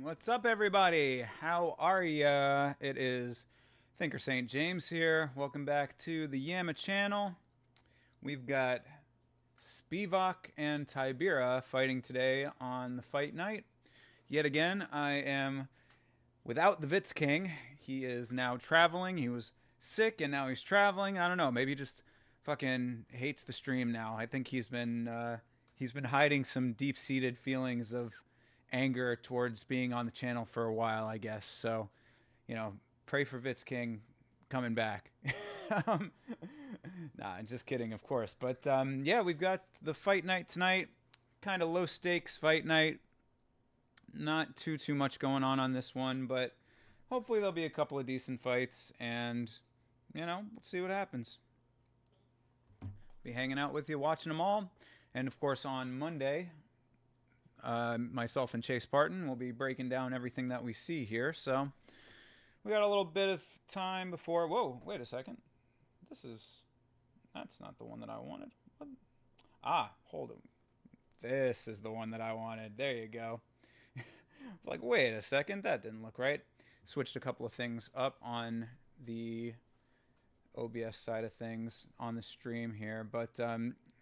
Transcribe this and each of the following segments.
What's up, everybody? How are ya? It is Thinker St. James here. Welcome back to the Yama channel. We've got Spivac and Tybura fighting today on the fight night. Yet again, I am without the Vitz King. He is now traveling. He was sick and now he's traveling. I don't know. Maybe he just fucking hates the stream now. I think he's been hiding some deep-seated feelings of anger towards being on the channel for a while, I guess. So, you know, pray for Vitz King coming back. Nah, just kidding, of course. But yeah, we've got the fight night tonight. Kind of low stakes fight night. Not too much going on this one, but hopefully there'll be a couple of decent fights, and you know, we'll see what happens. Be hanging out with you, watching them all, and of course on Monday, myself and Chase Parton will be breaking down everything that we see here. So we got a little bit of time before. Whoa, wait a second. That's not the one that I wanted. What? Ah, hold on. This is the one that I wanted. There you go. It's like, wait a second, that didn't look right. Switched a couple of things up on the OBS side of things on the stream here. But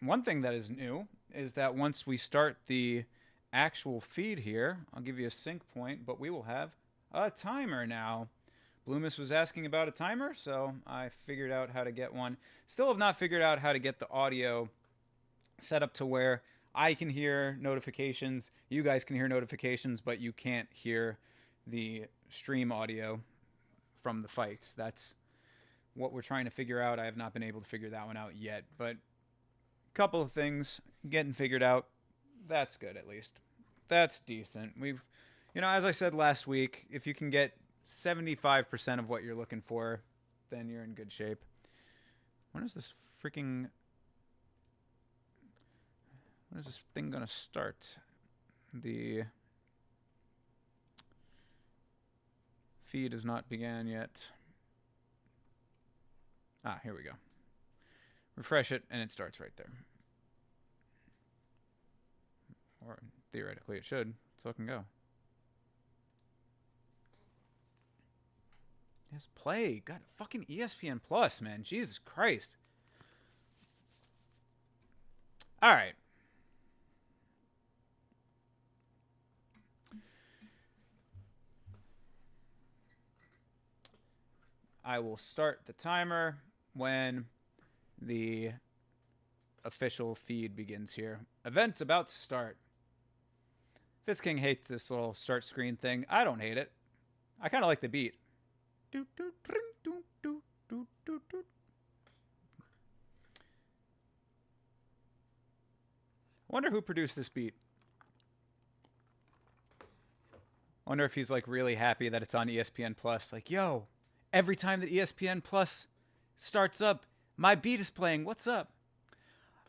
one thing that is new is that once we start the actual feed here, I'll give you a sync point, but we will have a timer now. Bloomis was asking about a timer, so I figured out how to get one. Still have not figured out how to get the audio set up to where I can hear notifications, you guys can hear notifications, but you can't hear the stream audio from the fights. That's what we're trying to figure out. I have not been able to figure that one out yet, but a couple of things getting figured out. That's good, at least. That's decent. We've, you know, as I said last week, if you can get 75% of what you're looking for, then you're in good shape. When is this freaking... When is this thing going to start? The feed has not began yet. Ah, here we go. Refresh it, and it starts right there. Or theoretically it should. So it can go. Yes, play. God, fucking ESPN Plus, man. Jesus Christ. All right. I will start the timer when the official feed begins here. Event's about to start. Vitz King hates this little start screen thing. I don't hate it. I kind of like the beat. I wonder who produced this beat. Wonder if he's like really happy that it's on ESPN Plus. Like, yo, every time that ESPN Plus starts up, my beat is playing. What's up?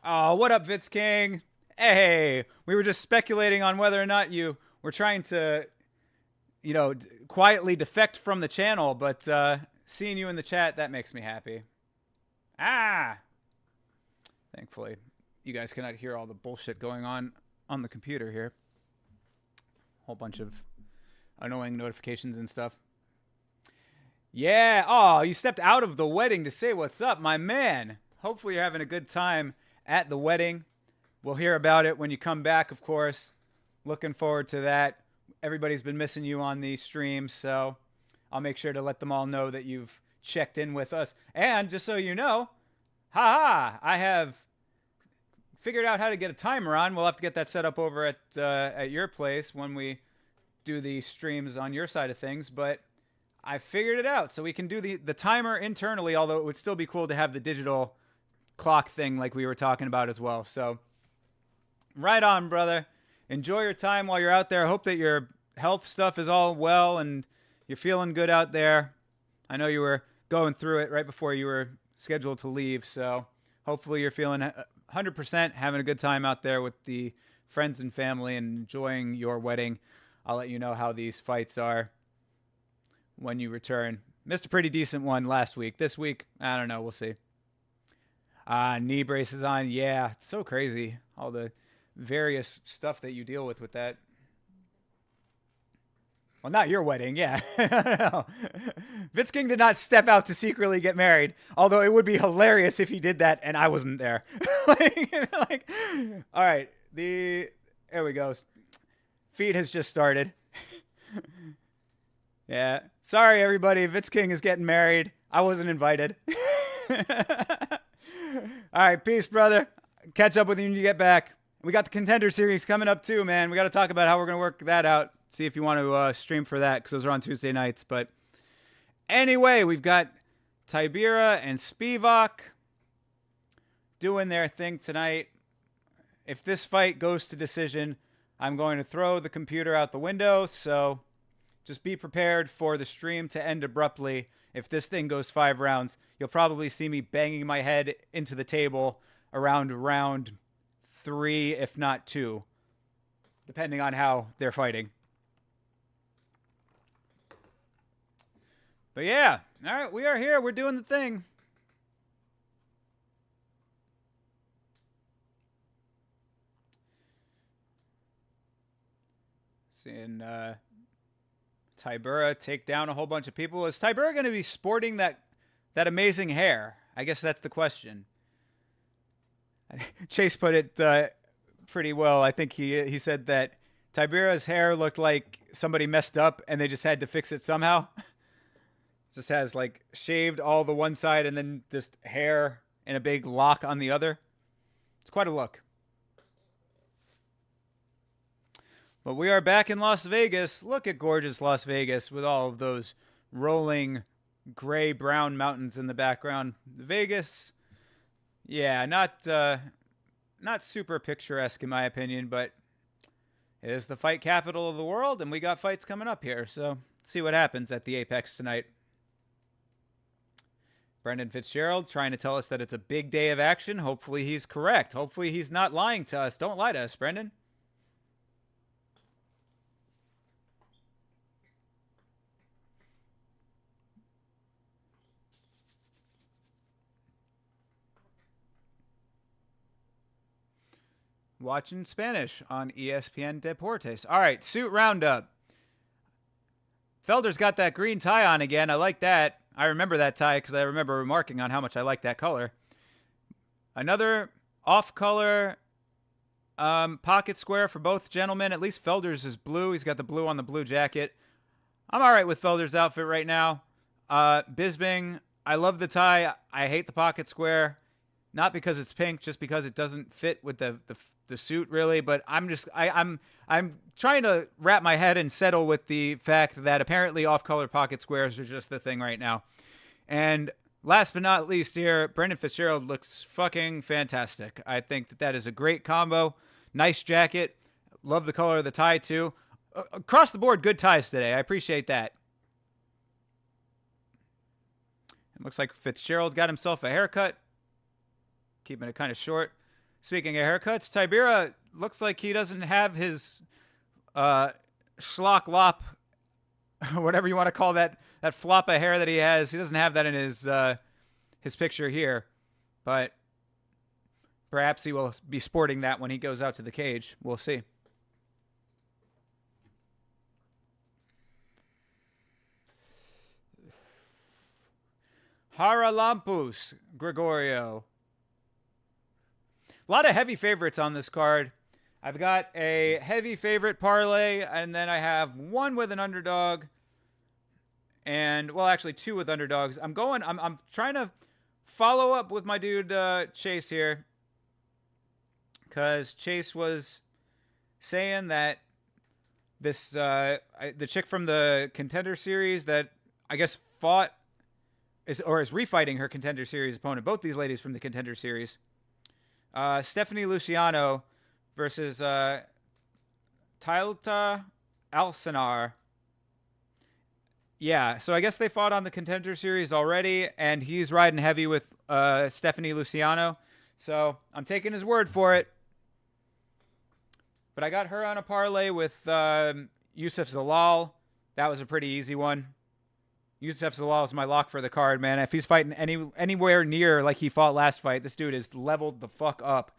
Oh, what up, Vitz King? Hey, we were just speculating on whether or not you were trying to, quietly defect from the channel, but seeing you in the chat, that makes me happy. Ah! Thankfully, you guys cannot hear all the bullshit going on the computer here. Whole bunch of annoying notifications and stuff. Yeah. Oh, you stepped out of the wedding to say what's up, my man. Hopefully you're having a good time at the wedding. We'll hear about it when you come back, of course. Looking forward to that. Everybody's been missing you on these streams, so I'll make sure to let them all know that you've checked in with us. And just so you know, I have figured out how to get a timer on. We'll have to get that set up over at your place when we do the streams on your side of things, but I figured it out. So we can do the timer internally, although it would still be cool to have the digital clock thing like we were talking about as well. So right on, brother. Enjoy your time while you're out there. I hope that your health stuff is all well and you're feeling good out there. I know you were going through it right before you were scheduled to leave, so hopefully you're feeling 100%, having a good time out there with the friends and family and enjoying your wedding. I'll let you know how these fights are when you return. Missed a pretty decent one last week. This week, I don't know. We'll see. Knee braces on. Yeah, it's so crazy. All the various stuff that you deal with that. Well, not your wedding, yeah. No. Vitz King did not step out to secretly get married, although it would be hilarious if he did that and I wasn't there. All right, there we go. Feed has just started. Yeah, sorry everybody, Vitz King is getting married. I wasn't invited. All right, peace, brother. Catch up with you when you get back. We got the Contender Series coming up too, man. We got to talk about how we're going to work that out. See if you want to stream for that, because those are on Tuesday nights. But anyway, we've got Tybura and Spivac doing their thing tonight. If this fight goes to decision, I'm going to throw the computer out the window. So just be prepared for the stream to end abruptly. If this thing goes 5 rounds, you'll probably see me banging my head into the table around round 3, if not 2, depending on how they're fighting. But yeah, all right, we are here. We're doing the thing. Seeing Tybura take down a whole bunch of people. Is Tybura going to be sporting that amazing hair? I guess that's the question. Chase put it pretty well. I think he said that Tybura's hair looked like somebody messed up and they just had to fix it somehow. Just has like shaved all the one side and then just hair in a big lock on the other. It's quite a look. But we are back in Las Vegas. Look at gorgeous Las Vegas with all of those rolling gray-brown mountains in the background. Vegas, yeah, not super picturesque in my opinion, but it is the fight capital of the world, and we got fights coming up here. So see what happens at the Apex tonight. Brendan Fitzgerald trying to tell us that it's a big day of action. Hopefully he's correct. Hopefully he's not lying to us. Don't lie to us, Brendan. Watching Spanish on ESPN Deportes. All right, suit roundup. Felder's got that green tie on again. I like that. I remember that tie because I remember remarking on how much I like that color. Another off-color pocket square for both gentlemen. At least Felder's is blue. He's got the blue on the blue jacket. I'm all right with Felder's outfit right now. Bisping, I love the tie. I hate the pocket square. Not because it's pink, just because it doesn't fit with the suit really. But I'm trying to wrap my head and settle with the fact that apparently off-color pocket squares are just the thing right now. And last but not least here, Brendan Fitzgerald looks fucking fantastic. I think that is a great combo. Nice jacket. Love the color of the tie too. across the board, good ties today. I appreciate that. It looks like Fitzgerald got himself a haircut, keeping it kind of short. Speaking of haircuts, Tybura looks like he doesn't have his schlock lop, whatever you want to call that flop of hair that he has. He doesn't have that in his picture here, but perhaps he will be sporting that when he goes out to the cage. We'll see. Haralampus, Gregorio. A lot of heavy favorites on this card. I've got a heavy favorite parlay, and then I have one with an underdog, and well, actually two with underdogs. I'm trying to follow up with my dude Chase here, because Chase was saying that this the chick from the Contender Series that I guess is refighting her Contender Series opponent. Both these ladies from the Contender Series. Stephanie Luciano versus Tylta Alcenar. Yeah, so I guess they fought on the Contender Series already, and he's riding heavy with Stephanie Luciano. So I'm taking his word for it. But I got her on a parlay with Youssef Zalal. That was a pretty easy one. Youssef Zalal is my lock for the card, man. If he's fighting anywhere near like he fought last fight, this dude is leveled the fuck up.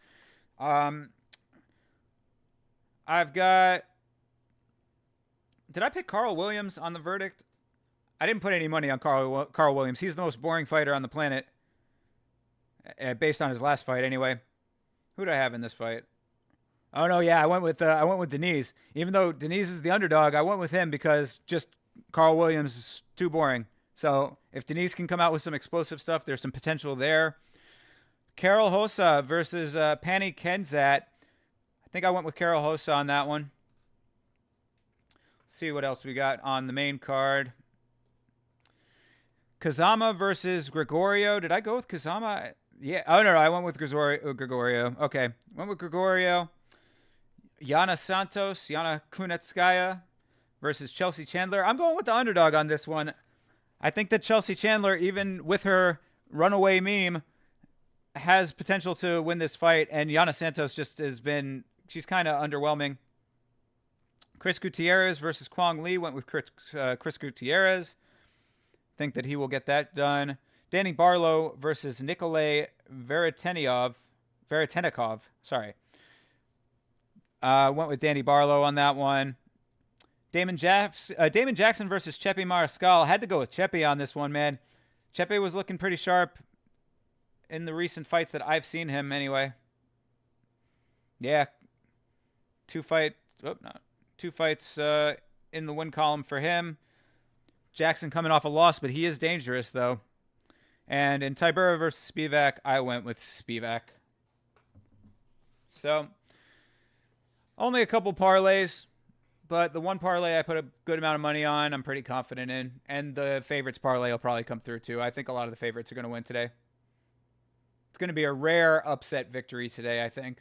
I've got... Did I pick Carl Williams on the verdict? I didn't put any money on Carl Williams. He's the most boring fighter on the planet, based on his last fight anyway. Who do I have in this fight? Oh, no, yeah, I went with Denise. Even though Denise is the underdog, I went with him because just Carl Williams is too boring. So if Denise can come out with some explosive stuff, there's some potential there. Carol Hossa versus Pani Kenzat. I think I went with Carol Hossa on that one. Let's see what else we got on the main card. Kazama versus Gregorio. Did I go with Kazama? Yeah. Oh, no, I went with Gregorio. Okay. Went with Gregorio. Yana Kunitskaya versus Chelsea Chandler. I'm going with the underdog on this one. I think that Chelsea Chandler, even with her runaway meme, has potential to win this fight, and Yana Santos she's kind of underwhelming. Chris Gutierrez versus Kwong Lee. Went with Chris Gutierrez. Think that he will get that done. Danny Barlow versus Nikolay Veretennikov. Sorry. Went with Danny Barlow on that one. Damon Jackson versus Chepe Mariscal. Had to go with Chepe on this one, man. Chepe was looking pretty sharp in the recent fights that I've seen him anyway. Yeah. Two fights in the win column for him. Jackson coming off a loss, but he is dangerous, though. And in Tybura versus Spivac, I went with Spivac. So, only a couple parlays, but the one parlay I put a good amount of money on, I'm pretty confident in. And the favorites parlay will probably come through, too. I think a lot of the favorites are going to win today. It's going to be a rare upset victory today, I think.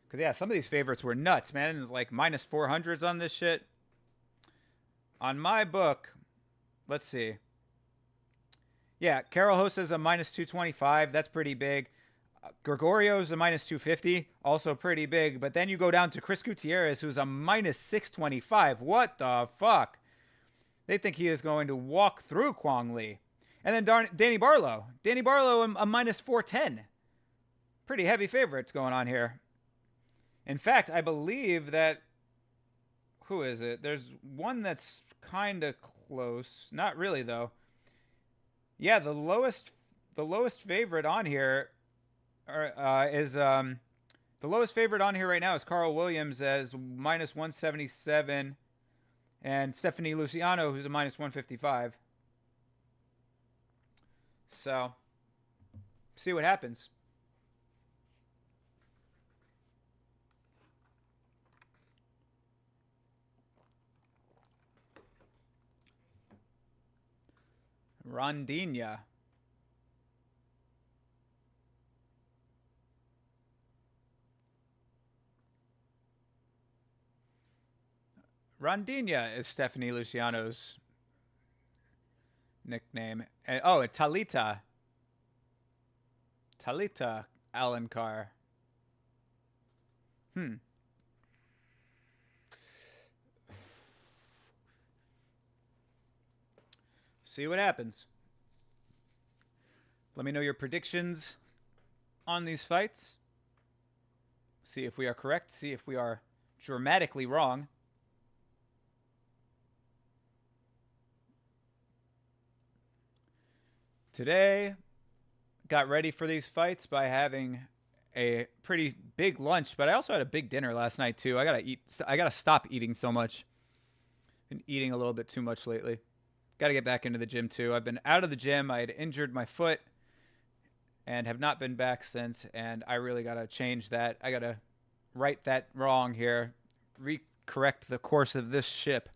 Because, yeah, some of these favorites were nuts, man. It was like minus 400s on this shit. On my book, let's see. Yeah, Carol Hossa's a minus 225. That's pretty big. Gregorio's a minus 250. Also pretty big. But then you go down to Chris Gutierrez, who's a minus 625. What the fuck? They think he is going to walk through Kwong Lee. And then Danny Barlow. Danny Barlow, a minus 410. Pretty heavy favorites going on here. In fact, I believe that... Who is it? There's one that's kind of close. Not really, though. Yeah, the lowest favorite on here is the lowest favorite on here right now is Carl Williams as minus 177, and Stephanie Luciano, who's a minus 155. So, see what happens. Rondinha. Rondina is Stephanie Luciano's nickname. Oh, it's Talita. Talita Alencar. See what happens. Let me know your predictions on these fights. See if we are correct. See if we are dramatically wrong. Today, got ready for these fights by having a pretty big lunch, but I also had a big dinner last night too. I gotta stop eating so much. Been eating a little bit too much lately. Gotta get back into the gym too. I've been out of the gym. I had injured my foot and have not been back since, and I really gotta change that. I gotta right that wrong here, correct the course of this ship.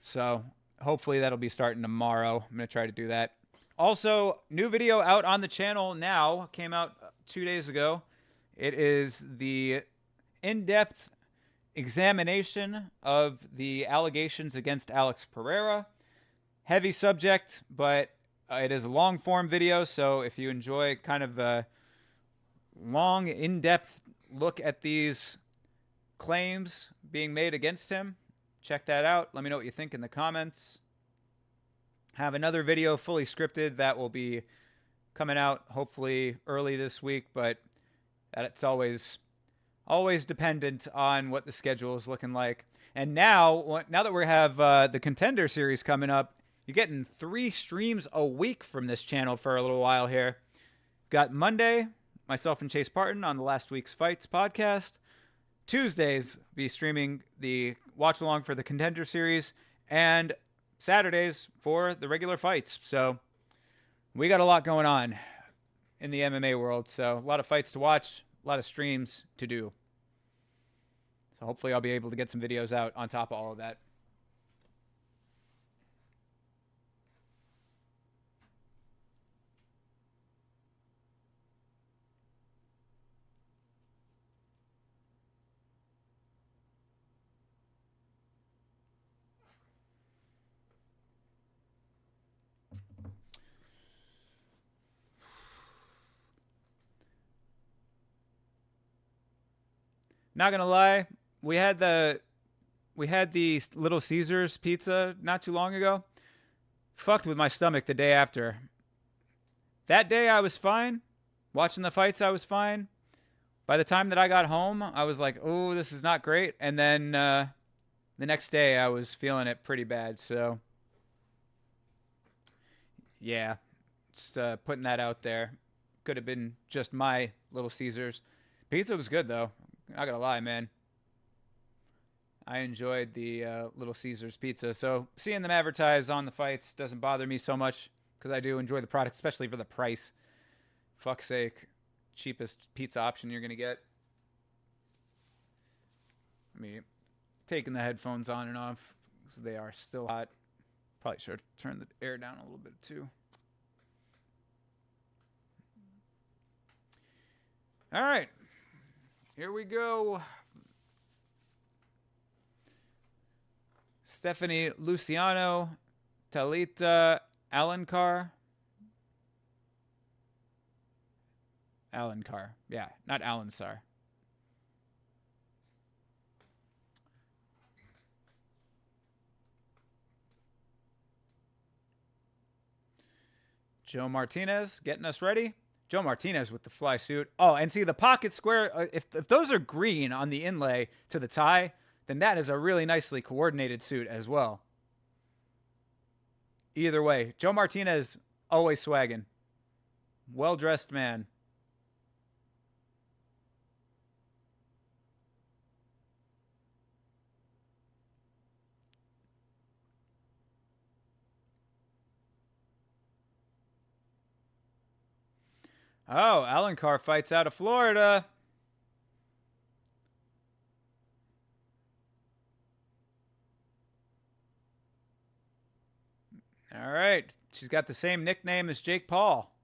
So hopefully that'll be starting tomorrow. I'm gonna try to do that. Also, new video out on the channel now. Came out 2 days ago. It is the in-depth examination of the allegations against Alex Pereira. Heavy subject, but it is a long-form video, so if you enjoy kind of a long, in-depth look at these claims being made against him, check that out. Let me know what you think in the comments. Have another video fully scripted that will be coming out hopefully early this week, but it's always dependent on what the schedule is looking like. And now that we have the Contender Series coming up, you're getting 3 streams a week from this channel for a little while here. Got Monday, myself and Chase Parton on the Last Week's Fights podcast. Tuesdays, be streaming the watch along for the Contender Series, and Saturdays for the regular fights. So we got a lot going on in the MMA world. So a lot of fights to watch, a lot of streams to do. So hopefully I'll be able to get some videos out on top of all of that. Not gonna lie, we had the Little Caesars pizza not too long ago. Fucked with my stomach the day after. That day I was fine. Watching the fights I was fine. By the time that I got home, I was like, oh, this is not great. And then the next day I was feeling it pretty bad. So yeah, just putting that out there. Could have been just my Little Caesars. Pizza was good though. Not gonna lie, man. I enjoyed the Little Caesars pizza. So seeing them advertised on the fights doesn't bother me so much because I do enjoy the product, especially for the price. Fuck's sake. Cheapest pizza option you're gonna get. I mean, taking the headphones on and off because they are still hot. Probably should turn the air down a little bit too. All right. Here we go. Stephanie Luciano, Talita Alencar. Alencar. Yeah, not Alensar. Joe Martinez getting us ready. Joe Martinez with the fly suit. Oh, and see the pocket square. If those are green on the inlay to the tie, then that is a really nicely coordinated suit as well. Either way, Joe Martinez always swagging. Well-dressed man. Oh, Alencar fights out of Florida. All right. She's got the same nickname as Jake Paul.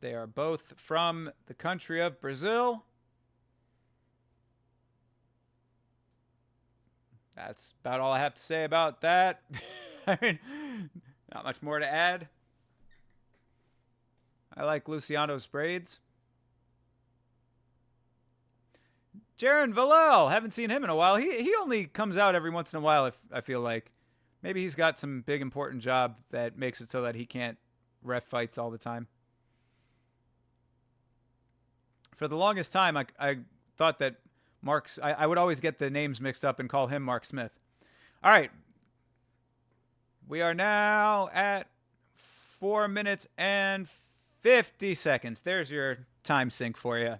They are both from the country of Brazil. That's about all I have to say about that. I mean, not much more to add. I like Luciano's braids. Jaron Villel, haven't seen him in a while. He only comes out every once in a while, if I feel like. Maybe he's got some big important job that makes it so that he can't ref fights all the time. For the longest time, I thought that I would always get the names mixed up and call him Mark Smith. All right. We are now at 4 minutes and 50 seconds. There's your time sync for you.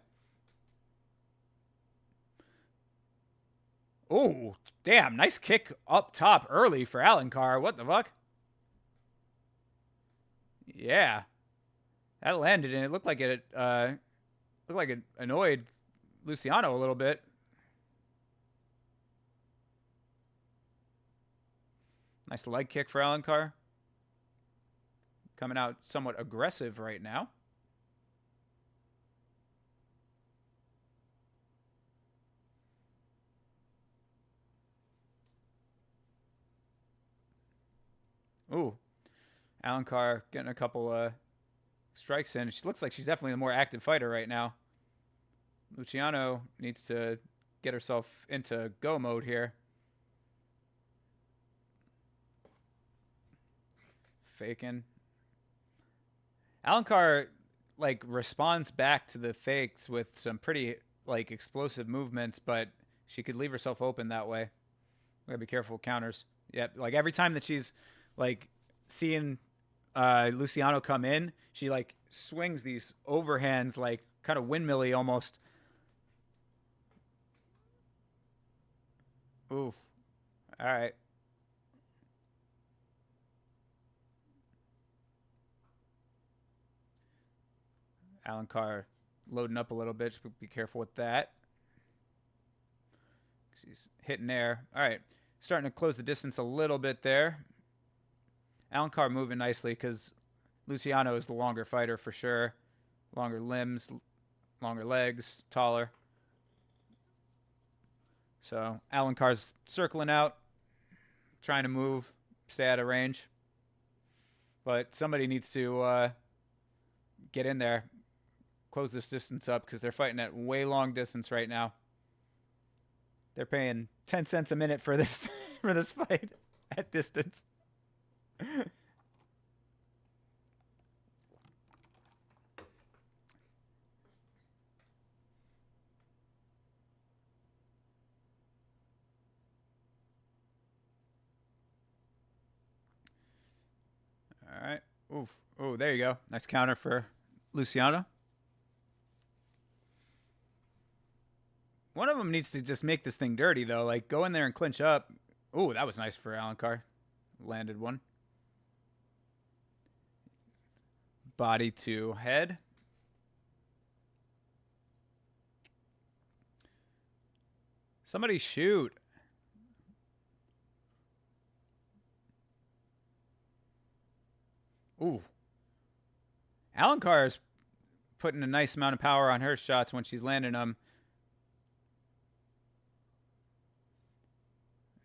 Oh, damn. Nice kick up top early for Alencar. What the fuck? Yeah. That landed, and it looked like it annoyed Luciano a little bit. Nice leg kick for Alencar. Coming out somewhat aggressive right now. Ooh. Alencar getting a couple strikes in. She looks like she's definitely the more active fighter right now. Luciano needs to get herself into go mode here. Faking. Alencar like responds back to the fakes with some pretty like explosive movements, but she could leave herself open that way. We gotta be careful with counters. Yeah, like every time that she's like seeing Luciano come in, she like swings these overhands like kind of windmilly almost. Oof. All right. Alencar loading up a little bit. Be careful with that. He's hitting there. All right. Starting to close the distance a little bit there. Alencar moving nicely because Luciano is the longer fighter for sure. Longer limbs, longer legs, taller. So Alencar's circling out, trying to move, stay out of range. But somebody needs to get in there, close this distance up because they're fighting at way long distance right now. They're paying 10 cents a minute for this for this fight at distance. All right. Oof. Oh, there you go. Nice counter for Luciano. One of them needs to just make this thing dirty, though. Like, go in there and clinch up. Oh, that was nice for Alencar. Landed one. Body to head. Somebody shoot. Ooh. Alencar is putting a nice amount of power on her shots when she's landing them.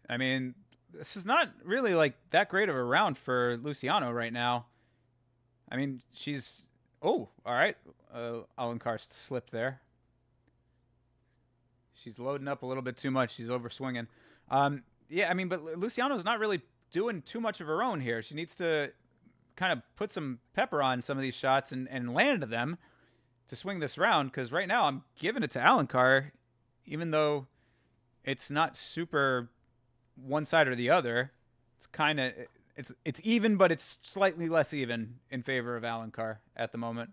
I mean, this is not really like that great of a round for Luciano right now. I mean, she's... Oh, all right. Alencar slipped there. She's loading up a little bit too much. She's over swinging. Yeah, I mean, but Luciano's not really doing too much of her own here. She needs to kind of put some pepper on some of these shots and land them to swing this round, because right now I'm giving it to Alencar, even though it's not super one side or the other. It's kind of it's even, but it's slightly less even in favor of Alencar at the moment.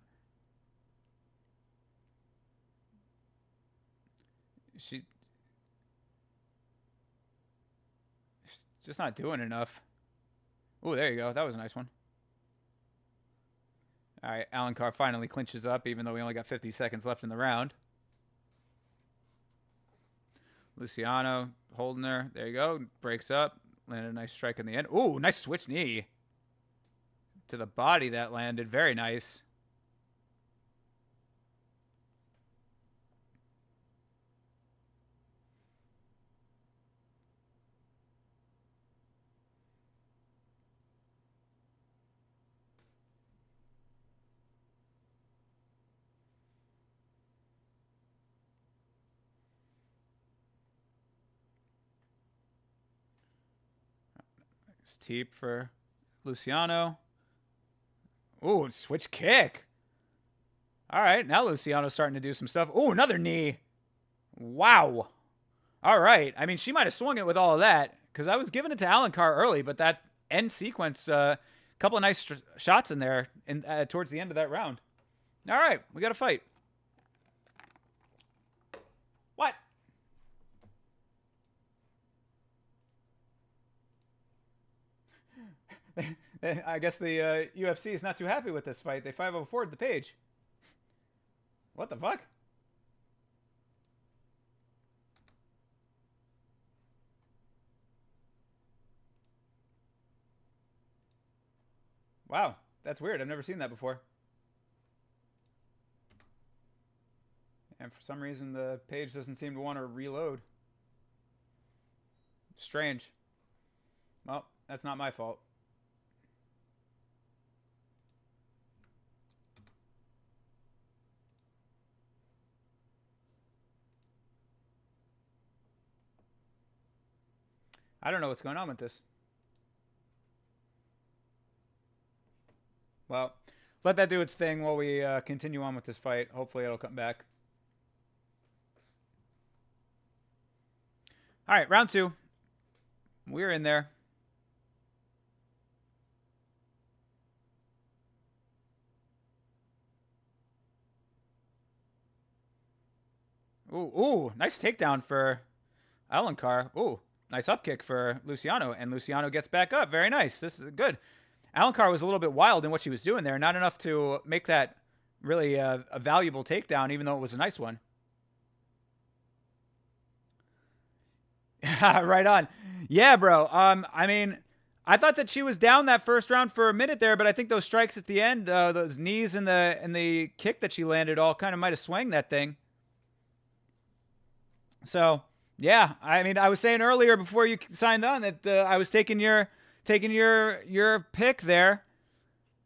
She's just not doing enough. Oh, there you go. That was a nice one. All right, Alencar finally clinches up, even though we only got 50 seconds left in the round. Luciano holding her. There you go. Breaks up. Landed a nice strike in the end. Ooh, nice switch knee to the body that landed. Very nice. It's Teep for Luciano. Ooh, switch kick. All right, now Luciano's starting to do some stuff. Ooh, another knee. Wow. All right. I mean, she might have swung it with all of that because I was giving it to Alencar early, but that end sequence, a couple of nice shots in there towards the end of that round. All right, we got to fight. What? I guess the UFC is not too happy with this fight. They 504'd the page. What the fuck? Wow, that's weird. I've never seen that before. And for some reason, the page doesn't seem to want to reload. Strange. Well, that's not my fault. I don't know what's going on with this. Well, let that do its thing while we continue on with this fight. Hopefully it'll come back. All right, round 2. We're in there. Ooh, nice takedown for Alencar. Ooh, nice up kick for Luciano, and Luciano gets back up. Very nice. This is good. Alencar was a little bit wild in what she was doing there. Not enough to make that really a valuable takedown, even though it was a nice one. Right on. Yeah, bro. I mean, I thought that she was down that first round for a minute there, but I think those strikes at the end, those knees and the kick that she landed, all kind of might have swung that thing. So yeah, I mean, I was saying earlier before you signed on that I was taking your pick there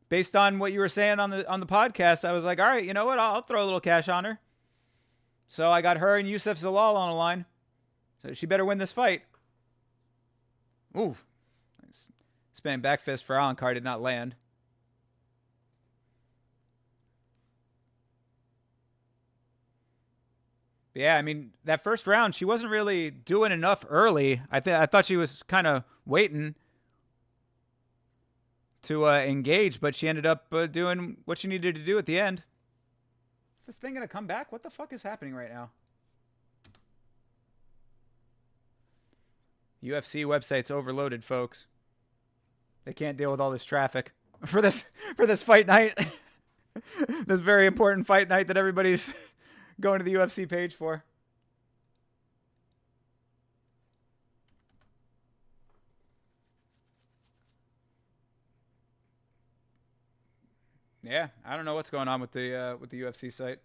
based on what you were saying on the podcast. I was like, all right, you know what? I'll throw a little cash on her. So I got her and Yusuf Zalal on the line. So she better win this fight. Ooh. Spinning back fist for Alencar did not land. But yeah, I mean, that first round, she wasn't really doing enough early. I thought she was kind of waiting to engage, but she ended up doing what she needed to do at the end. Is this thing going to come back? What the fuck is happening right now? UFC website's overloaded, folks. They can't deal with all this traffic for this fight night. This very important fight night that everybody's going to the UFC page for. Yeah, I don't know what's going on with the UFC site.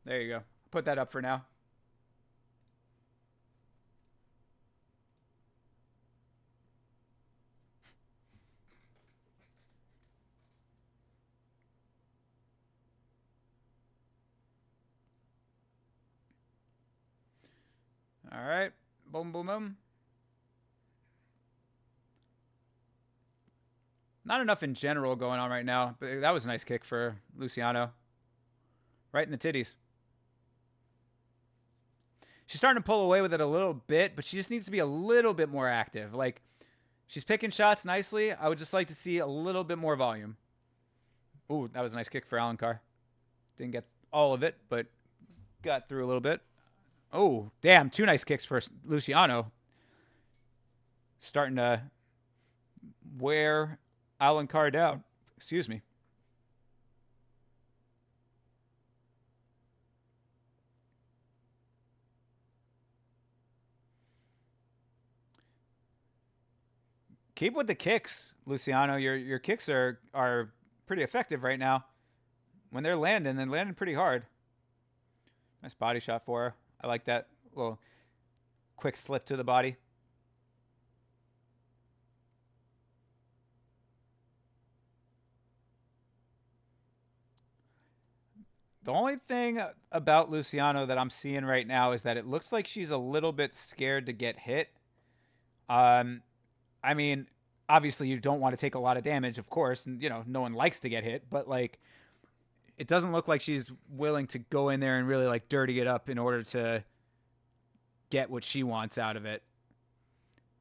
There you go. Put that up for now. All right. Boom, boom, boom. Not enough in general going on right now, but that was a nice kick for Luciano. Right in the titties. She's starting to pull away with it a little bit, but she just needs to be a little bit more active. Like, she's picking shots nicely. I would just like to see a little bit more volume. Ooh, that was a nice kick for Alencar. Didn't get all of it, but got through a little bit. Oh, damn. 2 nice kicks for Luciano. Starting to wear Alencar down. Excuse me. Keep with the kicks, Luciano. Your kicks are pretty effective right now. When they're landing pretty hard. Nice body shot for her. I like that little quick slip to the body. The only thing about Luciano that I'm seeing right now is that it looks like she's a little bit scared to get hit. Um, I mean, obviously you don't want to take a lot of damage, of course, and no one likes to get hit, but like it doesn't look like she's willing to go in there and really like dirty it up in order to get what she wants out of it.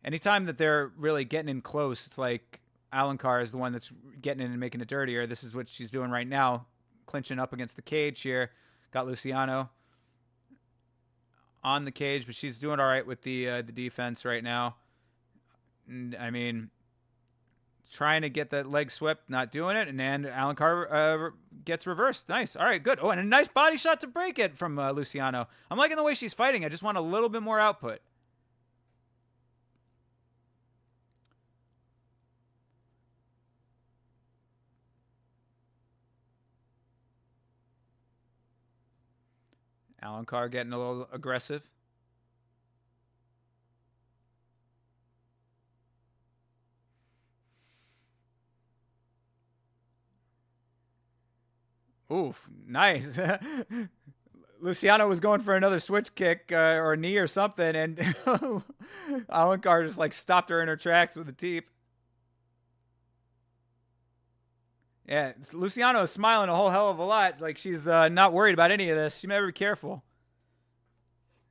Anytime that they're really getting in close, it's like Alencar is the one that's getting in and making it dirtier. This is what she's doing right now, clinching up against the cage here. Got Luciano on the cage, but she's doing all right with the defense right now. And, I mean, trying to get that leg swept, not doing it, and then Alencar gets reversed. Nice. All right, good. Oh, and a nice body shot to break it from Luciano. I'm liking the way she's fighting. I just want a little bit more output. Alencar getting a little aggressive. Oof, nice. Luciano was going for another switch kick or knee or something, and Alencar just like stopped her in her tracks with a teep. Yeah, Luciano is smiling a whole hell of a lot. Like she's not worried about any of this. She better be careful.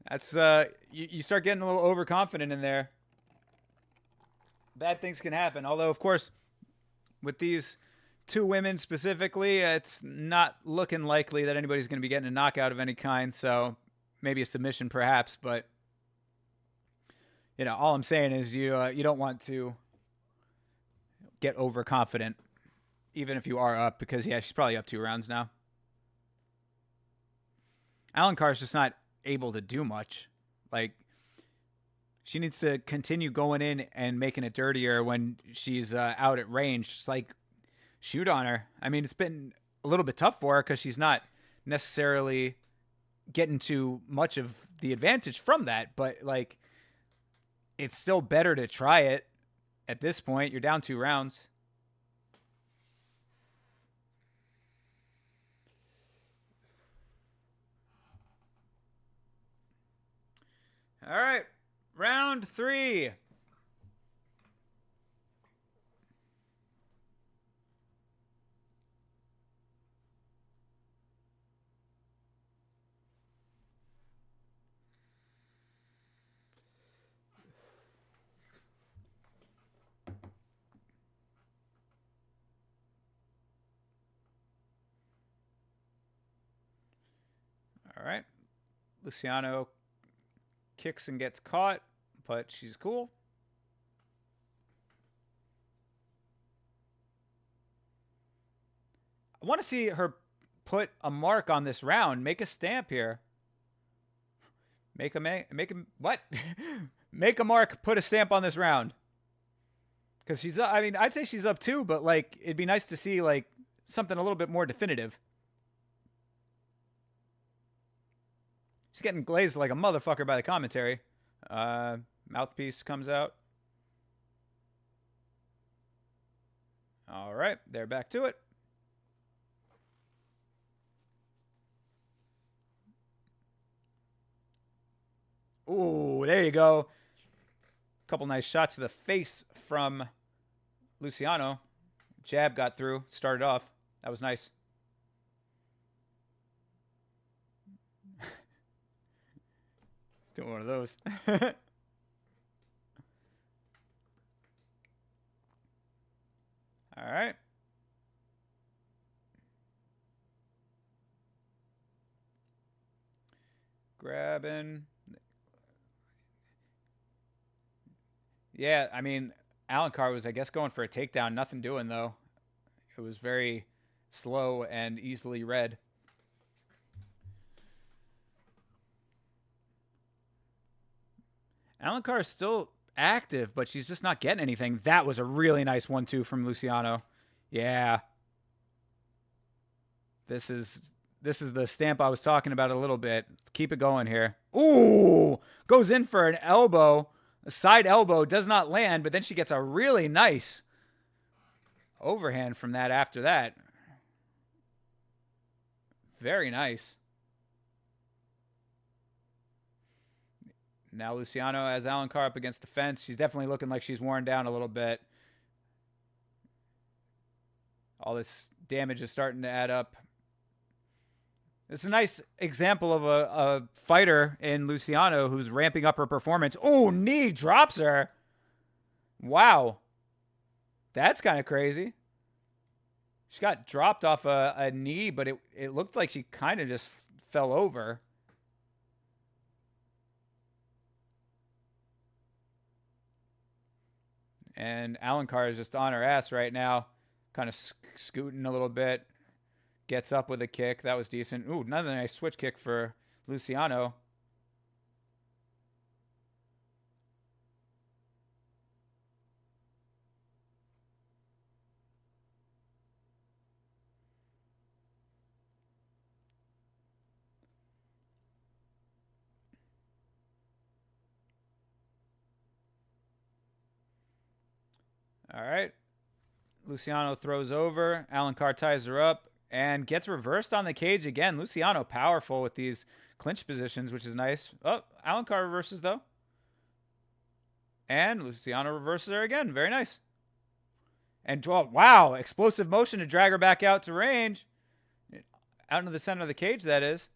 That's you start getting a little overconfident in there. Bad things can happen. Although, of course, with these two women specifically, it's not looking likely that anybody's going to be getting a knockout of any kind. So maybe a submission, perhaps. But all I'm saying is you don't want to get overconfident, even if you are up, because she's probably up 2 rounds now. Alencar's just not able to do much. Like she needs to continue going in and making it dirtier when she's out at range. Just like shoot on her. I mean, it's been a little bit tough for her because she's not necessarily getting too much of the advantage from that. But like, it's still better to try it at this point. You're down 2 rounds. All right, round 3. All right, Luciano kicks and gets caught, but she's cool. I want to see her put a mark on this round. Make a stamp here. Make a what? Make a mark. Put a stamp on this round. Because she's, I mean, I'd say she's up 2, but like it'd be nice to see like something a little bit more definitive. She's getting glazed like a motherfucker by the commentary. Mouthpiece comes out. All right, they're back to it. Ooh, there you go. Couple nice shots to the face from Luciano. Jab got through, started off. That was nice. He's doing one of those. All right. Grabbing. Yeah, I mean, Alencar was, I guess, going for a takedown. Nothing doing, though. It was very slow and easily read. Alencar is still active, but she's just not getting anything. That was a really nice 1-2 from Luciano. Yeah. This is the stamp I was talking about a little bit. Let's keep it going here. Ooh! Goes in for an elbow. A side elbow does not land, but then she gets a really nice overhand from that after that. Very nice. Now Luciano has Alencar up against the fence. She's definitely looking like she's worn down a little bit. All this damage is starting to add up. It's a nice example of a fighter in Luciano who's ramping up her performance. Oh, knee drops her. Wow. That's kind of crazy. She got dropped off a knee, but it looked like she kind of just fell over. And Alencar is just on her ass right now. Kind of scooting a little bit. Gets up with a kick. That was decent. Ooh, another nice switch kick for Luciano. All right. Luciano throws over. Alencar ties her up and gets reversed on the cage again. Luciano powerful with these clinch positions, which is nice. Oh, Alencar reverses, though. And Luciano reverses her again. Very nice. And, oh, wow, explosive motion to drag her back out to range. Out into the center of the cage, that is.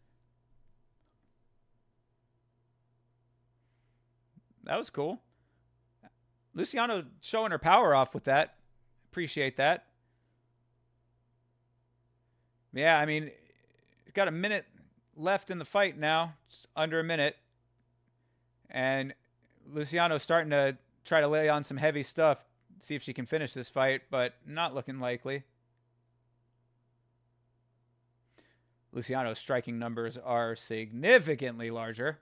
That was cool. Luciano showing her power off with that. Appreciate that. Yeah, I mean, got a minute left in the fight now. Just under a minute. And Luciano's starting to try to lay on some heavy stuff. See if she can finish this fight, but not looking likely. Luciano's striking numbers are significantly larger.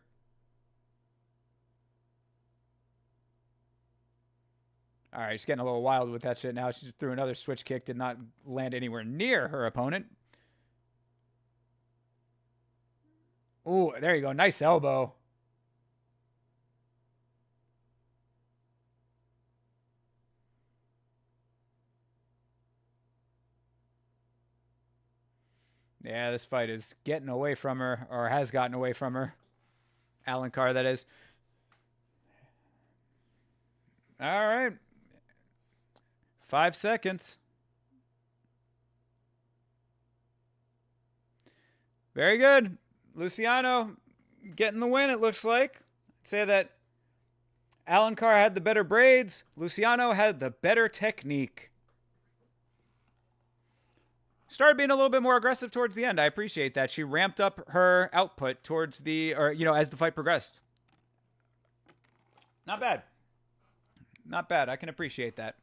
All right, she's getting a little wild with that shit now. She threw another switch kick, did not land anywhere near her opponent. Ooh, there you go. Nice elbow. Yeah, this fight is getting away from her, or has gotten away from her. Alencar, that is. All right. 5 seconds. Very good. Luciano getting the win, it looks like. I'd say that Alencar had the better braids. Luciano had the better technique. Started being a little bit more aggressive towards the end. I appreciate that. She ramped up her output towards as the fight progressed. Not bad. Not bad. I can appreciate that.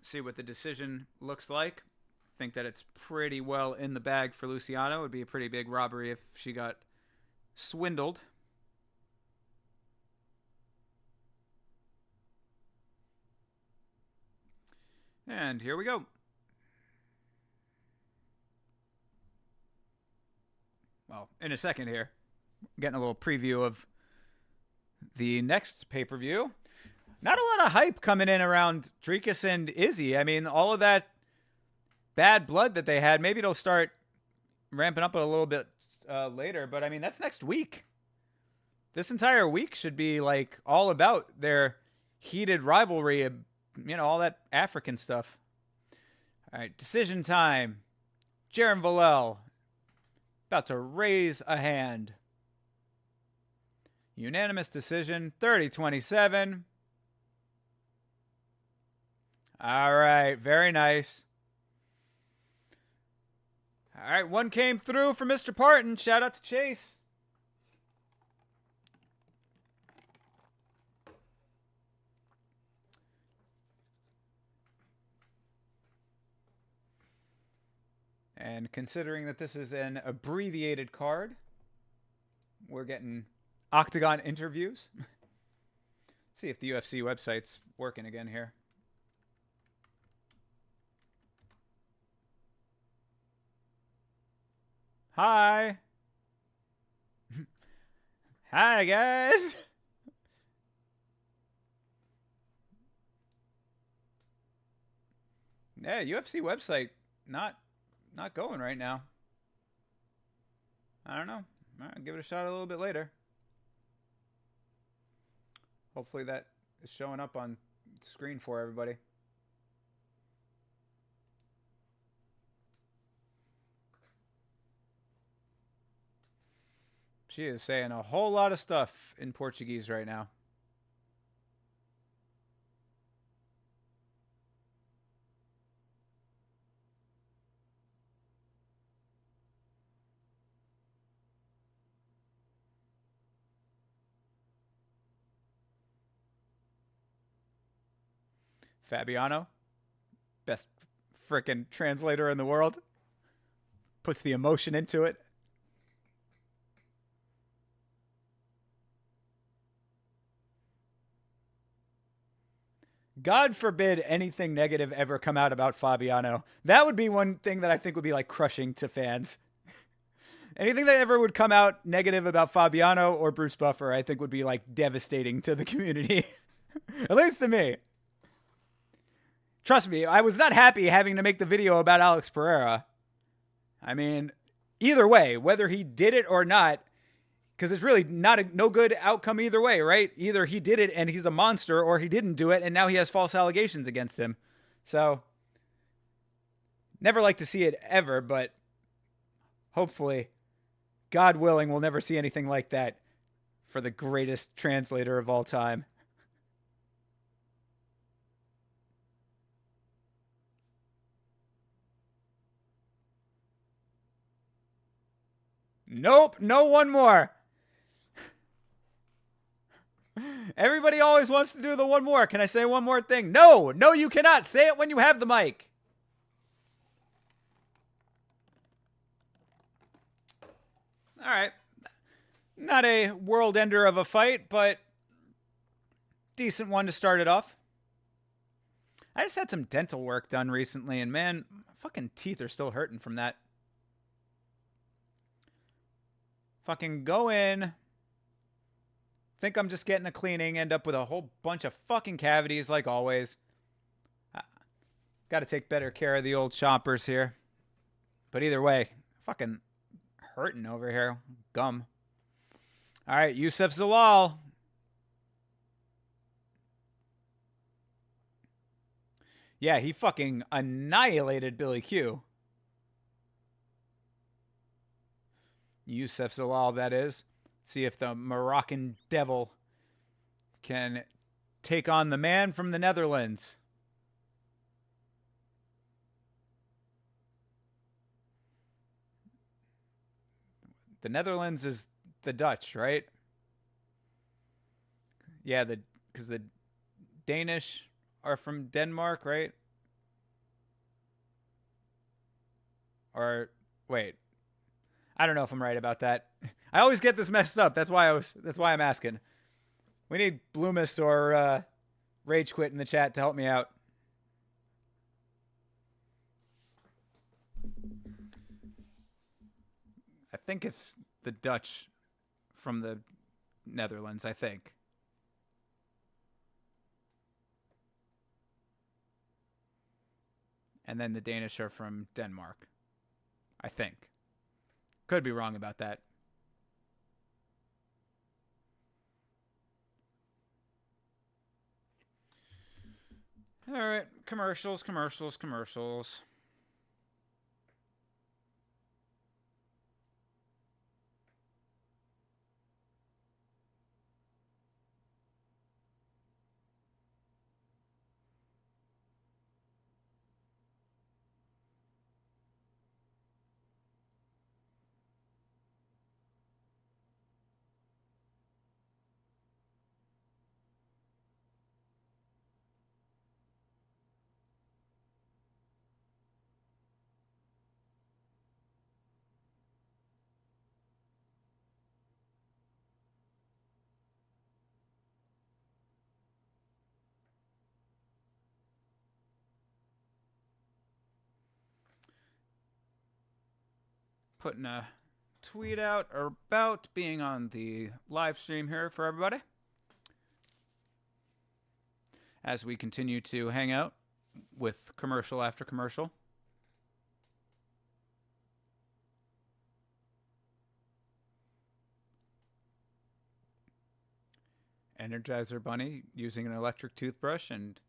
See what the decision looks like. Think that it's pretty well in the bag for Luciano. It would be a pretty big robbery if she got swindled. And here we go. Well, in a second here, getting a little preview of the next pay-per-view. Not a lot of hype coming in around Dricus and Izzy. I mean, all of that bad blood that they had, maybe it'll start ramping up a little bit later. But, I mean, that's next week. This entire week should be, like, all about their heated rivalry, all that African stuff. All right, decision time. Jaron Vallel about to raise a hand. Unanimous decision, 30-27. All right, very nice. All right, one came through for Mr. Parton. Shout out to Chase. And considering that this is an abbreviated card, we're getting Octagon interviews. See if the UFC website's working again here. Hi. Hi, guys. Yeah, UFC website not going right now. I don't know. All right, give it a shot a little bit later. Hopefully that is showing up on screen for everybody. She is saying a whole lot of stuff in Portuguese right now. Fabiano, best frickin' translator in the world, puts the emotion into it. God forbid anything negative ever come out about Fabiano. That would be one thing that I think would be like crushing to fans. Anything that ever would come out negative about Fabiano or Bruce Buffer, I think would be like devastating to the community. At least to me. Trust me, I was not happy having to make the video about Alex Pereira. I mean, either way, whether he did it or not, because it's really no good outcome either way, right? Either he did it and he's a monster, or he didn't do it and now he has false allegations against him. So, never like to see it ever, but hopefully, God willing, we'll never see anything like that for the greatest translator of all time. Nope, no one more. Everybody always wants to do the one more. Can I say one more thing? No, you cannot. Say it when you have the mic. All right. Not a world ender of a fight, but decent one to start it off. I just had some dental work done recently, and man, fucking teeth are still hurting from that. Fucking go in, think I'm just getting a cleaning, end up with a whole bunch of fucking cavities like always. Got to take better care of the old chompers here. But either way, fucking hurting over here. Gum. All right, Youssef Zalal. Yeah, he fucking annihilated Billy Q. Youssef Zalal, that is. See if the Moroccan devil can take on the man from the Netherlands. The Netherlands is the Dutch, right? Yeah, because the Danish are from Denmark, right? Or wait, I don't know if I'm right about that. I always get this messed up. That's why I'm asking. We need Bloomis or Rage Quit in the chat to help me out. I think it's the Dutch from the Netherlands, I think. And then the Danish are from Denmark, I think. Could be wrong about that. All right, commercials. Putting a tweet out about being on the live stream here for everybody as we continue to hang out with commercial after commercial. Energizer Bunny using an electric toothbrush and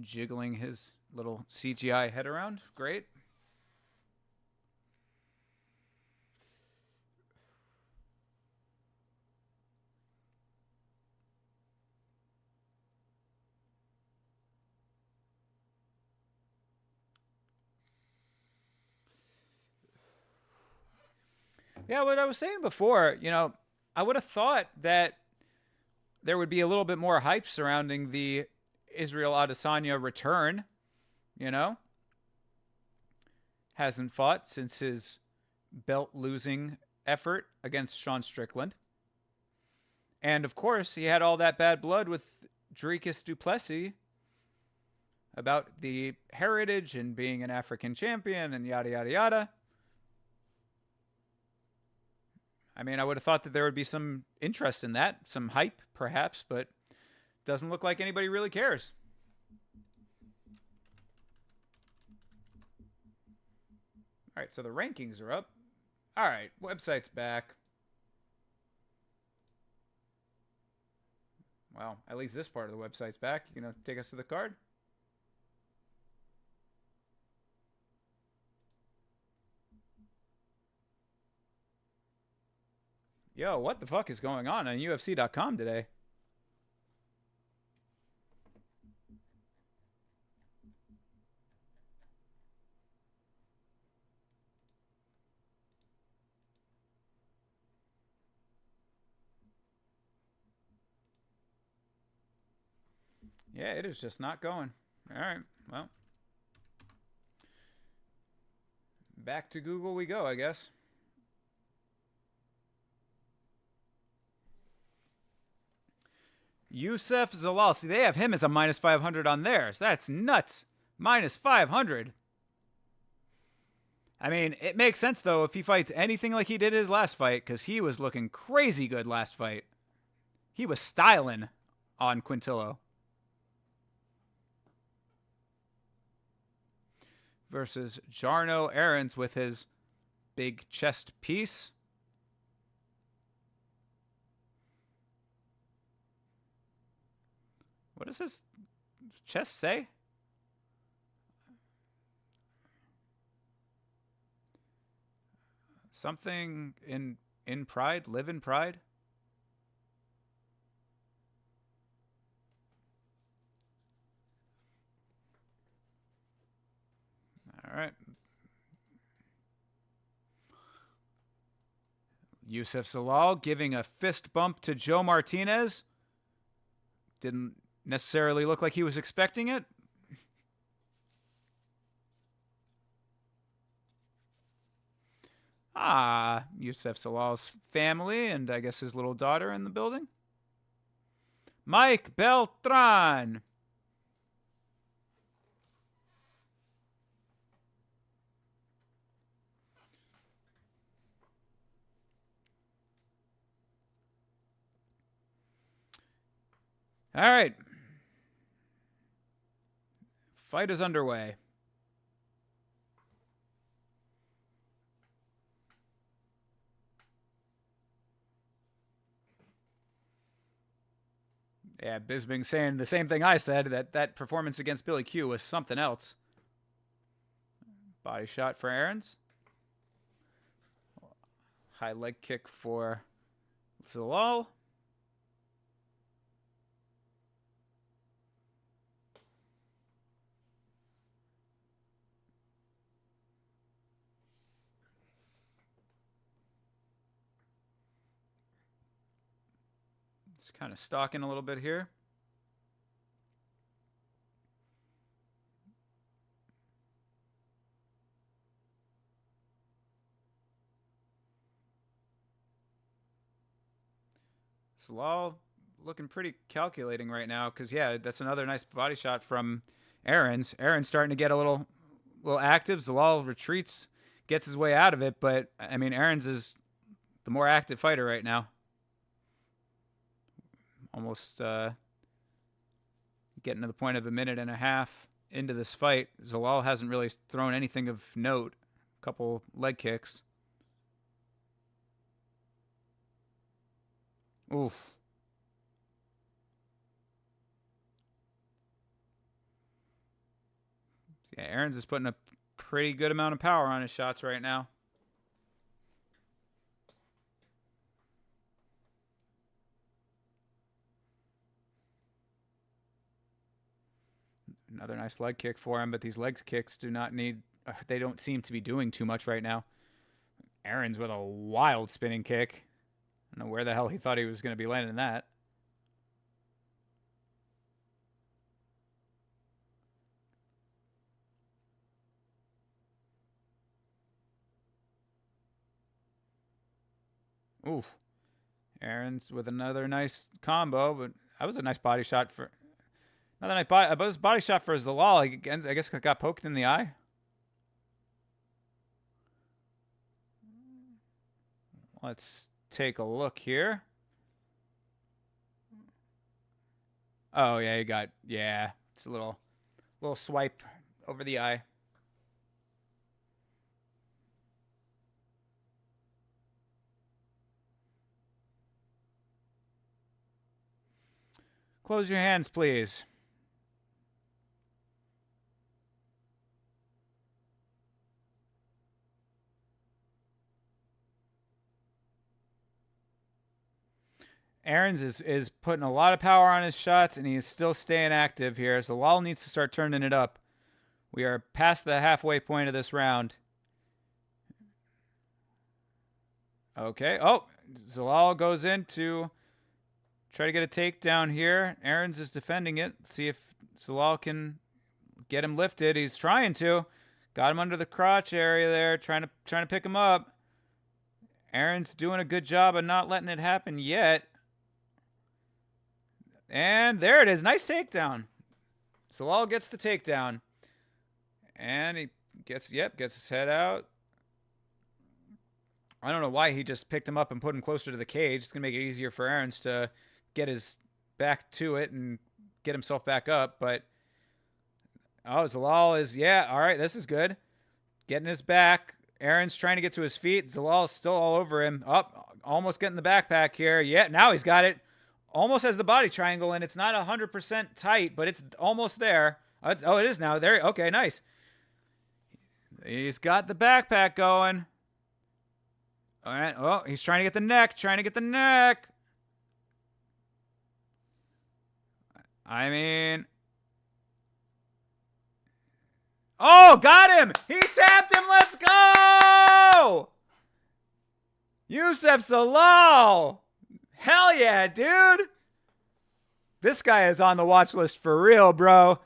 jiggling his little CGI head around. Great. Yeah, what I was saying before, I would have thought that there would be a little bit more hype surrounding the Israel Adesanya return, you know? Hasn't fought since his belt losing effort against Sean Strickland. And of course, he had all that bad blood with Dricus du Plessis about the heritage and being an African champion and yada, yada, yada. I mean, I would have thought that there would be some interest in that, some hype perhaps, but doesn't look like anybody really cares. All right, so the rankings are up. All right, website's back. Well, at least this part of the website's back. You gonna take us to the card? Yo, what the fuck is going on UFC.com today? Yeah, it is just not going. All right, well. Back to Google we go, I guess. Youssef Zalal. See, they have him as a minus 500 on theirs. That's nuts. Minus 500. I mean, it makes sense, though, if he fights anything like he did his last fight, because he was looking crazy good last fight. He was styling on Quintillo. Versus Jarno Aarons with his big chest piece. What does his chest say? Something in pride, live in pride. All right. Youssef Zalal giving a fist bump to Joe Martinez. Didn't necessarily look like he was expecting it. Ah, Youssef Zalal's family and I guess his little daughter in the building. Mike Beltran. All right. Fight is underway. Yeah, Bisping saying the same thing I said, that performance against Billy Q was something else. Body shot for Aarons. High leg kick for Zalal. It's kind of stalking a little bit here. Zalal looking pretty calculating right now because, yeah, that's another nice body shot from Aarons. Aarons starting to get a little active. Zalal retreats, gets his way out of it, but, I mean, Aarons is the more active fighter right now. Almost getting to the point of a minute and a half into this fight. Zalal hasn't really thrown anything of note. A couple leg kicks. Oof. Yeah, Aaron's is putting a pretty good amount of power on his shots right now. Another nice leg kick for him, but these leg kicks do not need. They don't seem to be doing too much right now. Aaron's with a wild spinning kick. I don't know where the hell he thought he was going to be landing that. Oof. Aaron's with another nice combo, but that was a nice body shot for another nice body shot for Zalal. I guess got poked in the eye. Let's take a look here. Oh yeah, it's a little swipe over the eye. Close your hands, please. Aaron's is putting a lot of power on his shots, and he is still staying active here. Zalal needs to start turning it up. We are past the halfway point of this round. Okay. Oh, Zalal goes in to try to get a takedown here. Aaron's is defending it. See if Zalal can get him lifted. He's trying to. Got him under the crotch area there, trying to pick him up. Aaron's doing a good job of not letting it happen yet. And there it is. Nice takedown. Zalal gets the takedown. And he gets his head out. I don't know why he just picked him up and put him closer to the cage. It's going to make it easier for Aaron's to get his back to it and get himself back up. But, oh, Zalal is, all right, this is good. Getting his back. Aaron's trying to get to his feet. Zalal is still all over him. Up, almost getting the backpack here. Yeah, now he's got it. Almost has the body triangle, and it's not 100% tight, but it's almost there. Oh, it is now. There. Okay, nice. He's got the backpack going. All right. Oh, he's trying to get the neck. I mean... Oh, got him! He tapped him! Let's go! Youssef Zalal! Hell yeah, dude! This guy is on the watch list for real, bro.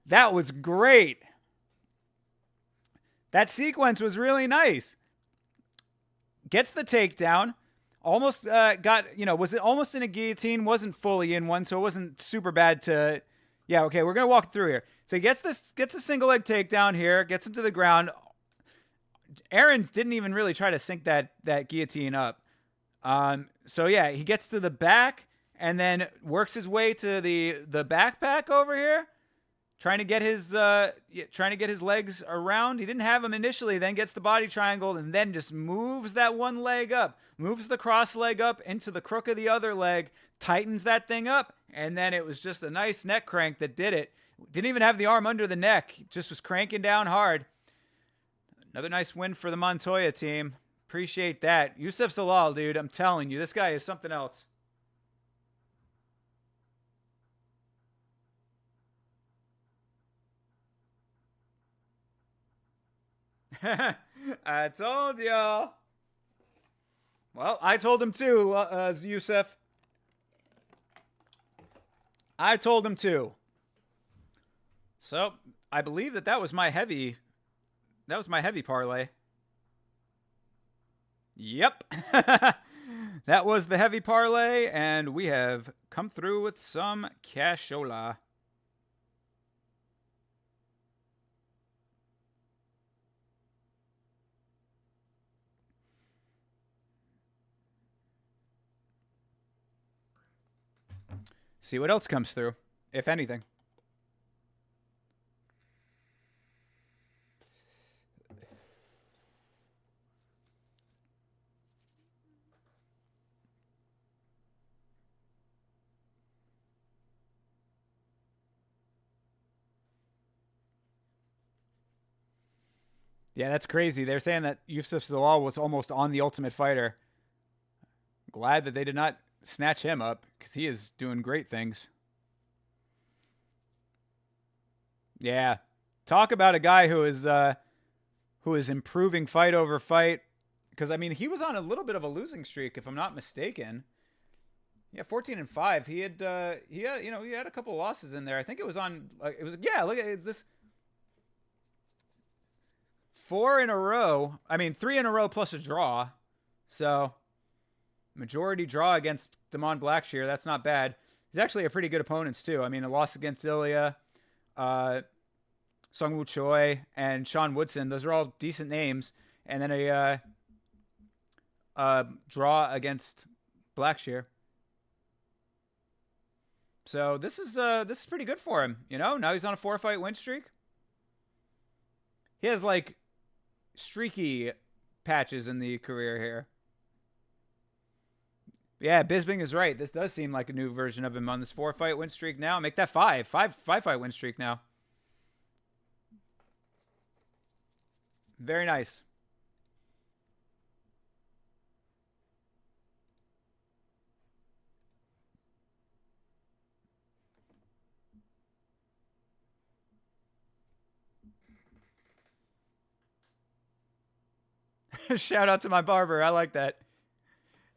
That was great. That sequence was really nice. Gets the takedown. Almost was it almost in a guillotine? Wasn't fully in one, so it wasn't super bad to... Yeah, okay, we're going to walk through here. So he gets a single leg takedown here, gets him to the ground. Aaron didn't even really try to sync that guillotine up. So yeah, he gets to the back and then works his way to the backpack over here, trying to get his legs around. He didn't have him initially, then gets the body triangle and then just moves that one leg up, moves the cross leg up into the crook of the other leg, tightens that thing up, and then it was just a nice neck crank that did it. Didn't even have the arm under the neck, just was cranking down hard. Another nice win for the Montoya team. Appreciate that. Youssef Zalal, dude, I'm telling you, this guy is something else. I told y'all. Well, I told him too, Youssef. I told him too. So, I believe that was my heavy parlay. Yep. That was the heavy parlay, and we have come through with some cashola. See what else comes through, if anything. Yeah, that's crazy. They're saying that Yusuf Zalal was almost on the Ultimate Fighter. Glad that they did not snatch him up because he is doing great things. Yeah, talk about a guy who is improving fight over fight. Because I mean, he was on a little bit of a losing streak, if I'm not mistaken. Yeah, 14-5. He had a couple losses in there. I think it was on. It was yeah. Look at this. Four in a row. I mean, three in a row plus a draw. So majority draw against Damon Blackshear. That's not bad. He's actually a pretty good opponent too. I mean, a loss against Ilya, Sungwoo Choi, and Sean Woodson. Those are all decent names. And then a draw against Blackshear. So this is pretty good for him. You know, now he's on a 4-fight win streak. He has like streaky patches in the career here. Yeah, Bisping is right. This does seem like a new version of him on this 4-fight win streak now. Make that five-fight win streak now. Very nice. Shout out to my barber. I like that.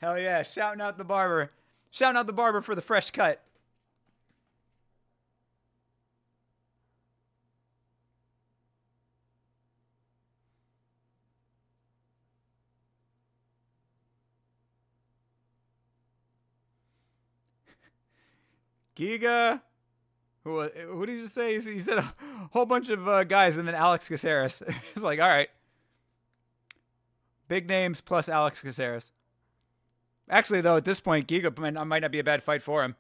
Hell yeah. Shouting out the barber. Shouting out the barber for the fresh cut. Giga. Who did you say? He said a whole bunch of guys and then Alex Caceres. It's like, all right. Big names plus Alex Caceres. Actually, though, at this point, Giga might not be a bad fight for him.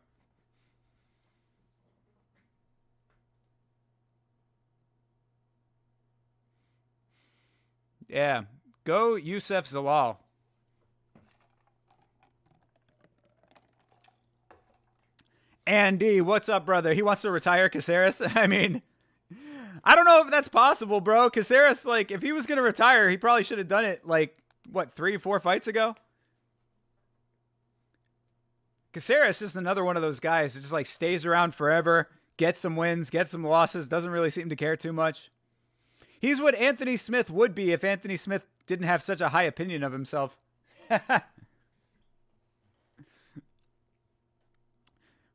Yeah. Go Youssef Zalal. Andy, what's up, brother? He wants to retire Caceres? I mean, I don't know if that's possible, bro. Caceres, like, if he was going to retire, he probably should have done it, like, what, 3-4 fights ago? Caceres is just another one of those guys that just, like, stays around forever, gets some wins, gets some losses, doesn't really seem to care too much. He's what Anthony Smith would be if Anthony Smith didn't have such a high opinion of himself.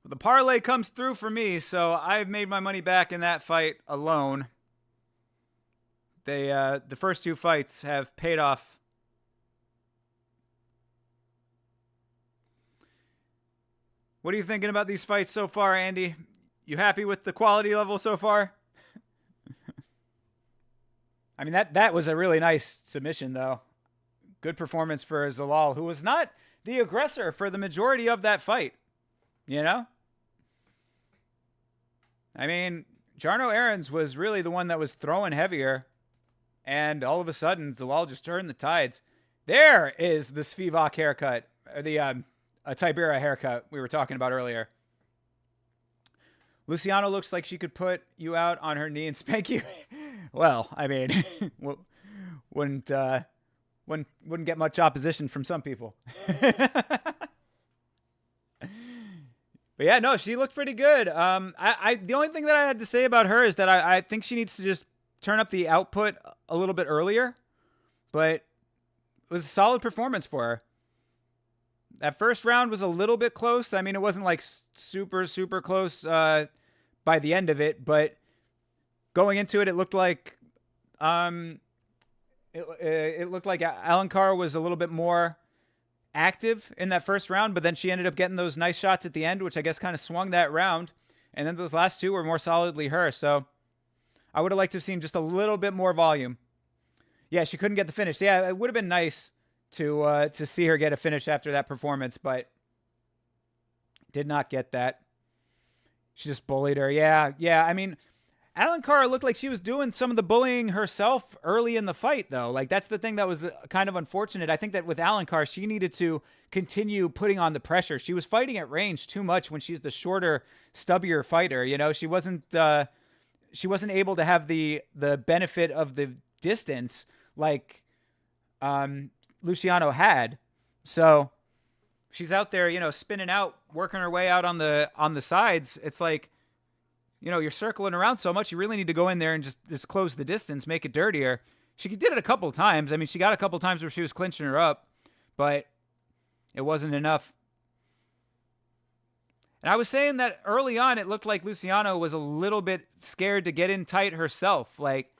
The parlay comes through for me, so I've made my money back in that fight alone. The first two fights have paid off. What are you thinking about these fights so far, Andy? You happy with the quality level so far? I mean, that was a really nice submission, though. Good performance for Zalal, who was not the aggressor for the majority of that fight. You know? I mean, Jarno Aarons was really the one that was throwing heavier. And all of a sudden, Zalal just turned the tides. There is the Spivac haircut. Or the Tybura haircut we were talking about earlier. Luciano looks like she could put you out on her knee and spank you. Well, I mean, wouldn't get much opposition from some people. But yeah, no, she looked pretty good. The only thing that I had to say about her is that I think she needs to just turn up the output a little bit earlier. But it was a solid performance for her. That first round was a little bit close. I mean, it wasn't like super, super close by the end of it. But going into it, it looked like it looked like Alencar was a little bit more active in that first round, but then she ended up getting those nice shots at the end, which I guess kind of swung that round. And then those last two were more solidly her. So I would have liked to have seen just a little bit more volume. Yeah, she couldn't get the finish. Yeah, it would have been nice to see her get a finish after that performance, but did not get that. She just bullied her. Yeah. I mean, Alencar looked like she was doing some of the bullying herself early in the fight, though. Like, that's the thing that was kind of unfortunate. I think that with Alencar, she needed to continue putting on the pressure. She was fighting at range too much when she's the shorter, stubbier fighter. You know, she wasn't able to have the benefit of the distance like Luciano had. So she's out there, spinning out, working her way out on the sides. It's like, you're circling around so much. You really need to go in there and just close the distance, make it dirtier. She did it a couple of times. I mean, she got a couple of times where she was clinching her up, but it wasn't enough. And I was saying that early on, it looked like Luciano was a little bit scared to get in tight herself. Like,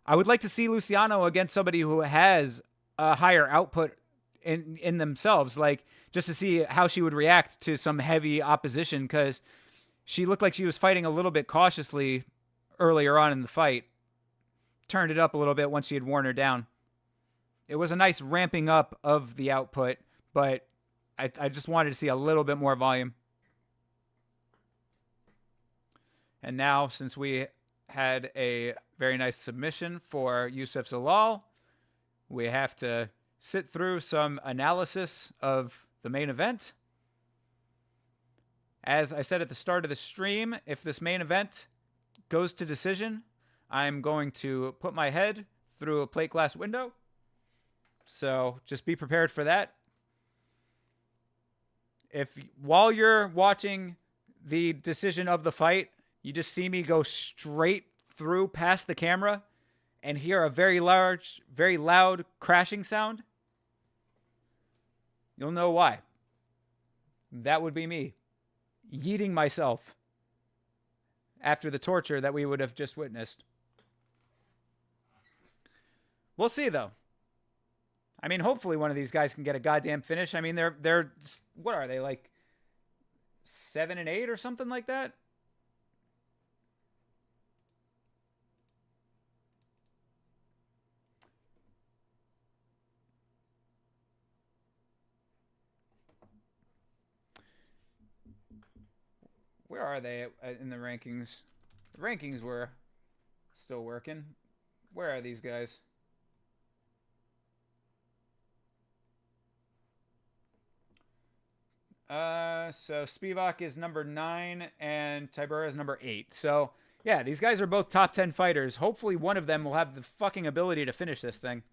I would like to see Luciano against somebody who has a higher output in themselves, like just to see how she would react to some heavy opposition, because she looked like she was fighting a little bit cautiously earlier on in the fight. Turned it up a little bit once she had worn her down. It was a nice ramping up of the output, but I just wanted to see a little bit more volume. And now, since we had a very nice submission for Youssef Zalal, we have to sit through some analysis of the main event. As I said at the start of the stream, if this main event goes to decision, I'm going to put my head through a plate glass window. So just be prepared for that. If while you're watching the decision of the fight, you just see me go straight through past the camera and hear a very loud crashing sound, you'll know why. That would be me yeeting myself after the torture that we would have just witnessed. We'll see, though. I mean, hopefully one of these guys can get a goddamn finish. I mean, they're what are they, like 7-8 or something like that? Where are they in the rankings? The rankings were still working. Where are these guys? So Spivac is number 9 and Tybura is number 8. So, yeah, these guys are both top 10 fighters. Hopefully one of them will have the fucking ability to finish this thing.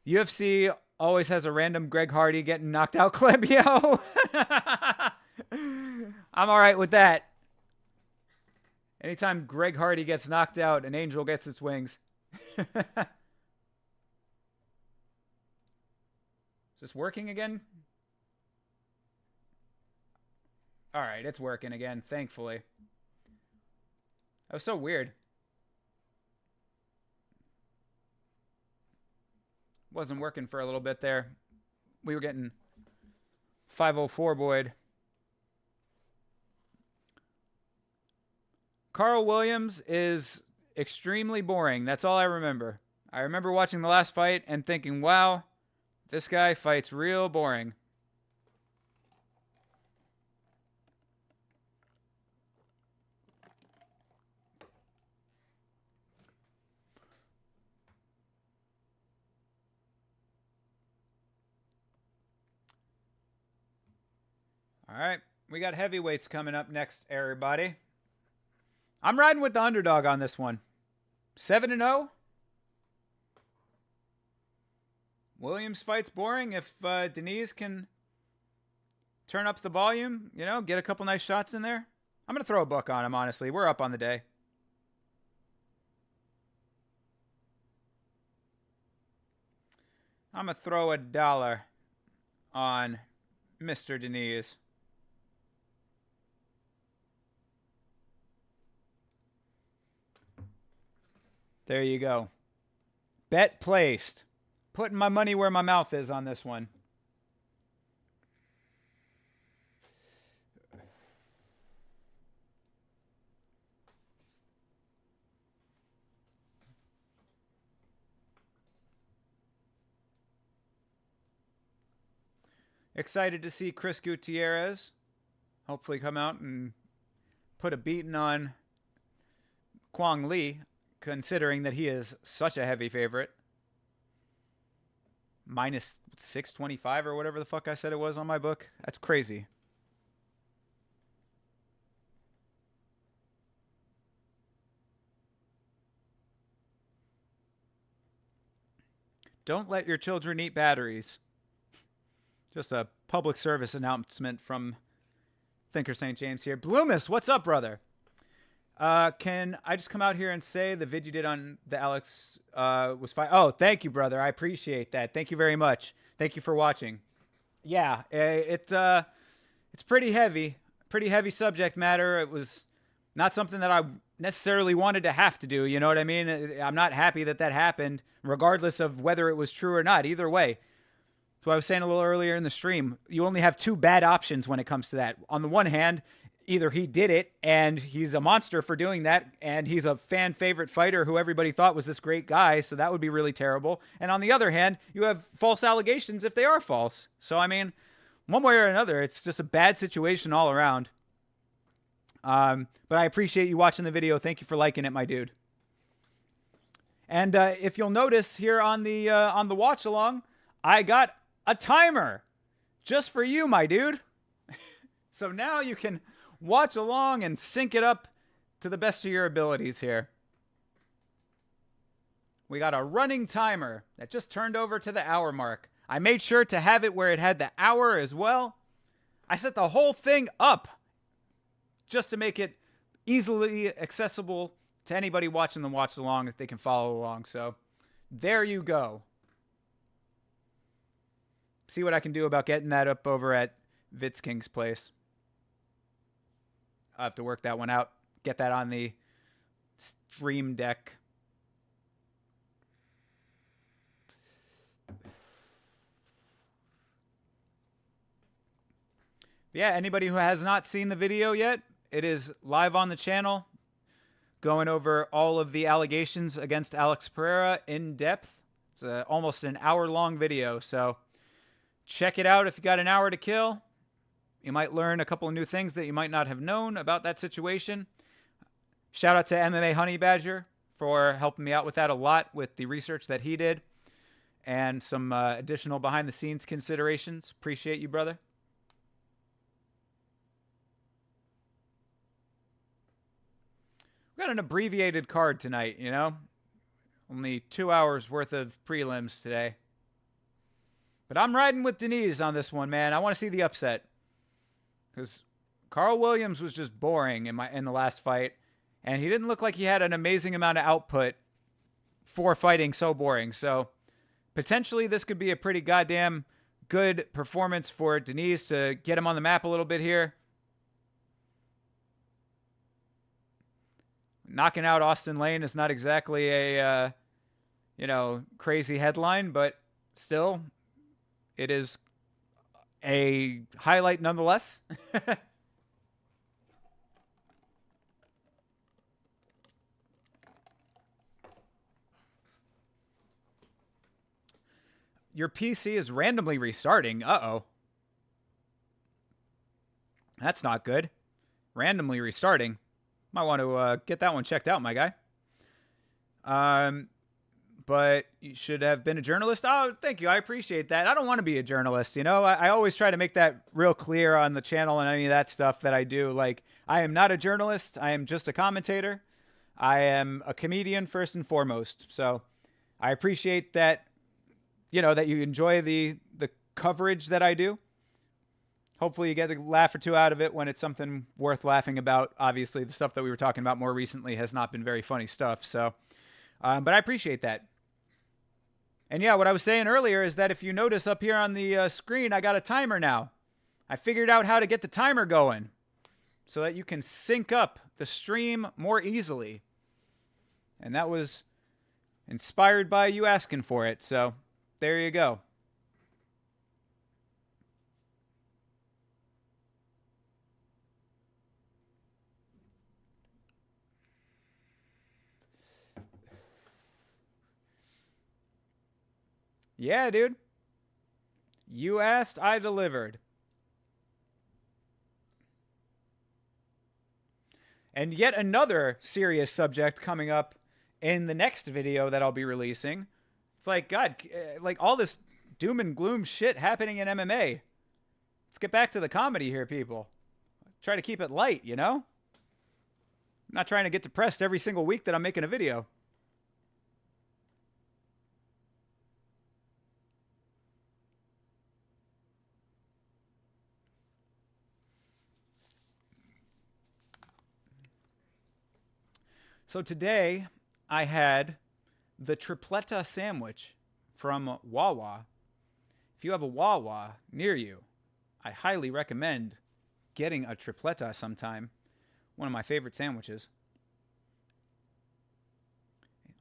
UFC always has a random Greg Hardy getting knocked out clip, yo. I'm all right with that. Anytime Greg Hardy gets knocked out, an angel gets its wings. Is this working again? All right, it's working again, thankfully. That was so weird. Wasn't working for a little bit there. We were getting 504 Boyd. Carl Williams is extremely boring. That's all I remember. I remember watching the last fight and thinking, wow, this guy fights real boring. All right, we got heavyweights coming up next, everybody. I'm riding with the underdog on this one. 7-0. Williams fights boring. If Denise can turn up the volume, get a couple nice shots in there, I'm going to throw a buck on him, honestly. We're up on the day. I'm going to throw $1 on Mr. Denise. There you go. Bet placed. Putting my money where my mouth is on this one. Excited to see Chris Gutierrez hopefully come out and put a beating on Kwang Lee, considering that he is such a heavy favorite. Minus 625 or whatever the fuck I said it was on my book. That's crazy. Don't let your children eat batteries. Just a public service announcement from Thinker St. James here. Bloomis, what's up, brother? Can I just come out here and say the vid you did on the Alex was fine? Oh, thank you, brother. I appreciate that. Thank you very much. Thank you for watching. Yeah, it's pretty heavy subject matter. It was not something that I necessarily wanted to have to do. You know what I mean? I'm not happy that happened, regardless of whether it was true or not. Either way. So I was saying a little earlier in the stream, you only have two bad options when it comes to that. On the one hand, either he did it and he's a monster for doing that, and he's a fan favorite fighter who everybody thought was this great guy, so that would be really terrible. And on the other hand, you have false allegations if they are false. So, I mean, one way or another, it's just a bad situation all around. But I appreciate you watching the video. Thank you for liking it, my dude. And if you'll notice here on the watch along, I got a timer just for you, my dude. So now you can watch along and sync it up to the best of your abilities here. We got a running timer that just turned over to the hour mark. I made sure to have it where it had the hour as well. I set the whole thing up just to make it easily accessible to anybody watching the watch along that they can follow along. So there you go. See what I can do about getting that up over at Vitz King's place. I'll have to work that one out. Get that on the stream deck. Yeah, anybody who has not seen the video yet, it is live on the channel, going over all of the allegations against Alex Pereira in depth. It's almost an hour-long video, so check it out if you got an hour to kill. You might learn a couple of new things that you might not have known about that situation. Shout out to MMA Honey Badger for helping me out with that a lot with the research that he did and some additional behind-the-scenes considerations. Appreciate you, brother. We got an abbreviated card tonight, you know? Only 2 hours worth of prelims today. But I'm riding with Denise on this one, man. I want to see the upset. Because Carl Williams was just boring in the last fight. And he didn't look like he had an amazing amount of output for fighting so boring. So potentially this could be a pretty goddamn good performance for Denise to get him on the map a little bit here. Knocking out Austin Lane is not exactly a, crazy headline, but still, it is a highlight nonetheless. Your PC is randomly restarting. Uh-oh. That's not good. Randomly restarting. Might want to get that one checked out, my guy. But you should have been a journalist. Oh, thank you. I appreciate that. I don't want to be a journalist, you know? I always try to make that real clear on the channel and any of that stuff that I do. Like, I am not a journalist. I am just a commentator. I am a comedian first and foremost. So I appreciate that, that you enjoy the coverage that I do. Hopefully you get a laugh or two out of it when it's something worth laughing about. Obviously, the stuff that we were talking about more recently has not been very funny stuff. So, but I appreciate that. And yeah, what I was saying earlier is that if you notice up here on the screen, I got a timer now. I figured out how to get the timer going so that you can sync up the stream more easily. And that was inspired by you asking for it. So there you go. Yeah, dude. You asked, I delivered. And yet another serious subject coming up in the next video that I'll be releasing. It's like, God, like all this doom and gloom shit happening in MMA. Let's get back to the comedy here, people. Try to keep it light, you know? I'm not trying to get depressed every single week that I'm making a video. So today I had the tripletta sandwich from Wawa. If you have a Wawa near you, I highly recommend getting a tripletta sometime. One of my favorite sandwiches.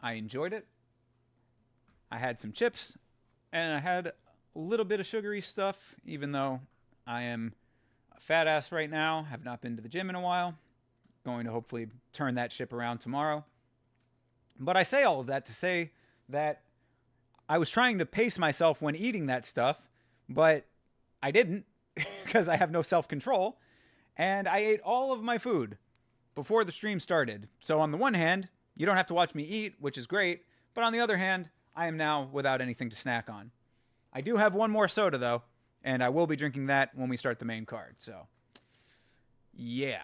I enjoyed it. I had some chips, and I had a little bit of sugary stuff, even though I am a fat ass right now, have not been to the gym in a while. Going to hopefully turn that ship around tomorrow. But I say all of that to say that I was trying to pace myself when eating that stuff, but I didn't because I have no self-control. And I ate all of my food before the stream started. So on the one hand, you don't have to watch me eat, which is great. But on the other hand, I am now without anything to snack on. I do have one more soda, though, and I will be drinking that when we start the main card. So, yeah,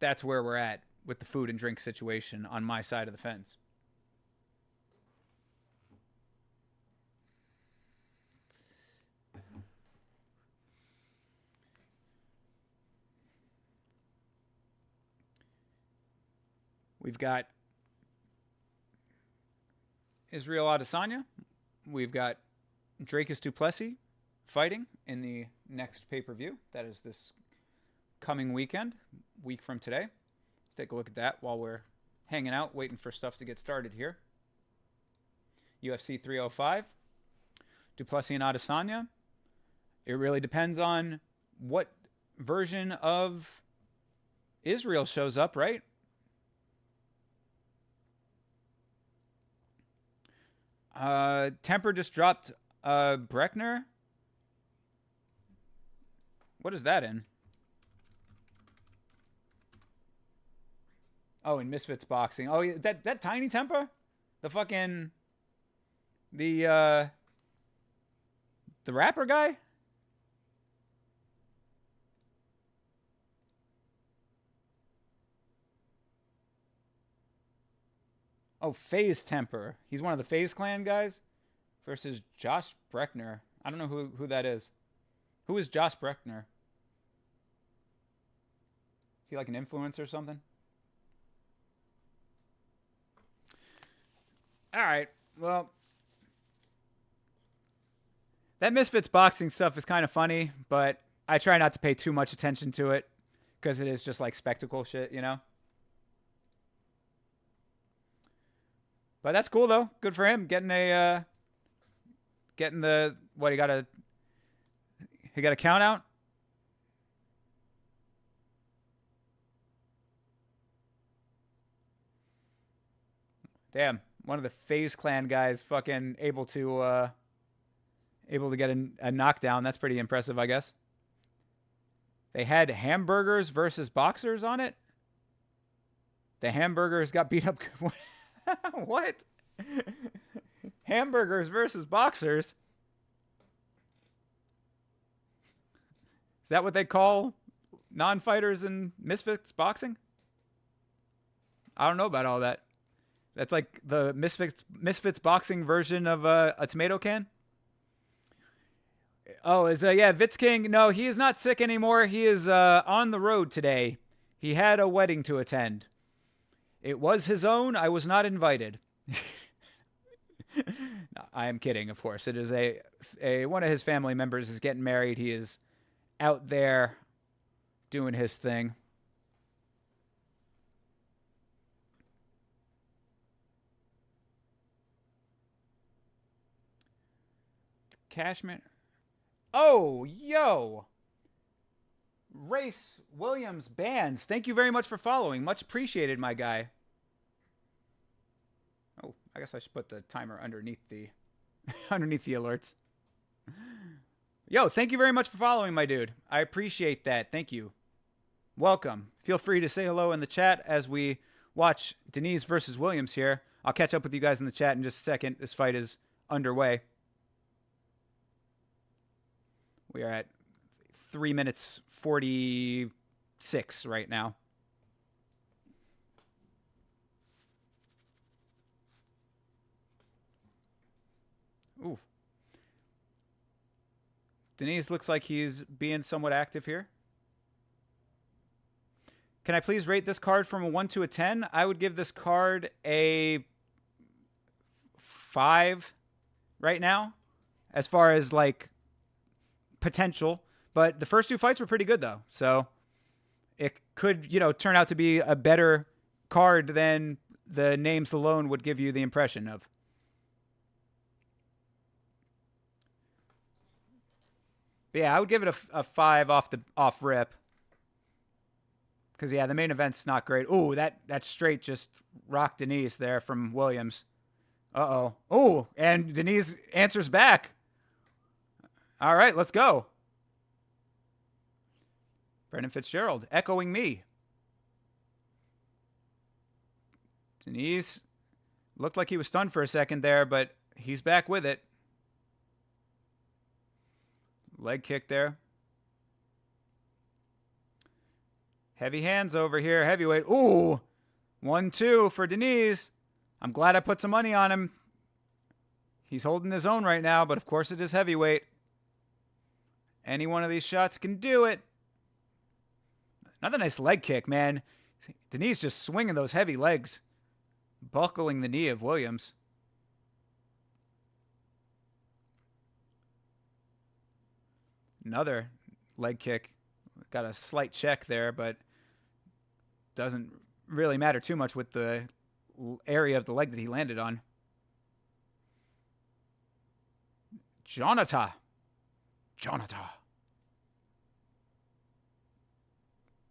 that's where we're at with the food and drink situation on my side of the fence. We've got Israel Adesanya. We've got Dracus du Plessis fighting in the next pay-per-view. That is this coming weekend, week from today. Let's take a look at that while we're hanging out, waiting for stuff to get started here. UFC 305. Du Plessis and Adesanya. It really depends on what version of Israel shows up, right? Temper just dropped Breckner. What is that in? Oh, in Misfits Boxing. Oh, yeah, that tiny Temper? The fucking the rapper guy? Oh, FaZe Temper. He's one of the FaZe Clan guys versus Josh Breckner. I don't know who that is. Who is Josh Breckner? Is he like an influencer or something? All right. Well, that Misfits Boxing stuff is kind of funny, but I try not to pay too much attention to it because it is just like spectacle shit, you know? But that's cool though. Good for him getting a getting the what he got a count out. Damn, one of the FaZe Clan guys fucking able to get a knockdown. That's pretty impressive, I guess. They had hamburgers versus boxers on it. The hamburgers got beat up. What? Hamburgers versus boxers? Is that what they call non-fighters in Misfits Boxing? I don't know about all that. That's like the Misfits Boxing version of a tomato can? Oh, yeah, Vitz King? No, he is not sick anymore. He is on the road today. He had a wedding to attend. It was his own. I was not invited. No, I am kidding, of course. It is a one of his family members is getting married. He is out there doing his thing. Cashman. Oh, yo. Race Williams Bands. Thank you very much for following. Much appreciated, my guy. Oh, I guess I should put the timer underneath the underneath the alerts. Yo, thank you very much for following, my dude. I appreciate that. Thank you. Welcome. Feel free to say hello in the chat as we watch Denise versus Williams here. I'll catch up with you guys in the chat in just a second. This fight is underway. We are at 3 minutes 46 right now. Ooh. Denise looks like he's being somewhat active here. Can I please rate this card from a 1 to a 10? I would give this card a 5 right now, as far as like potential. But the first two fights were pretty good though, so it could, turn out to be a better card than the names alone would give you the impression of. But yeah, I would give it a 5 off rip. Because, yeah, the main event's not great. Ooh, that straight just rocked Denise there from Williams. Uh-oh. Ooh, and Denise answers back. All right, let's go. Brendan Fitzgerald echoing me. Denise looked like he was stunned for a second there, but he's back with it. Leg kick there. Heavy hands over here. Heavyweight. Ooh. 1-2 for Denise. I'm glad I put some money on him. He's holding his own right now, but of course it is heavyweight. Any one of these shots can do it. Another nice leg kick, man. Denise just swinging those heavy legs. Buckling the knee of Williams. Another leg kick. Got a slight check there, but doesn't really matter too much with the area of the leg that he landed on. Jonathan.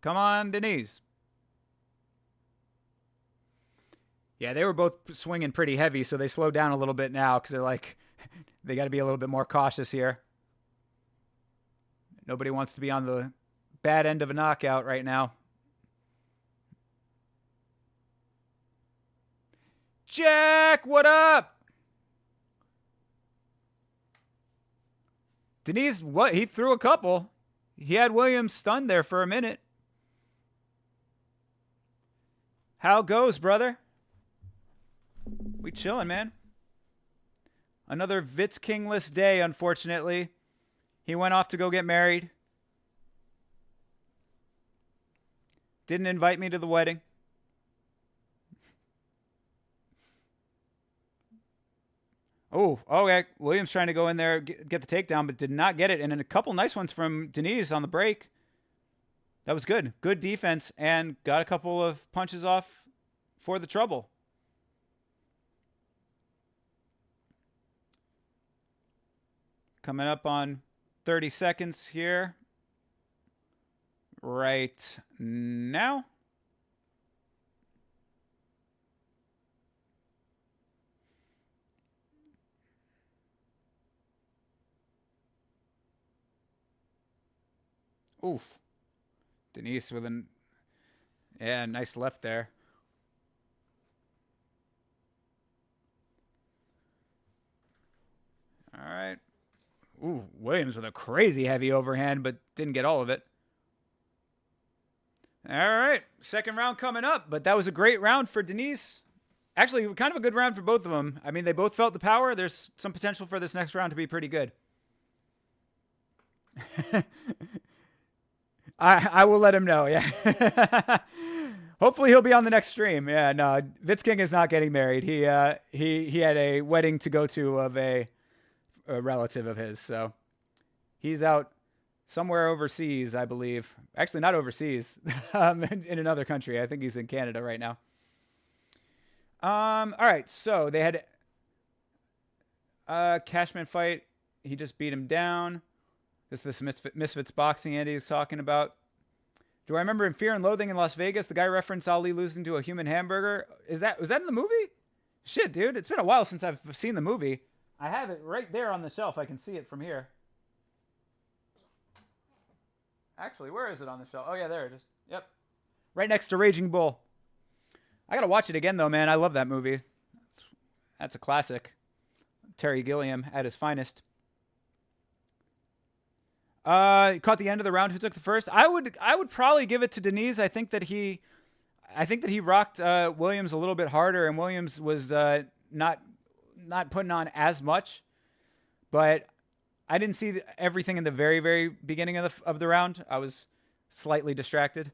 Come on, Denise. Yeah, they were both swinging pretty heavy, so they slowed down a little bit now because they're like, they got to be a little bit more cautious here. Nobody wants to be on the bad end of a knockout right now. Jack, what up? Denise, what? He threw a couple. He had Williams stunned there for a minute. How goes, brother? We chilling, man. Another Vitz Kingless day, unfortunately. He went off to go get married. Didn't invite me to the wedding. Oh, okay. Williams trying to go in there, get the takedown, but did not get it. And then a couple nice ones from Denise on the break. That was good. Good defense and got a couple of punches off for the trouble. Coming up on 30 seconds here. Right now. Oof. Denise with an... Yeah, nice left there. All right. Ooh, Williams with a crazy heavy overhand, but didn't get all of it. All right. Second round coming up, but that was a great round for Denise. Actually, kind of a good round for both of them. I mean, they both felt the power. There's some potential for this next round to be pretty good. I will let him know, yeah. Hopefully he'll be on the next stream. Yeah, no, Vitz King is not getting married. He had a wedding to go to of a relative of his, so he's out somewhere overseas, I believe. Actually, not overseas, in another country. I think he's in Canada right now. All right, so they had Cashman fight. He just beat him down. This is this Misfits boxing Andy is talking about. Do I remember in Fear and Loathing in Las Vegas, the guy referenced Ali losing to a human hamburger? Was that in the movie? Shit, dude. It's been a while since I've seen the movie. I have it right there on the shelf. I can see it from here. Actually, where is it on the shelf? Oh, yeah, there it is. Yep. Right next to Raging Bull. I got to watch it again, though, man. I love that movie. That's a classic. Terry Gilliam at his finest. Caught the end of the round. Who took the first? I would probably give it to Denise. I think that he rocked Williams a little bit harder, and Williams was not putting on as much. But I didn't see everything in the very, very beginning of the round. I was slightly distracted.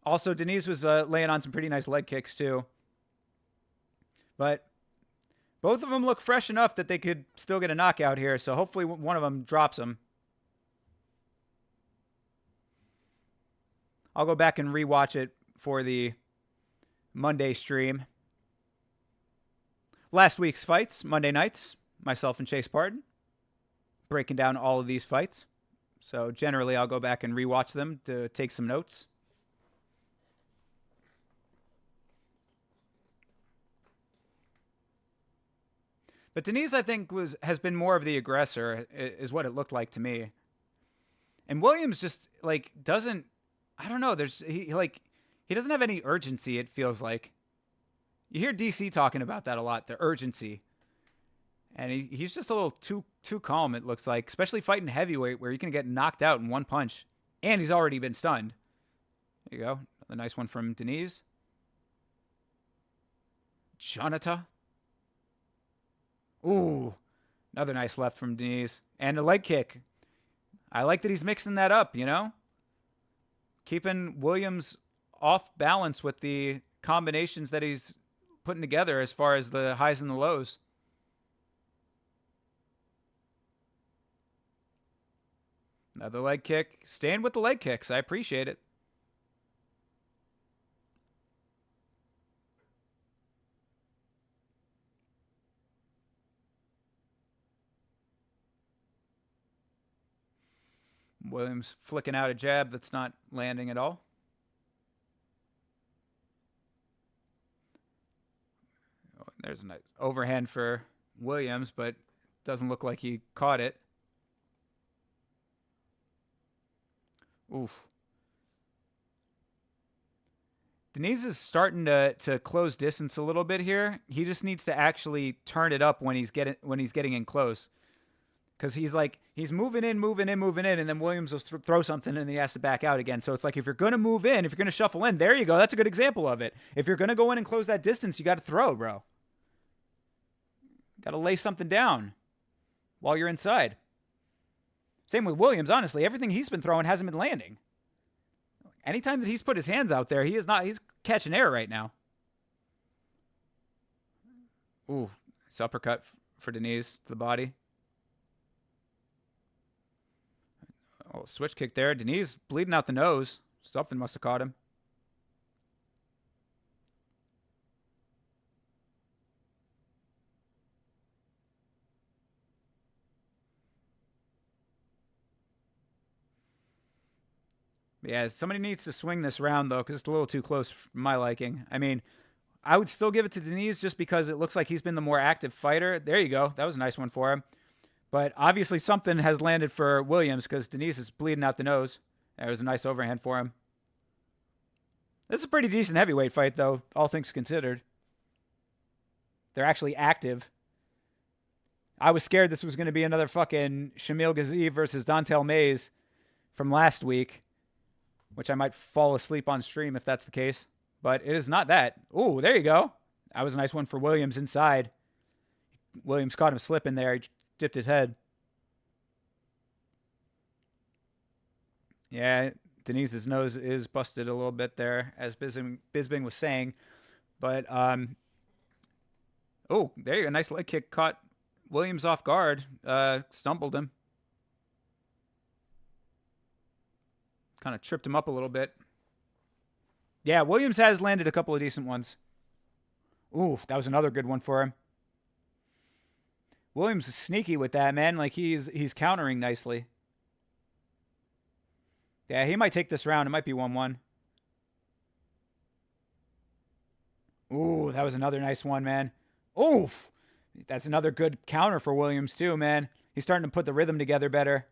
Also, Denise was laying on some pretty nice leg kicks too. But both of them look fresh enough that they could still get a knockout here. So hopefully one of them drops them. I'll go back and rewatch it for the Monday stream. Last week's fights, Monday nights, myself and Chase Parton, breaking down all of these fights. So generally, I'll go back and rewatch them to take some notes. But Denise, I think, has been more of the aggressor, is what it looked like to me. And Williams just doesn't. I don't know. He doesn't have any urgency. It feels like you hear DC talking about that a lot, the urgency, and he's just a little too calm. It looks like, especially fighting heavyweight, where you can get knocked out in one punch, and he's already been stunned. There you go, a nice one from Denise. Jonata. Ooh, another nice left from Denise. And a leg kick. I like that he's mixing that up, Keeping Williams off balance with the combinations that he's putting together as far as the highs and the lows. Another leg kick. Staying with the leg kicks. I appreciate it. Williams flicking out a jab that's not landing at all. Oh, there's a nice overhand for Williams, but doesn't look like he caught it. Oof. Denise is starting to close distance a little bit here. He just needs to actually turn it up when he's getting in close. Because he's moving in, and then Williams will throw something and he has to back out again. So it's like, if you're going to move in, if you're going to shuffle in, there you go. That's a good example of it. If you're going to go in and close that distance, you got to throw, bro. Got to lay something down while you're inside. Same with Williams, honestly. Everything he's been throwing hasn't been landing. Anytime that he's put his hands out there, he's catching air right now. Ooh, it's uppercut for Denise to the body. Oh, switch kick there. Denise bleeding out the nose. Something must have caught him. Yeah, somebody needs to swing this round, though, because it's a little too close for my liking. I mean, I would still give it to Denise just because it looks like he's been the more active fighter. There you go. That was a nice one for him. But obviously something has landed for Williams because Denise is bleeding out the nose. That was a nice overhand for him. This is a pretty decent heavyweight fight, though, all things considered. They're actually active. I was scared this was going to be another fucking Shamil Ghazi versus Dontel Mays from last week, which I might fall asleep on stream if that's the case. But it is not that. Ooh, there you go. That was a nice one for Williams inside. Williams caught him slipping there. He dipped his head. Yeah, Denise's nose is busted a little bit there, as Bisping was saying. But, oh, there you go. Nice leg kick. Caught Williams off guard. Stumbled him. Kind of tripped him up a little bit. Yeah, Williams has landed a couple of decent ones. Ooh, that was another good one for him. Williams is sneaky with that, man. Like, he's countering nicely. Yeah, he might take this round. It might be 1-1. Ooh, that was another nice one, man. Oof. That's another good counter for Williams, too, man. He's starting to put the rhythm together better.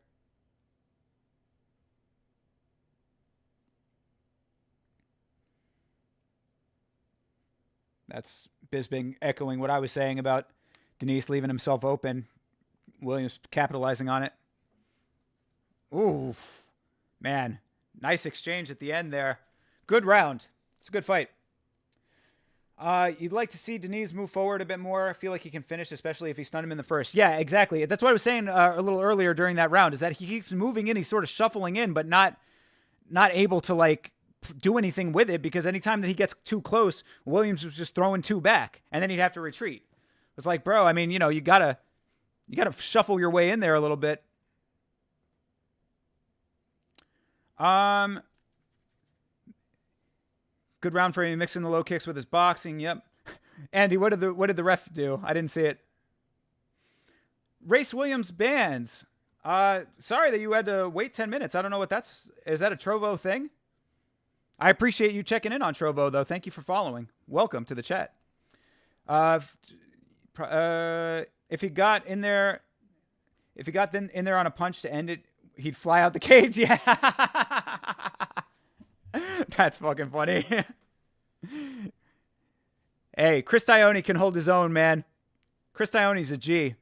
That's Bisping echoing what I was saying about Denise leaving himself open. Williams capitalizing on it. Ooh, man. Nice exchange at the end there. Good round. It's a good fight. You'd like to see Denise move forward a bit more. I feel like he can finish, especially if he stunned him in the first. Yeah, exactly. That's what I was saying a little earlier during that round, is that he keeps moving in. He's sort of shuffling in, but not able to, like, do anything with it, because anytime that he gets too close, Williams was just throwing 2 back, and then he'd have to retreat. It's like, bro, I mean, you gotta shuffle your way in there a little bit. Good round for him, mixing the low kicks with his boxing. Yep. Andy, what did the ref do? I didn't see it. Race Williams bans. Sorry that you had to wait 10 minutes. I don't know what is that a Trovo thing? I appreciate you checking in on Trovo, though. Thank you for following. Welcome to the chat. If he got in there on a punch to end it, he'd fly out the cage. Yeah. That's fucking funny. Hey, Chris Tione can hold his own, man. Chris Tione's a G.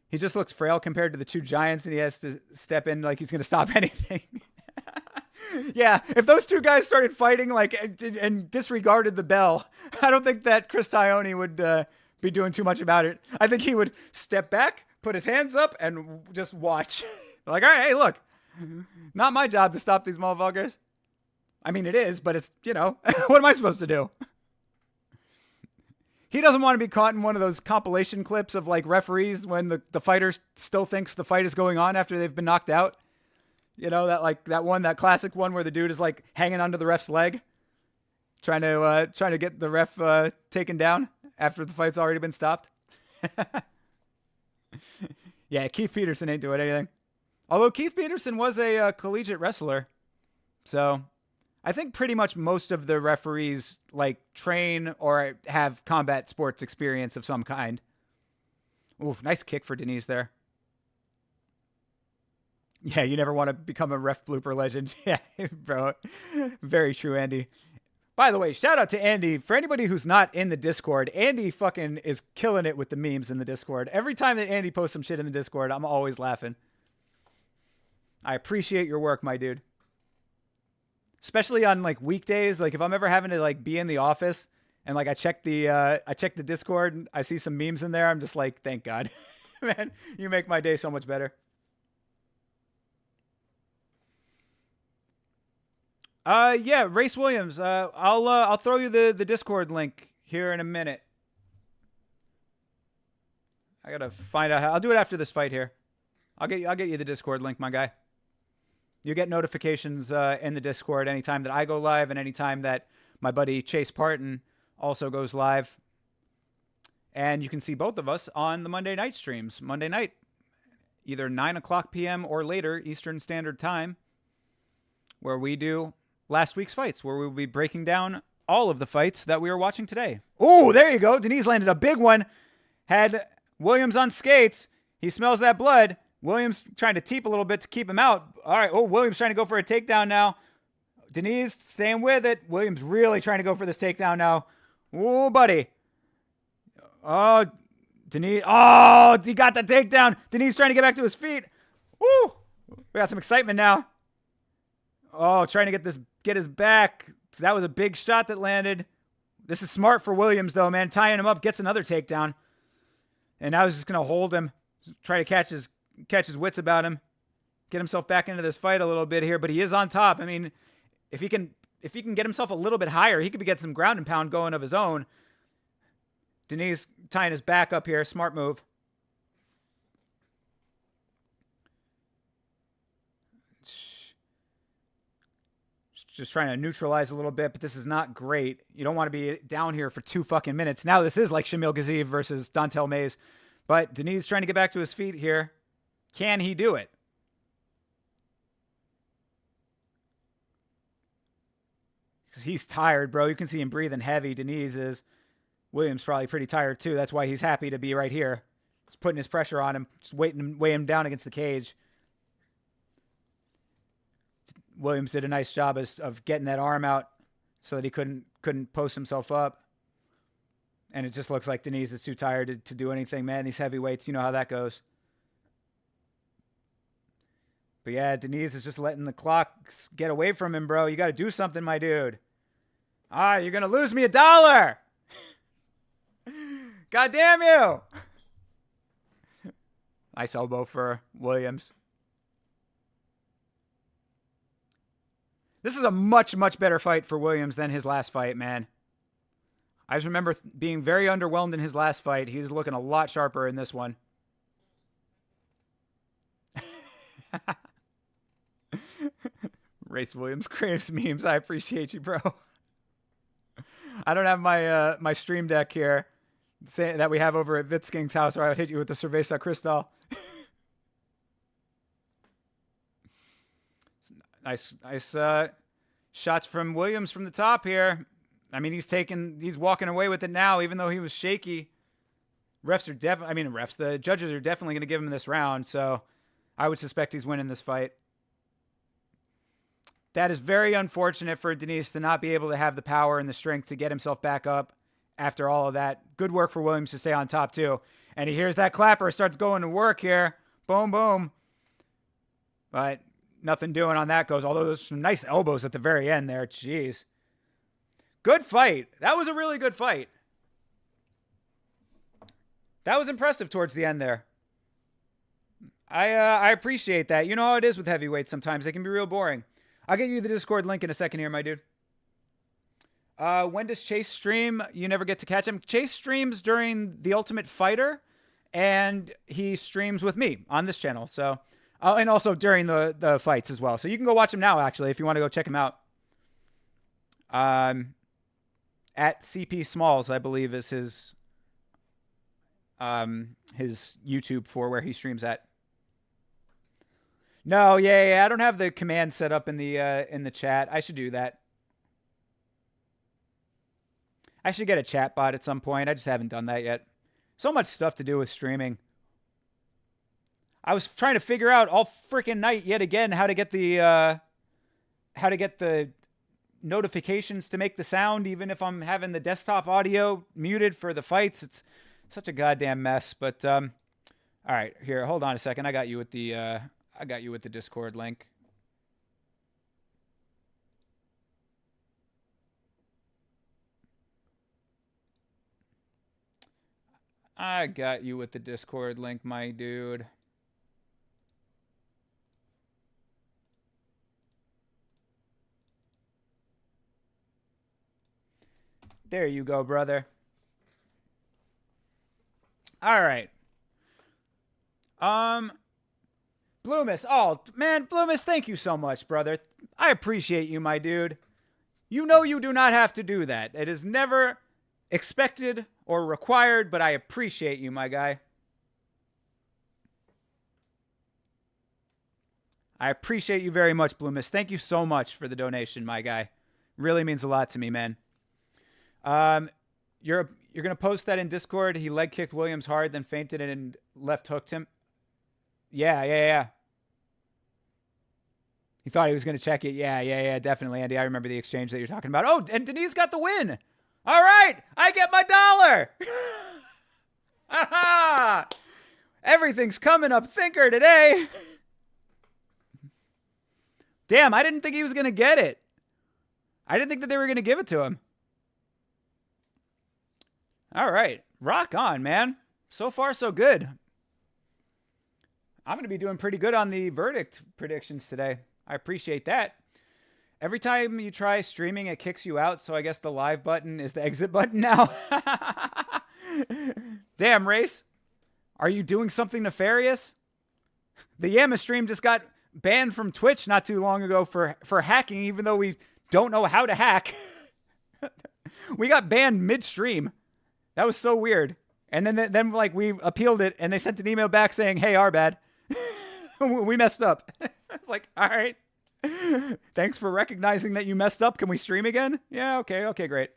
He just looks frail compared to the 2 giants, and he has to step in like he's going to stop anything. Yeah, if those 2 guys started fighting and disregarded the bell, I don't think that Chris Tione would be doing too much about it. I think he would step back, put his hands up, and just watch. Like, all right, hey, look. Not my job to stop these motherfuckers. I mean, it is, but it's, what am I supposed to do? He doesn't want to be caught in one of those compilation clips of referees when the fighter still thinks the fight is going on after they've been knocked out. That classic one where the dude is hanging onto the ref's leg, trying to get the ref taken down after the fight's already been stopped. Yeah, Keith Peterson ain't doing anything. Although Keith Peterson was a collegiate wrestler. So I think pretty much most of the referees train or have combat sports experience of some kind. Oof, nice kick for Denise there. Yeah, you never want to become a ref blooper legend. Yeah, bro. Very true, Andy. By the way, shout out to Andy. For anybody who's not in the Discord, Andy fucking is killing it with the memes in the Discord. Every time that Andy posts some shit in the Discord, I'm always laughing. I appreciate your work, my dude. Especially on weekdays, if I'm ever having to be in the office and I check the Discord and I see some memes in there, I'm just thank God. Man, you make my day so much better. Yeah, Race Williams. I'll throw you the Discord link here in a minute. I gotta find out how. I'll do it after this fight here. I'll get you the Discord link, my guy. You get notifications in the Discord anytime that I go live and anytime that my buddy Chase Parton also goes live. And you can see both of us on the Monday night streams. Monday night, either 9 o'clock p.m. or later Eastern Standard Time, where we do last week's fights, where we will be breaking down all of the fights that we are watching today. Oh, there you go. Denise landed a big one. Had Williams on skates. He smells that blood. Williams trying to teep a little bit to keep him out. All right. Oh, Williams trying to go for a takedown now. Denise staying with it. Williams really trying to go for this takedown now. Oh, buddy. Oh, Denise. Oh, he got the takedown. Denise trying to get back to his feet. Woo. We got some excitement now. Oh, trying to get his back. That was a big shot that landed. This is smart for Williams, though, man. Tying him up, gets another takedown. And now he's just going to hold him. Try to catch his wits about him. Get himself back into this fight a little bit here. But he is on top. I mean, if he can get himself a little bit higher, he could be getting some ground and pound going of his own. Denise tying his back up here. Smart move. Just trying to neutralize a little bit, but this is not great. You don't want to be down here for 2 fucking minutes. Now this is like Shamil Gaziev versus Dontel Mays. But Denise trying to get back to his feet here. Can he do it? Because he's tired, bro. You can see him breathing heavy. Denise is. Williams probably pretty tired too. That's why he's happy to be right here. He's putting his pressure on him. Just waiting to weigh him down against the cage. Williams did a nice job of getting that arm out so that he couldn't post himself up. And it just looks like Denise is too tired to do anything, man. These heavyweights, you know how that goes. But yeah, Denise is just letting the clock get away from him, bro. You got to do something, my dude. You're going to lose me $1. God damn you. Nice elbow for Williams. This is a much, much better fight for Williams than his last fight, man. I just remember being very underwhelmed in his last fight. He's looking a lot sharper in this one. Race Williams craves memes. I appreciate you, bro. I don't have my my stream deck here that we have over at Vitsking's house, or I would hit you with the Cerveza Cristal. Nice shots from Williams from the top here. I mean, he's walking away with it now, even though he was shaky. The judges are definitely going to give him this round, so I would suspect he's winning this fight. That is very unfortunate for Denise to not be able to have the power and the strength to get himself back up after all of that. Good work for Williams to stay on top, too. And he hears that clapper, starts going to work here. Boom, boom. But nothing doing on that goes, although there's some nice elbows at the very end there. Jeez. Good fight. That was a really good fight. That was impressive towards the end there. I appreciate that. You know how it is with heavyweights sometimes. They can be real boring. I'll get you the Discord link in a second here, my dude. When does Chase stream? You never get to catch him. Chase streams during The Ultimate Fighter, and he streams with me on this channel. So, and also during the fights as well. So you can go watch him now, actually, if you want to go check him out. At CP Smalls, I believe, is his YouTube for where he streams at. No, yeah, I don't have the command set up in the chat. I should do that. I should get a chat bot at some point. I just haven't done that yet. So much stuff to do with streaming. I was trying to figure out all freaking night yet again how to get the notifications to make the sound, even if I'm having the desktop audio muted for the fights. It's such a goddamn mess. But all right, here, hold on a second. I got you with the Discord link. I got you with the Discord link, my dude. There you go, brother. All right. Bloomis. Oh, man, Bloomis, thank you so much, brother. I appreciate you, my dude. You know you do not have to do that. It is never expected or required, but I appreciate you, my guy. I appreciate you very much, Bloomis. Thank you so much for the donation, my guy. Really means a lot to me, man. You're going to post that in Discord. He leg kicked Williams hard, then feinted and left hooked him. Yeah. He thought he was going to check it. Yeah, definitely, Andy. I remember the exchange that you're talking about. Oh, and Denise got the win. All right, I get my dollar. Aha! Everything's coming up thicker today. Damn, I didn't think he was going to get it. I didn't think that they were going to give it to him. All right, rock on, man. So far, so good. I'm going to be doing pretty good on the verdict predictions today. I appreciate that. Every time you try streaming, it kicks you out, so I guess the live button is the exit button now. Damn, Race. Are you doing something nefarious? The Yama stream just got banned from Twitch not too long ago for hacking, even though we don't know how to hack. We got banned midstream. That was so weird. And then like we appealed it, and they sent an email back saying, "Hey, our bad. We messed up." It's like, all right. Thanks for recognizing that you messed up. Can we stream again? Yeah, okay, great.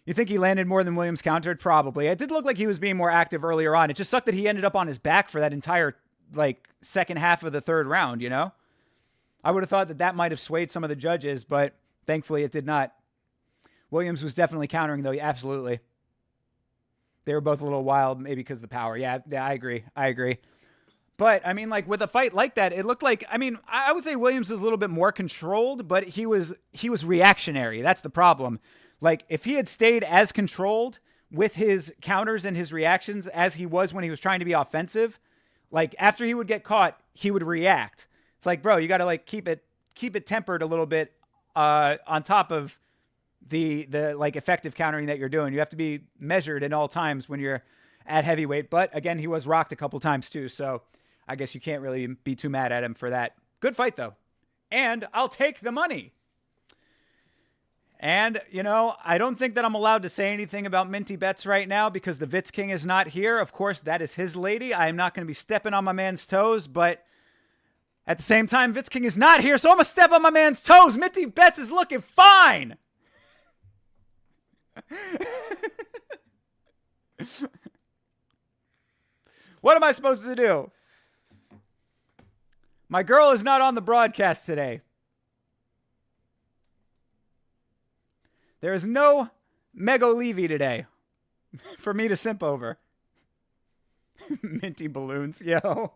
You think he landed more than Williams countered? Probably. It did look like he was being more active earlier on. It just sucked that he ended up on his back for that entire like second half of the third round, you know? I would have thought that might have swayed some of the judges, but thankfully it did not. Williams was definitely countering, though. Absolutely. They were both a little wild, maybe because of the power. Yeah, I agree. But, I mean, like, with a fight like that, it looked like, I mean, I would say Williams was a little bit more controlled, but he was reactionary. That's the problem. Like, if he had stayed as controlled with his counters and his reactions as he was when he was trying to be offensive, like, after he would get caught, he would react. It's like, bro, you got to, like, keep it keep it tempered a little bit on top of the like effective countering that you're doing. You have to be measured at all times when you're at heavyweight. But again, he was rocked a couple times too, so I guess you can't really be too mad at him for that. Good fight though, and I'll take the money. And, you know, I don't think that I'm allowed to say anything about Minty Bets right now because the Vitz King is not here. Of course, that is his lady. I am not going to be stepping on my man's toes, but at the same time, Vitz King is not here, so I'm going to step on my man's toes. Minty Bets is looking fine. What am I supposed to do? My girl is not on the broadcast today. There is no Mego Levy today for me to simp over. Minty balloons, yo.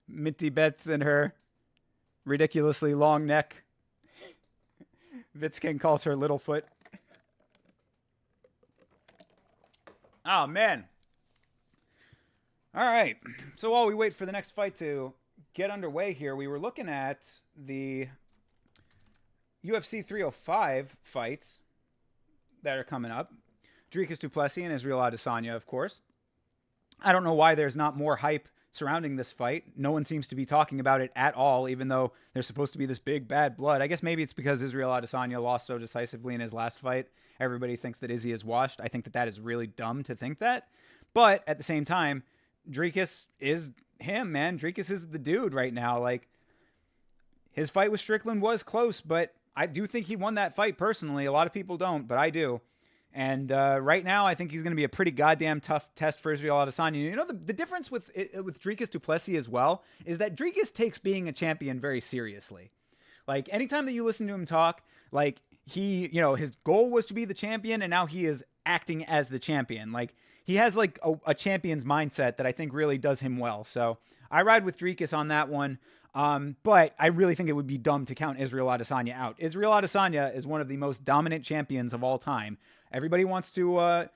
Minty Bets and her ridiculously long neck. Vitz King calls her Littlefoot. Oh, man. All right. So while we wait for the next fight to get underway here, we were looking at the UFC 305 fights that are coming up. Dricus du Plessis and Israel Adesanya, of course. I don't know why there's not more hype surrounding this fight. No one seems to be talking about it at all, even though there's supposed to be this big bad blood. I guess maybe it's because Israel Adesanya lost so decisively in his last fight. Everybody thinks that Izzy is washed. I think that that is really dumb to think that. But at the same time, Dricus is him, man. Dricus is the dude right now. Like, his fight with Strickland was close, but I do think he won that fight personally. A lot of people don't, but I do. And right now, I think he's going to be a pretty goddamn tough test for Israel Adesanya. You know, the difference with Dricus du Plessis as well is that Dricus takes being a champion very seriously. Like, anytime that you listen to him talk, like, he, you know, his goal was to be the champion, and now he is acting as the champion. Like, he has, like, a champion's mindset that I think really does him well. So I ride with Dricus on that one. But I really think it would be dumb to count Israel Adesanya out. Israel Adesanya is one of the most dominant champions of all time. Everybody wants to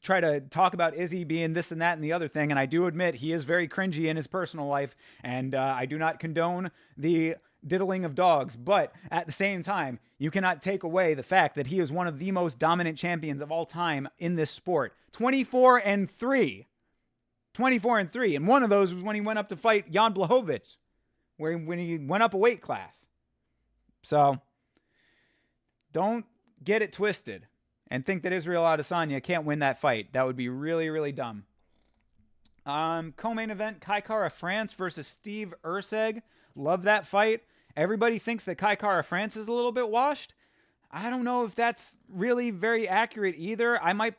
try to talk about Izzy being this and that and the other thing, and I do admit he is very cringy in his personal life, and I do not condone the diddling of dogs, but at the same time, you cannot take away the fact that he is one of the most dominant champions of all time in this sport. 24-3. 24-3, and one of those was when he went up to fight Jan Blachowicz, when he went up a weight class. So, don't get it twisted and think that Israel Adesanya can't win that fight. That would be really, really dumb. Co-main event, Kai Kara France versus Steve Erceg. Love that fight. Everybody thinks that Kai Kara France is a little bit washed. I don't know if that's really very accurate either. I might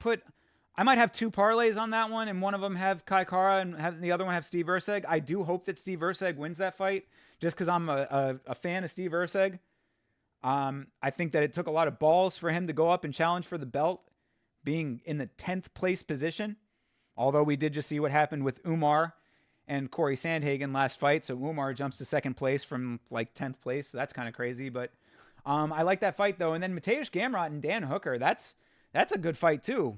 have two parlays on that one, and one of them have Kai Kara and the other one have Steve Erceg. I do hope that Steve Erceg wins that fight, just because I'm a fan of Steve Erceg. I think that it took a lot of balls for him to go up and challenge for the belt, being in the 10th place position. Although we did just see what happened with Umar and Corey Sandhagen last fight, so Umar jumps to 2nd place from like 10th place. So that's kind of crazy, but I like that fight though. And then Mateusz Gamrot and Dan Hooker, that's a good fight too.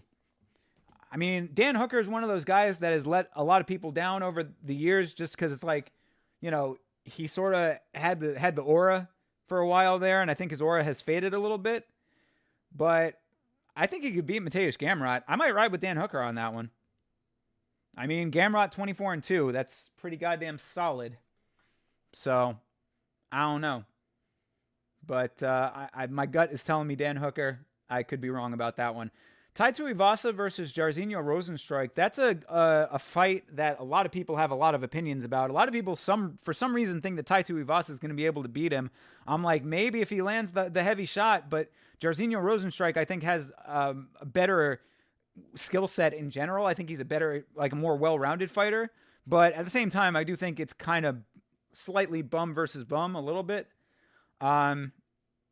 I mean, Dan Hooker is one of those guys that has let a lot of people down over the years, just because it's like, you know, he sort of had the aura for a while there, and I think his aura has faded a little bit. But I think he could beat Mateusz Gamrot. I might ride with Dan Hooker on that one. I mean, Gamrot 24-2, that's pretty goddamn solid. So, I don't know. But my gut is telling me Dan Hooker. I could be wrong about that one. Tai Tuivasa versus Jairzinho Rozenstruik. That's a fight that a lot of people have a lot of opinions about. A lot of people, for some reason, think that Tai Tuivasa is going to be able to beat him. I'm like, maybe if he lands the heavy shot, but Jairzinho Rozenstruik, I think, has a better skill set in general. I think he's a more well-rounded fighter. But at the same time, I do think it's kind of slightly bum versus bum a little bit.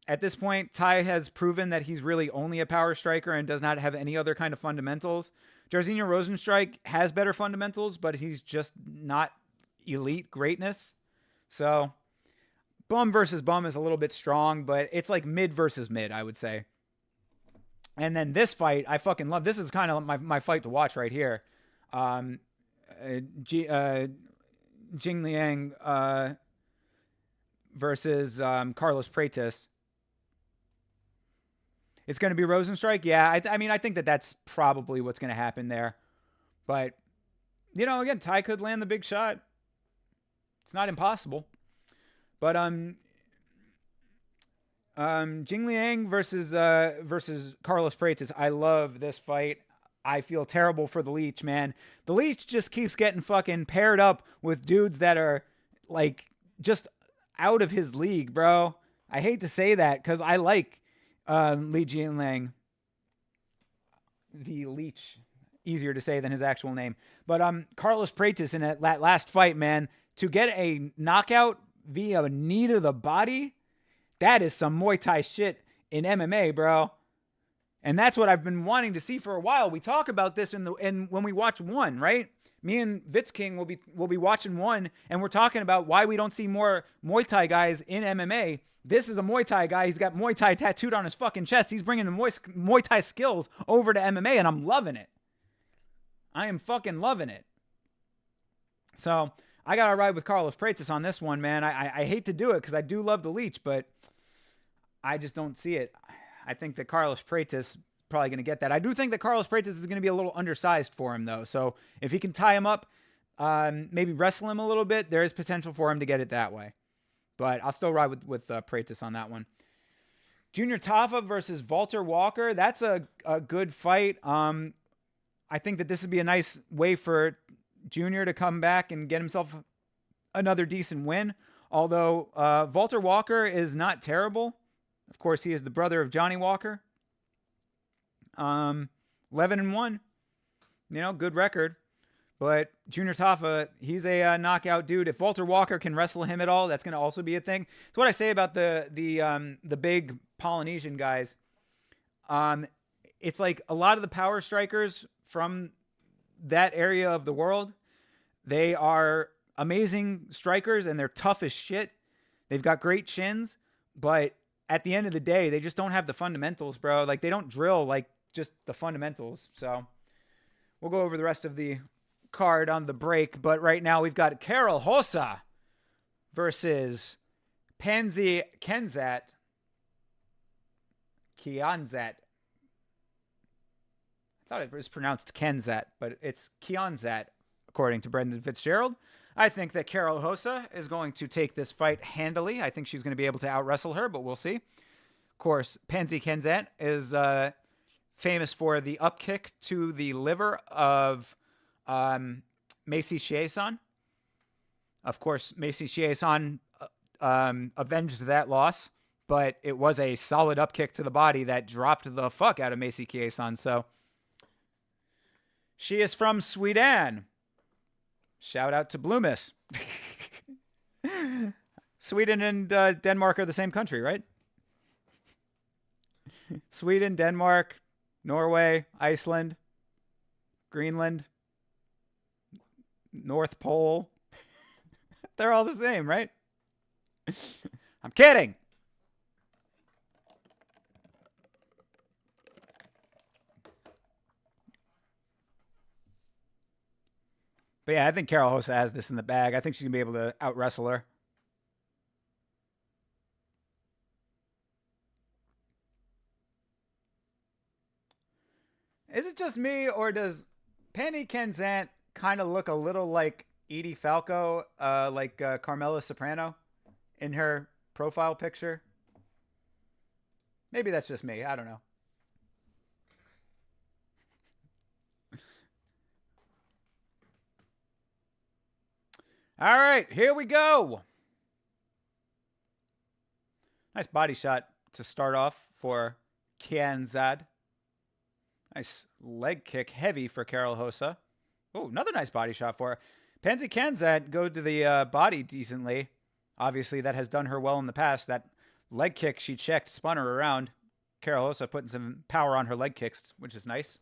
At this point, Tai has proven that he's really only a power striker and does not have any other kind of fundamentals. Jairzinho Rozenstruik has better fundamentals, but he's just not elite greatness. So, bum versus bum is a little bit strong, but it's like mid versus mid, I would say. And then this fight, I fucking love. This is kind of my fight to watch right here. Jing Liang versus Carlos Praetis. It's going to be Rosenstrike. Yeah, I mean, I think that that's probably what's going to happen there. But, you know, again, Ty could land the big shot. It's not impossible. But Jing Liang versus Carlos Praetis. I love this fight. I feel terrible for the Leech, man. The Leech just keeps getting fucking paired up with dudes that are like just out of his league, bro. I hate to say that because I like Li Jinliang, the Leech. Easier to say than his actual name. But Carlos Praetis in that last fight, man, to get a knockout via a knee to the body, that is some Muay Thai shit in MMA, bro. And that's what I've been wanting to see for a while. We talk about this in when we watch one, right? Me and Vitz King will be watching one, and we're talking about why we don't see more Muay Thai guys in MMA. This is a Muay Thai guy. He's got Muay Thai tattooed on his fucking chest. He's bringing the Muay Thai skills over to MMA, and I'm loving it. I am fucking loving it. So I got to ride with Carlos Praetis on this one, man. I hate to do it because I do love the Leech, but I just don't see it. I think that Carlos Praetis is probably going to get that. I do think that Carlos Praetis is going to be a little undersized for him, though. So if he can tie him up, maybe wrestle him a little bit, there is potential for him to get it that way. But I'll still ride with Praetis on that one. Junior Tafa versus Walter Walker. That's a good fight. I think that this would be a nice way for Junior to come back and get himself another decent win. Although Walter Walker is not terrible. Of course, he is the brother of Johnny Walker. 11-1. You know, good record. But Junior Tafa, he's a knockout dude. If Walter Walker can wrestle him at all, that's going to also be a thing. It's what I say about the big Polynesian guys. It's like a lot of the power strikers from that area of the world, they are amazing strikers and they're tough as shit. They've got great chins, but at the end of the day, they just don't have the fundamentals, bro. Like, they don't drill like just the fundamentals. So we'll go over the rest of the card on the break. But right now we've got Karol Rosa versus Panzi Kianzad. I thought it was pronounced Kenzat, but it's Kianzad, according to Brendan Fitzgerald. I think that Karol Rosa is going to take this fight handily. I think she's going to be able to out-wrestle her, but we'll see. Of course, Panzi Kianzad is famous for the upkick to the liver of Macy Chiasson. Of course, Macy Chiasson avenged that loss, but it was a solid upkick to the body that dropped the fuck out of Macy Chiasson. So she is from Sweden. Shout out to Bloomis. Sweden and Denmark are the same country, right? Sweden, Denmark, Norway, Iceland, Greenland, North Pole. They're all the same, right? I'm kidding. But yeah, I think Karol Rosa has this in the bag. I think she's going to be able to out-wrestle her. Is it just me, or does Penny Kenzant kind of look a little like Edie Falco, like Carmela Soprano in her profile picture? Maybe that's just me. I don't know. All right, here we go. Nice body shot to start off for Kianzad. Nice leg kick, heavy for Karol Rosa. Oh, another nice body shot for her. Panzi Kianzad go to the body decently. Obviously, that has done her well in the past. That leg kick she checked, spun her around. Karol Rosa putting some power on her leg kicks, which is nice.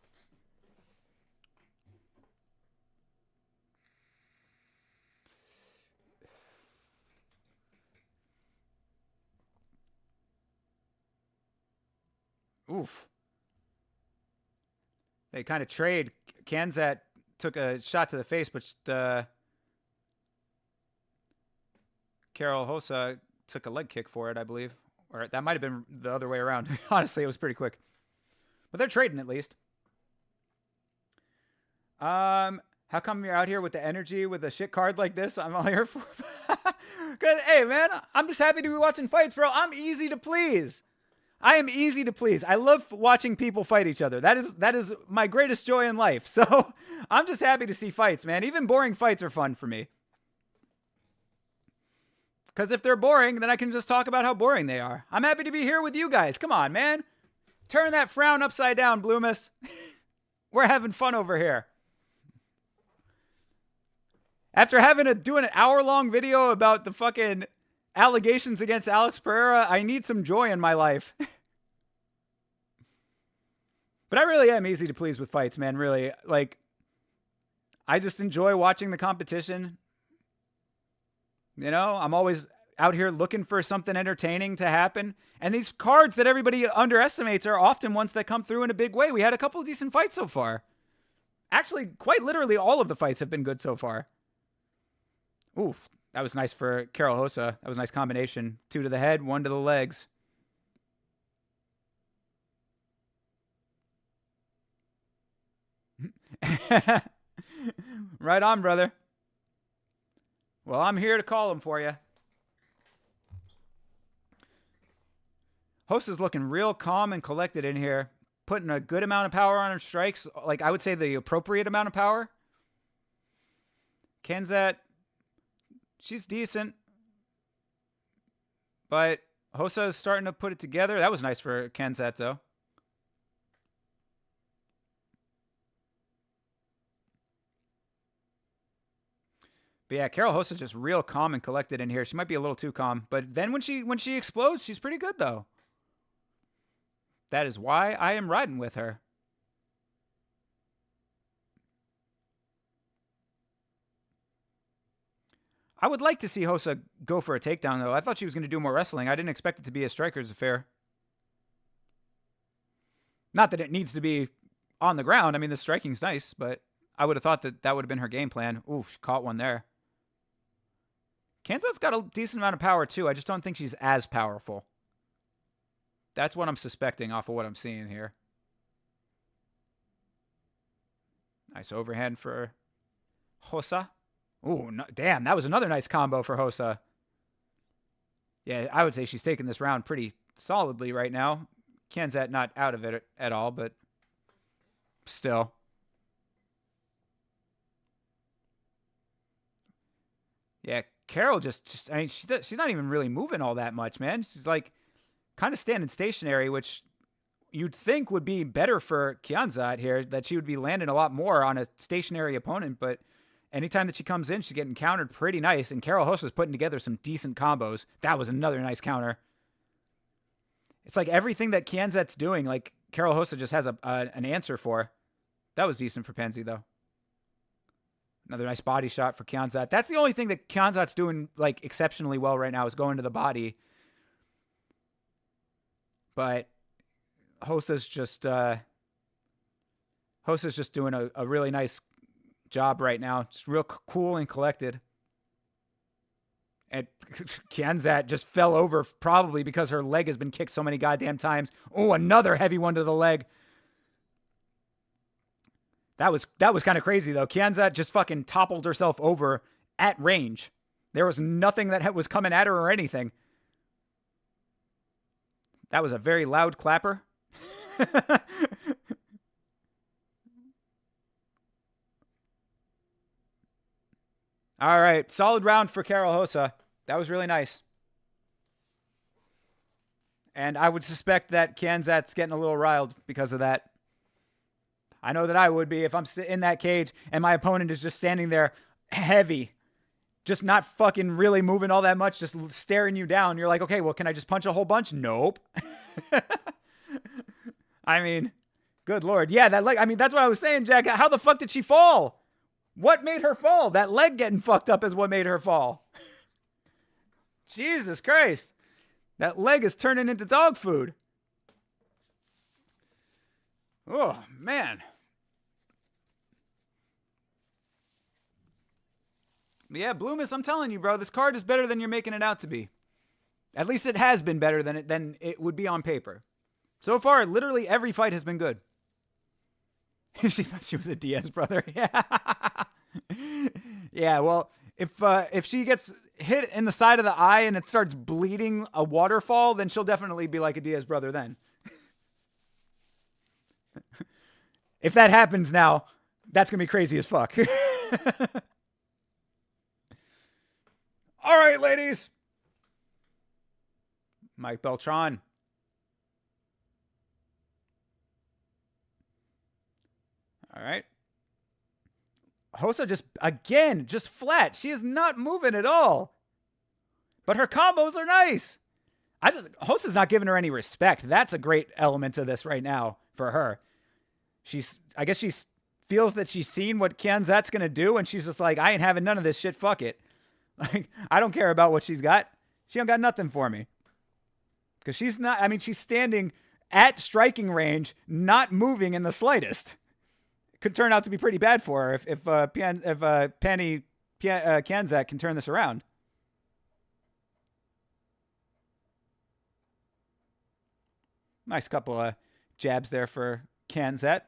Oof. They kind of trade. Kianzad took a shot to the face, but Carol Hosa took a leg kick for it, I believe. Or that might have been the other way around. Honestly, it was pretty quick. But they're trading at least. How come you're out here with the energy with a shit card like this? I'm all here for. Because, hey, man, I'm just happy to be watching fights, bro. I'm easy to please. I am easy to please. I love watching people fight each other. That is my greatest joy in life. So I'm just happy to see fights, man. Even boring fights are fun for me. Because if they're boring, then I can just talk about how boring they are. I'm happy to be here with you guys. Come on, man. Turn that frown upside down, Bloomus. We're having fun over here. After having to do an hour-long video about the fucking allegations against Alex Pereira, I need some joy in my life. But I really am easy to please with fights, man. Really. Like, I just enjoy watching the competition. You know, I'm always out here looking for something entertaining to happen. And these cards that everybody underestimates are often ones that come through in a big way. We had a couple of decent fights so far. Actually, quite literally, all of the fights have been good so far. Oof, that was nice for Carol Hosa. That was a nice combination. 2 to the head, 1 to the legs. Right on, brother. Well, I'm here to call him for you. Hosa's looking real calm and collected in here. Putting a good amount of power on her strikes. Like, I would say the appropriate amount of power. Kensat, she's decent. But Hosa is starting to put it together. That was nice for Kensat, though. But yeah, Carol Hosa's just real calm and collected in here. She might be a little too calm. But then when she explodes, she's pretty good, though. That is why I am riding with her. I would like to see Hosa go for a takedown, though. I thought she was going to do more wrestling. I didn't expect it to be a striker's affair. Not that it needs to be on the ground. I mean, the striking's nice, but I would have thought that that would have been her game plan. Oof, she caught one there. Kensat's got a decent amount of power, too. I just don't think she's as powerful. That's what I'm suspecting off of what I'm seeing here. Nice overhand for Hosa. Ooh, no, damn, that was another nice combo for Hosa. Yeah, I would say she's taking this round pretty solidly right now. Kensat not out of it at all, but still. Yeah, Carol just I mean, she's not even really moving all that much, man. She's like kind of standing stationary, which you'd think would be better for Kensat here, that she would be landing a lot more on a stationary opponent, but anytime that she comes in, she's getting countered pretty nice, and Carol Hosa's putting together some decent combos. That was another nice counter. It's like everything that Kensat's doing, like Carol Hosa just has an answer for. That was decent for Penzi, though. Another nice body shot for Kensat. That's the only thing that Kensat's doing like exceptionally well right now is going to the body. But Hosa's just doing a really nice job right now. Just real cool and collected. And Kensat just fell over probably because her leg has been kicked so many goddamn times. Oh, another heavy one to the leg. That was kind of crazy, though. Kensat just fucking toppled herself over at range. There was nothing that was coming at her or anything. That was a very loud clapper. All right. Solid round for Carol Hosa. That was really nice. And I would suspect that Kensat's getting a little riled because of that. I know that I would be if I'm in that cage and my opponent is just standing there heavy, just not fucking really moving all that much, just staring you down. You're like, okay, well, can I just punch a whole bunch? Nope. I mean, good Lord. Yeah, that leg. I mean, that's what I was saying, Jack. How the fuck did she fall? What made her fall? That leg getting fucked up is what made her fall. Jesus Christ. That leg is turning into dog food. Oh, man. Yeah, Bloomis, I'm telling you, bro, this card is better than you're making it out to be. At least it has been better than it would be on paper. So far, literally every fight has been good. She thought she was a Diaz brother. Yeah. Yeah, well, if she gets hit in the side of the eye and it starts bleeding a waterfall, then she'll definitely be like a Diaz brother then. If that happens now, that's going to be crazy as fuck. All right, ladies. Mike Beltran. All right. Hossa just flat. She is not moving at all. But her combos are nice. Hossa's not giving her any respect. That's a great element to this right now for her. I guess she feels that she's seen what Kianzat's going to do, and she's just like, I ain't having none of this shit. Fuck it. Like, I don't care about what she's got. She don't got nothing for me. Because she's standing at striking range, not moving in the slightest. Could turn out to be pretty bad for her if Pani Kianzat can turn this around. Nice couple of jabs there for Kianzat.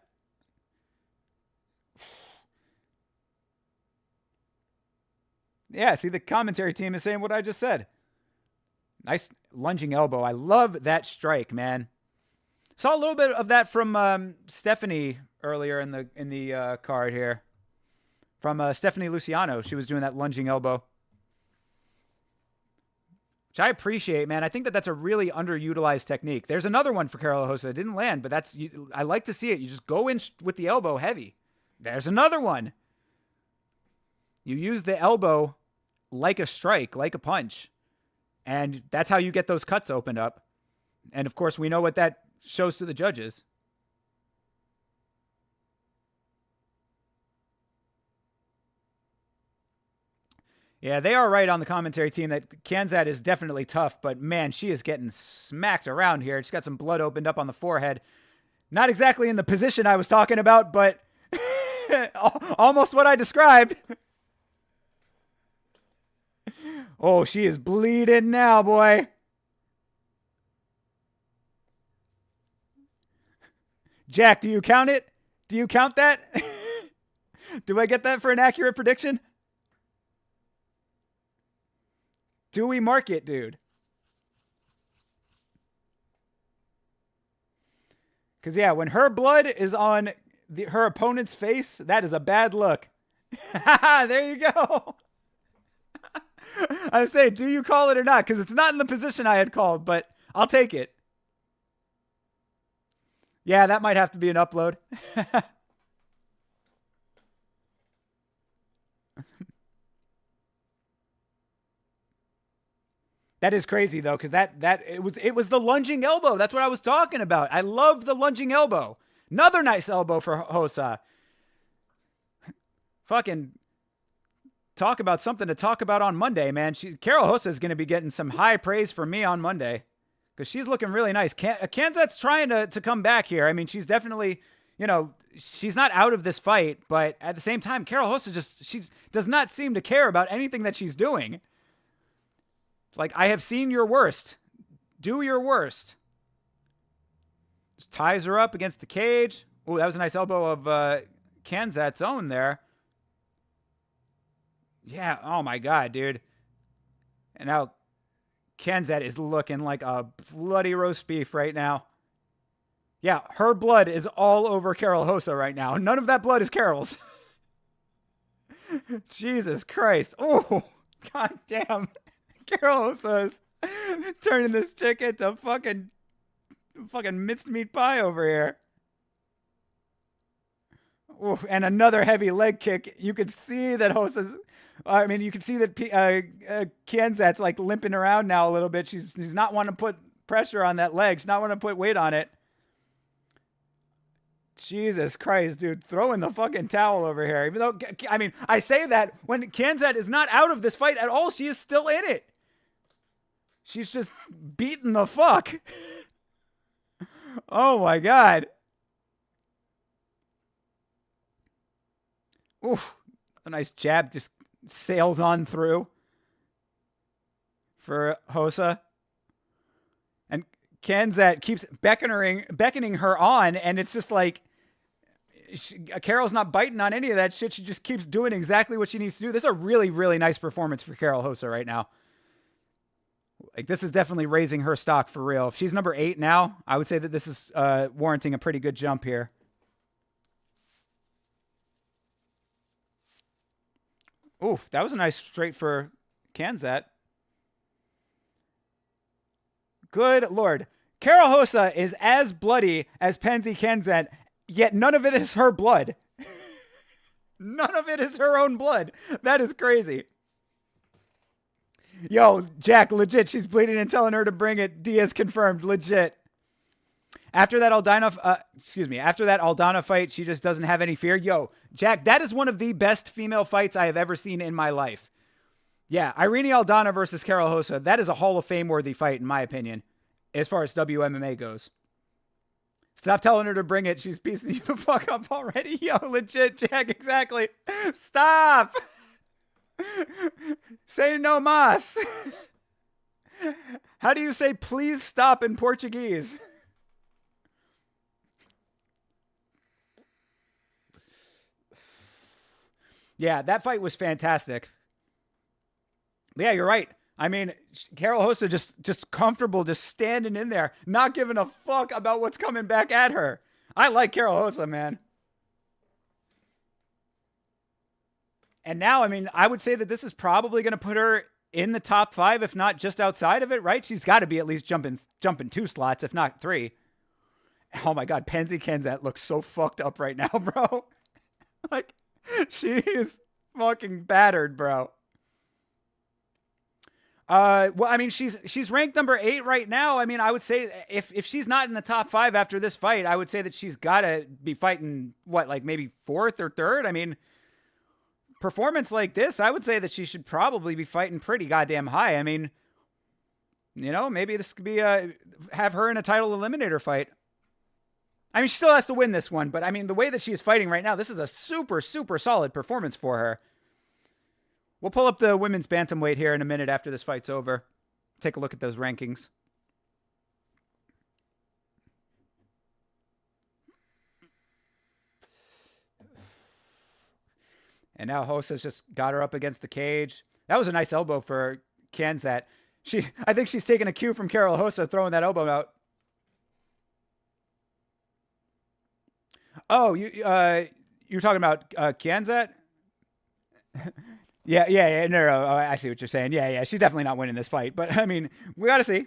Yeah, see, the commentary team is saying what I just said. Nice lunging elbow. I love that strike, man. Saw a little bit of that from Stephanie earlier in the card here. From Stephanie Luciano. She was doing that lunging elbow. Which I appreciate, man. I think that's a really underutilized technique. There's another one for Karol Rosa. It didn't land, but I like to see it. You just go in with the elbow heavy. There's another one. You use the elbow like a strike, like a punch. And that's how you get those cuts opened up. And, of course, we know what that shows to the judges. Yeah, they are right on the commentary team that Kianzat is definitely tough, but, man, she is getting smacked around here. She's got some blood opened up on the forehead. Not exactly in the position I was talking about, but almost what I described. Oh, she is bleeding now, boy. Jack, do you count it? Do you count that? Do I get that for an accurate prediction? Do we mark it, dude? Because, yeah, when her blood is on her opponent's face, that is a bad look. There you go. I was saying, do you call it or not? Because it's not in the position I had called, but I'll take it. Yeah, that might have to be an upload. That is crazy though, because it was the lunging elbow. That's what I was talking about. I love the lunging elbow. Another nice elbow for Hossa. Fucking talk about something to talk about on Monday, man. Karol Rosa is going to be getting some high praise from me on Monday because she's looking really nice. Kianzat's trying to come back here. I mean, she's definitely, she's not out of this fight, but at the same time, Karol Rosa she does not seem to care about anything that she's doing. Like, I have seen your worst. Do your worst. Just ties her up against the cage. Oh, that was a nice elbow of Kianzat's own there. Yeah, oh my God, dude. And now Kianzat is looking like a bloody roast beef right now. Yeah, her blood is all over Karol Rosa right now. None of that blood is Karol's. Jesus Christ. Oh, God damn. Karol Rosa's turning this chick into fucking minced meat pie over here. Ooh, and another heavy leg kick. You could see that you can see that Kianzat's like limping around now a little bit. She's not wanting to put pressure on that leg. She's not wanting to put weight on it. Jesus Christ, dude. Throwing the fucking towel over here. Even though, I say that when Kianzat is not out of this fight at all, she is still in it. She's just beating the fuck. Oh my God. Ooh, a nice jab just sails on through for Hossa. And Kensat keeps beckoning her on, and it's just like Carol's not biting on any of that shit. She just keeps doing exactly what she needs to do. This is a really, really nice performance for Karol Hossa right now. Like, this is definitely raising her stock for real. If she's number 8 now, I would say that this is warranting a pretty good jump here. Oof, that was a nice straight for Kensat. Good Lord. Karol Hossa is as bloody as Penzi Kensat, yet none of it is her blood. None of it is her own blood. That is crazy. Yo, Jack, legit, she's bleeding and telling her to bring it. Diaz confirmed, legit. After that Aldana fight, she just doesn't have any fear. Yo, Jack, that is one of the best female fights I have ever seen in my life. Yeah, Irene Aldana versus Karol Hossa, that is a Hall of Fame worthy fight in my opinion, as far as WMMA goes. Stop telling her to bring it. She's piecing you the fuck up already. Yo, legit, Jack, exactly. Stop. Say no mas. How do you say please stop in Portuguese? Yeah, that fight was fantastic. Yeah, you're right. I mean, Karol Hossa just comfortable, just standing in there, not giving a fuck about what's coming back at her. I like Karol Hossa, man. And now, I mean, I would say that this is probably going to put her in the top 5, if not just outside of it, right? She's got to be at least jumping 2 slots, if not 3. Oh my God, Penzi Kensat looks so fucked up right now, bro. Like, she is fucking battered, bro. Well, I mean, she's ranked number 8 right now. I mean, I would say if she's not in the top 5 after this fight, I would say that she's got to be fighting like maybe 4th or 3rd. I mean, performance like this, I would say that she should probably be fighting pretty goddamn high. I mean, you know, maybe this could be have her in a title eliminator fight. I mean, she still has to win this one, but I mean, the way that she is fighting right now, this is a super, super solid performance for her. We'll pull up the women's bantamweight here in a minute after this fight's over. Take a look at those rankings. And now Hossa's just got her up against the cage. That was a nice elbow for Kensat. I think she's taking a cue from Karol Hossa throwing that elbow out. Oh, you're talking about Kensat? Yeah. No. Oh, I see what you're saying. Yeah. She's definitely not winning this fight. But I mean, we gotta see.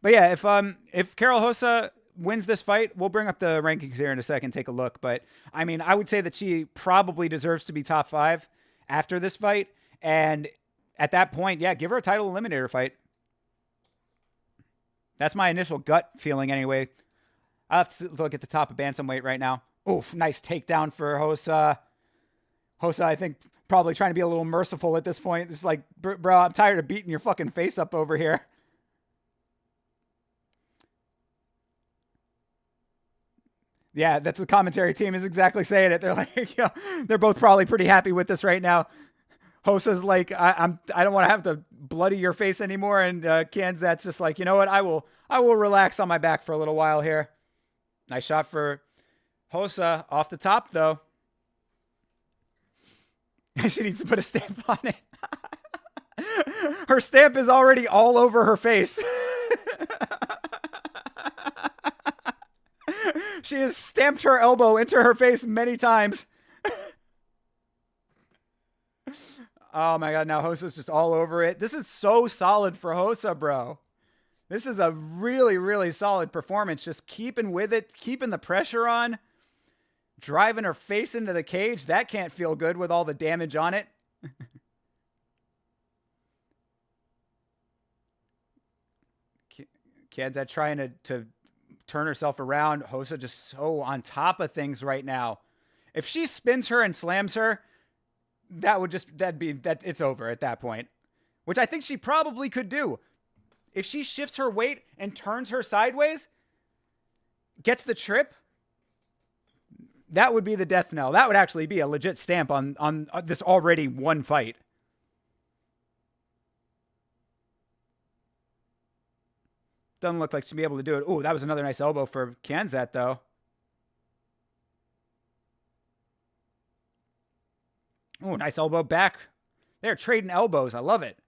But yeah, if Karol Hossa wins this fight, we'll bring up the rankings here in a second, take a look. But I mean, I would say that she probably deserves to be top 5 after this fight. And at that point, yeah, give her a title eliminator fight. That's my initial gut feeling anyway. I'll have to look at the top of bantamweight right now. Oof, nice takedown for Hossa. Hossa, I think, probably trying to be a little merciful at this point. It's like, bro, I'm tired of beating your fucking face up over here. Yeah, that's the commentary team is exactly saying it. They're like, yo, they're both probably pretty happy with this right now. Hossa's like, I don't want to have to bloody your face anymore. And Kensat's just like, you know what? I will relax on my back for a little while here. Nice shot for Hossa off the top, though. She needs to put a stamp on it. Her stamp is already all over her face. She has stamped her elbow into her face many times. Oh my God, now Hossa's just all over it. This is so solid for Hossa, bro. This is a really, really solid performance. Just keeping with it, keeping the pressure on, driving her face into the cage. That can't feel good with all the damage on it. Kensat trying to turn herself around. Hossa just so on top of things right now. If she spins her and slams her, it's over at that point, which I think she probably could do. If she shifts her weight and turns her sideways, gets the trip, that would be the death knell. That would actually be a legit stamp on this already won fight. Doesn't look like she'll be able to do it. Ooh, that was another nice elbow for Kanzat, though. Ooh, nice elbow back. They're trading elbows. I love it.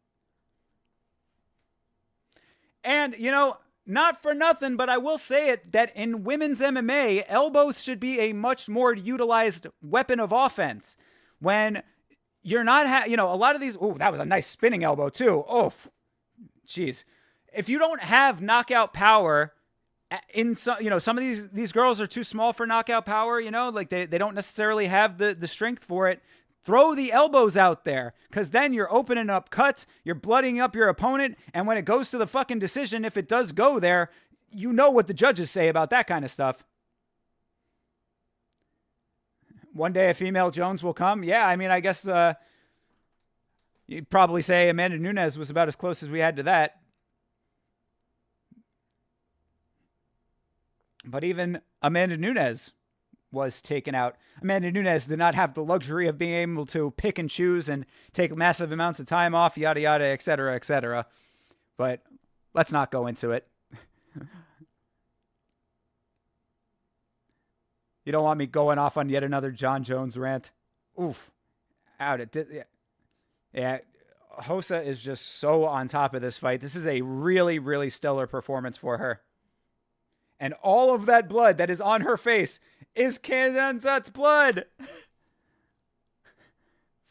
And, you know, not for nothing, but I will say it, that in women's MMA, elbows should be a much more utilized weapon of offense. When you're not, you know, a lot of these, ooh, that was a nice spinning elbow too. Oh, jeez. If you don't have knockout power in some, you know, some of these girls are too small for knockout power, you know, like they don't necessarily have the strength for it. Throw the elbows out there, because then you're opening up cuts, you're blooding up your opponent, and when it goes to the fucking decision, if it does go there, you know what the judges say about that kind of stuff. One day a female Jones will come. Yeah, I mean, I guess you'd probably say Amanda Nunes was about as close as we had to that. But even Amanda Nunes was taken out. Amanda Nunes did not have the luxury of being able to pick and choose and take massive amounts of time off, yada, yada, et cetera, et cetera. But let's not go into it. You don't want me going off on yet another John Jones rant. Oof. Out it did. Yeah. Hossa is just so on top of this fight. This is a really, really stellar performance for her. And all of that blood that is on her face is Kanzat's blood.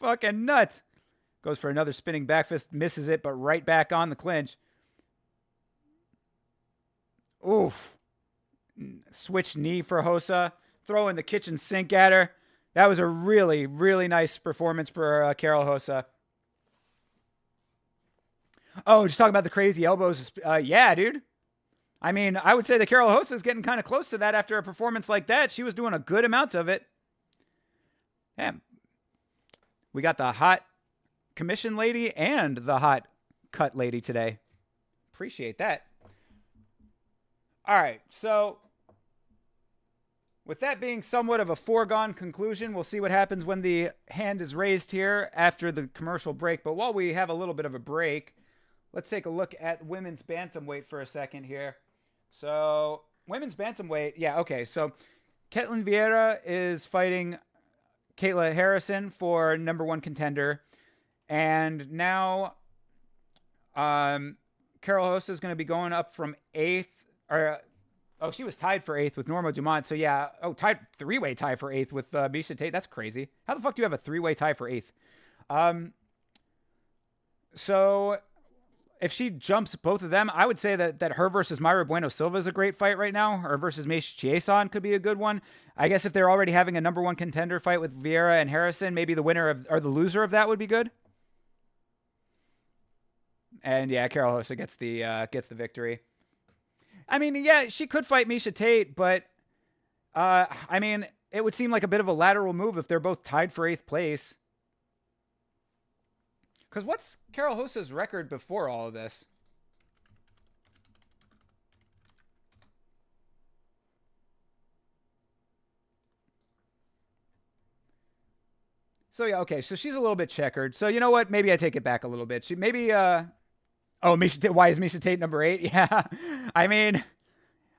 Fucking nuts. Goes for another spinning back fist, misses it, but right back on the clinch. Oof. Switch knee for Hossa. Throwing the kitchen sink at her. That was a really, really nice performance for Karol Hossa. Oh, just talking about the crazy elbows. Yeah, dude. I mean, I would say that Karol Hossa is getting kind of close to that after a performance like that. She was doing a good amount of it. Yeah. We got the hot commission lady and the hot cut lady today. Appreciate that. All right, so with that being somewhat of a foregone conclusion, we'll see what happens when the hand is raised here after the commercial break. But while we have a little bit of a break, let's take a look at women's bantamweight for a second here. So, women's bantamweight, yeah, okay. So, Ketlen Vieira is fighting Kayla Harrison for #1 contender. And now, Karol Hossa is going to be going up from 8th. She was tied for 8th with Norma Dumont. So, yeah, three-way tie for 8th with Miesha Tate. That's crazy. How the fuck do you have a three-way tie for 8th? So, if she jumps both of them, I would say that her versus Mayra Bueno Silva is a great fight right now. Or versus Meisha Chiasson could be a good one. I guess if they're already having a #1 contender fight with Vieira and Harrison, maybe the winner of, or the loser of that would be good. And yeah, Karol Hossa gets the victory. I mean, yeah, she could fight Miesha Tate, but I mean, it would seem like a bit of a lateral move if they're both tied for 8th place. Because what's Karol Hossa's record before all of this? So, yeah, okay. So, she's a little bit checkered. So, you know what? Maybe I take it back a little bit. Why is Miesha Tate number 8? Yeah. I mean,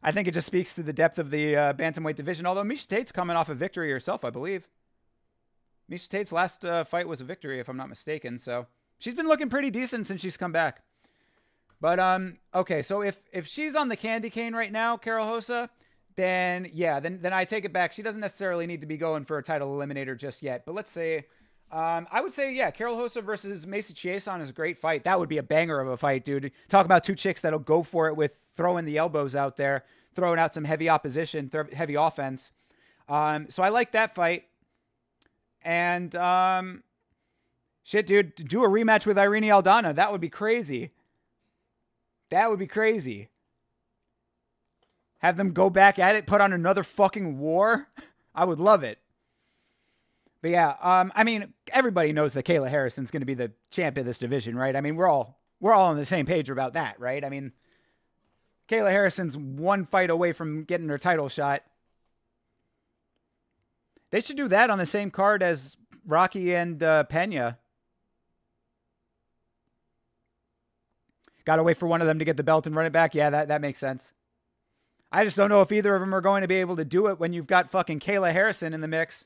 I think it just speaks to the depth of the bantamweight division. Although Miesha Tate's coming off a victory herself, I believe. Miesha Tate's last fight was a victory, if I'm not mistaken. So, she's been looking pretty decent since she's come back. But, okay, so if she's on the candy cane right now, Karol Hossa, then, yeah, then I take it back. She doesn't necessarily need to be going for a title eliminator just yet. But let's say, I would say, yeah, Karol Hossa versus Meisha Chiasson is a great fight. That would be a banger of a fight, dude. Talk about two chicks that'll go for it with throwing the elbows out there, throwing out some heavy opposition, heavy offense. So I like that fight. And, shit, dude, do a rematch with Irene Aldana. That would be crazy. That would be crazy. Have them go back at it, put on another fucking war. I would love it. But yeah, I mean, everybody knows that Kayla Harrison's going to be the champ of this division, right? I mean, we're all on the same page about that, right? I mean, Kayla Harrison's one fight away from getting her title shot. They should do that on the same card as Rocky and Pena. Got to wait for one of them to get the belt and run it back. Yeah, that makes sense. I just don't know if either of them are going to be able to do it when you've got fucking Kayla Harrison in the mix.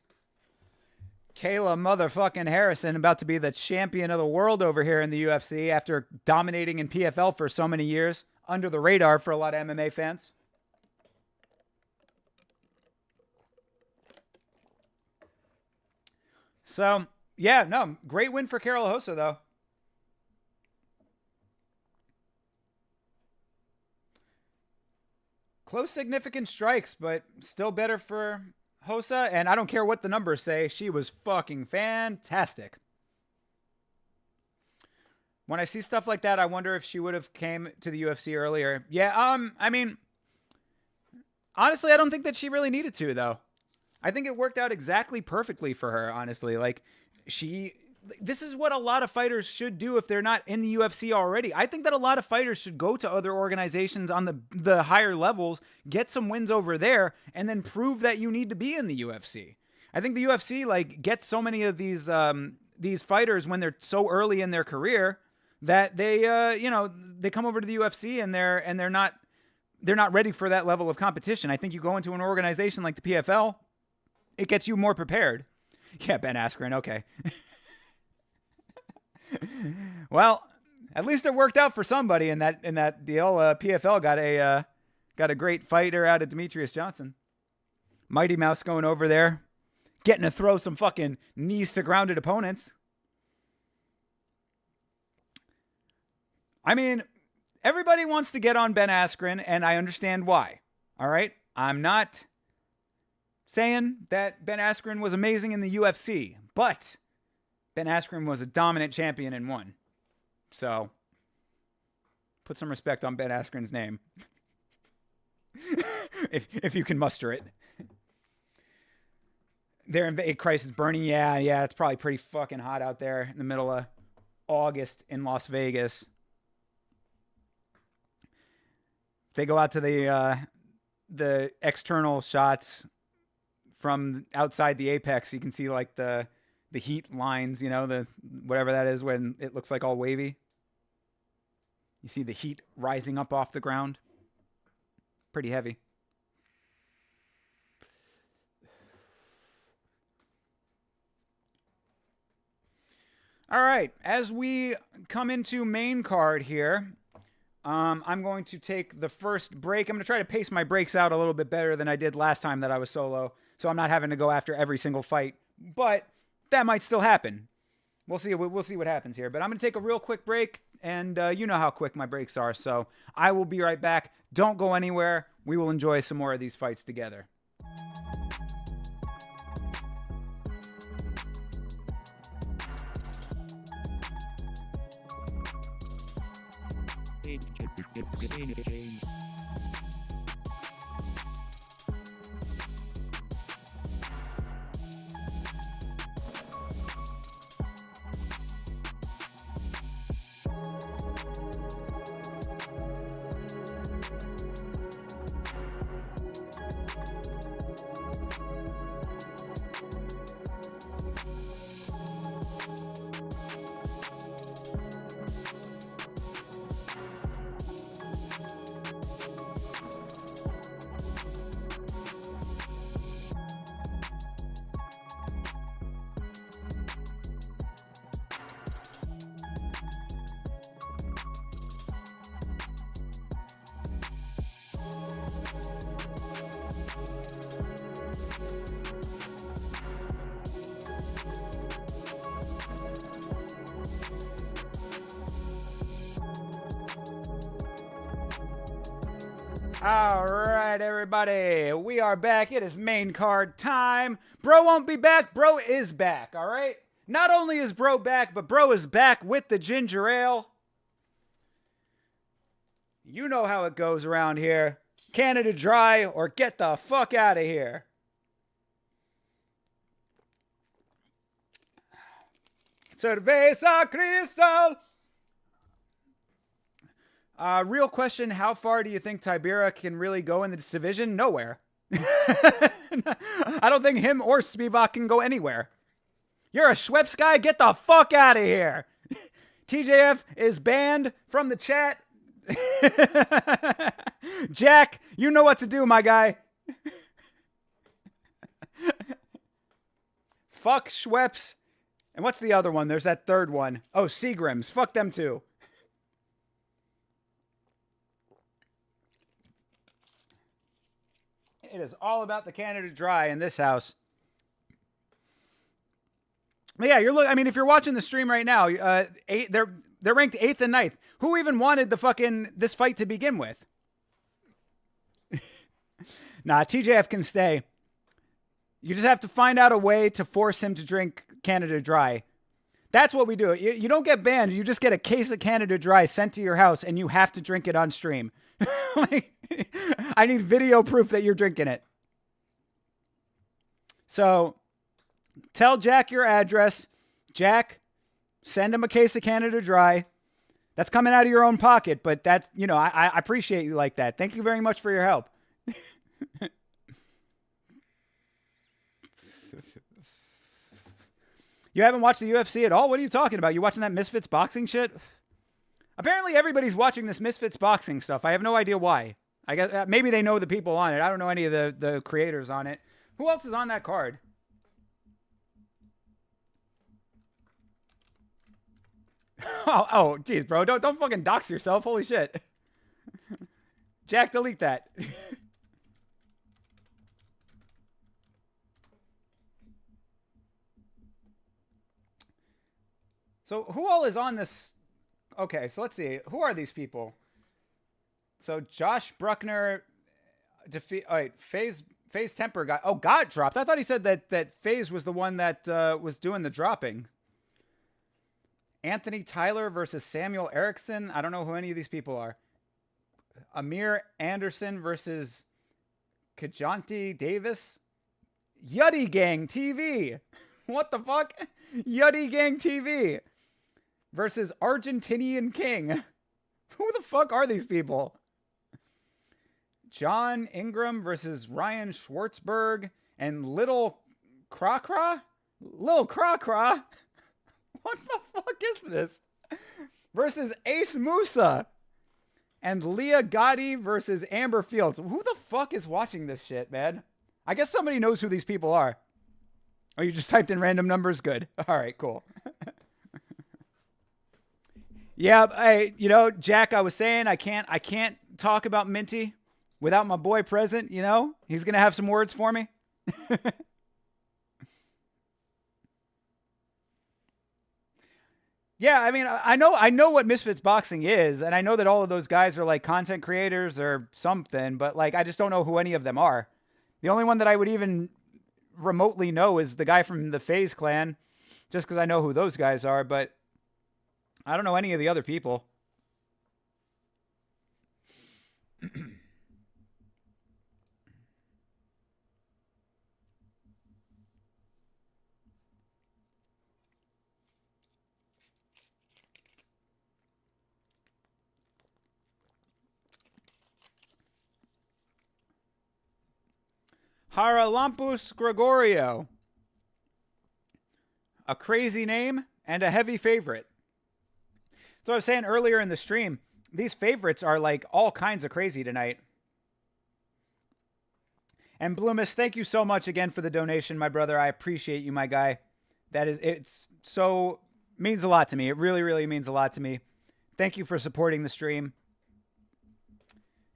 Kayla motherfucking Harrison about to be the champion of the world over here in the UFC after dominating in PFL for so many years. Under the radar for a lot of MMA fans. So, yeah, no, great win for Carol Hossa, though. Close, significant strikes, but still better for Hossa. And I don't care what the numbers say. She was fucking fantastic. When I see stuff like that, I wonder if she would have came to the UFC earlier. Yeah, I mean, honestly, I don't think that she really needed to, though. I think it worked out exactly perfectly for her, honestly. Like, this is what a lot of fighters should do if they're not in the UFC already. I think that a lot of fighters should go to other organizations on the higher levels, get some wins over there, and then prove that you need to be in the UFC. I think the UFC, like, gets so many of these fighters when they're so early in their career that they come over to the UFC and they're not ready for that level of competition. I think you go into an organization like the PFL, it gets you more prepared. Yeah, Ben Askren, okay. Well, at least it worked out for somebody in that deal. PFL got a great fighter out of Demetrius Johnson. Mighty Mouse going over there, getting to throw some fucking knees to grounded opponents. I mean, everybody wants to get on Ben Askren, and I understand why. All right? I'm not saying that Ben Askren was amazing in the UFC, but Ben Askren was a dominant champion and won. So, put some respect on Ben Askren's name. if you can muster it. There in Christ is burning. Yeah, it's probably pretty fucking hot out there in the middle of August in Las Vegas. If they go out to the external shots from outside the apex, you can see like the heat lines, the whatever that is when it looks like all wavy. You see the heat rising up off the ground. Pretty heavy. All right, as we come into main card here, I'm going to take the first break. I'm going to try to pace my breaks out a little bit better than I did last time that I was solo, so I'm not having to go after every single fight, but that might still happen. We'll see what happens here. But I'm going to take a real quick break, and you know how quick my breaks are, so I will be right back. Don't go anywhere. We will enjoy some more of these fights together. All right, everybody, we are back. It is main card time. Bro won't be back. Bro is back, all right? Not only is Bro back, but Bro is back with the ginger ale. You know how it goes around here. Canada Dry or get the fuck out of here. Cerveza Cristal. Real question, how far do you think Tybura can really go in this division? Nowhere. I don't think him or Spivac can go anywhere. You're a Schweppes guy? Get the fuck out of here. TJF is banned from the chat. Jack, you know what to do, my guy. Fuck Schweppes. And what's the other one? There's that third one. Oh, Seagrams. Fuck them too. It is all about the Canada Dry in this house. But yeah, I mean, if you're watching the stream right now, they're ranked 8th and 9th. Who even wanted this fight to begin with? Nah, TJF can stay. You just have to find out a way to force him to drink Canada Dry. That's what we do. You don't get banned. You just get a case of Canada Dry sent to your house, and you have to drink it on stream. I need video proof that you're drinking it. So tell Jack your address. Jack, send him a case of Canada Dry. That's coming out of your own pocket, but that's, I appreciate you like that. Thank you very much for your help. You haven't watched the UFC at all? What are you talking about? You watching that Misfits boxing shit? Apparently everybody's watching this Misfits boxing stuff. I have no idea why. I guess maybe they know the people on it. I don't know any of the creators on it. Who else is on that card? Oh, geez, bro. Don't fucking dox yourself. Holy shit. Jack, delete that. So who all is on this? Okay, so let's see. Who are these people? So Josh Bruckner FaZe Temper got dropped. I thought he said that FaZe was the one that was doing the dropping. Anthony Tyler versus Samuel Erickson. I don't know who any of these people are. Amir Anderson versus Kajanti Davis. Yuddy Gang TV. What the fuck? Yuddy Gang TV versus Argentinian King. Who the fuck are these people? John Ingram versus Ryan Schwartzberg and Little Krakra? Little Krakra? What the fuck is this? Versus Ace Musa. And Leah Gotti versus Amber Fields. Who the fuck is watching this shit, man? I guess somebody knows who these people are. Oh, you just typed in random numbers? Good. All right, cool. Yeah, Jack, I was saying I can't talk about Minty without my boy present, He's going to have some words for me. Yeah, I mean, I know what Misfits Boxing is, and I know that all of those guys are like content creators or something, but like I just don't know who any of them are. The only one that I would even remotely know is the guy from the FaZe clan, just because I know who those guys are, but I don't know any of the other people. Haralampus Gregorio. A crazy name and a heavy favorite. So I was saying earlier in the stream, these favorites are like all kinds of crazy tonight. And Bloomis, thank you so much again for the donation, my brother. I appreciate you, my guy. Means a lot to me. It really, really means a lot to me. Thank you for supporting the stream.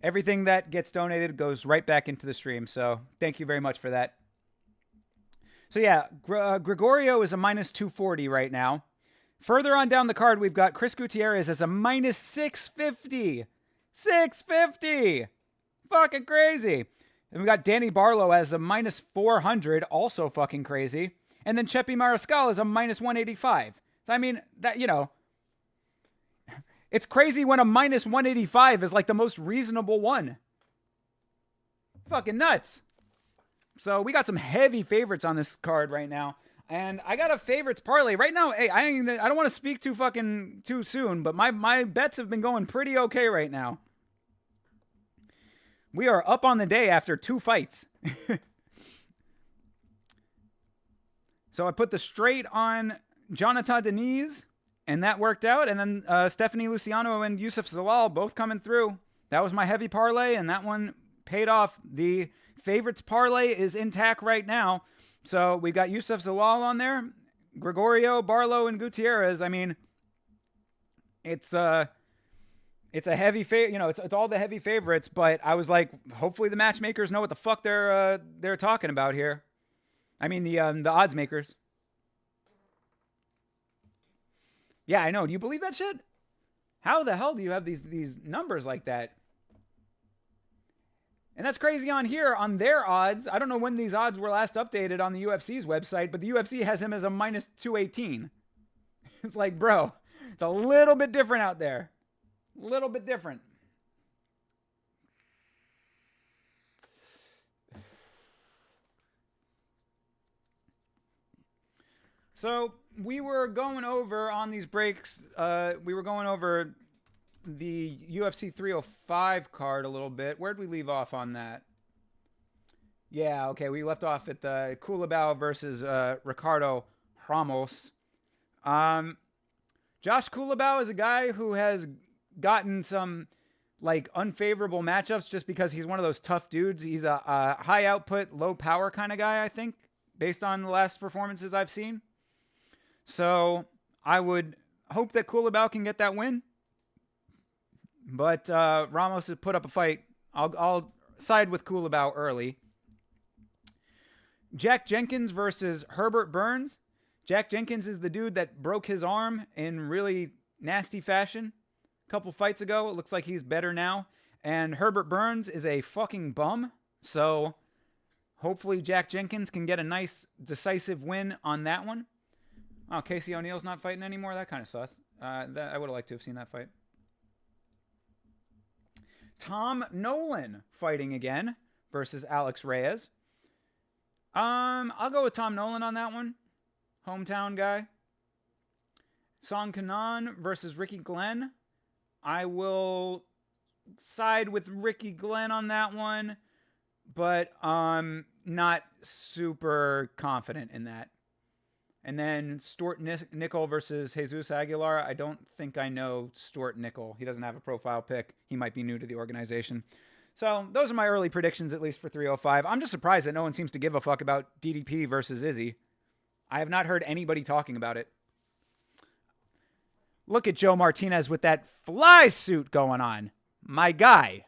Everything that gets donated goes right back into the stream. So thank you very much for that. So yeah, Gregorio is a minus 240 right now. Further on down the card, we've got Chris Gutierrez as a minus 650. 650! Fucking crazy. And we got Danny Barlow as a minus 400, also fucking crazy. And then Chepi Mariscal is a minus 185. So I mean, that, it's crazy when a minus 185 is like the most reasonable one. Fucking nuts. So we got some heavy favorites on this card right now. And I got a favorites parlay. Right now, hey, I don't want to speak too soon, but my bets have been going pretty okay right now. We are up on the day after 2 fights. So I put the straight on Jonathan Deniz and that worked out. And then Stephanie Luciano and Yusuf Zalal both coming through. That was my heavy parlay, and that one paid off. The favorites parlay is intact right now. So we've got Yusuf Zalal on there, Gregorio, Barlow, and Gutierrez. I mean, it's a heavy it's all the heavy favorites, but I was like, hopefully the matchmakers know what the fuck they're talking about here. I mean the odds makers. Yeah, I know. Do you believe that shit? How the hell do you have these numbers like that? And that's crazy on here, on their odds. I don't know when these odds were last updated on the UFC's website, but the UFC has him as a minus 218. It's like, bro, it's a little bit different out there. A little bit different. So we were going over on these breaks, we were going over the UFC 305 card a little bit. Where'd we leave off on that? Yeah, okay, we left off at the Culibao versus Ricardo Ramos. Josh Culibao is a guy who has gotten some like unfavorable matchups just because he's one of those tough dudes. He's a high output, low power kind of guy, I think, based on the last performances I've seen. So I would hope that Culibao can get that win. But Ramos has put up a fight. I'll side with Culibao early. Jack Jenkins versus Herbert Burns. Jack Jenkins is the dude that broke his arm in really nasty fashion a couple fights ago. It looks like he's better now. And Herbert Burns is a fucking bum. So hopefully Jack Jenkins can get a nice decisive win on that one. Oh, Casey O'Neal's not fighting anymore? That kind of sus. I would have liked to have seen that fight. Tom Nolan fighting again versus Alex Reyes. I'll go with Tom Nolan on that one. Hometown guy. Song Kanan versus Ricky Glenn. I will side with Ricky Glenn on that one, but not super confident in that. And then Stuart Nickel versus Jesus Aguilar. I don't think I know Stuart Nickel. He doesn't have a profile pic. He might be new to the organization. So those are my early predictions, at least for 305. I'm just surprised that no one seems to give a fuck about DDP versus Izzy. I have not heard anybody talking about it. Look at Joe Martinez with that fly suit going on. My guy.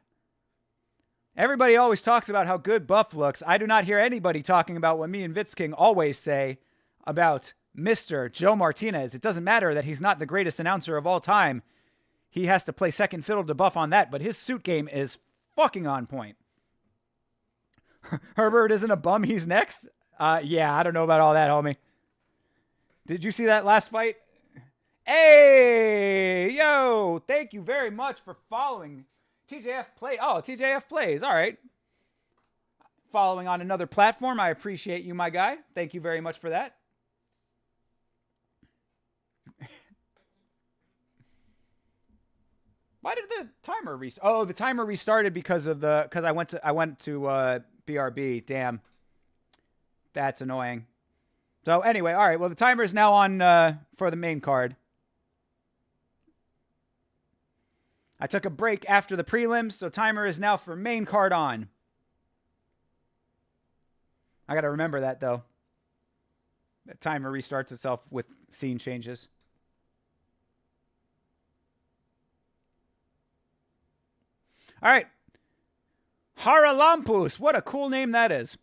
Everybody always talks about how good Buff looks. I do not hear anybody talking about what me and Vitz King always say about Mr. Joe Martinez. It doesn't matter that he's not the greatest announcer of all time. He has to play second fiddle to Buff on that, but his suit game is fucking on point. Herbert isn't a bum. He's next. Yeah, I don't know about all that, homie. Did you see that last fight? Hey, yo, thank you very much for following TJF Play. Oh, TJF Plays. All right. Following on another platform. I appreciate you, my guy. Thank you very much for that. Why did the timer restart? Oh, the timer restarted because I went to BRB. Damn. That's annoying. So anyway, all right. Well, the timer is now on for the main card. I took a break after the prelims, so timer is now for main card on. I got to remember that, though. The timer restarts itself with scene changes. All right. Haralampus. What a cool name that is.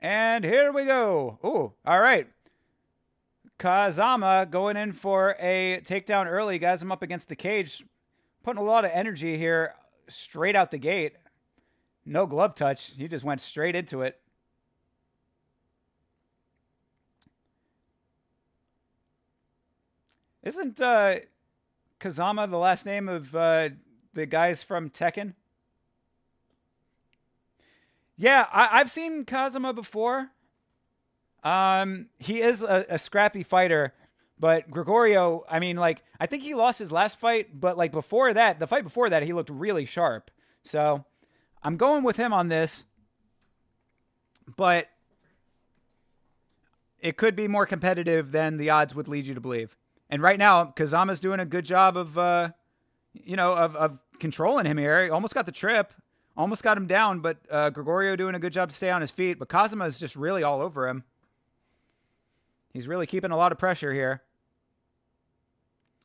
And here we go. Ooh, all right. Kazama going in for a takedown early. Guys, I'm up against the cage. Putting a lot of energy here straight out the gate. No glove touch. He just went straight into it. Isn't Kazama the last name of the guys from Tekken? Yeah, I've seen Kazama before. He is a scrappy fighter, but Gregorio, I mean, like, I think he lost his last fight, but like before that, the fight before that, he looked really sharp. So I'm going with him on this, but it could be more competitive than the odds would lead you to believe. And right now, Kazama's doing a good job of, of controlling him here. He almost got the trip, almost got him down, but Gregorio doing a good job to stay on his feet. But Kazama is just really all over him. He's really keeping a lot of pressure here.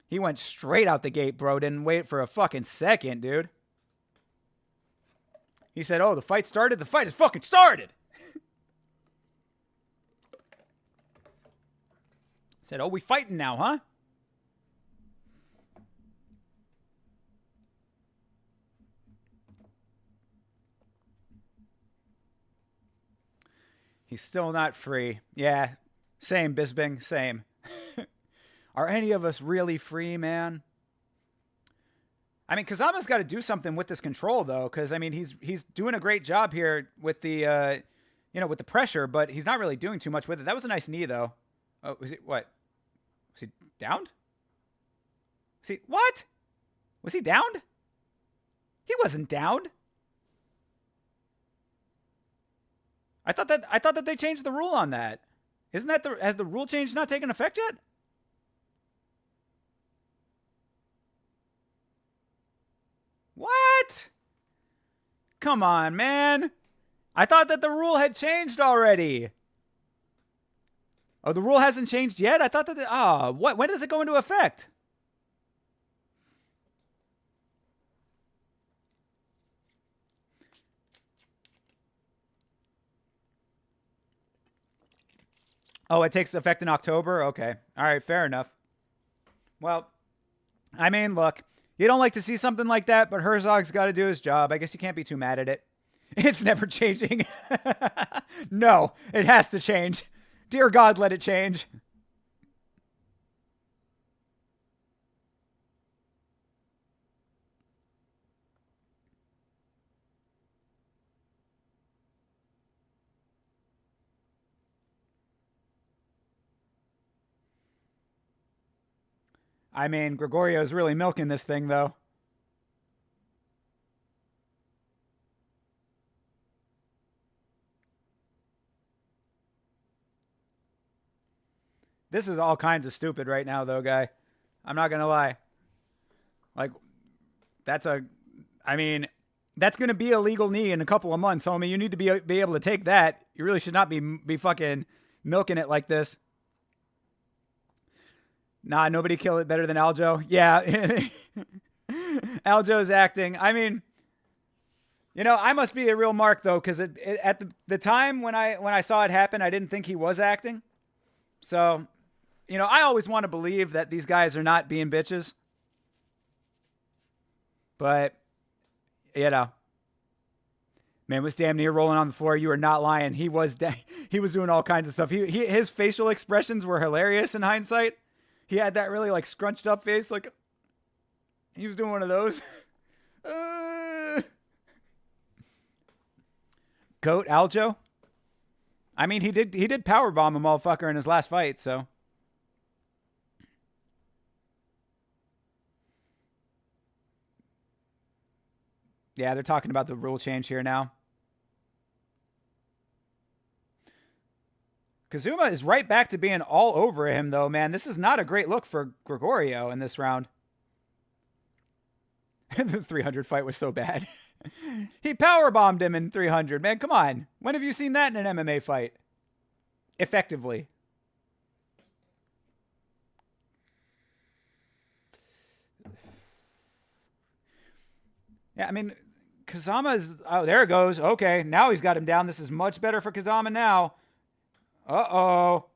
He went straight out the gate, bro. Didn't wait for a fucking second, dude. He said, oh, the fight started? The fight has fucking started! Said, oh, we fighting now, huh? He's still not free. Yeah, same, Bisbing, same. Are any of us really free, man? I mean, Kazama's got to do something with this control, though, because, I mean, he's doing a great job here with the, with the pressure, but he's not really doing too much with it. That was a nice knee, though. Oh, was it, what? Was he downed? What? Was he downed? He wasn't downed. I thought that they changed the rule on that. Isn't that has the rule change not taken effect yet? What? Come on, man. I thought that the rule had changed already. Oh, the rule hasn't changed yet? I thought that... what? When does it go into effect? Oh, it takes effect in October? Okay. All right, fair enough. Well, I mean, look, you don't like to see something like that, but Herzog's got to do his job. I guess you can't be too mad at it. It's never changing. No, it has to change. Dear God, let it change. I mean, Gregorio's really milking this thing, though. This is all kinds of stupid right now, though, guy. I'm not going to lie. Like, that's going to be a legal knee in a couple of months, homie. You need to be able to take that. You really should not be fucking milking it like this. Nah, nobody killed it better than Aljo. Yeah. Aljo's acting. I mean, I must be a real mark, though, because at the time when I saw it happen, I didn't think he was acting. So, I always want to believe that these guys are not being bitches. But, man, was damn near rolling on the floor. You are not lying. He was doing all kinds of stuff. His facial expressions were hilarious in hindsight. He had that really like scrunched up face, like he was doing one of those. Goat Aljo. I mean, he did powerbomb a motherfucker in his last fight, so. Yeah, they're talking about the rule change here now. Kazuma is right back to being all over him, though, man. This is not a great look for Gregorio in this round. The 300 fight was so bad. He powerbombed him in 300. Man, come on. When have you seen that in an MMA fight? Effectively. Yeah, I mean, Kazama's... Oh, there it goes. Okay, now he's got him down. This is much better for Kazama now. Uh-oh.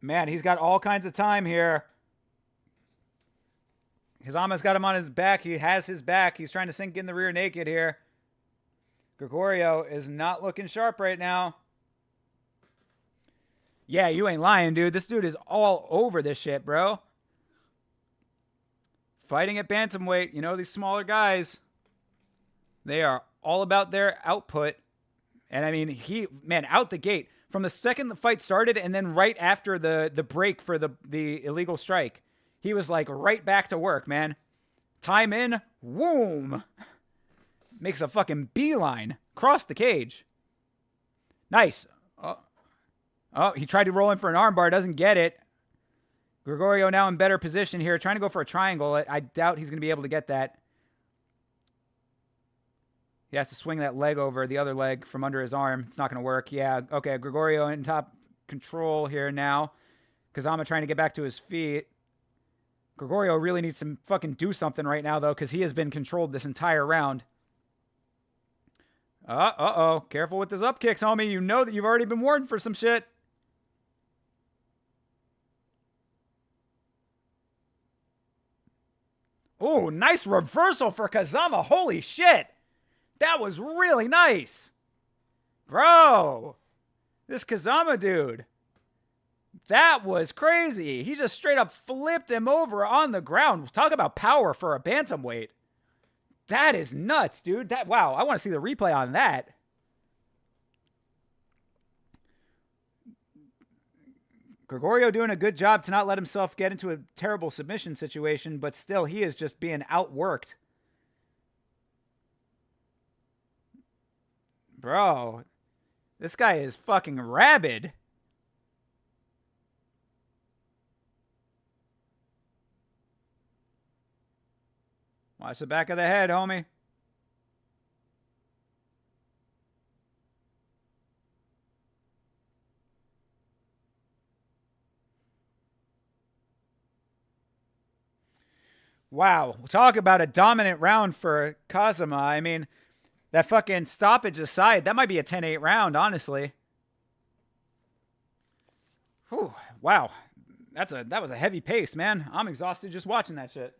Man, he's got all kinds of time here. Kazama's got him on his back. He has his back. He's trying to sink in the rear naked here. Gregorio is not looking sharp right now. Yeah, you ain't lying, dude. This dude is all over this shit, bro. Fighting at bantamweight, these smaller guys, they are all about their output. And I mean, out the gate, from the second the fight started and then right after the break for the illegal strike, he was like right back to work, man. Time in, whoom. Makes a fucking beeline. Cross the cage. Nice. Oh, he tried to roll in for an armbar. Doesn't get it. Gregorio now in better position here. Trying to go for a triangle. I doubt he's going to be able to get that. He has to swing that leg over, the other leg, from under his arm. It's not going to work. Yeah, okay. Gregorio in top control here now. Kazama trying to get back to his feet. Gregorio really needs to fucking do something right now, though, because he has been controlled this entire round. Uh-oh. Careful with those up kicks, homie. You know that you've already been warned for some shit. Oh, nice reversal for Kazama. Holy shit. That was really nice. Bro. This Kazama dude. That was crazy. He just straight up flipped him over on the ground. Talk about power for a bantamweight. That is nuts, dude. Wow, I want to see the replay on that. Gregorio doing a good job to not let himself get into a terrible submission situation, but still, he is just being outworked. Bro, this guy is fucking rabid. Watch the back of the head, homie. Wow. Talk about a dominant round for Kazama. I mean, that fucking stoppage aside, that might be a 10-8 round, honestly. Whew. Wow. That was a heavy pace, man. I'm exhausted just watching that shit.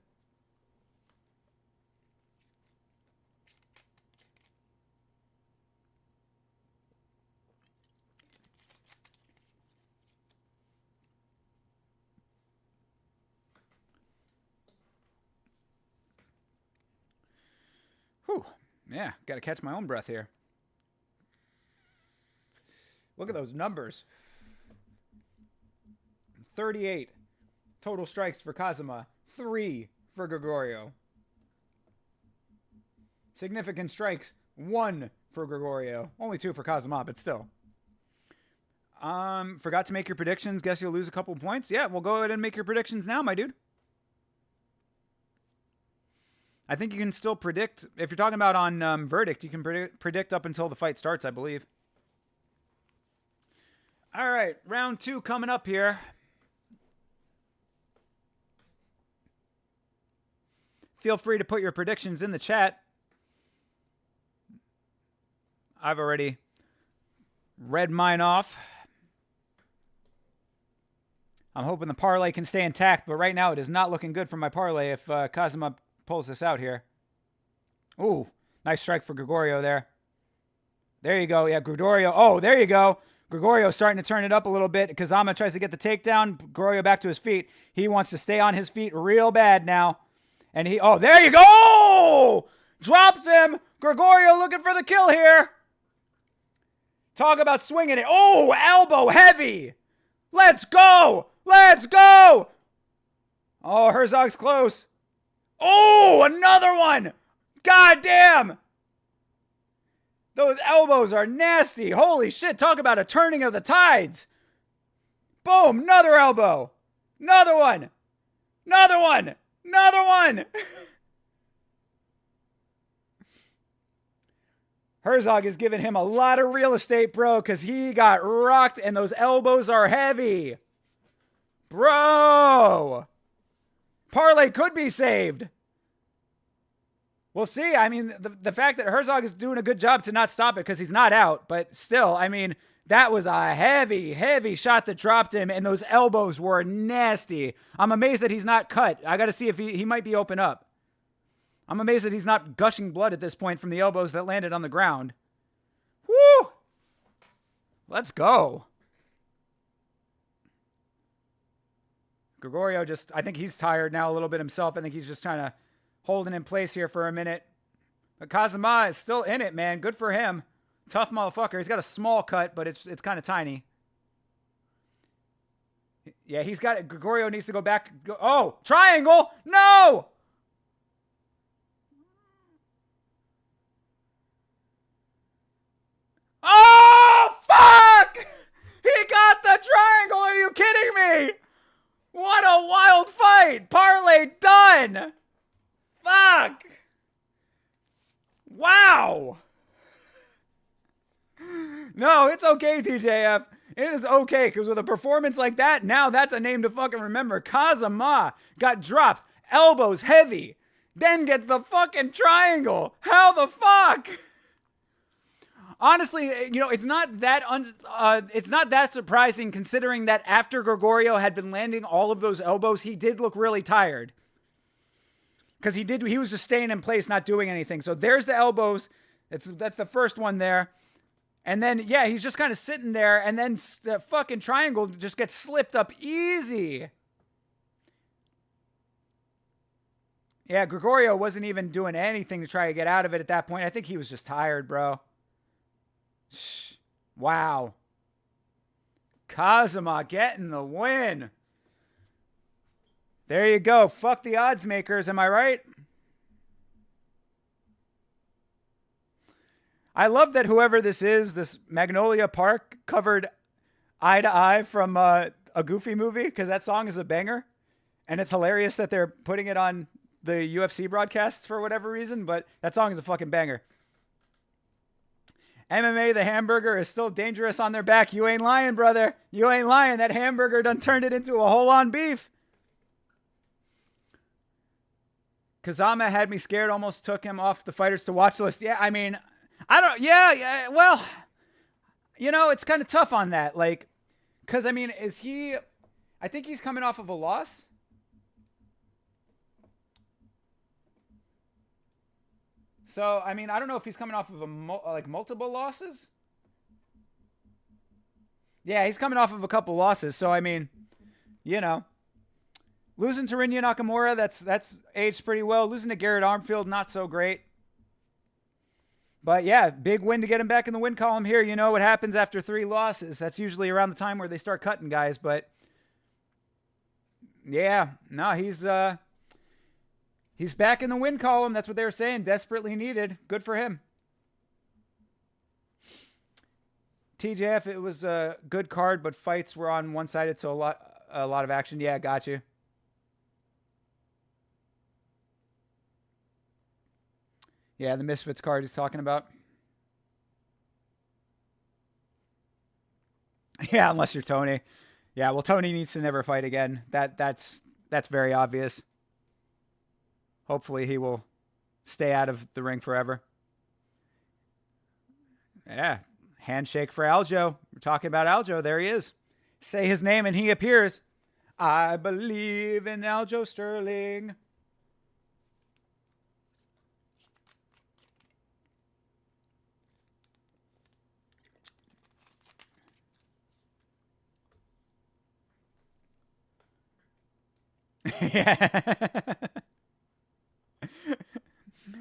Whew. Yeah, got to catch my own breath here. Look at those numbers. 38 total strikes for Kazama. 3 for Gregorio. Significant strikes. 1 for Gregorio. Only 2 for Kazama, but still. Forgot to make your predictions. Guess you'll lose a couple points. Yeah, we'll go ahead and make your predictions now, my dude. I think you can still predict. If you're talking about on verdict, you can predict up until the fight starts, I believe. All right, round 2 coming up here. Feel free to put your predictions in the chat. I've already read mine off. I'm hoping the parlay can stay intact, but right now it is not looking good for my parlay if Kazama pulls this out here. Ooh, nice strike for Gregorio there. There you go. Yeah, Gregorio. Oh, there you go. Gregorio starting to turn it up a little bit. Kazama tries to get the takedown. Gregorio back to his feet. He wants to stay on his feet real bad now. And oh, there you go! Drops him! Gregorio looking for the kill here. Talk about swinging it. Oh, elbow heavy! Let's go! Let's go! Oh, Herzog's close. Oh, another one! God damn! Those elbows are nasty. Holy shit, talk about a turning of the tides. Boom, another elbow. Another one. Another one. Another one! Herzog is giving him a lot of real estate, bro, because he got rocked and those elbows are heavy. Bro! Parlay could be saved. We'll see. I mean, the fact that Herzog is doing a good job to not stop it because he's not out, but still, I mean, that was a heavy, heavy shot that dropped him, and those elbows were nasty. I'm amazed that he's not cut. I got to see if he might be open up. I'm amazed that he's not gushing blood at this point from the elbows that landed on the ground. Woo! Let's go. Gregorio I think he's tired now a little bit himself. I think he's just trying to hold it in place here for a minute. But Kazama is still in it, man. Good for him. Tough motherfucker. He's got a small cut, but it's kind of tiny. Yeah, he's got it. Gregorio needs to go back. Oh, triangle! No! Oh, fuck! He got the on! Fuck! Wow! No, it's okay, TJF. It is okay, because with a performance like that, now that's a name to fucking remember. Kazama got dropped, elbows heavy, then gets the fucking triangle. How the fuck? Honestly, it's not that surprising considering that after Gregorio had been landing all of those elbows, he did look really tired. Because he was just staying in place, not doing anything. So there's the elbows. That's the first one there. And then, yeah, he's just kind of sitting there, and then the fucking triangle just gets slipped up easy. Yeah, Gregorio wasn't even doing anything to try to get out of it at that point. I think he was just tired, bro. Wow. Kazama getting the win. There you go. Fuck the odds makers, am I right? I love that whoever this is, this Magnolia Park, covered Eye to Eye from a Goofy movie, because that song is a banger. And it's hilarious that they're putting it on the UFC broadcasts for whatever reason, but that song is a fucking banger. MMA, the hamburger, is still dangerous on their back. You ain't lying, brother. You ain't lying. That hamburger done turned it into a whole-on beef. Kazama had me scared, almost took him off the fighters to watch list. Yeah, I mean... well, it's kind of tough on that. Like, because, I mean, I think he's coming off of a loss. So, I mean, I don't know if he's coming off of multiple losses. Yeah, he's coming off of a couple losses. So, I mean, losing to Rinya Nakamura, that's aged pretty well. Losing to Garrett Armfield, not so great. But yeah, big win to get him back in the win column here. You know what happens after 3 losses. That's usually around the time where they start cutting guys. But yeah, no, he's back in the win column. That's what they were saying. Desperately needed. Good for him. TJF, it was a good card, but fights were on one-sided, so a lot of action. Yeah, got you. Yeah, the Misfits card he's talking about. Yeah, unless you're Tony. Yeah, well, Tony needs to never fight again. That's very obvious. Hopefully he will stay out of the ring forever. Yeah, handshake for Aljo. We're talking about Aljo. There he is. Say his name and he appears. I believe in Aljo Sterling. Yeah.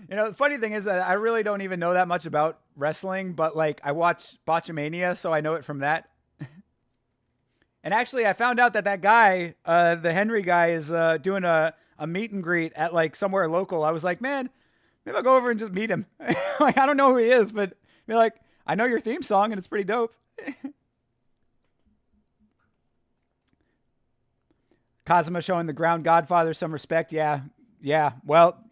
The funny thing is that I really don't even know that much about wrestling, but I watch Botchamania, so I know it from that. And actually, I found out that guy, the Henry guy, is doing a meet and greet at somewhere local. I was like, man, maybe I'll go over and just meet him. I don't know who he is, but I know your theme song and it's pretty dope. Kazama showing the Ground Godfather some respect. Yeah. Well,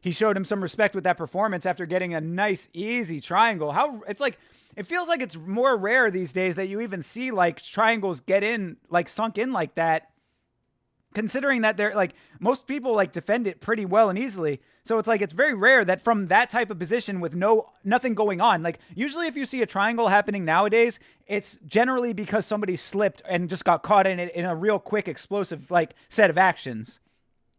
he showed him some respect with that performance after getting a nice, easy triangle. It feels like it's more rare these days that you even see triangles get in, sunk in like that. Considering that they're most people defend it pretty well and easily. So it's very rare that from that type of position with nothing going on. Usually if you see a triangle happening nowadays, it's generally because somebody slipped and just got caught in it in a real quick explosive set of actions.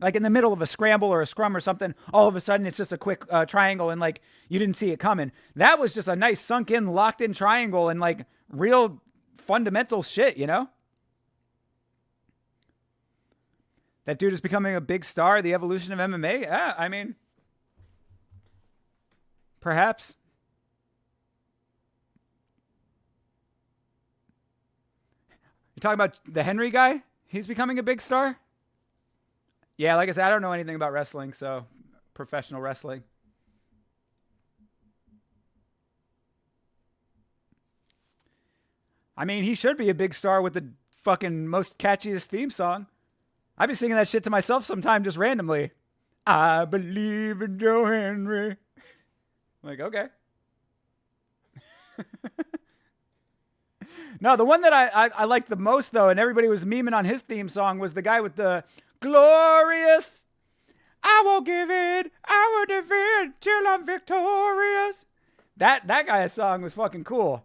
In the middle of a scramble or a scrum or something, all of a sudden it's just a quick triangle and you didn't see it coming. That was just a nice sunk in, locked in triangle and real fundamental shit, That dude is becoming a big star, the evolution of MMA. Yeah, I mean, perhaps. You're talking about the Henry guy? He's becoming a big star? Yeah, like I said, I don't know anything about wrestling, so professional wrestling. I mean, he should be a big star with the fucking most catchiest theme song. I be singing that shit to myself sometime just randomly. I believe in Joe Henry. I'm like, okay. No, the one that I liked the most, though, and everybody was memeing on his theme song, was the guy with the glorious. I won't give in. I will defend till I'm victorious. That guy's song was fucking cool.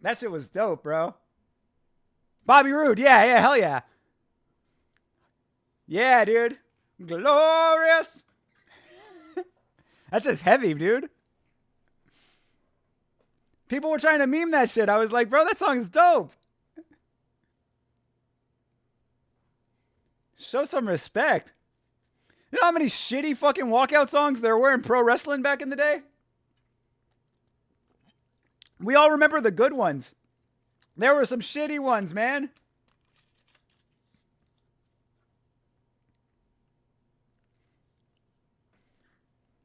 That shit was dope, bro. Bobby Roode. Yeah, hell yeah. Yeah, dude. Glorious. That's just heavy, dude. People were trying to meme that shit. I was like, bro, that song is dope. Show some respect. You know how many shitty fucking walkout songs there were in pro wrestling back in the day? We all remember the good ones. There were some shitty ones, man.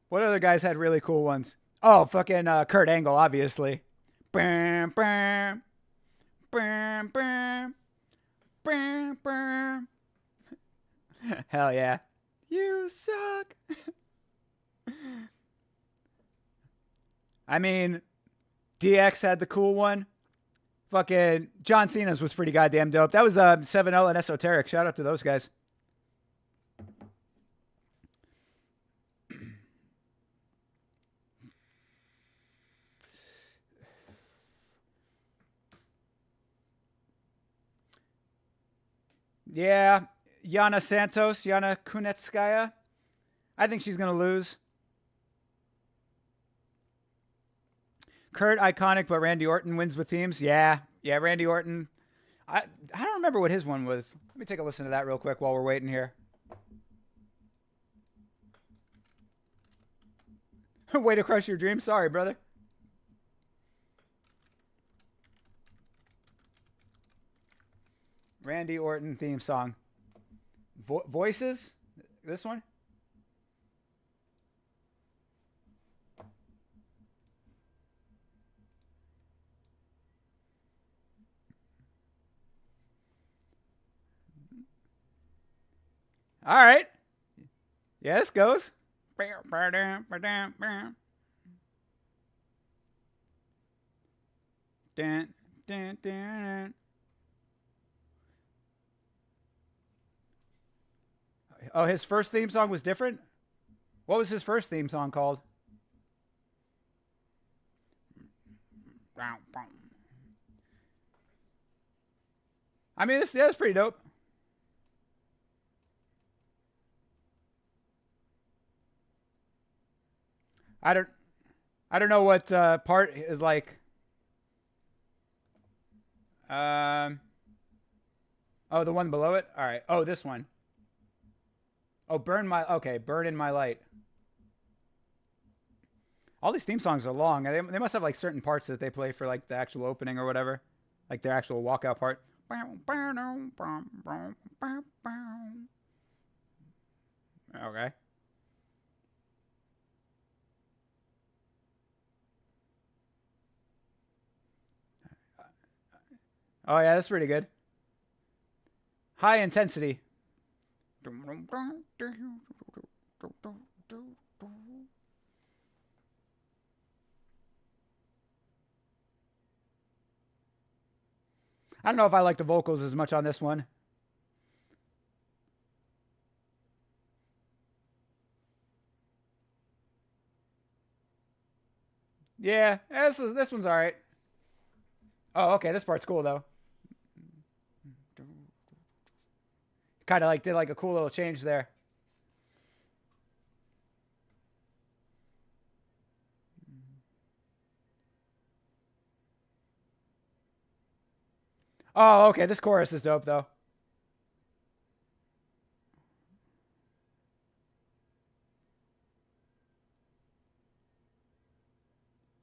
What other guys had really cool ones? Oh, fucking Kurt Angle, obviously. Bam, bam, bam, bam, bam, bam. Hell yeah. You suck. I mean, DX had the cool one. Fucking John Cena's was pretty goddamn dope. That was 7-0 and Esoteric. Shout out to those guys. Yeah, Yana Kunetskaya. I think she's going to lose. Kurt, iconic, but Randy Orton wins with themes. Yeah, Randy Orton. I don't remember what his one was. Let me take a listen to that real quick while we're waiting here. Way to crush your dreams. Sorry, brother. Randy Orton theme song. Voices? This one? All right. Yeah, this goes. Dun, dun, dun. Oh, his first theme song was different? What was his first theme song called? I mean, that's pretty dope. I don't know what part is like. Oh, the one below it? All right. Oh, this one. Oh, burn in my light. All these theme songs are long. They must have like certain parts that they play for like the actual opening or whatever. Like their actual walkout part. Okay. Oh yeah, that's pretty good. High intensity. I don't know if I like the vocals as much on this one. Yeah, this one's all right. Oh, okay, this part's cool though. Kind of like did like a cool little change there. Oh, okay, this chorus is dope though.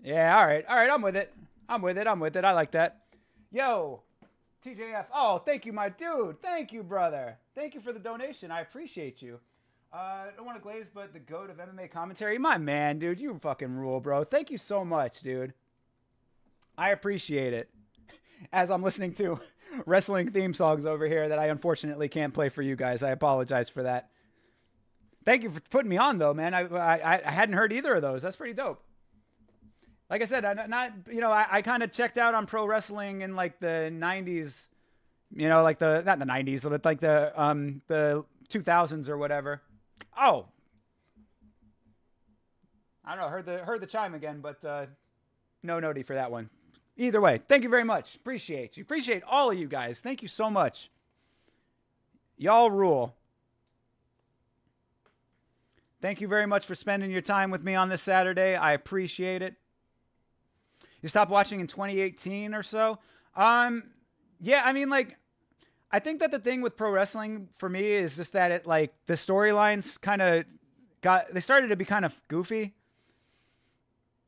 Yeah, all right, I'm with it. I'm with it. I like that. Yo, TJF. Oh, thank you, my dude. Thank you, brother. Thank you for the donation. I appreciate you. I don't want to glaze, but the GOAT of MMA commentary, my man, dude, you fucking rule, bro. Thank you so much, dude. I appreciate it. as I'm listening to wrestling theme songs over here that I unfortunately can't play for you guys. I apologize for that. Thank you for putting me on, though, man. I hadn't heard either of those. That's pretty dope. Like I said, I kind of checked out on pro wrestling in like the '90s. Like not the '90s, but like the 2000s or whatever. Oh, I don't know. Heard the chime again, but no noti for that one. Either way, thank you very much. Appreciate you. Appreciate all of you guys. Thank you so much. Y'all rule. Thank you very much for spending your time with me on this Saturday. I appreciate it. You stopped watching in 2018 or so? Yeah, I mean, like, I think that the thing with pro wrestling for me is just that it, like, the storylines kind of they started to be kind of goofy.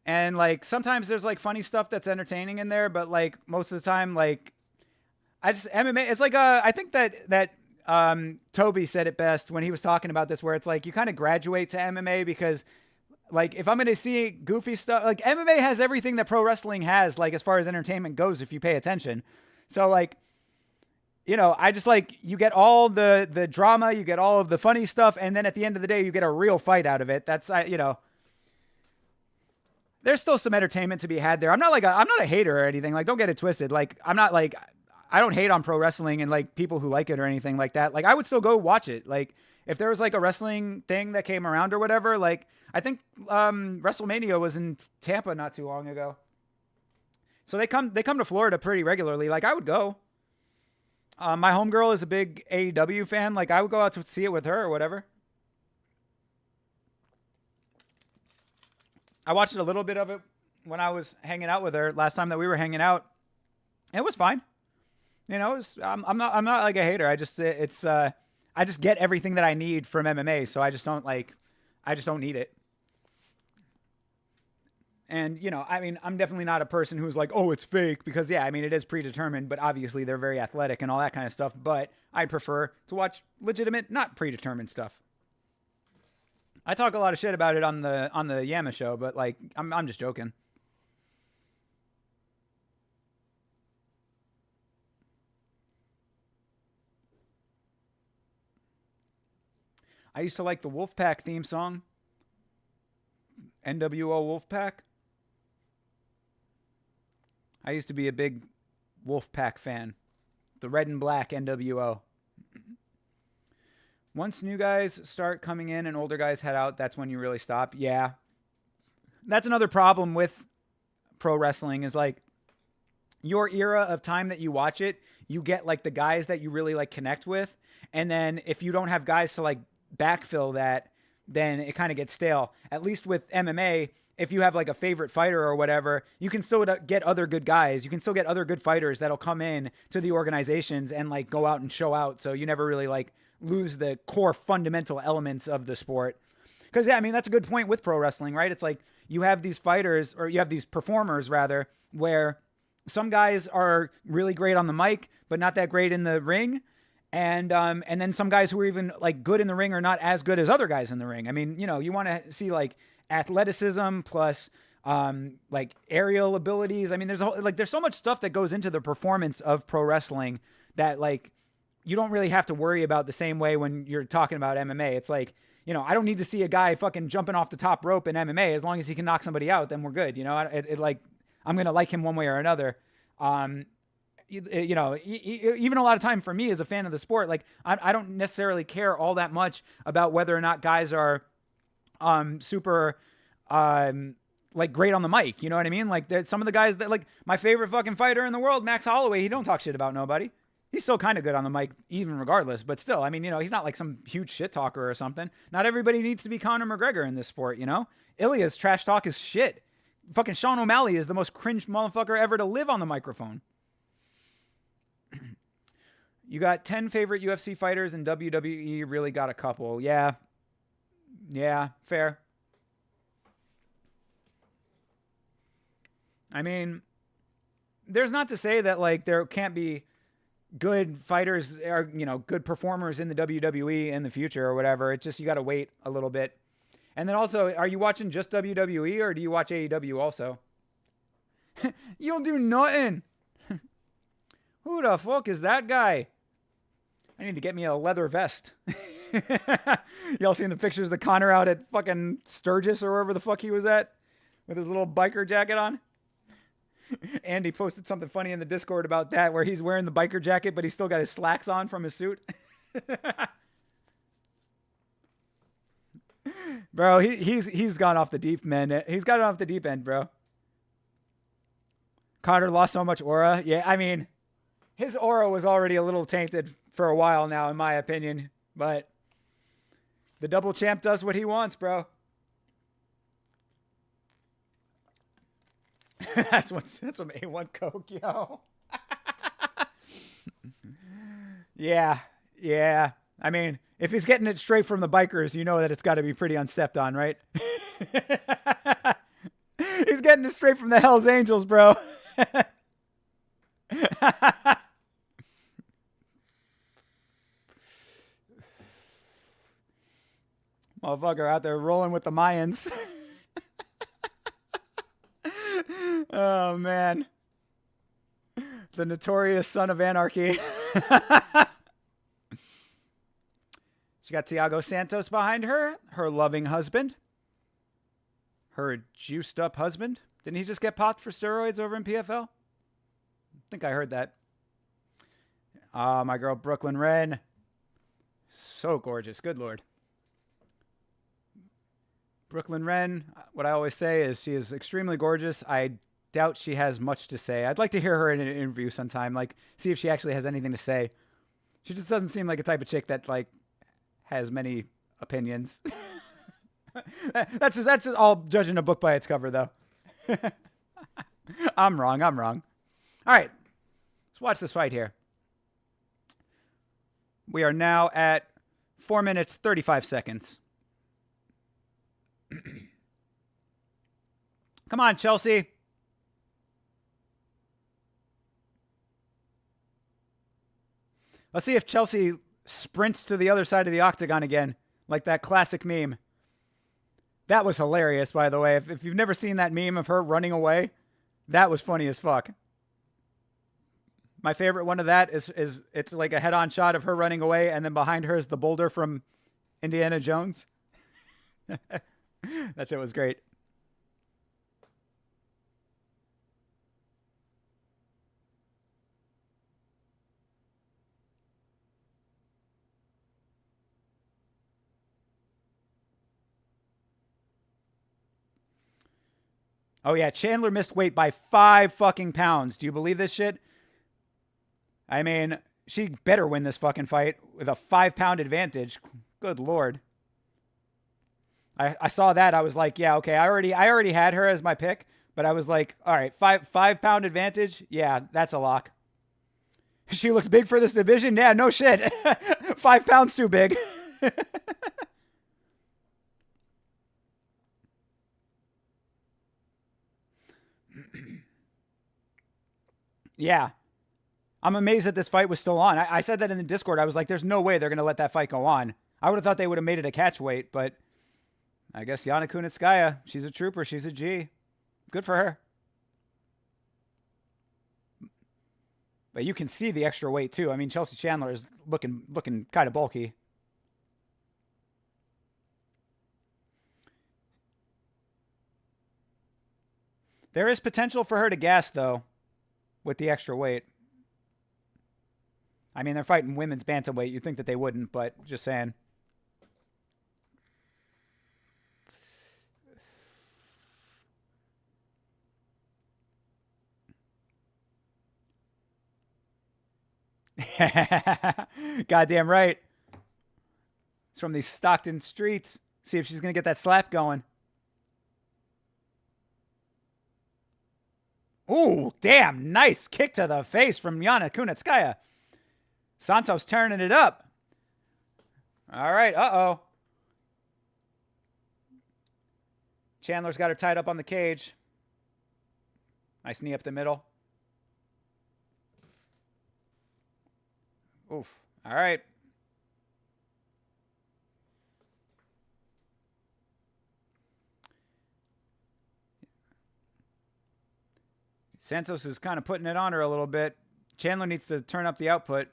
And, like, sometimes there's, like, funny stuff that's entertaining in there, but, like, most of the time, like, MMA, it's like, I think that Toby said it best when he was talking about this, where it's like, you kind of graduate to MMA because, like, if I'm going to see goofy stuff, like, MMA has everything that pro wrestling has, like, as far as entertainment goes, if you pay attention. So, like, I just, like, you get all the drama, you get all of the funny stuff, and then at the end of the day, you get a real fight out of it. That's, there's still some entertainment to be had there. I'm not a hater or anything. Like, don't get it twisted. Like, I'm not like, I don't hate on pro wrestling and like people who like it or anything like that. Like, I would still go watch it. Like, if there was like a wrestling thing that came around or whatever, like, I think WrestleMania was in Tampa not too long ago. So they come to Florida pretty regularly. Like, I would go. My homegirl is a big AEW fan. Like, I would go out to see it with her or whatever. I watched a little bit of it when I was hanging out with her last time that we were hanging out. It was fine. I'm not like a hater. I just get everything that I need from MMA. So I just don't need it. And, I mean, I'm definitely not a person who's like, oh, it's fake, because, yeah, I mean, it is predetermined, but obviously they're very athletic and all that kind of stuff. But I prefer to watch legitimate, not predetermined stuff. I talk a lot of shit about it on the Yama show, but, like, I'm just joking. I used to like the Wolfpack theme song. NWO Wolfpack. I used to be a big Wolfpack fan. The red and black NWO. Once new guys start coming in and older guys head out, that's when you really stop. Yeah. That's another problem with pro wrestling is, like, your era of time that you watch it, you get, like, the guys that you really, like, connect with. And then if you don't have guys to, like, backfill that, then it kind of gets stale. At least with MMA, if you have like a favorite fighter or whatever, you can still get other good guys. You can still get other good fighters that'll come in to the organizations and like go out and show out. So you never really like lose the core fundamental elements of the sport. Because, yeah, I mean, that's a good point with pro wrestling, right? It's like you have these fighters, or you have these performers rather, where some guys are really great on the mic, but not that great in the ring. And then some guys who are even like good in the ring are not as good as other guys in the ring. I mean, you want to see like athleticism plus like aerial abilities. I mean, there's so much stuff that goes into the performance of pro wrestling that like you don't really have to worry about the same way when you're talking about MMA. It's like, I don't need to see a guy fucking jumping off the top rope in MMA. As long as he can knock somebody out, then we're good. Like, I'm going to like him one way or another. Even a lot of time for me as a fan of the sport, like I don't necessarily care all that much about whether or not guys are super like great on the mic. You know what I mean? Like some of the guys that, like, my favorite fucking fighter in the world, Max Holloway, he don't talk shit about nobody. He's still kind of good on the mic, even regardless. But still, I mean, he's not like some huge shit talker or something. Not everybody needs to be Conor McGregor in this sport, Ilya's trash talk is shit. Fucking Sean O'Malley is the most cringe motherfucker ever to live on the microphone. You got 10 favorite UFC fighters, and WWE really got a couple. Yeah, fair. I mean, there's not to say that like there can't be good fighters or good performers in the WWE in the future or whatever. It's just you got to wait a little bit. And then also, are you watching just WWE or do you watch AEW also? You'll do nothing. Who the fuck is that guy? I need to get me a leather vest. Y'all seen the pictures of Connor out at fucking Sturgis or wherever the fuck he was at with his little biker jacket on? Andy posted something funny in the Discord about that, where he's wearing the biker jacket, but he's still got his slacks on from his suit. Bro, he's gone off the deep end. He's got off the deep end, bro. Connor lost so much aura. Yeah, I mean, his aura was already a little tainted for a while now, in my opinion. But the double champ does what he wants, bro. that's some A1 Coke, yo. Yeah. I mean, if he's getting it straight from the bikers, you know that it's got to be pretty unstepped on, right? He's getting it straight from the Hells Angels, bro. Motherfucker out there rolling with the Mayans. Oh, man. The notorious son of anarchy. She got Thiago Santos behind her, her loving husband, her juiced up husband. Didn't he just get popped for steroids over in PFL? I think I heard that. My girl Brooklyn Wren. So gorgeous. Good Lord. Brooklyn Wren, what I always say is she is extremely gorgeous. I doubt she has much to say. I'd like to hear her in an interview sometime, like see if she actually has anything to say. She just doesn't seem like a type of chick that like has many opinions. That's just all judging a book by its cover, though. I'm wrong. All right, let's watch this fight here. We are now at 4 minutes, 35 seconds. Come on, Chelsea. Let's see if Chelsea sprints to the other side of the octagon again, like that classic meme. That was hilarious, by the way. If you've never seen that meme of her running away, that was funny as fuck. My favorite one of that is it's like a head-on shot of her running away, and then behind her is the boulder from Indiana Jones. That shit was great. Oh, yeah, Chandler missed weight by 5 fucking pounds. Do you believe this shit? I mean, she better win this fucking fight with a 5-pound advantage. Good Lord. I saw that. I was like, yeah, okay. I already had her as my pick, but I was like, all right, 5-pound advantage. Yeah, that's a lock. She looks big for this division. Yeah, no shit. 5 pounds too big. Yeah. I'm amazed that this fight was still on. I said that in the Discord. I was like, there's no way they're going to let that fight go on. I would have thought they would have made it a catch weight, but I guess Yana Kunitskaya, she's a trooper. She's a G. Good for her. But you can see the extra weight, too. I mean, Chelsea Chandler is looking kind of bulky. There is potential for her to gas, though, with the extra weight. I mean, they're fighting women's bantamweight. You'd think that they wouldn't, but just saying. Goddamn right. It's from these Stockton streets. See if she's going to get that slap going. Ooh, damn. Nice kick to the face from Yana Kunitskaya. Santos turning it up. All right. Uh-oh. Chandler's got her tied up on the cage. Nice knee up the middle. Oof. All right. Santos is kind of putting it on her a little bit. Chandler needs to turn up the output.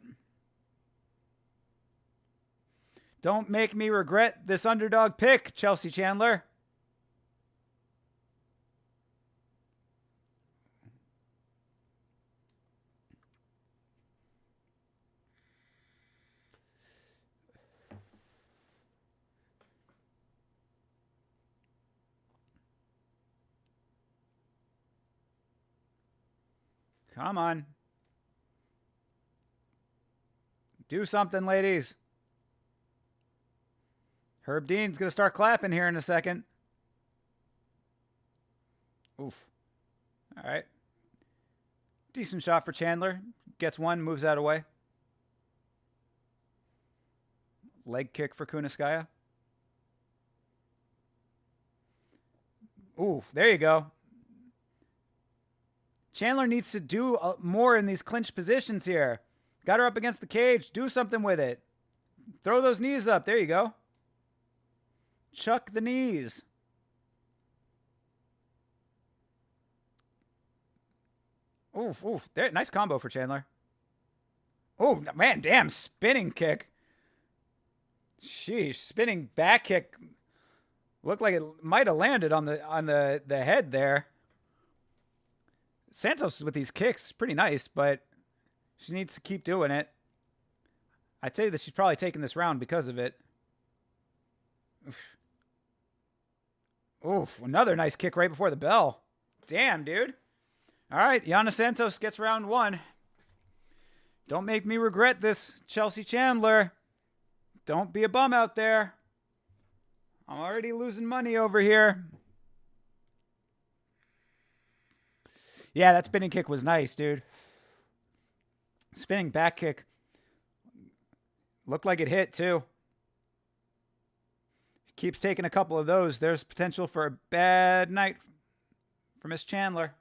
Don't make me regret this underdog pick, Chelsea Chandler. Come on. Do something, ladies. Herb Dean's going to start clapping here in a second. Oof. All right. Decent shot for Chandler. Gets one, moves out of the way. Leg kick for Kuniskaya. Ooh, there you go. Chandler needs to do more in these clinch positions here. Got her up against the cage. Do something with it. Throw those knees up. There you go. Chuck the knees. Oof, oof. There, nice combo for Chandler. Oh, man, damn. Spinning kick. Sheesh. Spinning back kick. Looked like it might have landed on the head there. Santos with these kicks, pretty nice, but she needs to keep doing it. I'd say that she's probably taking this round because of it. Oof. Oof, another nice kick right before the bell. Damn, dude. All right, Yana Santos gets round one. Don't make me regret this, Chelsea Chandler. Don't be a bum out there. I'm already losing money over here. Yeah, that spinning kick was nice, dude. Spinning back kick. Looked like it hit, too. Keeps taking a couple of those. There's potential for a bad night for Miss Chandler.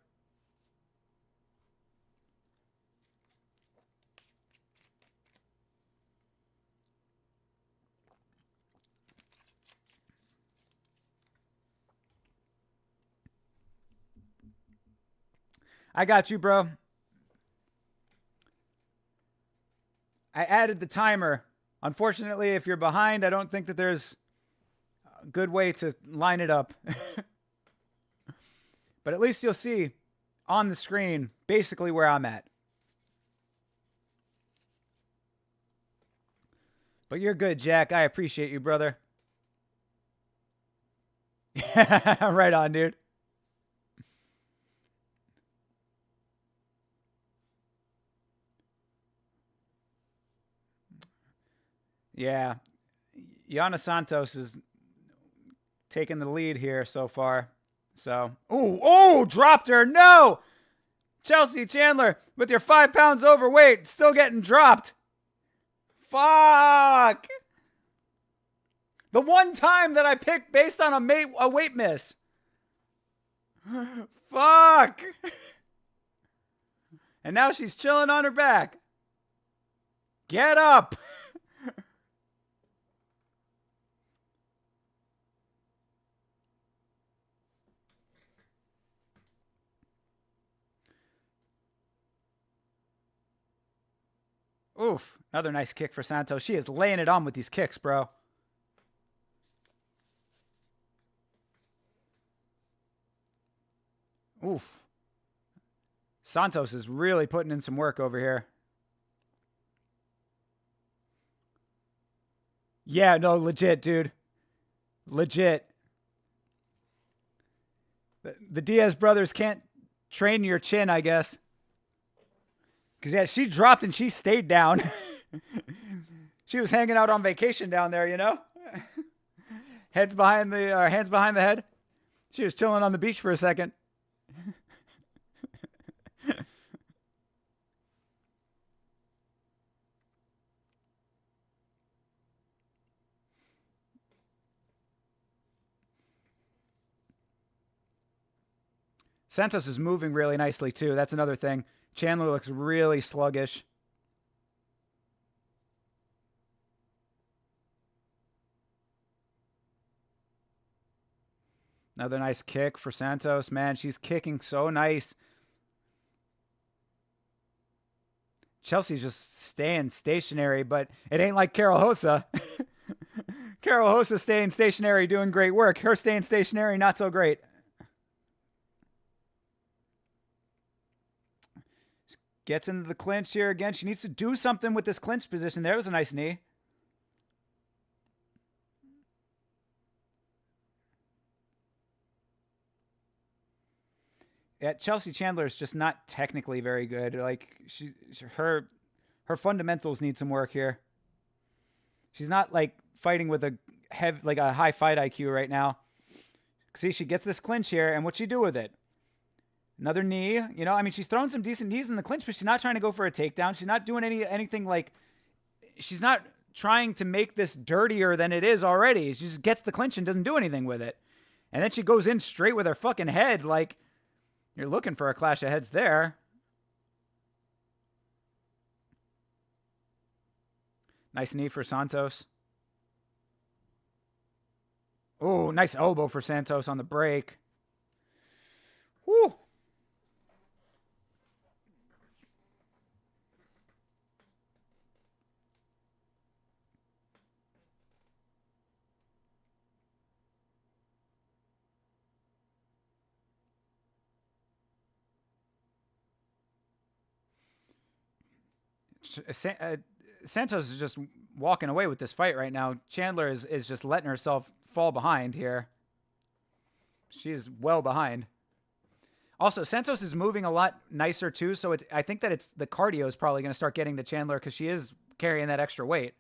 I got you, bro. I added the timer. Unfortunately, if you're behind, I don't think that there's a good way to line it up. But at least you'll see on the screen basically where I'm at. But you're good, Jack. I appreciate you, brother. Right on, dude. Yeah. Yana Santos is taking the lead here so far. So, dropped her. No! Chelsea Chandler, with your 5 pounds overweight, still getting dropped. Fuck! The one time that I picked based on a weight miss. Fuck! And now she's chilling on her back. Get up! Oof, another nice kick for Santos. She is laying it on with these kicks, bro. Oof. Santos is really putting in some work over here. Yeah, no, legit, dude. Legit. The Diaz brothers can't train your chin, I guess. Because, yeah, she dropped and she stayed down. She was hanging out on vacation down there, you know? Hands behind the head. She was chilling on the beach for a second. Santos is moving really nicely, too. That's another thing. Chandler looks really sluggish. Another nice kick for Santos. Man, she's kicking so nice. Chelsea's just staying stationary, but it ain't like Carol Hossa. Carol Hossa staying stationary, doing great work. Her staying stationary, not so great. Gets into the clinch here again. She needs to do something with this clinch position. There was a nice knee. Yeah, Chelsea Chandler is just not technically very good. Like her fundamentals need some work here. She's not like fighting with a high fight IQ right now. See, she gets this clinch here, and what'd she do with it? Another knee. You know, I mean, she's throwing some decent knees in the clinch, but she's not trying to go for a takedown. She's not doing anything like. She's not trying to make this dirtier than it is already. She just gets the clinch and doesn't do anything with it, and then she goes in straight with her fucking head. Like, you're looking for a clash of heads there. Nice knee for Santos. Oh, nice elbow for Santos on the break. Woo. Santos is just walking away with this fight right now. Chandler is just letting herself fall behind here. She is well behind. Also, Santos is moving a lot nicer too, so I think that the cardio is probably going to start getting to Chandler because she is carrying that extra weight.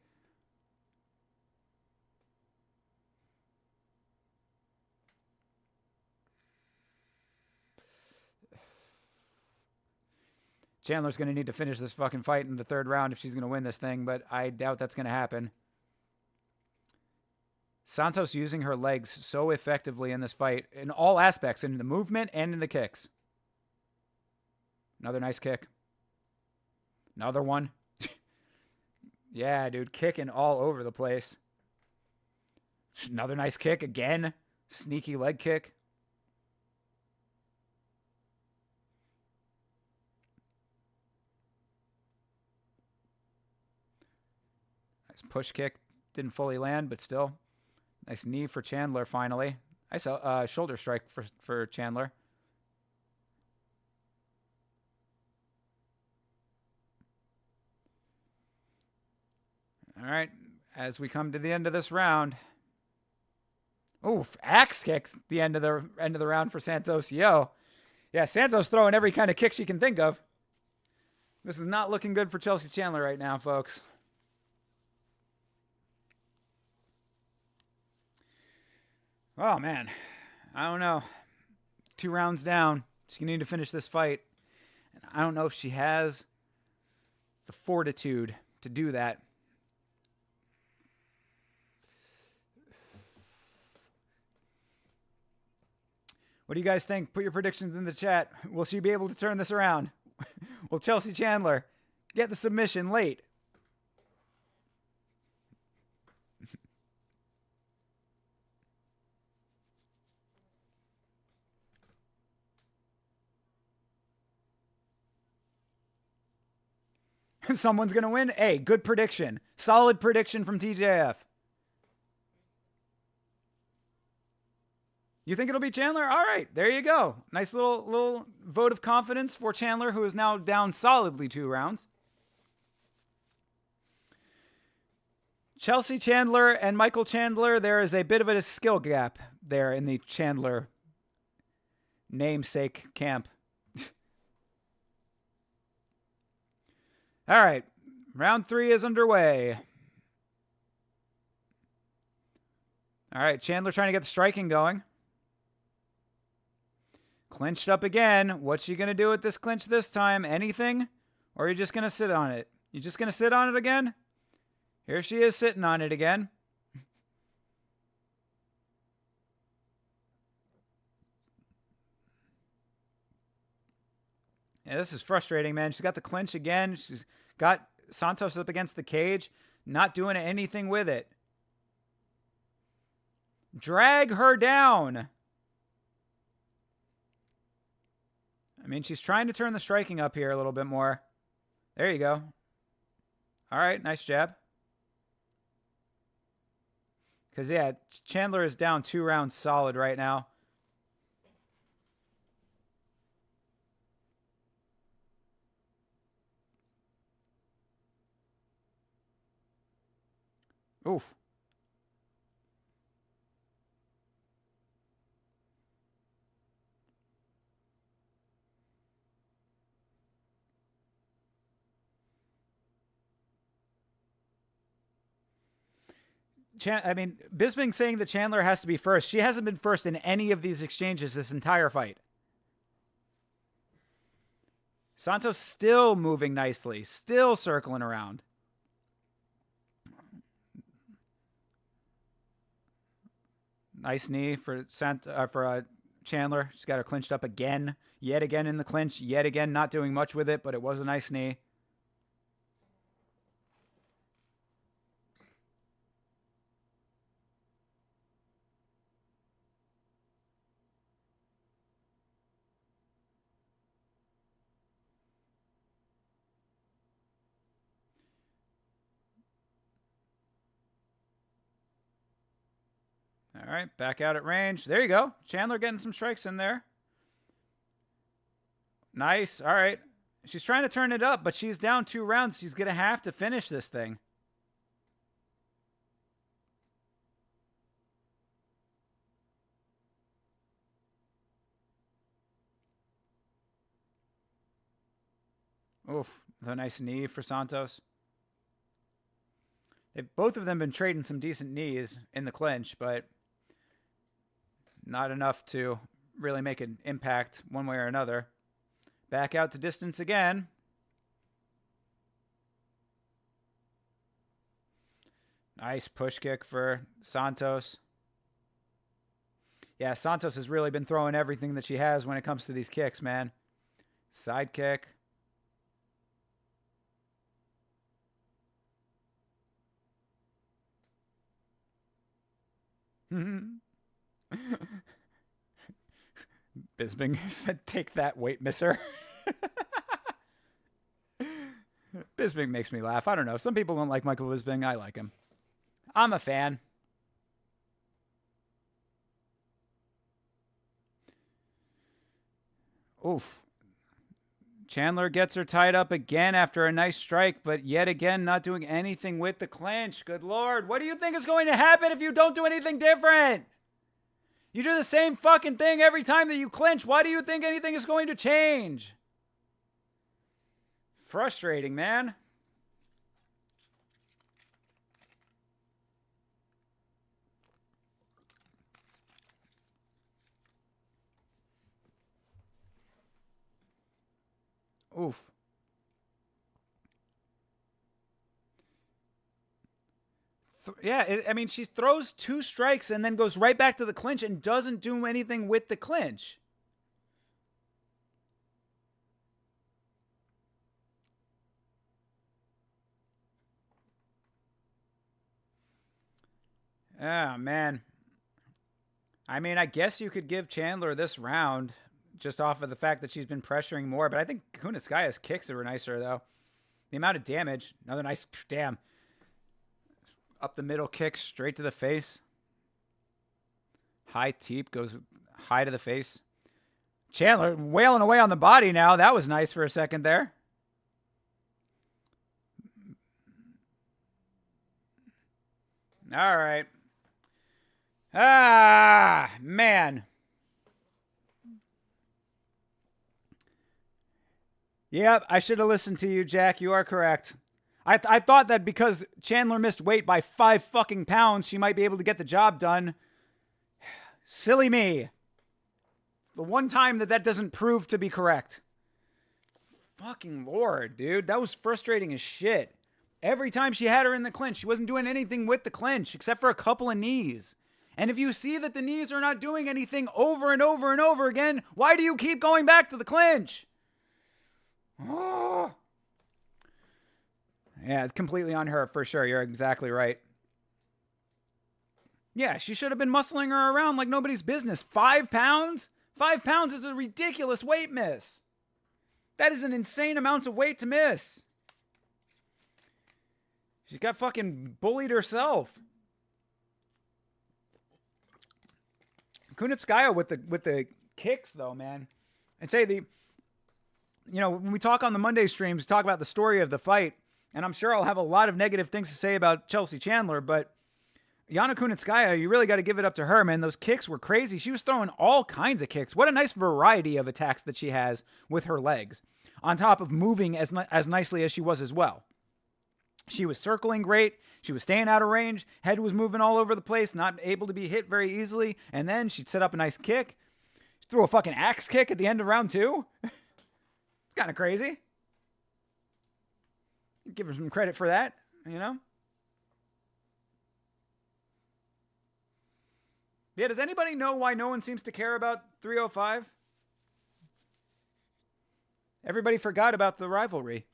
Chandler's going to need to finish this fucking fight in the third round if she's going to win this thing, but I doubt that's going to happen. Santos using her legs so effectively in this fight in all aspects, in the movement and in the kicks. Another nice kick. Another one. Yeah, dude, kicking all over the place. Another nice kick again. Sneaky leg kick. Nice push kick. Didn't fully land, but still. Nice knee for Chandler, finally. Nice shoulder strike for Chandler. All right, as we come to the end of this round. Oof, axe kick the end of the round for Santos. Yo. Yeah, Santos throwing every kind of kick she can think of. This is not looking good for Chelsea Chandler right now, folks. Oh, man. I don't know. 2 rounds down. She's going to need to finish this fight. And I don't know if she has the fortitude to do that. What do you guys think? Put your predictions in the chat. Will she be able to turn this around? Will Chelsea Chandler get the submission late? Someone's going to win? Hey, good prediction. Solid prediction from TJF. You think it'll be Chandler? All right, there you go. Nice little vote of confidence for Chandler, who is now down solidly 2 rounds. Chelsea Chandler and Michael Chandler, there is a bit of a skill gap there in the Chandler namesake camp. All right, round 3 is underway. All right, Chandler trying to get the striking going. Clinched up again. What's she going to do with this clinch this time? Anything? Or are you just going to sit on it? You just going to sit on it again? Here she is sitting on it again. Yeah, this is frustrating, man. She's got the clinch again. She's got Santos up against the cage, not doing anything with it. Drag her down. I mean, she's trying to turn the striking up here a little bit more. There you go. All right, nice jab. Because, yeah, Chandler is down 2 rounds solid right now. Oof. Bisping saying that Chandler has to be first. She hasn't been first in any of these exchanges this entire fight. Santos still moving nicely, still circling around. Nice knee for Chandler. She's got her clinched up again. Yet again in the clinch. Yet again not doing much with it, but it was a nice knee. All right, back out at range. There you go. Chandler getting some strikes in there. Nice. All right. She's trying to turn it up, but she's down 2 rounds. She's going to have to finish this thing. Oof. The nice knee for Santos. Both of them been trading some decent knees in the clinch, but not enough to really make an impact one way or another. Back out to distance again. Nice push kick for Santos. Yeah, Santos has really been throwing everything that she has when it comes to these kicks, man. Side kick. Bisping said, "Take that, weight misser." Bisping makes me laugh. I don't know. Some people don't like Michael Bisping. I like him. I'm a fan. Oof. Chandler gets her tied up again after a nice strike, but yet again not doing anything with the clinch. Good Lord. What do you think is going to happen if you don't do anything different? You do the same fucking thing every time that you clinch. Why do you think anything is going to change? Frustrating, man. Oof. She throws 2 strikes and then goes right back to the clinch and doesn't do anything with the clinch. Oh, man. I guess you could give Chandler this round just off of the fact that she's been pressuring more, but I think Kunitskaya's kicks are nicer, though. The amount of damage, another nice, damn. Up the middle kick, straight to the face. High teep goes high to the face. Chandler wailing away on the body now. That was nice for a second there. All right. Ah, man. Yep, I should have listened to you, Jack. You are correct. I thought that because Chandler missed weight by 5 fucking pounds, she might be able to get the job done. Silly me. The one time that doesn't prove to be correct. Fucking Lord, dude. That was frustrating as shit. Every time she had her in the clinch, she wasn't doing anything with the clinch except for a couple of knees. And if you see that the knees are not doing anything over and over and over again, why do you keep going back to the clinch? Oh. Yeah, completely on her for sure. You're exactly right. Yeah, she should have been muscling her around like nobody's business. 5 pounds? 5 pounds is a ridiculous weight miss. That is an insane amount of weight to miss. She got fucking bullied herself. Kunitskaya with the kicks though, man. And say when we talk on the Monday streams, we talk about the story of the fight, and I'm sure I'll have a lot of negative things to say about Chelsea Chandler, but Yana Kunitskaya, you really got to give it up to her, man. Those kicks were crazy. She was throwing all kinds of kicks. What a nice variety of attacks that she has with her legs, on top of moving as nicely as she was as well. She was circling great. She was staying out of range. Head was moving all over the place, not able to be hit very easily. And then she'd set up a nice kick. She threw a fucking axe kick at the end of round 2. It's kind of crazy. Give her some credit for that, you know? Yeah, does anybody know why no one seems to care about 305? Everybody forgot about the rivalry.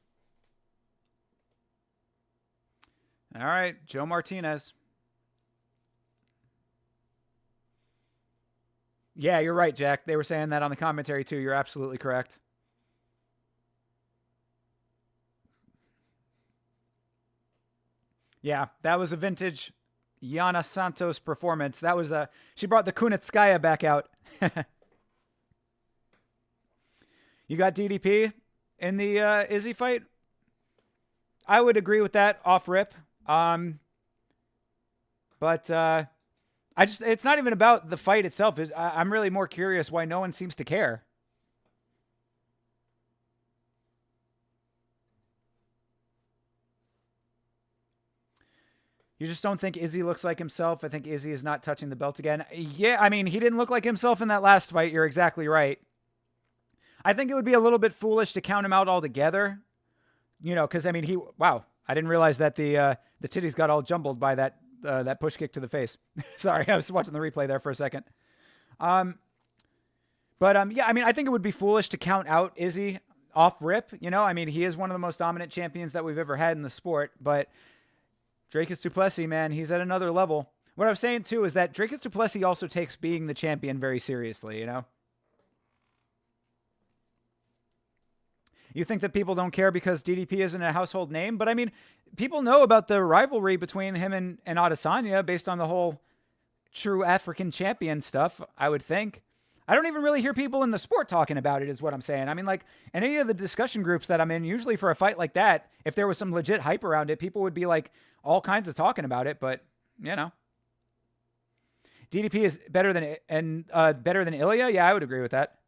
All right, Joe Martinez. Yeah, you're right, Jack. They were saying that on the commentary too. You're absolutely correct. Yeah, that was a vintage Yana Santos performance. That was she brought the Kunitskaya back out. You got DDP in the Izzy fight? I would agree with that off rip. But it's not even about the fight itself. I'm really more curious why no one seems to care. You just don't think Izzy looks like himself? I think Izzy is not touching the belt again. Yeah, I mean, he didn't look like himself in that last fight. You're exactly right. I think it would be a little bit foolish to count him out altogether. You know, because, I mean, wow, I didn't realize that the titties got all jumbled by that push kick to the face. Sorry, I was watching the replay there for a second. Yeah, I mean, I think it would be foolish to count out Izzy off rip. You know, I mean, he is one of the most dominant champions that we've ever had in the sport, but Dricus du Plessis, man, he's at another level. What I was saying, too, is that Dricus du Plessis also takes being the champion very seriously, you know? You think that people don't care because DDP isn't a household name? But, I mean, people know about the rivalry between him and Adesanya based on the whole true African champion stuff, I would think. I don't even really hear people in the sport talking about it, is what I'm saying. I mean, like, in any of the discussion groups that I'm in, usually for a fight like that, if there was some legit hype around it, people would be, like, all kinds of talking about it, but, you know. DDP is better than Ilya? Yeah, I would agree with that.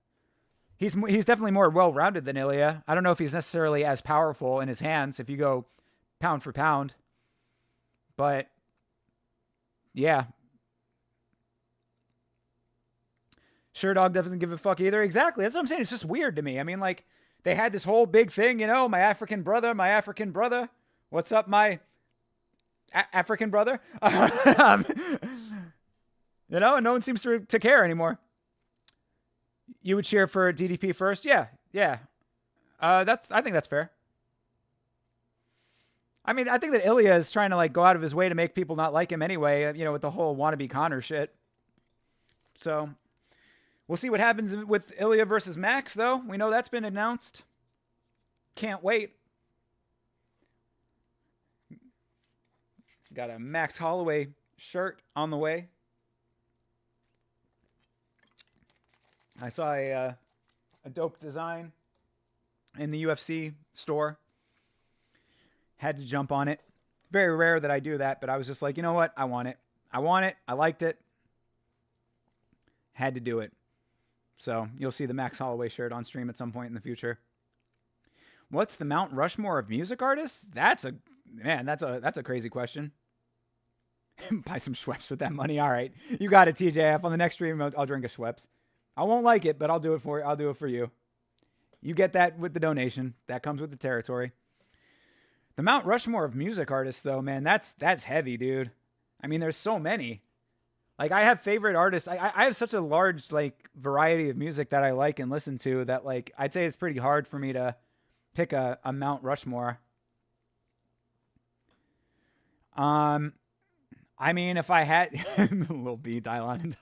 He's definitely more well-rounded than Ilya. I don't know if he's necessarily as powerful in his hands if you go pound for pound. But, yeah. Sherdog doesn't give a fuck either. Exactly. That's what I'm saying. It's just weird to me. I mean, like, they had this whole big thing, you know, my African brother. What's up, my African brother? You know, and no one seems to care anymore. You would cheer for DDP first? Yeah. I think that's fair. I mean, I think that Ilya is trying to, like, go out of his way to make people not like him anyway, you know, with the whole wannabe Conor shit. So, we'll see what happens with Ilya versus Max, though. We know that's been announced. Can't wait. Got a Max Holloway shirt on the way. I saw a dope design in the UFC store. Had to jump on it. Very rare that I do that, but I was just like, you know what? I want it. I liked it. Had to do it. So you'll see the Max Holloway shirt on stream at some point in the future. What's the Mount Rushmore of music artists? That's a crazy question. Buy some Schweppes with that money. All right. You got it, TJF. On the next stream, I'll drink a Schweppes. I won't like it, but I'll do it for you. I'll do it for you. You get that with the donation. That comes with the territory. The Mount Rushmore of music artists, though, man, that's heavy, dude. I mean, there's so many. Like, I have favorite artists. I have such a large, like, variety of music that I like and listen to that, like, I'd say it's pretty hard for me to pick a Mount Rushmore. I mean, if I had Lil B, Dylon.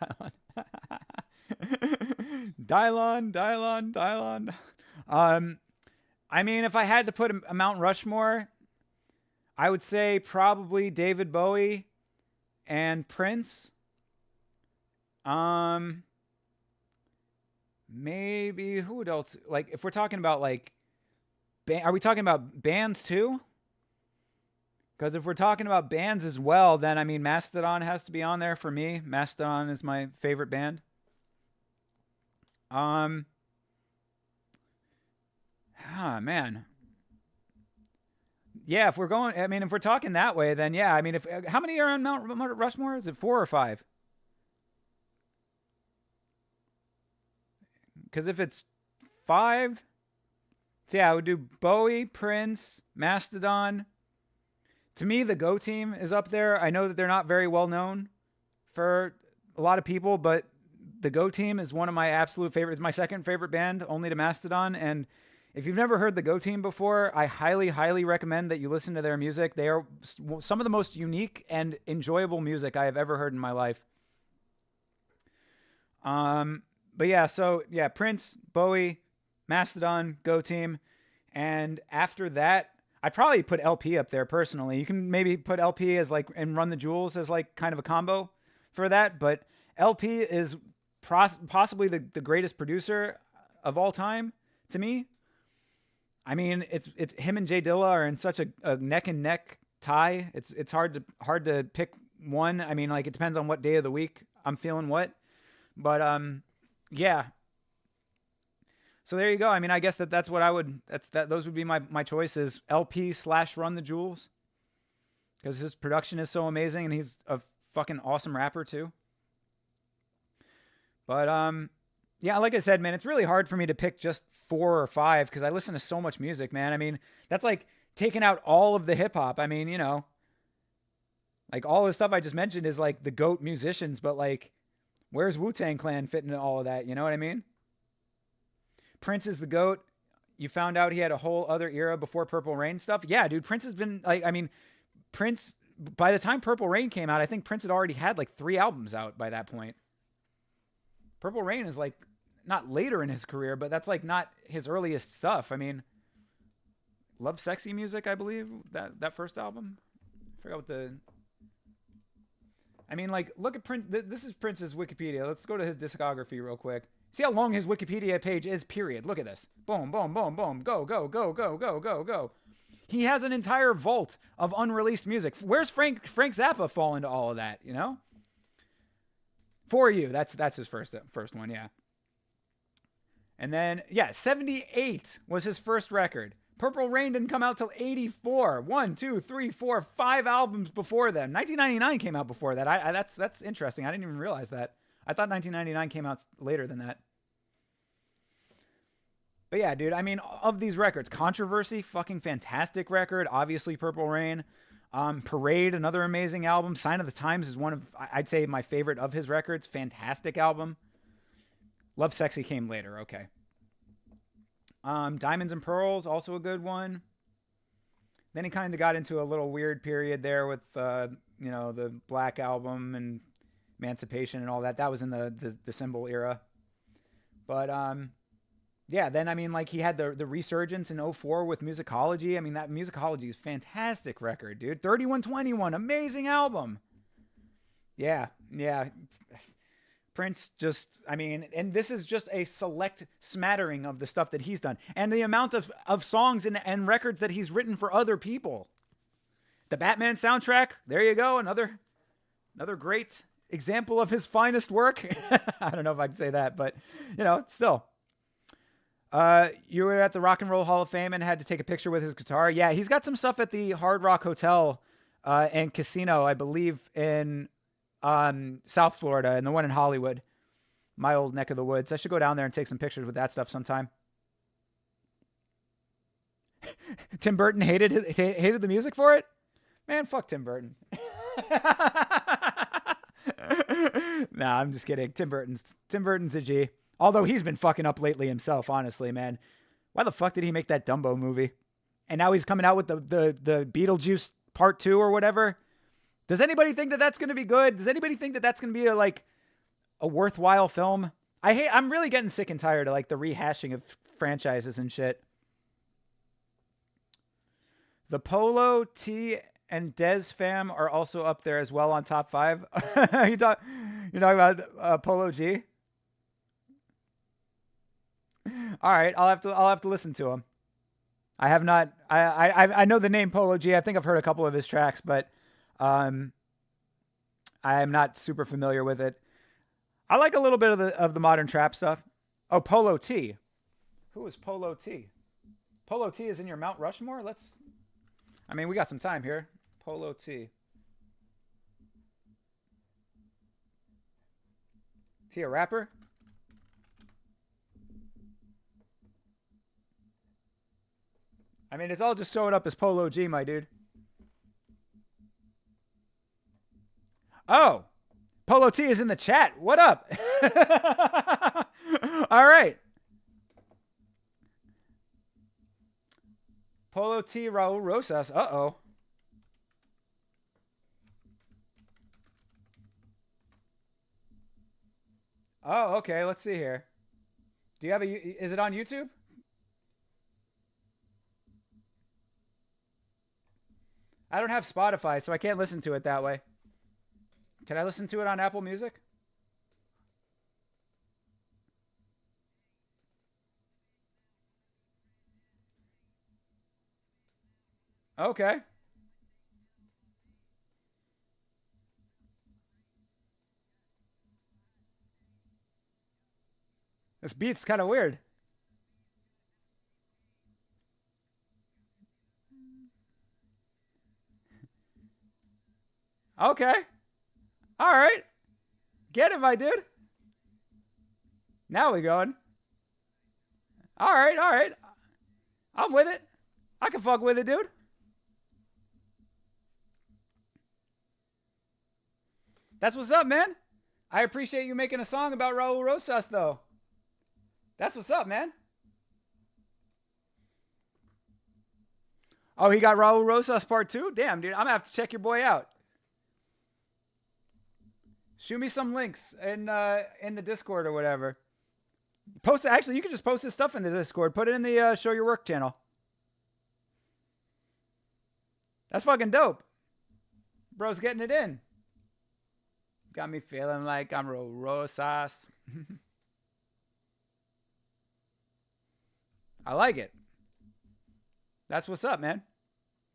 Dylon. I mean, if I had to put a Mount Rushmore, I would say probably David Bowie and Prince. Um, Maybe who else? Like, if we're talking about like, are we talking about bands too? Because if we're talking about bands as well, then I mean, Mastodon has to be on there for me. Mastodon is my favorite band. Um, man, yeah. If we're going, I mean, if we're talking that way, then yeah. I mean, if how many are on Mount Rushmore? Is it 4 or 5? Because if it's 5, so yeah, I would do Bowie, Prince, Mastodon. To me, the Go Team is up there. I know that they're not very well known for a lot of people, but the Go Team is one of my absolute favorites. My second favorite band, only to Mastodon. And if you've never heard the Go Team before, I highly, highly recommend that you listen to their music. They are some of the most unique and enjoyable music I have ever heard in my life. But yeah, so yeah, Prince, Bowie, Mastodon, Go Team. And after that, I'd probably put LP up there personally. You can maybe put LP as like, and Run the Jewels as like kind of a combo for that. But LP is possibly the greatest producer of all time to me. I mean, it's him and Jay Dilla are in such a neck and neck tie. It's hard to pick one. I mean, like it depends on what day of the week I'm feeling what. But yeah. So there you go. I mean, I guess that's what I would. Those would be my choices. LP / Run the Jewels, because his production is so amazing and he's a fucking awesome rapper too. But yeah, like I said, man, it's really hard for me to pick just 4 or 5 because I listen to so much music, man. I mean, that's like taking out all of the hip hop. I mean, like all the stuff I just mentioned is like the GOAT musicians, but like, where's Wu-Tang Clan fitting in all of that? You know what I mean? Prince is the GOAT. You found out he had a whole other era before Purple Rain stuff. Yeah, dude, Prince has been like, I mean, Prince, by the time Purple Rain came out, I think Prince had already had like 3 albums out by that point. Purple Rain is like not later in his career, but that's like not his earliest stuff. I mean, Love Sexy Music, I believe, that first album. I forgot what I mean, like, look at Prince. This is Prince's Wikipedia. Let's go to his discography real quick. See how long his Wikipedia page is, period. Look at this. Boom, boom, boom, boom. Go, go, go, go, go, go, go. He has an entire vault of unreleased music. Where's Frank Zappa fall into all of that, you know? For You. That's his first one, yeah. And then, yeah, 78 was his first record. Purple Rain didn't come out till 84. 1, 2, 3, 4, 5 albums before them. 1999 came out before that. That's interesting. I didn't even realize that. I thought 1999 came out later than that. But yeah, dude, I mean, of these records, Controversy, fucking fantastic record. Obviously, Purple Rain. Parade, another amazing album. Sign of the Times is one of, I'd say, my favorite of his records. Fantastic album. Love Sexy came later. Okay. Diamonds and Pearls, also a good one. Then he kind of got into a little weird period there with, the Black Album and Emancipation and all that. That was in the Symbol era. But, yeah, then, I mean, like, he had the resurgence in 2004 with Musicology. I mean, that Musicology is fantastic record, dude. 3121, amazing album. Yeah. Prince just, I mean, and this is just a select smattering of the stuff that he's done. And the amount of songs and records that he's written for other people. The Batman soundtrack, there you go, another great example of his finest work. I don't know if I can say that, but, still. You were at the Rock and Roll Hall of Fame and had to take a picture with his guitar. Yeah, he's got some stuff at the Hard Rock Hotel and Casino, I believe, in South Florida, and the one in Hollywood, my old neck of the woods. I should go down there and take some pictures with that stuff sometime. Tim Burton hated the music for it? Man, fuck Tim Burton. Nah, I'm just kidding. Tim Burton's a G. Although he's been fucking up lately himself, honestly, man. Why the fuck did he make that Dumbo movie? And now he's coming out with the Beetlejuice Part 2 or whatever. Does anybody think that that's going to be good? Does anybody think that that's going to be a worthwhile film? I'm really getting sick and tired of like the rehashing of franchises and shit. The Polo T and Dez fam are also up there as well on top 5. You're talking about Polo G? All right, I'll have to listen to him. I have not. I know the name Polo G. I think I've heard a couple of his tracks, but I am not super familiar with it. I like a little bit of the modern trap stuff. Oh, Polo T. Who is Polo T? Polo T is in your Mount Rushmore? We got some time here. Polo T. Is he a rapper? It's all just showing up as Polo G, my dude. Oh, Polo T is in the chat. What up? All right. Polo T, Raul Rosas. Uh-oh. Oh, okay. Let's see here. Do you have is it on YouTube? I don't have Spotify, so I can't listen to it that way. Can I listen to it on Apple Music? Okay. This beat's kind of weird. Okay. All right. Get it, my dude. Now we going. All right, all right. I'm with it. I can fuck with it, dude. That's what's up, man. I appreciate you making a song about Raul Rosas, though. That's what's up, man. Oh, he got Raul Rosas part 2? Damn, dude. I'm going to have to check your boy out. Shoot me some links in the Discord or whatever. Post it. Actually, you can just post this stuff in the Discord. Put it in the Show Your Work channel. That's fucking dope. Bro's getting it in. Got me feeling like I'm Rosas. I like it. That's what's up, man.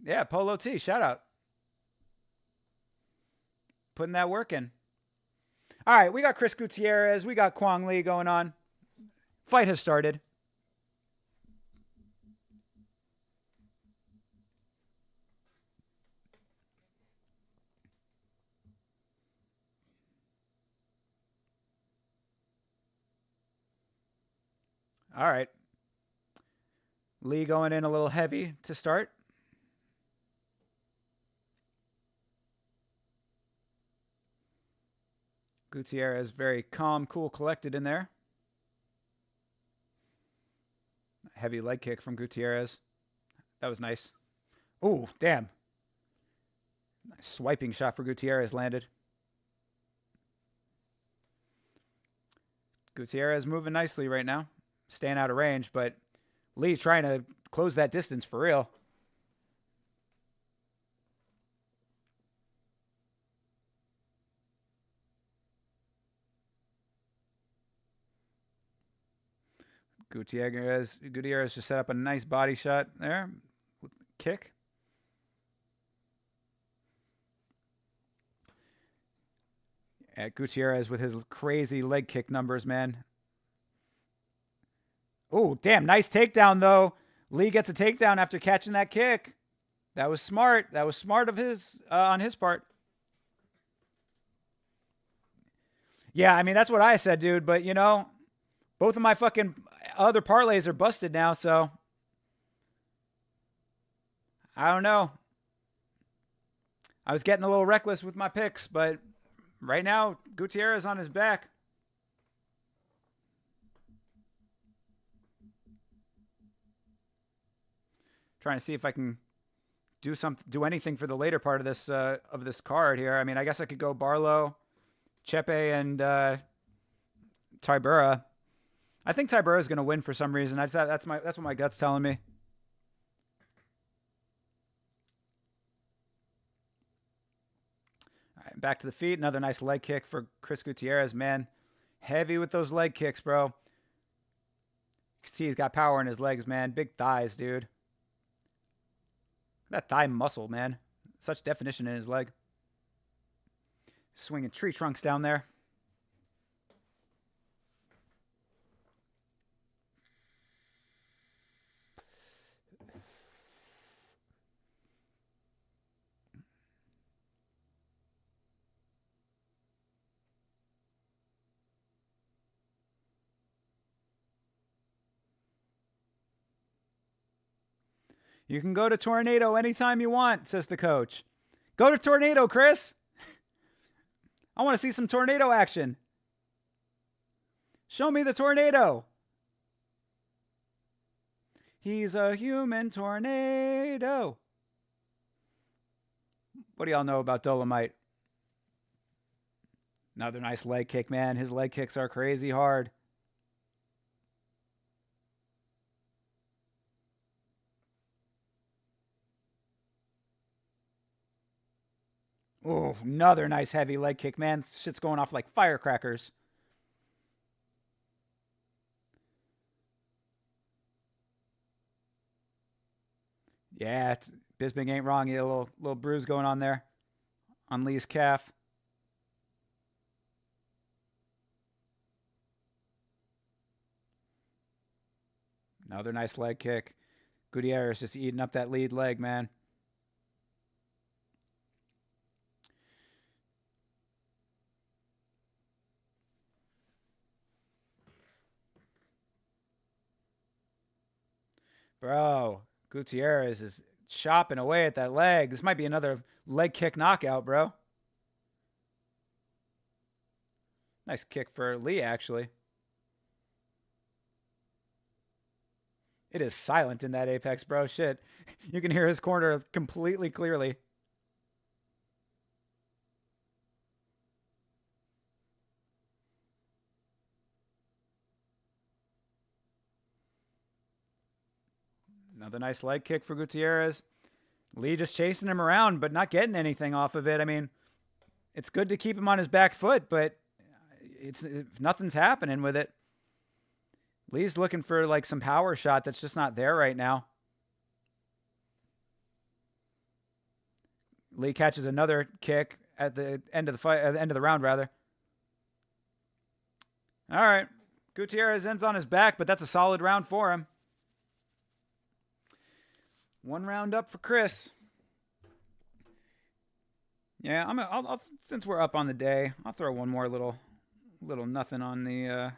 Yeah, Polo T, shout out. Putting that work in. All right, we got Chris Gutierrez. We got Kwang Lee going on. Fight has started. All right. Lee going in a little heavy to start. Gutierrez very calm, cool, collected in there. Heavy leg kick from Gutierrez. That was nice. Ooh, damn. Nice swiping shot for Gutierrez landed. Gutierrez moving nicely right now. Staying out of range, but Lee trying to close that distance for real. Gutierrez just set up a nice body shot there. Kick. At Gutierrez with his crazy leg kick numbers, man. Oh, damn. Nice takedown, though. Lee gets a takedown after catching that kick. That was smart. That was smart of his on his part. Yeah, that's what I said, dude. But, both of my fucking other parlays are busted now, so I don't know. I was getting a little reckless with my picks, but right now, Gutierrez on his back. Trying to see if I can do anything for the later part of this card here. I guess I could go Barlow, Chepe, and Tybura. I think Tybura is going to win for some reason. That's what my gut's telling me. back to the feet. Another nice leg kick for Chris Gutierrez, man. Heavy with those leg kicks, bro. You can see he's got power in his legs, man. Big thighs, dude. That thigh muscle, man. Such definition in his leg. Swinging tree trunks down there. You can go to Tornado anytime you want, says the coach. Go to Tornado, Chris. I want to see some tornado action. Show me the tornado. He's a human tornado. What do y'all know about Dolomite? Another nice leg kick, man. His leg kicks are crazy hard. Oh, another nice heavy leg kick, man. Shit's going off like firecrackers. Yeah, Bisping ain't wrong. He had a little bruise going on there on Lee's calf. Another nice leg kick. Gutierrez just eating up that lead leg, man. Bro, Gutierrez is chopping away at that leg. This might be another leg kick knockout, bro. Nice kick for Lee, actually. It is silent in that apex, bro. Shit. You can hear his corner completely clearly. Another nice leg kick for Gutierrez. Lee just chasing him around, but not getting anything off of it. I mean, it's good to keep him on his back foot, but nothing's happening with it. Lee's looking for like some power shot that's just not there right now. Lee catches another kick at the end of the fight, at the end of the round, rather. All right. Gutierrez ends on his back, but that's a solid round for him. One round up for Chris. Yeah, I'll since we're up on the day, I'll throw one more little nothing on the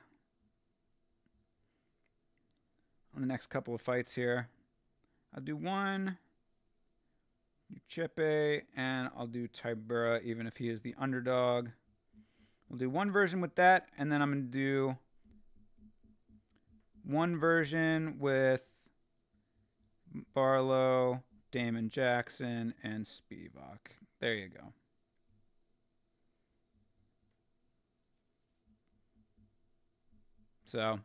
next couple of fights here. I'll do one, do Chepe, and I'll do Tybura, even if he is the underdog. We'll do one version with that, and then I'm going to do one version with Barlow, Damon Jackson, and Spivac. There you go. So,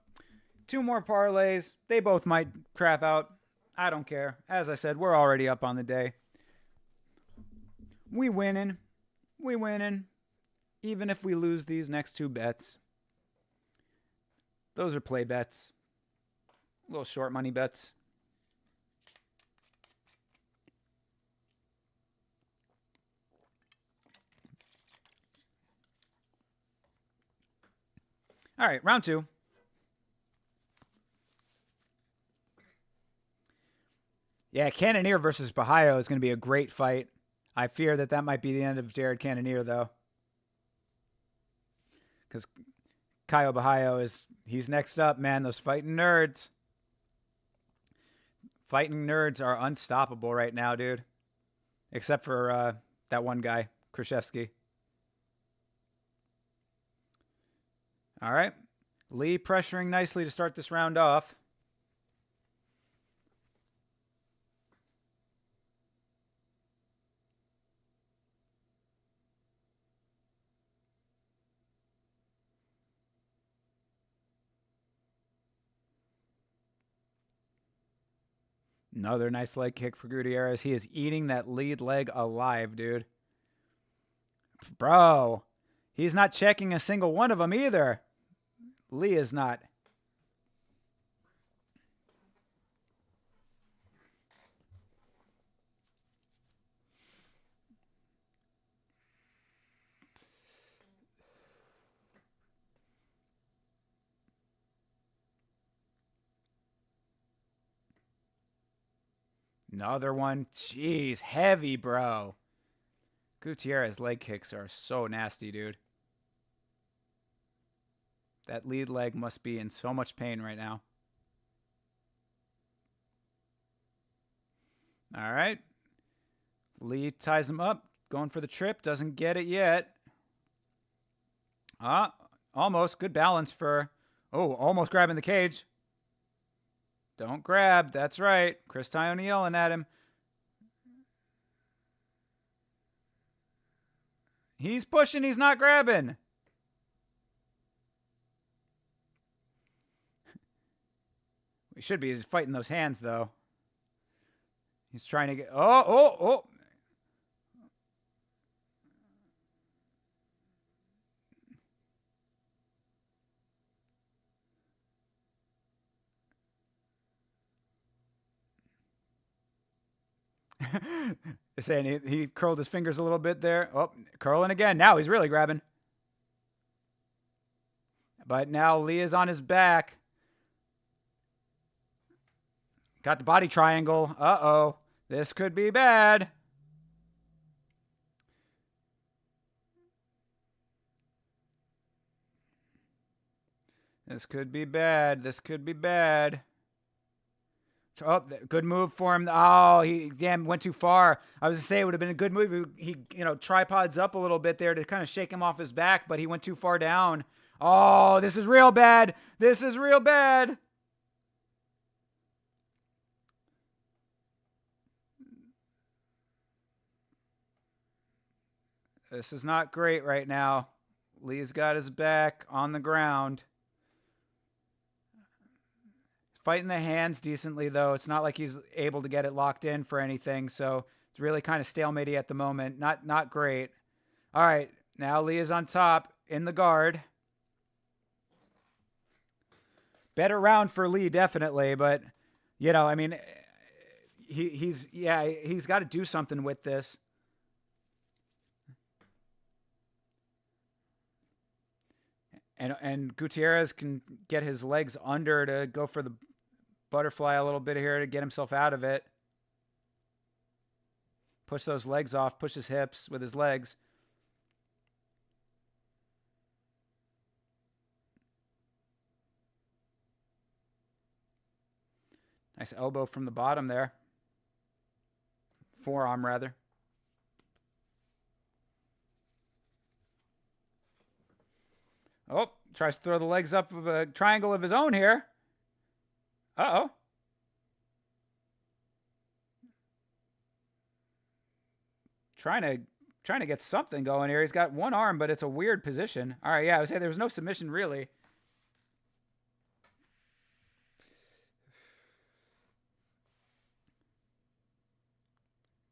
two more parlays. They both might crap out. I don't care. As I said, we're already up on the day. We winning. We winning. Even if we lose these next two bets. Those are play bets. Little short money bets. All right, round two. Yeah, Cannonier versus Bahayo is going to be a great fight. I fear that might be the end of Jared Cannonier, though. Because Caio Bahayo he's next up, man. Those fighting nerds. Fighting nerds are unstoppable right now, dude. Except for that one guy, Krzyzewski. All right. Lee pressuring nicely to start this round off. Another nice leg kick for Gutierrez. He is eating that lead leg alive, dude. Bro, he's not checking a single one of them either. Lee is not. Another one. Jeez, heavy, bro. Gutierrez leg kicks are so nasty, dude. That lead leg must be in so much pain right now. All right. Lee ties him up. Going for the trip. Doesn't get it yet. Almost. Good balance for... Oh, almost grabbing the cage. Don't grab. That's right. Chris Tione yelling at him. He's pushing. He's not grabbing. We should be fighting those hands, though. He's trying to get... Oh. Saying he curled his fingers a little bit there. Oh, curling again. Now he's really grabbing. But now Lee is on his back. Got the body triangle. Uh-oh. This could be bad. This could be bad. This could be bad. Oh, good move for him. Oh, he went too far. I was going to say it would have been a good move. He tripods up a little bit there to kind of shake him off his back, but he went too far down. Oh, this is real bad. This is real bad. This is not great right now. Lee's got his back on the ground. Fighting the hands decently, though. It's not like he's able to get it locked in for anything, so it's really kind of stalematy at the moment. Not great. All right, now Lee is on top in the guard. Better round for Lee, definitely, but, I mean, he's got to do something with this. And Gutierrez can get his legs under to go for the butterfly a little bit here to get himself out of it. Push those legs off. Push his hips with his legs. Nice elbow from the bottom there. Forearm, rather. Oh, tries to throw the legs up of a triangle of his own here. Uh-oh. Trying to get something going here. He's got one arm, but it's a weird position. All right, yeah, I would say there was no submission, really.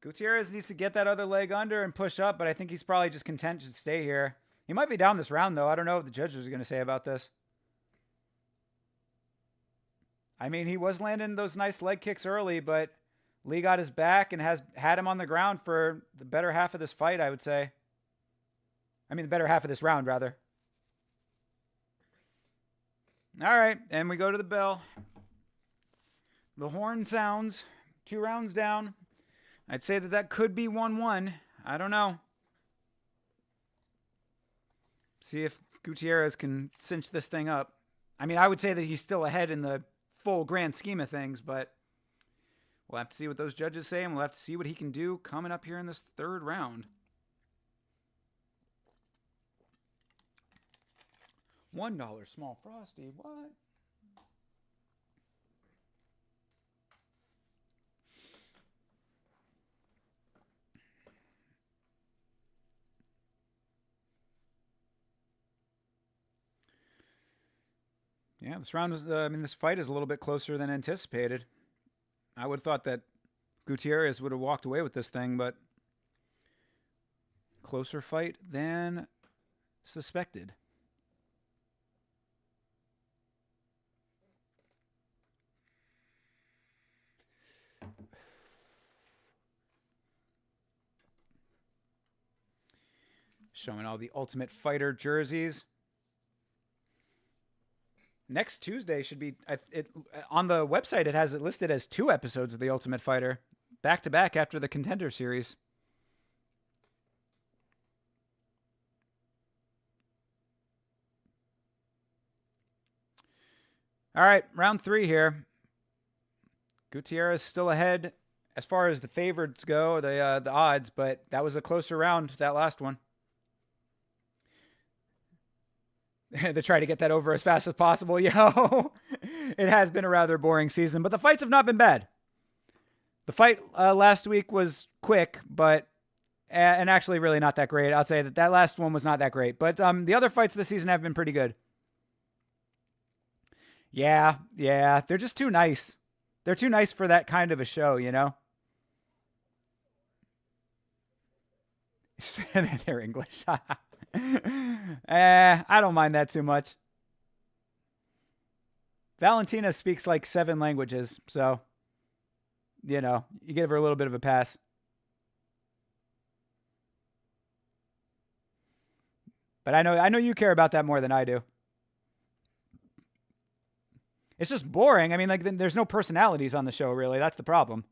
Gutierrez needs to get that other leg under and push up, but I think he's probably just content to stay here. He might be down this round, though. I don't know what the judges are going to say about this. I mean, he was landing those nice leg kicks early, but Lee got his back and has had him on the ground for the better half of this fight, I would say. I mean, the better half of this round, rather. All right, and we go to the bell. The horn sounds. 2 rounds down. I'd say that could be 1-1. I don't know. See if Gutierrez can cinch this thing up. I mean, I would say that he's still ahead in the full grand scheme of things, but we'll have to see what those judges say, and we'll have to see what he can do coming up here in this 3rd round. $1 small frosty. What? Yeah, this round is, this fight is a little bit closer than anticipated. I would have thought that Gutierrez would have walked away with this thing, but Closer fight than suspected. Showing all the Ultimate Fighter jerseys. Next Tuesday should be on the website. It has it listed as 2 episodes of the Ultimate Fighter, back to back after the Contender Series. All right, round 3 here. Gutierrez still ahead as far as the favorites go, the odds, but that was a closer round, that last one. They try to get that over as fast as possible. Yo, it has been a rather boring season, but the fights have not been bad. The fight last week was quick, but and actually really not that great. I'll say that last one was not that great, but the other fights this season have been pretty good. Yeah, they're just too nice. They're too nice for that kind of a show, you know? They're English. I don't mind that too much. Valentina speaks like 7 languages, so, you know, you give her a little bit of a pass. But I know you care about that more than I do. It's just boring. I mean, like, there's no personalities on the show, really. That's the problem.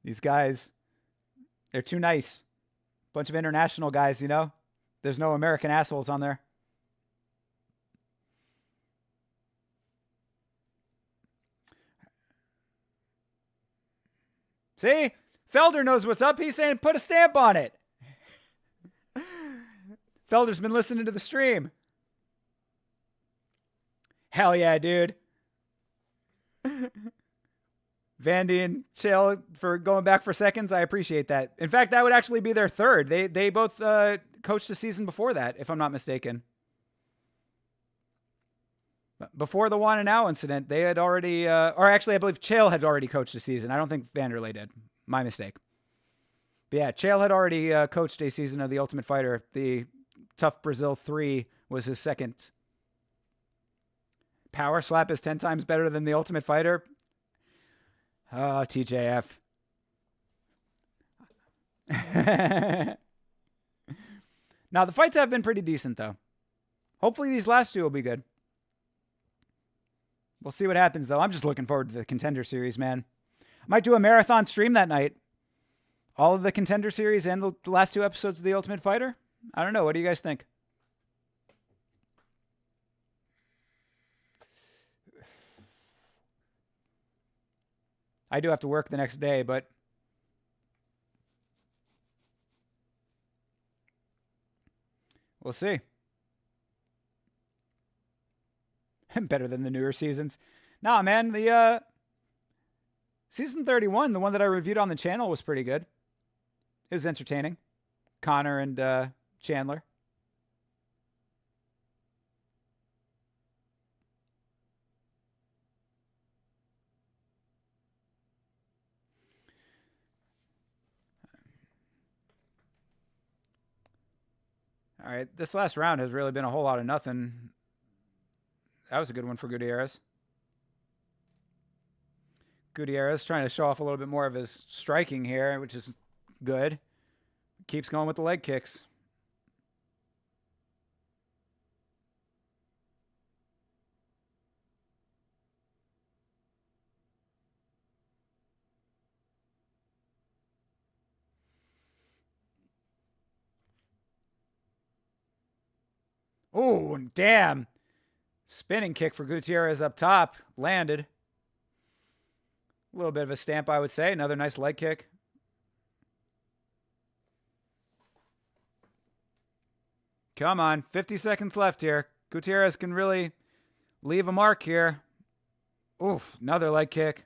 These guys, they're too nice. Bunch of international guys, you know? There's no American assholes on there. See? Felder knows what's up. He's saying put a stamp on it. Felder's been listening to the stream. Hell yeah, dude. Vandy and Chael for going back for seconds. I appreciate that. In fact, that would actually be their third. They both coached the season before that, if I'm not mistaken. Before the Juan and Now incident, they had already, or actually, I believe Chael had already coached a season. I don't think Vanderlei did. My mistake. But yeah, Chael had already coached a season of The Ultimate Fighter. The Tough Brazil 3 was his second. Power Slap is 10 times better than The Ultimate Fighter. Oh, TJF. Now, the fights have been pretty decent, though. Hopefully these last 2 will be good. We'll see what happens, though. I'm just looking forward to the Contender Series, man. I might do a marathon stream that night. All of the Contender Series and the last 2 episodes of The Ultimate Fighter. I don't know. What do you guys think? I do have to work the next day, but we'll see. Better than the newer seasons. Nah, man, the season 31, the one that I reviewed on the channel, was pretty good. It was entertaining. Connor and Chandler. All right, this last round has really been a whole lot of nothing. That was a good one for Gutierrez. Gutierrez trying to show off a little bit more of his striking here, which is good. Keeps going with the leg kicks. Oh, damn. Spinning kick for Gutierrez up top. Landed. A little bit of a stamp, I would say. Another nice leg kick. Come on. 50 seconds left here. Gutierrez can really leave a mark here. Oof. Another leg kick.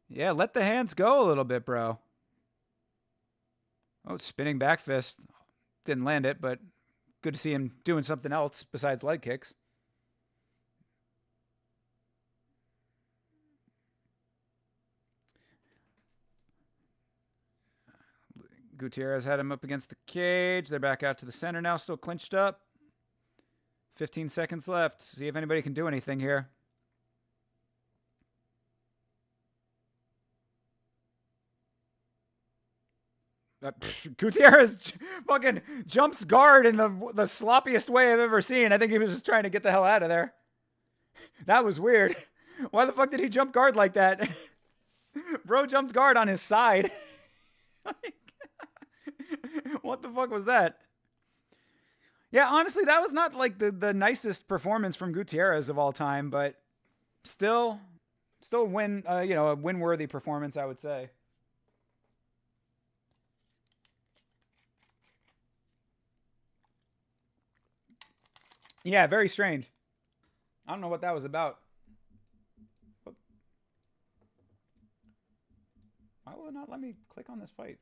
Yeah, let the hands go a little bit, bro. Oh, spinning back fist. Didn't land it, but good to see him doing something else besides leg kicks. Gutierrez had him up against the cage. They're back out to the center now, still clinched up. 15 seconds left. See if anybody can do anything here. Gutierrez fucking jumps guard in the sloppiest way I've ever seen. I think he was just trying to get the hell out of there. That was weird. Why the fuck did he jump guard like that? Bro jumped guard on his side. What the fuck was that? Yeah, honestly, that was not like the nicest performance from Gutierrez of all time, but still win, a win-worthy performance, I would say. Yeah, very strange. I don't know what that was about. Why will it not let me click on this fight?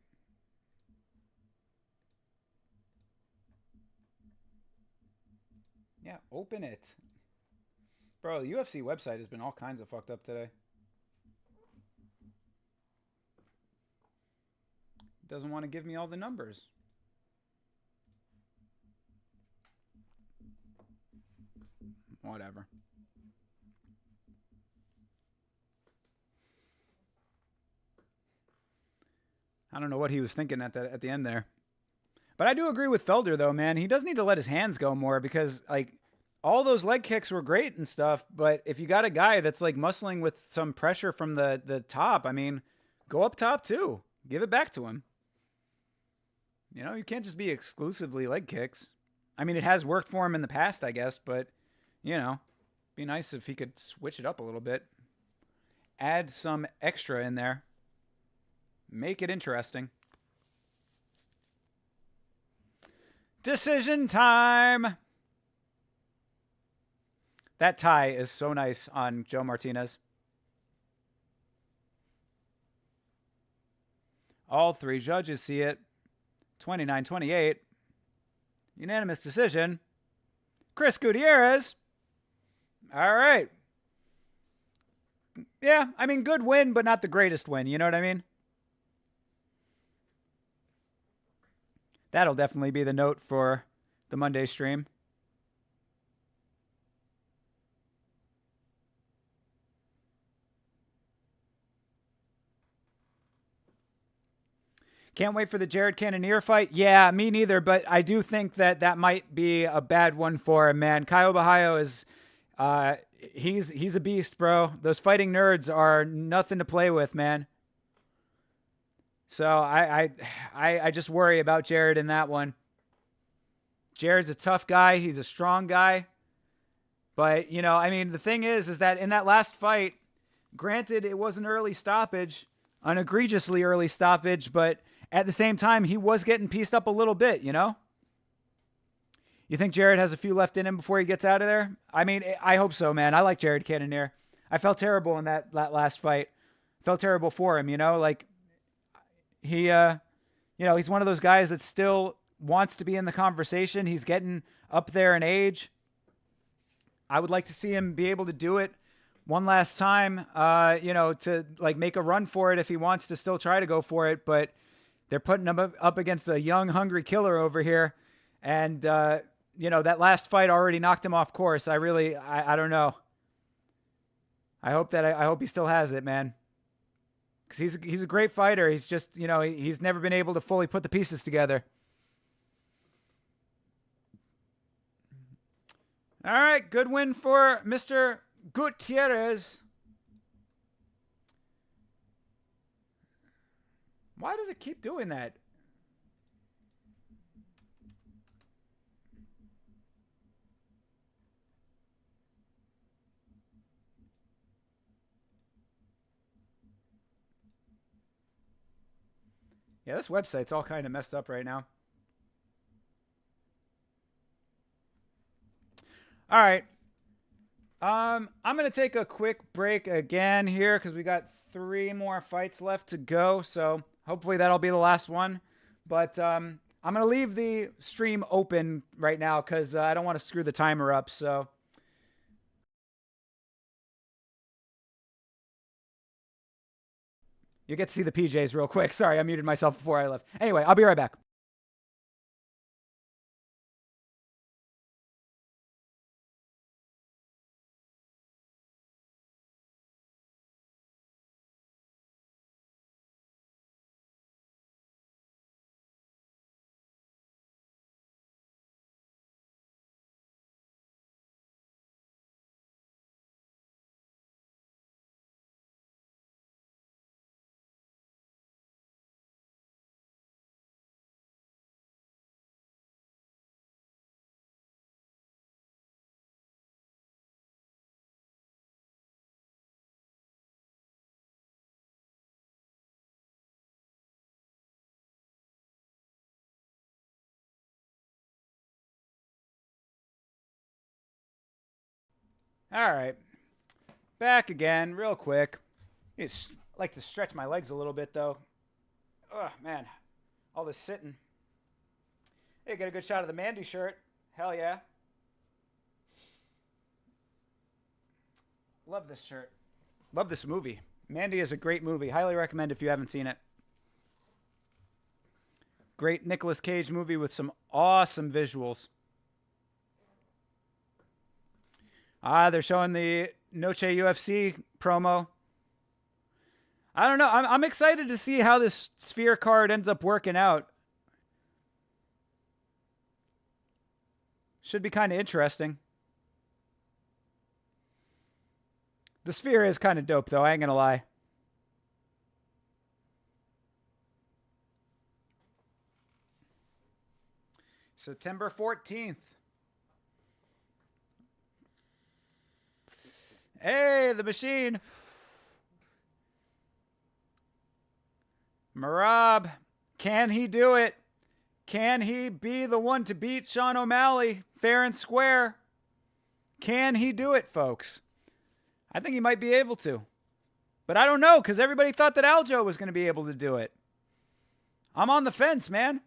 Yeah, open it. Bro, the UFC website has been all kinds of fucked up today. It doesn't want to give me all the numbers. Whatever. I don't know what he was thinking at the end there. But I do agree with Felder, though, man. He does need to let his hands go more because, like, all those leg kicks were great and stuff. But if you got a guy that's, like, muscling with some pressure from the top, I mean, go up top, too. Give it back to him. You know, you can't just be exclusively leg kicks. I mean, it has worked for him in the past, I guess. But, you know, be nice if he could switch it up a little bit. Add some extra in there. Make it interesting. Decision time. That tie is so nice on Joe Martinez. All three judges see it. 29-28. Unanimous decision. Chris Gutierrez. All right. Yeah, I mean, good win, but not the greatest win. You know what I mean? That'll definitely be the note for the Monday stream. Can't wait for the Jared Cannonier fight. Yeah, me neither, but I do think that might be a bad one for him, man. Caio Bahaio is he's a beast, bro. Those fighting nerds are nothing to play with, man. So I just worry about Jared in that one. Jared's a tough guy. He's a strong guy. But, you know, I mean, the thing is that in that last fight, granted, it was an early stoppage, an egregiously early stoppage, but at the same time, he was getting pieced up a little bit, you know? You think Jared has a few left in him before he gets out of there? I mean, I hope so, man. I like Jared Cannonier. I felt terrible in that last fight. Felt terrible for him, you know? Like, he, he's one of those guys that still wants to be in the conversation. He's getting up there in age. I would like to see him be able to do it one last time, to like make a run for it if he wants to still try to go for it. But they're putting him up against a young, hungry killer over here. And, that last fight already knocked him off course. I don't know. I hope he still has it, man. Because he's a great fighter. He's just, he's never been able to fully put the pieces together. All right, good win for Mr. Gutierrez. Why does it keep doing that? Yeah, this website's all kind of messed up right now. All right. I'm going to take a quick break again here because we got 3 more fights left to go. So hopefully that'll be the last one. But I'm going to leave the stream open right now because I don't want to screw the timer up. So. You get to see the PJs real quick. Sorry, I muted myself before I left. Anyway, I'll be right back. All right. Back again, real quick. I like to stretch my legs a little bit, though. Oh, man. All this sitting. Hey, get a good shot of the Mandy shirt. Hell yeah. Love this shirt. Love this movie. Mandy is a great movie. Highly recommend if you haven't seen it. Great Nicolas Cage movie with some awesome visuals. They're showing the Noche UFC promo. I don't know. I'm excited to see how this Sphere card ends up working out. Should be kind of interesting. The Sphere is kind of dope, though. I ain't going to lie. September 14th. Hey, the machine. Marab. Can he do it? Can he be the one to beat Sean O'Malley fair and square? Can he do it, folks? I think he might be able to. But I don't know, because everybody thought that Aljo was going to be able to do it. I'm on the fence, man.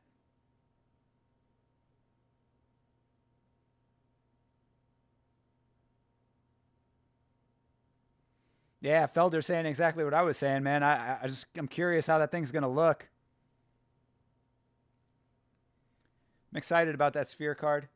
Yeah, Felder saying exactly what I was saying, man. I'm curious how that thing's going to look. I'm excited about that Sphere card.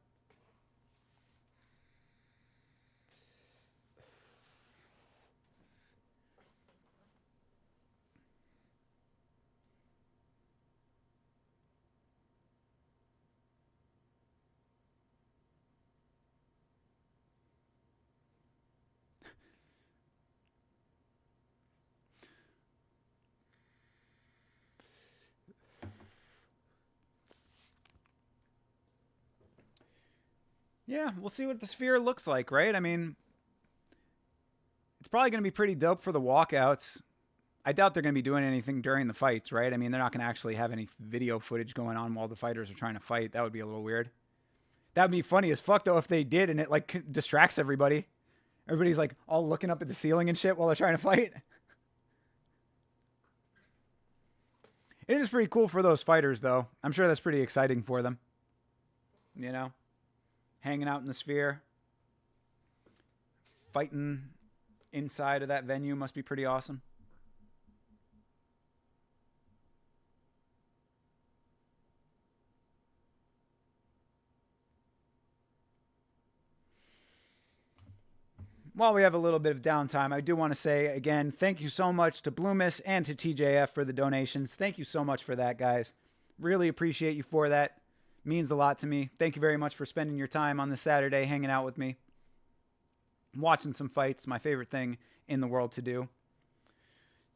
Yeah, we'll see what the Sphere looks like, right? I mean, it's probably going to be pretty dope for the walkouts. I doubt they're going to be doing anything during the fights, right? I mean, they're not going to actually have any video footage going on while the fighters are trying to fight. That would be a little weird. That would be funny as fuck, though, if they did and it, like, distracts everybody. Everybody's, like, all looking up at the ceiling and shit while they're trying to fight. It is pretty cool for those fighters, though. I'm sure that's pretty exciting for them. You know? Hanging out in the Sphere. Fighting inside of that venue must be pretty awesome. While we have a little bit of downtime, I do want to say again, thank you so much to Bloomis and to TJF for the donations. Thank you so much for that, guys. Really appreciate you for that. Means a lot to me. Thank you very much for spending your time on this Saturday hanging out with me. Watching some fights, my favorite thing in the world to do.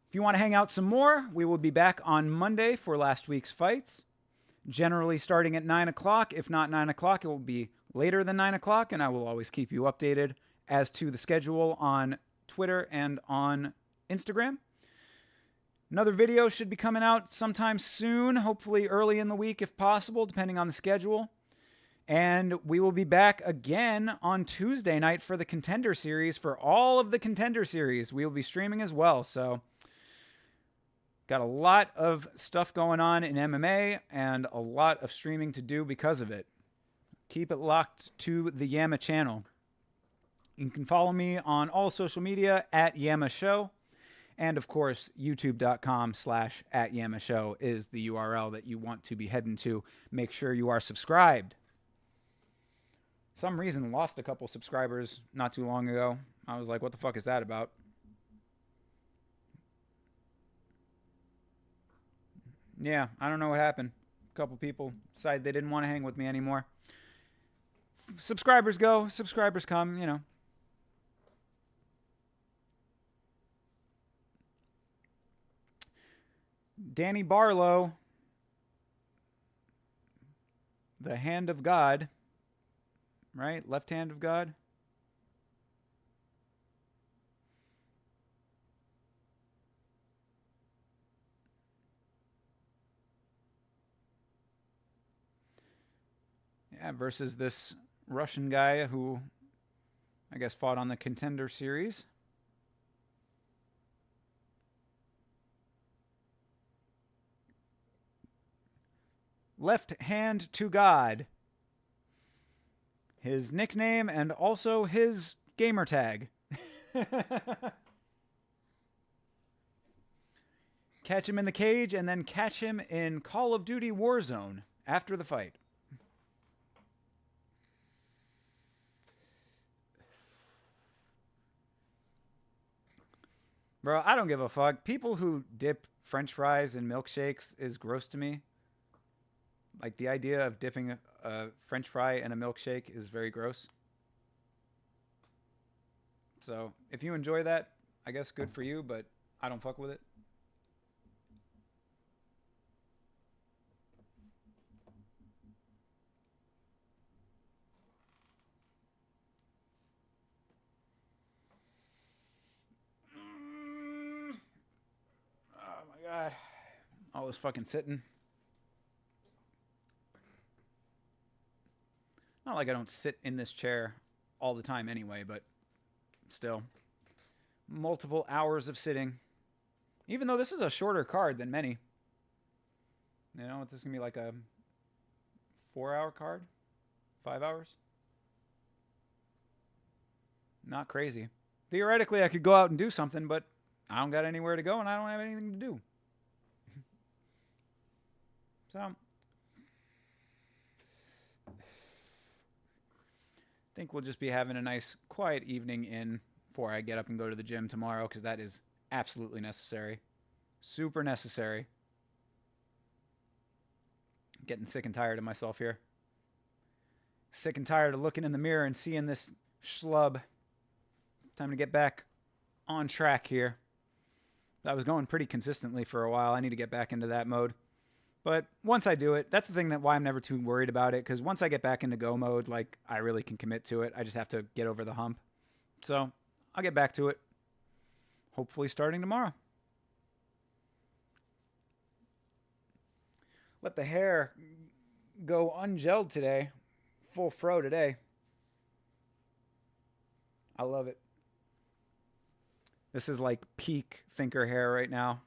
If you want to hang out some more, we will be back on Monday for last week's fights. Generally starting at 9 o'clock. If not 9 o'clock, it will be later than 9 o'clock, and I will always keep you updated as to the schedule on Twitter and on Instagram. Another video should be coming out sometime soon, hopefully early in the week if possible, depending on the schedule. And we will be back again on Tuesday night for the Contender Series. For all of the Contender Series, we will be streaming as well. So, got a lot of stuff going on in MMA and a lot of streaming to do because of it. Keep it locked to the Yama channel. You can follow me on all social media at Yama Show. And of course, youtube.com/@YamaShow is the URL that you want to be heading to. Make sure you are subscribed. Some reason lost a couple subscribers not too long ago. I was like, what the fuck is that about? Yeah, I don't know what happened. A couple people decided they didn't want to hang with me anymore. Subscribers go, subscribers come, you know. Danny Barlow, the hand of God, right? Left hand of God. Yeah, versus this Russian guy who I guess fought on the Contender Series. Left hand to God. His nickname and also his gamer tag. Catch him in the cage and then catch him in Call of Duty Warzone after the fight. Bro, I don't give a fuck. People who dip French fries in milkshakes is gross to me. Like, the idea of dipping a French fry in a milkshake is very gross. So, if you enjoy that, I guess good for you, but I don't fuck with it. Oh my god. All this fucking sitting. Not like I don't sit in this chair all the time anyway, but still. Multiple hours of sitting. Even though this is a shorter card than many. You know, this is going to be like a 4-hour card? 5 hours? Not crazy. Theoretically, I could go out and do something, but I don't got anywhere to go and I don't have anything to do. So, I think we'll just be having a nice, quiet evening in before I get up and go to the gym tomorrow, because that is absolutely necessary. Super necessary. I'm getting sick and tired of myself here. Sick and tired of looking in the mirror and seeing this schlub. Time to get back on track here. I was going pretty consistently for a while. I need to get back into that mode. But once I do it, that's the thing that why I'm never too worried about it, because once I get back into go mode, like, I really can commit to it. I just have to get over the hump. So, I'll get back to it. Hopefully starting tomorrow. Let the hair go ungelled today. Full fro today. I love it. This is like peak thinker hair right now.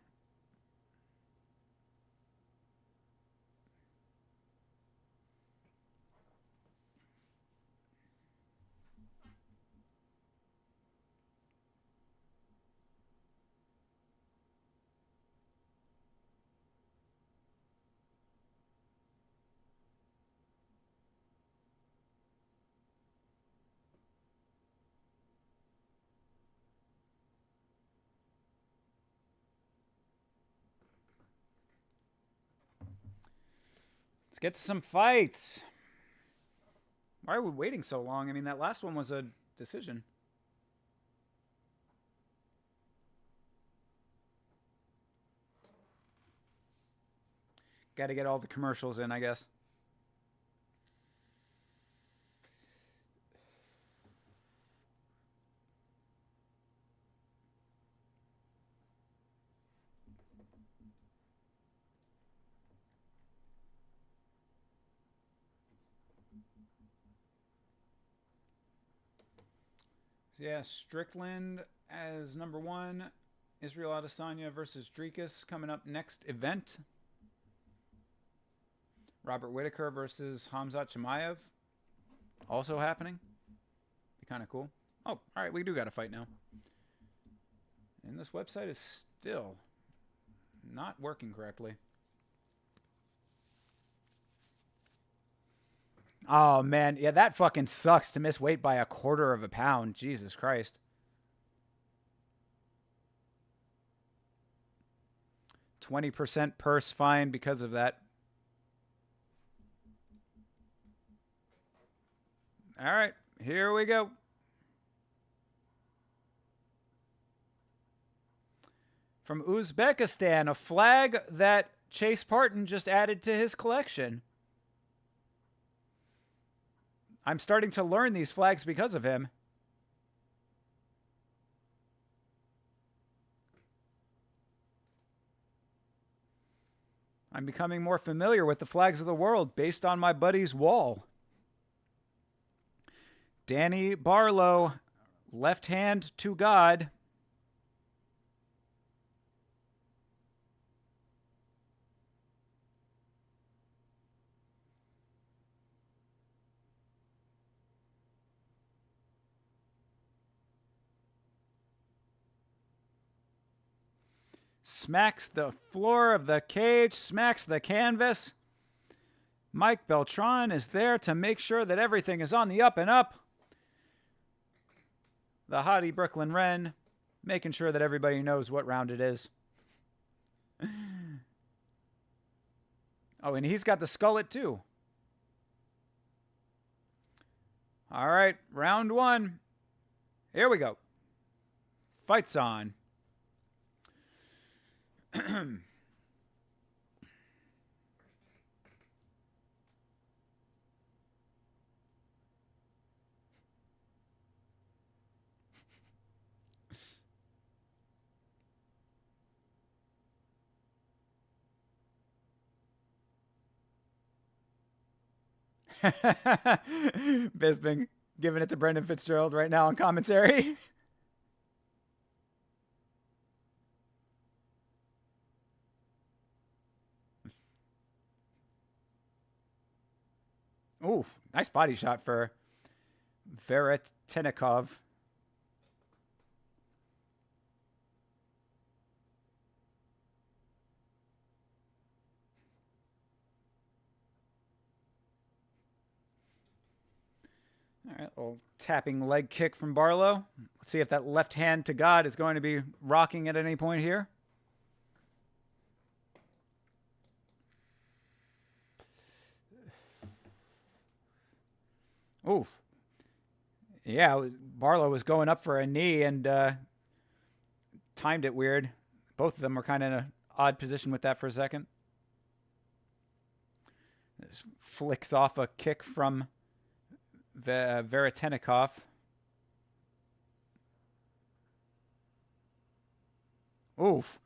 Let's get to some fights. Why are we waiting so long? I mean, that last one was a decision. Got to get all the commercials in, I guess. Yeah, Strickland as number 1. Israel Adesanya versus Dricus coming up next event. Robert Whitaker versus Hamzat Chimaev also happening. Be kind of cool. Oh, all right, we do got a fight now. And this website is still not working correctly. Oh, man. Yeah, that fucking sucks to miss weight by 1/4 pound. Jesus Christ. 20% purse fine because of that. All right, here we go. From Uzbekistan, a flag that Chase Parton just added to his collection. I'm starting to learn these flags because of him. I'm becoming more familiar with the flags of the world based on my buddy's wall. Danny Barlow, left hand to God. Smacks the floor of the cage, smacks the canvas. Mike Beltran is there to make sure that everything is on the up and up. The hottie Brooklyn Wren, making sure that everybody knows what round it is. Oh, and he's got the skullet too. All right, round one. Here we go. Fights on. Bisping giving it to Brendan Fitzgerald right now on commentary. Oof, nice body shot for Veretennikov. All right, little tapping leg kick from Barlow. Let's see if that left hand to God is going to be rocking at any point here. Oof. Yeah, Barlow was going up for a knee and timed it weird. Both of them were kind of in an odd position with that for a second. This flicks off a kick from Veretennikov. Oof.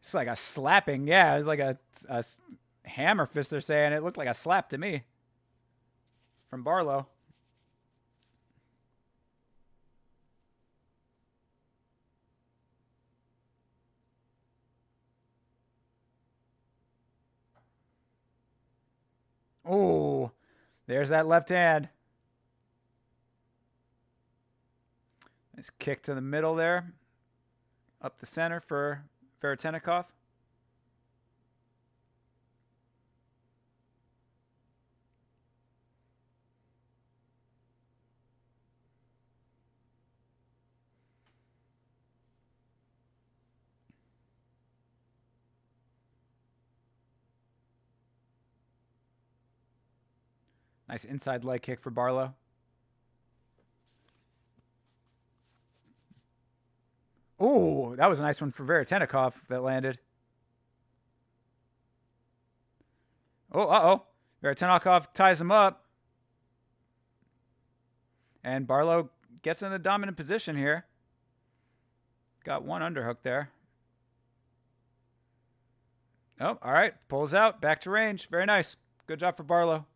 It's like a slapping. Yeah, it's like a hammer fist, they're saying. It looked like a slap to me from Barlow. Oh, there's that left hand. Nice kick to the middle there. Up the center for Veretennikov. Nice inside leg kick for Barlow. Oh, that was a nice one for Veretennikov that landed. Oh, uh-oh. Veretennikov ties him up. And Barlow gets in the dominant position here. Got one underhook there. Oh, all right. Pulls out. Back to range. Very nice. Good job for Barlow.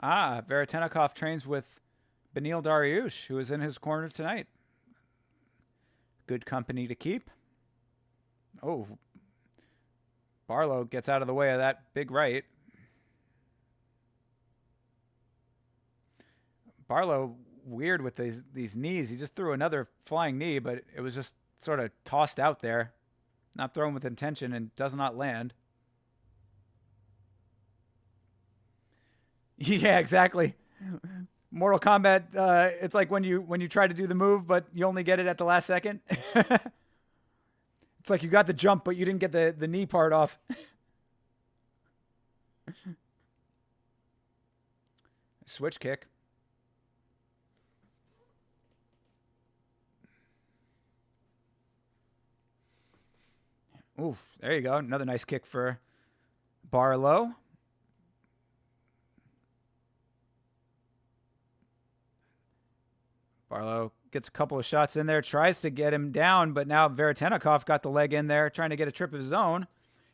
Veretennikov trains with Benil Dariush, who is in his corner tonight. Good company to keep. Oh, Barlow gets out of the way of that big right. Barlow, weird with these knees. He just threw another flying knee, but it was just sort of tossed out there, not thrown with intention, and does not land. Yeah, exactly. Mortal Kombat. It's like when you try to do the move, but you only get it at the last second. It's like you got the jump, but you didn't get the knee part off. Switch kick. Oof, there you go. Another nice kick for Barlow. Barlow gets a couple of shots in there, tries to get him down, but now Veretennikov got the leg in there, trying to get a trip of his own.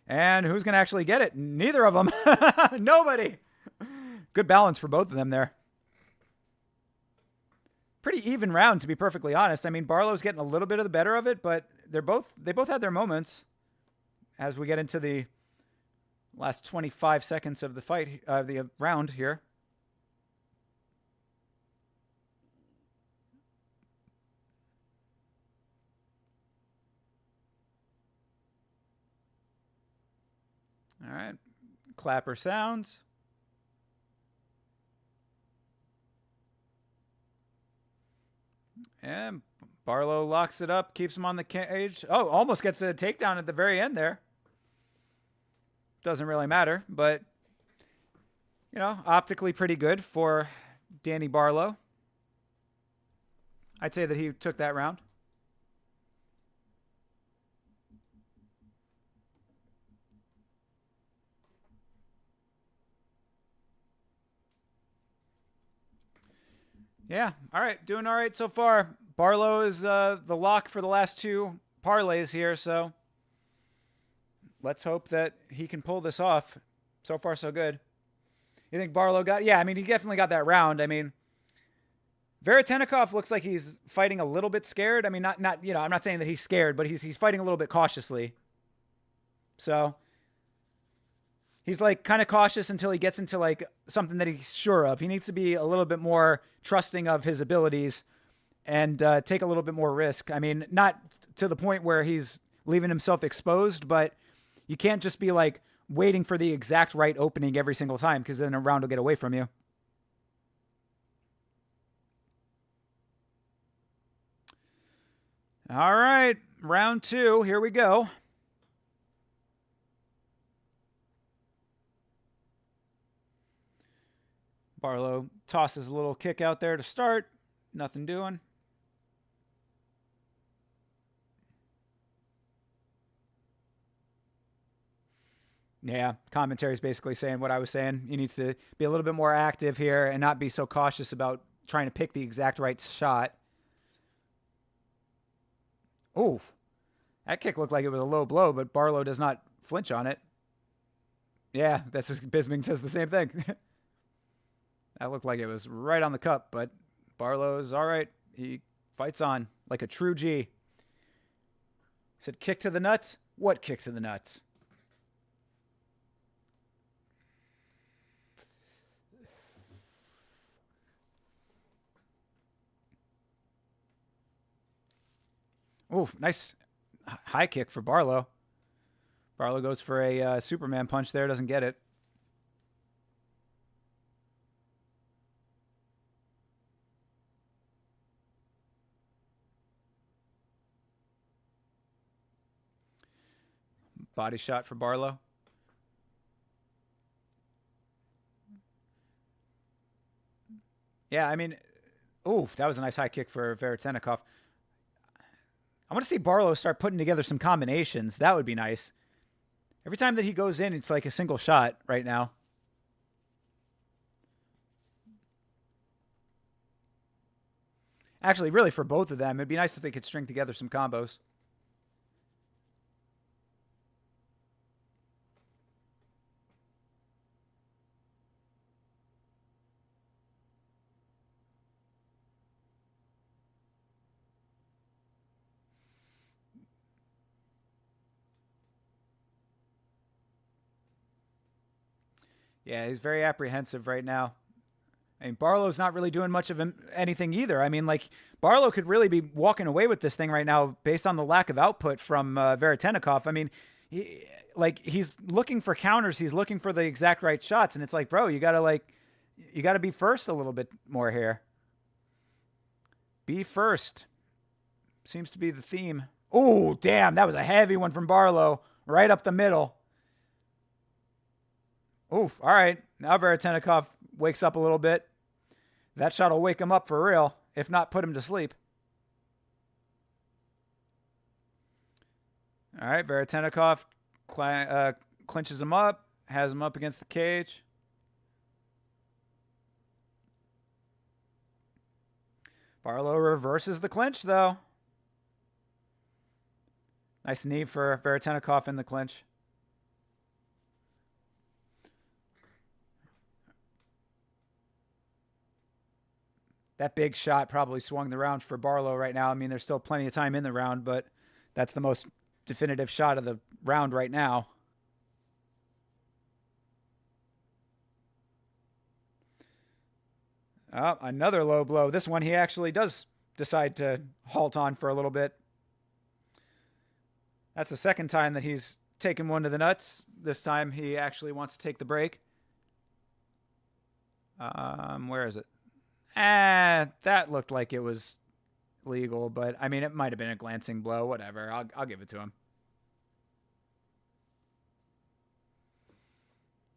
And who's going to actually get it? Neither of them. Nobody. Good balance for both of them there. Pretty even round, to be perfectly honest. I mean, Barlow's getting a little bit of the better of it, but they both had their moments. As we get into the last 25 seconds of the fight, the round here. All right. Clapper sounds. And Barlow locks it up, keeps him on the cage. Oh, almost gets a takedown at the very end there. Doesn't really matter, but, you know, optically pretty good for Danny Barlow. I'd say that he took that round. Yeah, all right, doing all right so far. Barlow is the lock for the last two parlays here, so let's hope that he can pull this off. So far, so good. You think Barlow got? Yeah, I mean, he definitely got that round. I mean, Veretennikov looks like he's fighting a little bit scared. I mean, not you know, I'm not saying that he's scared, but he's fighting a little bit cautiously. So he's like kind of cautious until he gets into like something that he's sure of. He needs to be a little bit more trusting of his abilities and take a little bit more risk. I mean, not to the point where he's leaving himself exposed, but you can't just be like waiting for the exact right opening every single time, because then a round will get away from you. All right, round two. Here we go. Barlow tosses a little kick out there to start. Nothing doing. Yeah, commentary is basically saying what I was saying. He needs to be a little bit more active here and not be so cautious about trying to pick the exact right shot. Ooh, that kick looked like it was a low blow, but Barlow does not flinch on it. Yeah, that's just Bisping says the same thing. That looked like it was right on the cup, but Barlow's all right. He fights on like a true G. He said kick to the nuts. What kick to the nuts? Oof, nice high kick for Barlow. Barlow goes for a Superman punch there, doesn't get it. Body shot for Barlow. Yeah, I mean, oof, that was a nice high kick for Veretennikov. I want to see Barlow start putting together some combinations. That would be nice. Every time that he goes in, it's like a single shot right now. Actually, really, for both of them, it'd be nice if they could string together some combos. Yeah, he's very apprehensive right now. I mean, Barlow's not really doing much of anything either. I mean, like, Barlow could really be walking away with this thing right now based on the lack of output from Veretennikov. I mean, he's looking for counters. He's looking for the exact right shots. And it's like, bro, you got to be first a little bit more here. Be first. Seems to be the theme. Oh, damn. That was a heavy one from Barlow. Right up the middle. Oof. All right. Now Veretennikov wakes up a little bit. That shot will wake him up for real. If not, put him to sleep. All right. Veretennikov clinches him up. Has him up against the cage. Barlow reverses the clinch, though. Nice knee for Veretennikov in the clinch. That big shot probably swung the round for Barlow right now. I mean, there's still plenty of time in the round, but that's the most definitive shot of the round right now. Oh, another low blow. This one he actually does decide to halt on for a little bit. That's the second time that he's taken one to the nuts. This time he actually wants to take the break. Where is it? That looked like it was legal, but I mean, it might have been a glancing blow. Whatever. I'll give it to him.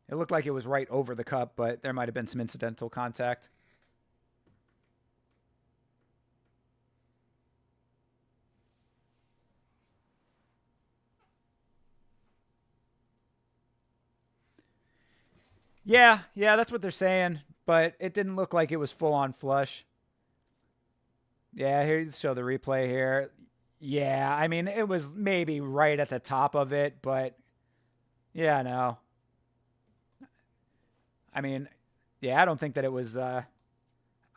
It looked like it was right over the cup, but there might have been some incidental contact. Yeah, that's what they're saying, but it didn't look like it was full on flush. Yeah, here, show the replay here. Yeah, I mean, it was maybe right at the top of it, but yeah, no. I mean, yeah, I don't think that it was a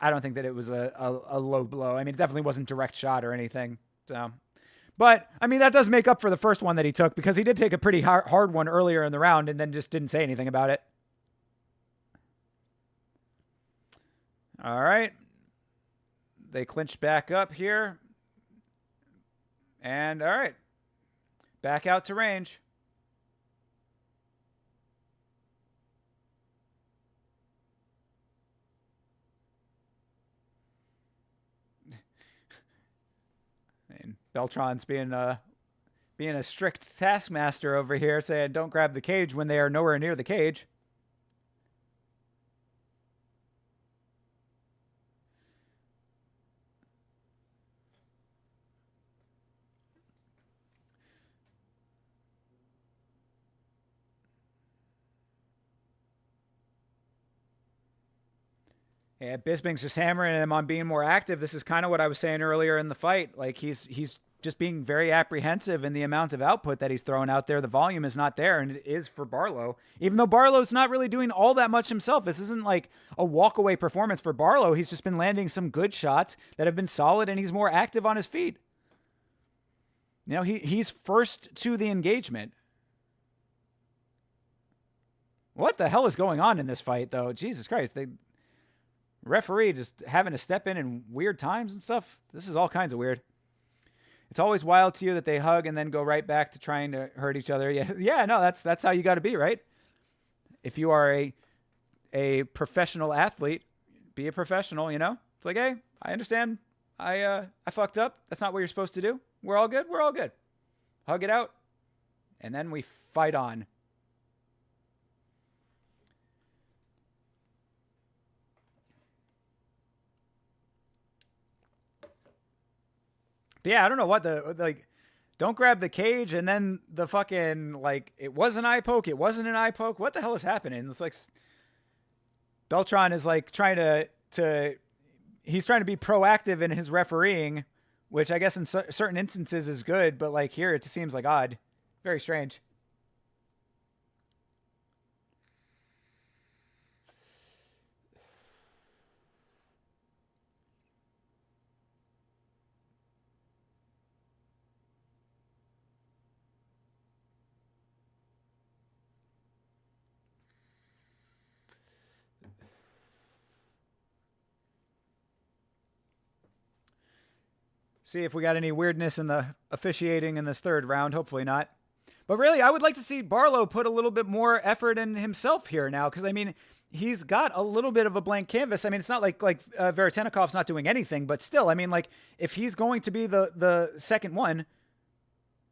low blow. I mean, it definitely wasn't direct shot or anything. So, but I mean, that does make up for the first one that he took, because he did take a pretty hard one earlier in the round and then just didn't say anything about it. All right. They clinched back up here. And all right. Back out to range. And Beltran's being a strict taskmaster over here, saying don't grab the cage when they are nowhere near the cage. Yeah, Bisping's just hammering him on being more active. This is kind of what I was saying earlier in the fight. Like, he's just being very apprehensive in the amount of output that he's throwing out there. The volume is not there, and it is for Barlow. Even though Barlow's not really doing all that much himself. This isn't like a walk-away performance for Barlow. He's just been landing some good shots that have been solid, and he's more active on his feet. You know, he's first to the engagement. What the hell is going on in this fight, though? Jesus Christ. Referee just having to step in weird times and stuff. This is all kinds of weird. It's always wild to you that they hug and then go right back to trying to hurt each other. Yeah, no, that's how you got to be, right? If you are a professional athlete, be a professional, you know? It's like, hey, I understand. I fucked up. That's not what you're supposed to do. We're all good. We're all good. Hug it out. And then we fight on. But yeah, I don't know what don't grab the cage and then the fucking, it was an eye poke, it wasn't an eye poke. What the hell is happening? It's like Beltran is trying he's trying to be proactive in his refereeing, which I guess in certain instances is good, but here it just seems odd. Very strange. See if we got any weirdness in the officiating in this third round. Hopefully not. But really, I would like to see Barlow put a little bit more effort in himself here now, because I mean, he's got a little bit of a blank canvas. I mean, it's not like Veretenikov's not doing anything, but still, I mean, like if he's going to be the second one,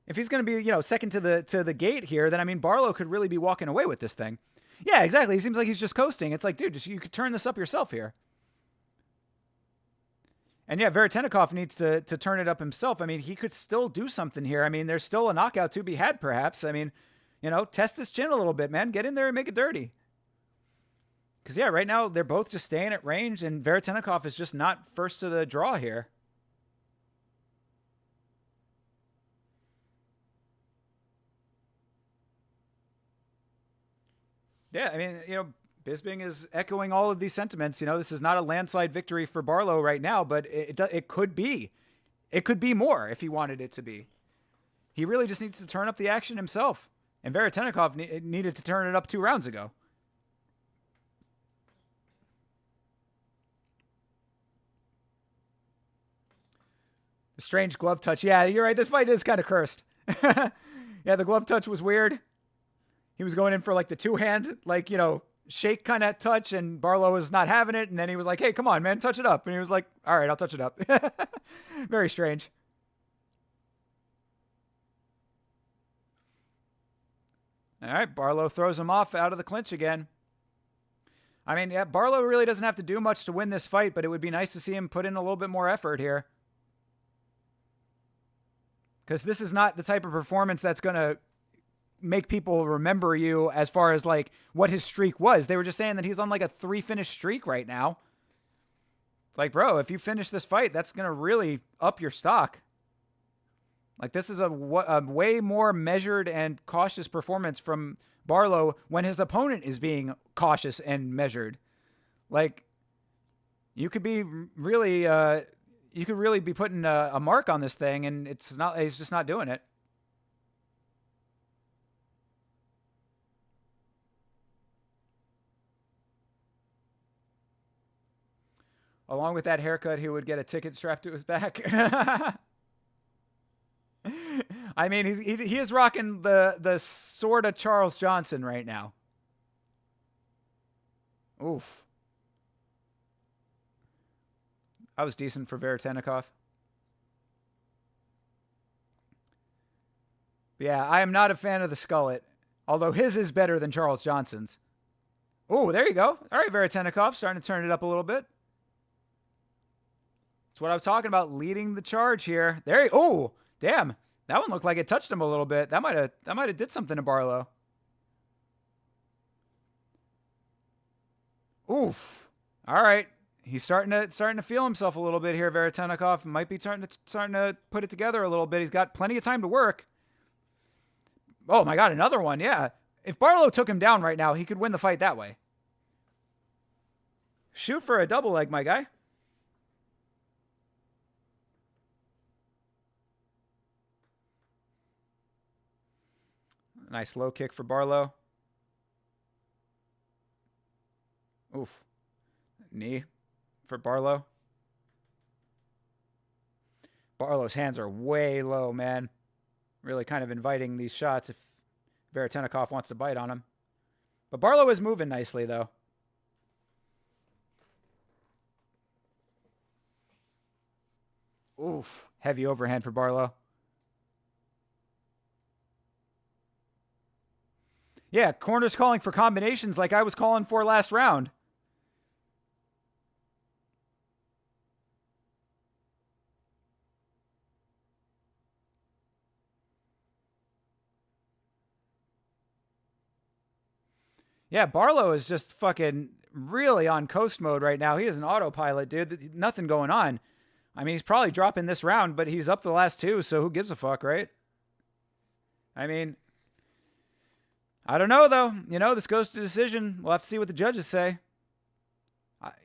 if he's going to be second to the gate here, then I mean, Barlow could really be walking away with this thing. Yeah, exactly. He seems like he's just coasting. It's like, dude, you could turn this up yourself here. And yeah, Veretenikov needs to turn it up himself. I mean, he could still do something here. I mean, there's still a knockout to be had, perhaps. I mean, test his chin a little bit, man. Get in there and make it dirty. Because, yeah, right now they're both just staying at range, and Veretenikov is just not first to the draw here. Yeah, I mean, Bisping is echoing all of these sentiments. This is not a landslide victory for Barlow right now, but it could be. It could be more if he wanted it to be. He really just needs to turn up the action himself. And Veretenikov needed to turn it up 2 rounds ago. The strange glove touch. Yeah, you're right. This fight is kind of cursed. Yeah, the glove touch was weird. He was going in for like the 2-hand, shake kind of touch, and Barlow was not having it. And then he was like, hey, come on, man, touch it up. And he was like, all right, I'll touch it up. Very strange. All right, Barlow throws him off out of the clinch again. I mean, yeah, Barlow really doesn't have to do much to win this fight, but it would be nice to see him put in a little bit more effort here. Because this is not the type of performance that's going to make people remember you as far as like what his streak was. They were just saying that he's on like a 3-finish streak right now. Like, bro, if you finish this fight, that's going to really up your stock. Like, this is a way more measured and cautious performance from Barlow when his opponent is being cautious and measured. Like, you could be really, be putting a mark on this thing, and he's just not doing it. Along with that haircut, he would get a ticket strapped to his back. I mean, he is rocking the sort of Charles Johnson right now. Oof. That was decent for Veretenikov. But yeah, I am not a fan of the skullet, although his is better than Charles Johnson's. Oh, there you go. All right, Veretenikov starting to turn it up a little bit. That's what I was talking about, leading the charge here. There. Oh, damn. That one looked like it touched him a little bit. That might have did something to Barlow. Oof. All right. He's starting to feel himself a little bit here, Veretenikov. Might be starting to put it together a little bit. He's got plenty of time to work. Oh my God, another one. Yeah. If Barlow took him down right now, he could win the fight that way. Shoot for a double leg, my guy. Nice low kick for Barlow. Oof. Knee for Barlow. Barlow's hands are way low, man. Really kind of inviting these shots if Veretenikov wants to bite on him. But Barlow is moving nicely, though. Oof. Heavy overhand for Barlow. Yeah, corner's calling for combinations like I was calling for last round. Yeah, Barlow is just fucking really on coast mode right now. He is an autopilot, dude. Nothing going on. I mean, he's probably dropping this round, but he's up the last 2, so who gives a fuck, right? I mean, I don't know, though. This goes to decision. We'll have to see what the judges say.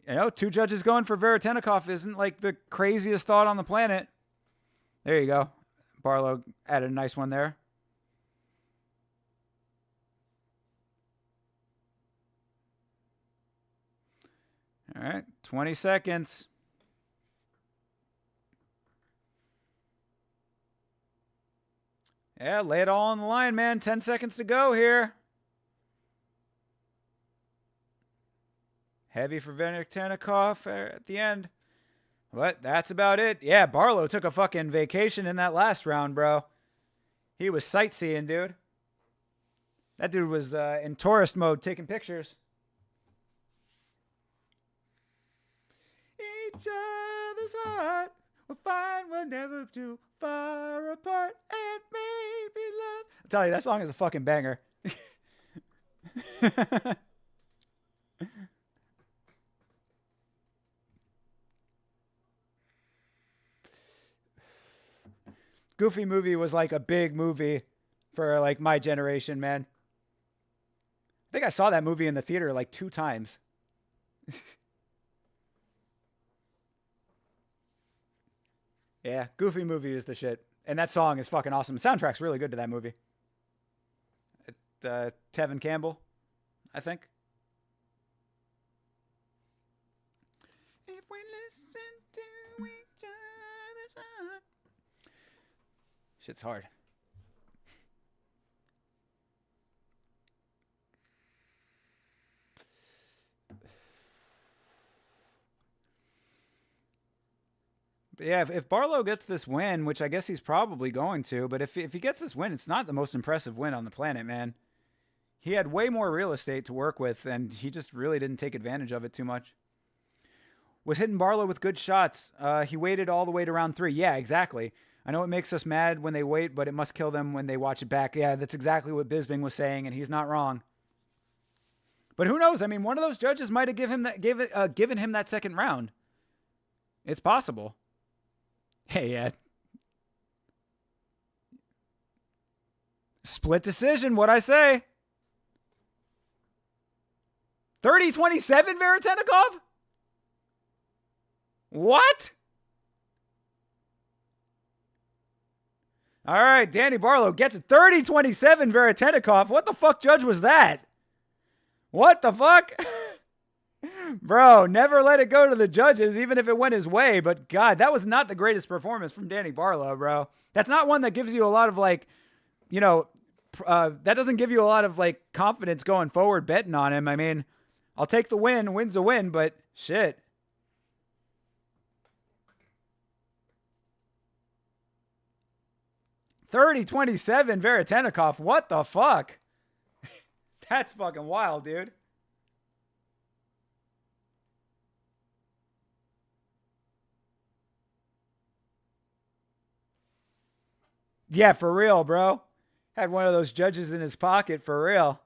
2 judges going for Veretenikov isn't like the craziest thought on the planet. There you go. Barlow added a nice one there. All right, 20 seconds. Yeah, lay it all on the line, man. 10 seconds to go here. Heavy for Venetenikov at the end. But that's about it. Yeah, Barlow took a fucking vacation in that last round, bro. He was sightseeing, dude. That dude was in tourist mode taking pictures. Each other's heart will find we're never too far apart and maybe love. I'll tell you, that song is a fucking banger. Goofy movie was like a big movie for like my generation, man. I think I saw that movie in the theater like 2 times. Yeah, Goofy movie is the shit. And that song is fucking awesome. The soundtrack's really good to that movie. Tevin Campbell, I think. If we listen to each other's heart. Shit's hard. But yeah, if Barlow gets this win, which I guess he's probably going to, but if he gets this win, it's not the most impressive win on the planet, man. He had way more real estate to work with, and he just really didn't take advantage of it too much. Was hitting Barlow with good shots. He waited all the way to round 3. Yeah, exactly. I know it makes us mad when they wait, but it must kill them when they watch it back. Yeah, that's exactly what Bisping was saying, and he's not wrong. But who knows? I mean, one of those judges might have given him that second round. It's possible. Hey, yeah. Split decision, what'd I say? 30-27 Veretennikov? What? All right, Danny Barlow gets it. 30-27 Veretennikov. What the fuck judge was that? What the fuck? Bro, never let it go to the judges, even if it went his way. But, God, that was not the greatest performance from Danny Barlow, bro. That's not one that gives you a lot of, like, you know, that doesn't give you a lot of, like, confidence going forward betting on him. I mean, I'll take the win. Win's a win, but shit. $30-27 Veretennikov. What the fuck? That's fucking wild, dude. Yeah, for real, bro. Had one of those judges in his pocket, for real.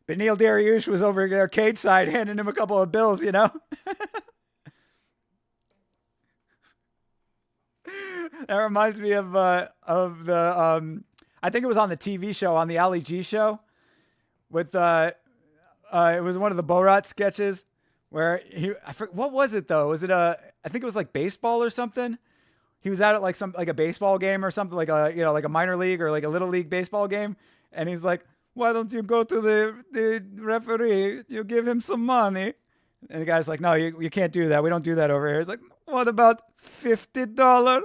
But Neil Dariush was over there cage side handing him a couple of bills, you know? That reminds me of the I think it was on the TV show, on the Ali G show, with it was one of the Borat sketches where what was it though? Was it I think it was like baseball or something. He was out at like a baseball game or something, like a minor league or like a little league baseball game, and he's like, "Why don't you go to the referee? You give him some money." And the guy's like, "No, you can't do that. We don't do that over here." He's like, "What about $50?"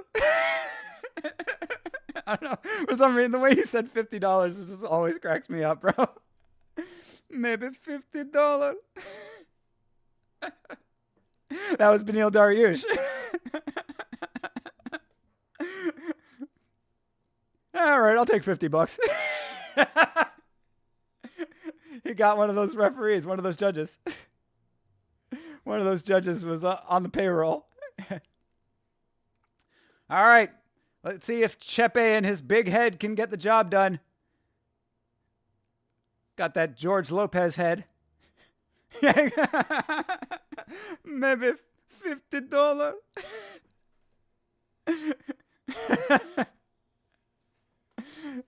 I don't know. For some reason, the way he said $50 just always cracks me up, bro. Maybe $50. That was Beneil Dariush. All right, I'll take $50. He got one of those referees, one of those judges. One of those judges was on the payroll. All right. Let's see if Chepe and his big head can get the job done. Got that George Lopez head. Maybe $50.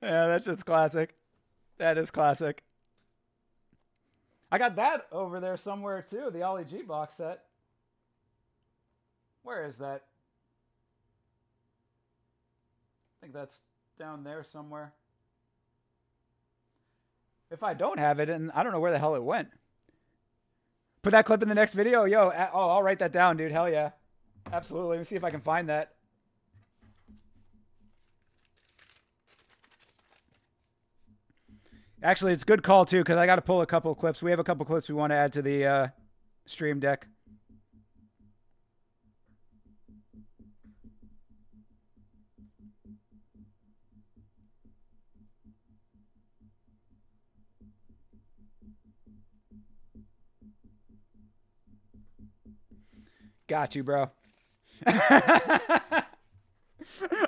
Yeah, that's just classic. That is classic. I got that over there somewhere too, the Ollie G box set. Where is that? I think that's down there somewhere. If I don't have it, and I don't know where the hell it went. Put that clip in the next video. Yo, I'll write that down, dude. Hell yeah. Absolutely. Let me see if I can find that. Actually, it's a good call too because I got to pull a couple of clips. We have a couple of clips we want to add to the stream deck. Got you, bro.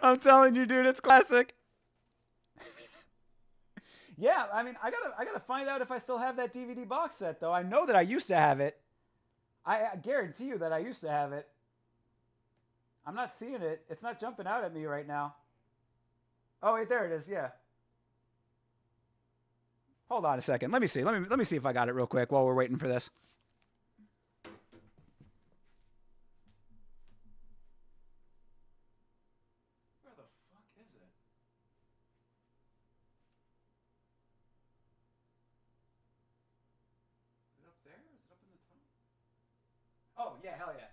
I'm telling you, dude, it's classic. Yeah, I mean, I gotta find out if I still have that DVD box set though. I know that I used to have it. I guarantee you that I used to have it. I'm not seeing it. It's not jumping out at me right now. Oh wait, there it is. Yeah. Hold on a second. Let me see. Let me see if I got it real quick while we're waiting for this. Where the fuck is it? Is it up there? Is it up in the tunnel? Oh yeah, hell yeah.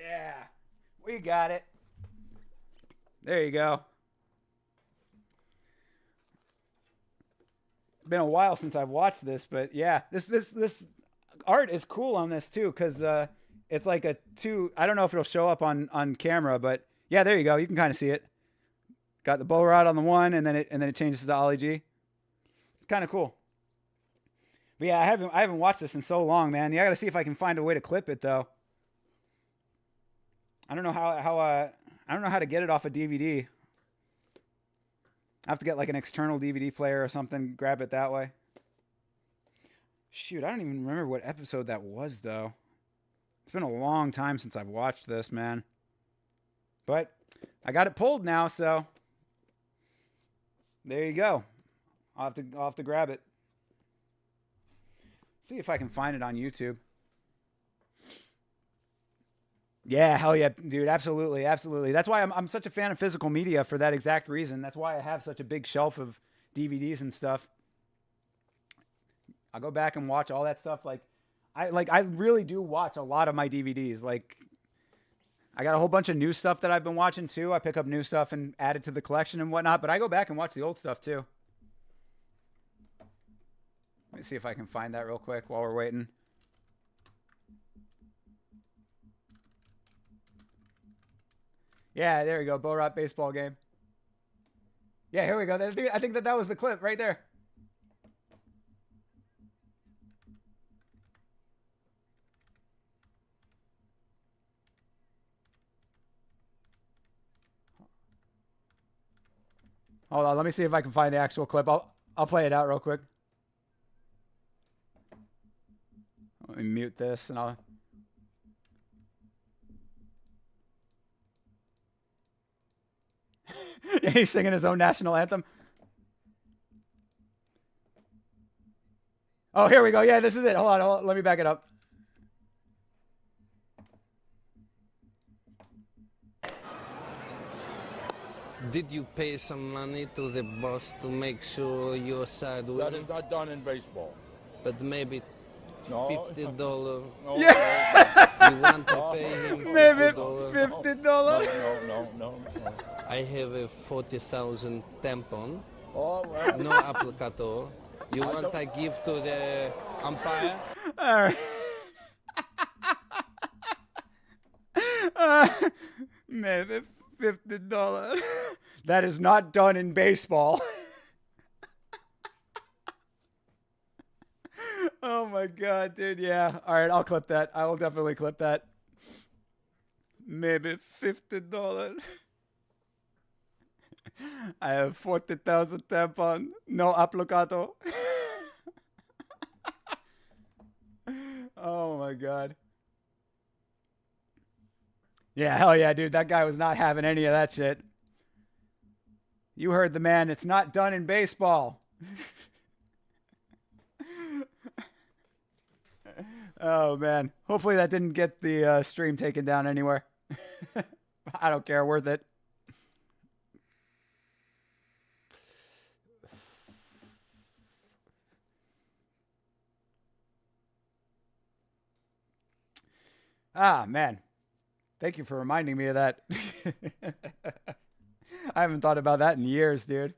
Yeah, we got it. There you go. Been a while since I've watched this, but yeah, this art is cool on this too because it's like a two. I don't know if it'll show up on camera, but yeah, there you go. You can kind of see it. Got the bow rod on the one, and then it changes to Ollie G. It's kind of cool. But yeah, I haven't watched this in so long, man. Yeah, I got to see if I can find a way to clip it though. I don't know I don't know how to get it off a DVD. I have to get like an external DVD player or something, grab it that way. Shoot, I don't even remember what episode that was though. It's been a long time since I've watched this, man. But I got it pulled now, so there you go. I'll have to grab it. See if I can find it on YouTube. Yeah, hell yeah, dude. Absolutely, absolutely. That's why I'm such a fan of physical media for that exact reason. That's why I have such a big shelf of DVDs and stuff. I'll go back and watch all that stuff. I really do watch a lot of my DVDs. Like, I got a whole bunch of new stuff that I've been watching too. I pick up new stuff and add it to the collection and whatnot. But I go back and watch the old stuff too. Let me see if I can find that real quick while we're waiting. Yeah, there we go. Bo Rot baseball game. Yeah, here we go. I think that was the clip right there. Hold on, let me see if I can find the actual clip. I'll play it out real quick. Let me mute this and I'll... Yeah, he's singing his own national anthem. Oh, here we go. Yeah, this is it. Hold on. Let me back it up. Did you pay some money to the boss to make sure your side wins? That is not done in baseball. But maybe $50. No, Yeah. You want to pay him Maybe $50? No. I have a 40,000 tampon. All right. No applicator. You want I give to the umpire? All right. Maybe $50. That is not done in baseball. Oh my god, dude. Yeah. All right, I'll clip that. I will definitely clip that. Maybe $50. I have 40,000 tampon. No applicato. Oh my god. Yeah, hell yeah, dude. That guy was not having any of that shit. You heard the man. It's not done in baseball. Oh, man. Hopefully that didn't get the stream taken down anywhere. I don't care. Worth it. Ah, man. Thank you for reminding me of that. I haven't thought about that in years, dude.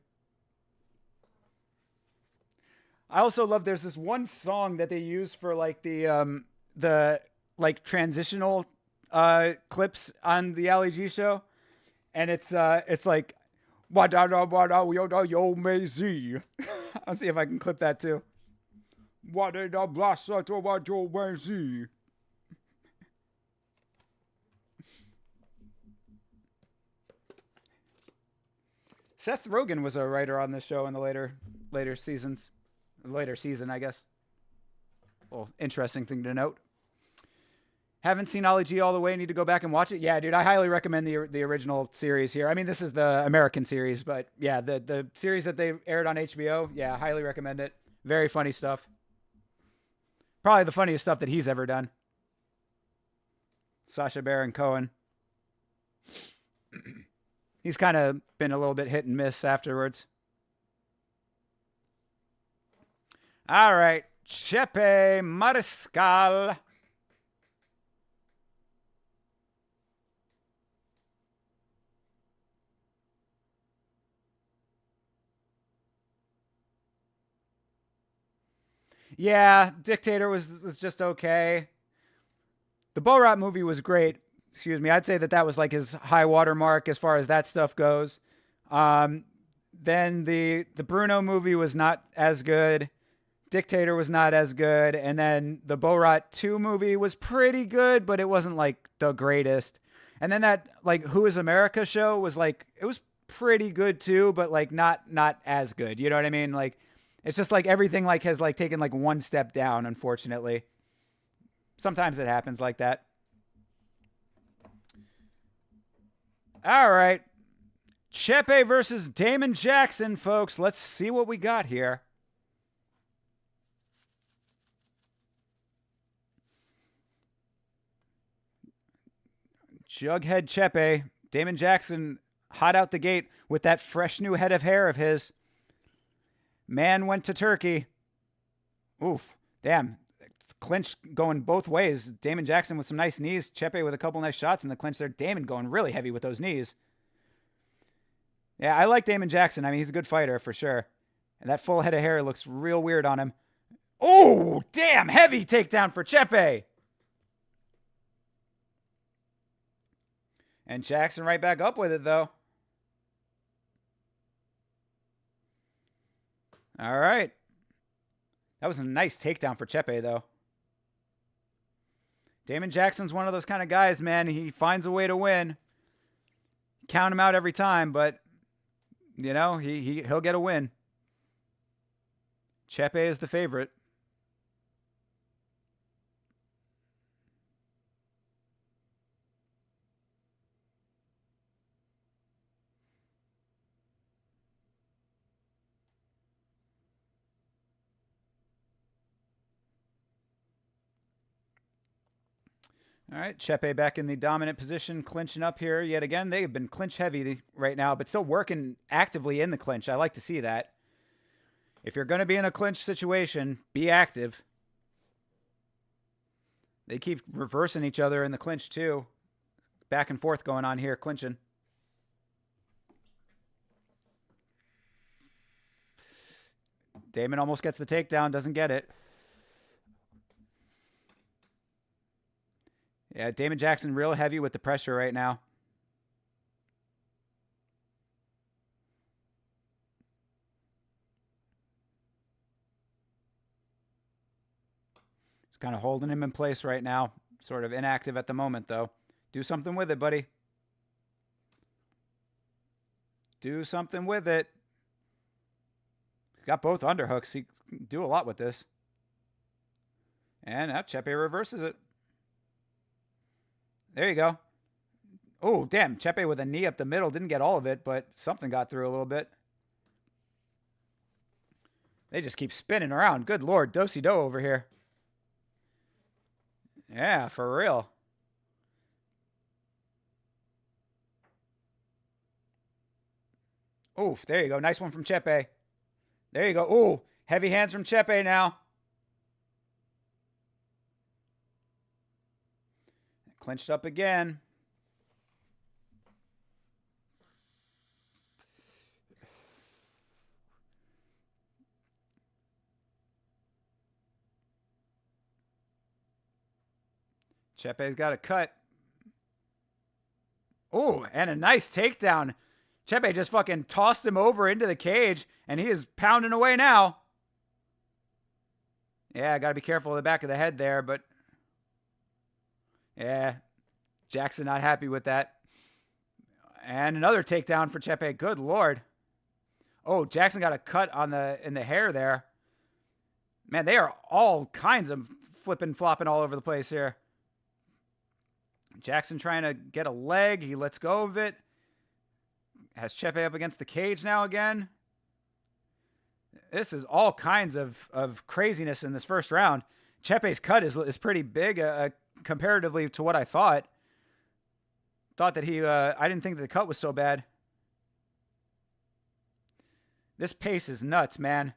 I also love there's this one song that they use for like the like transitional clips on the Ali G show, and it's like yo mazy. I'll see if I can clip that too. Seth Rogen was a writer on this show in the later seasons. Later season, I guess. Well, interesting thing to note. Haven't seen Ali G all the way. Need to go back and watch it. Yeah, dude, I highly recommend the original series here. I mean, this is the American series, but yeah, the series that they aired on HBO. Yeah, highly recommend it. Very funny stuff. Probably the funniest stuff that he's ever done. Sacha Baron Cohen. He's kind of been a little bit hit and miss afterwards. All right, Chepe Mariscal. Yeah, Dictator was just okay. The Borat movie was great. Excuse me. I'd say that was like his high water mark as far as that stuff goes. Then the Bruno movie was not as good. Dictator was not as good. And then the Borat 2 movie was pretty good, but it wasn't like the greatest. And then that like Who is America show was like, it was pretty good too, but like not as good. You know what I mean? Like, it's just like everything like has like taken like one step down, unfortunately. Sometimes it happens like that. All right. Chepe versus Damon Jackson, folks. Let's see what we got here. Jughead Chepe. Damon Jackson hot out the gate with that fresh new head of hair of his. Man went to Turkey. Oof. Damn. Clinch going both ways. Damon Jackson with some nice knees. Chepe with a couple nice shots in the clinch there. Damon going really heavy with those knees. Yeah, I like Damon Jackson. I mean, he's a good fighter for sure. And that full head of hair looks real weird on him. Oh, damn. Heavy takedown for Chepe. And Jackson right back up with it, though. All right. That was a nice takedown for Chepe, though. Damon Jackson's one of those kind of guys, man. He finds a way to win. Count him out every time, but, you know, he'll get a win. Chepe is the favorite. All right, Chepe back in the dominant position, clinching up here yet again. They've been clinch heavy right now, but still working actively in the clinch. I like to see that. If you're going to be in a clinch situation, be active. They keep reversing each other in the clinch too. Back and forth going on here, clinching. Damon almost gets the takedown, doesn't get it. Yeah, Damon Jackson real heavy with the pressure right now. He's kind of holding him in place right now. Sort of inactive at the moment, though. Do something with it, buddy. Do something with it. He's got both underhooks. He can do a lot with this. And now Chepe reverses it. There you go. Oh, damn. Chepe with a knee up the middle. Didn't get all of it, but something got through a little bit. They just keep spinning around. Good Lord. Do-si-do over here. Yeah, for real. Oof, there you go. Nice one from Chepe. There you go. Ooh, heavy hands from Chepe now. Clinched up again. Chepe's got a cut. Oh, and a nice takedown. Chepe just fucking tossed him over into the cage, and he is pounding away now. Yeah, got to be careful of the back of the head there, but yeah, Jackson not happy with that. And another takedown for Chepe. Good Lord. Oh, Jackson got a cut in the hair there. Man, they are all kinds of flipping, flopping all over the place here. Jackson trying to get a leg. He lets go of it. Has Chepe up against the cage now again. This is all kinds of craziness in this first round. Chepe's cut is pretty big comparatively to what I thought. Thought that I didn't think that the cut was so bad. This pace is nuts, man.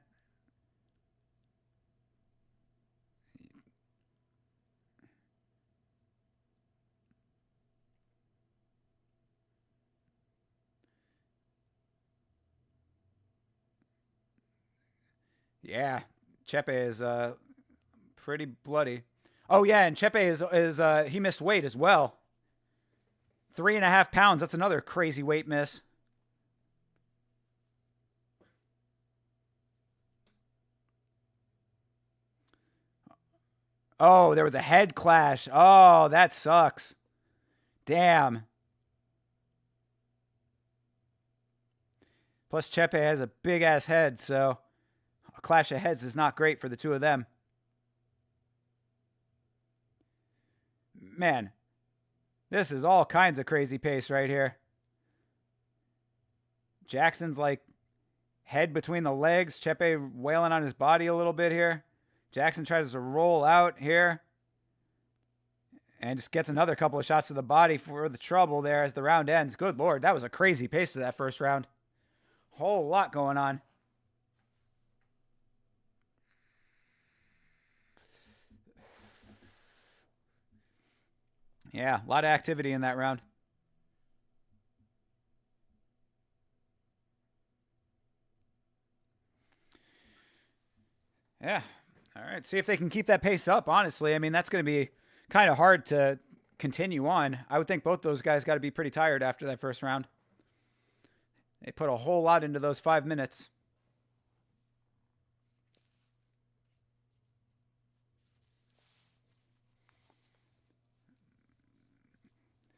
Yeah, Chepe is pretty bloody. Oh yeah, and Chepe is he missed weight as well. 3.5 pounds. That's another crazy weight miss. Oh, there was a head clash. Oh, that sucks. Damn. Plus, Chepe has a big ass head, so a clash of heads is not great for the two of them. Man, this is all kinds of crazy pace right here. Jackson's like head between the legs. Chepe wailing on his body a little bit here. Jackson tries to roll out here and just gets another couple of shots to the body for the trouble there as the round ends. Good Lord, that was a crazy pace to that first round. Whole lot going on. Yeah, a lot of activity in that round. Yeah. All right. See if they can keep that pace up, honestly. I mean, that's going to be kind of hard to continue on. I would think both those guys got to be pretty tired after that first round. They put a whole lot into those 5 minutes.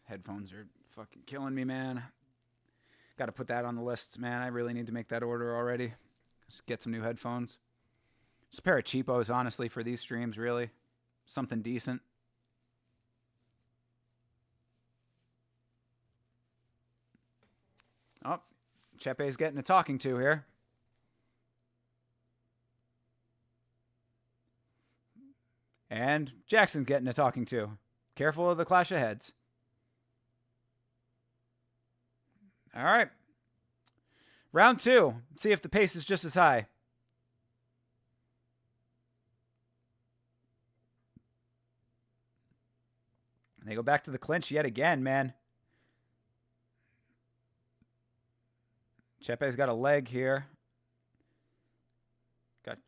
Headphones are fucking killing me, man. Got to put that on the list, man. I really need to make that order already. Just get some new headphones. Just a pair of cheapos, honestly, for these streams, really. Something decent. Oh, Chepe's getting a talking to here. And Jackson's getting a talking to. Careful of the clash of heads. All right. Round 2. See if the pace is just as high. They go back to the clinch yet again, man. Chepe's got a leg here. Got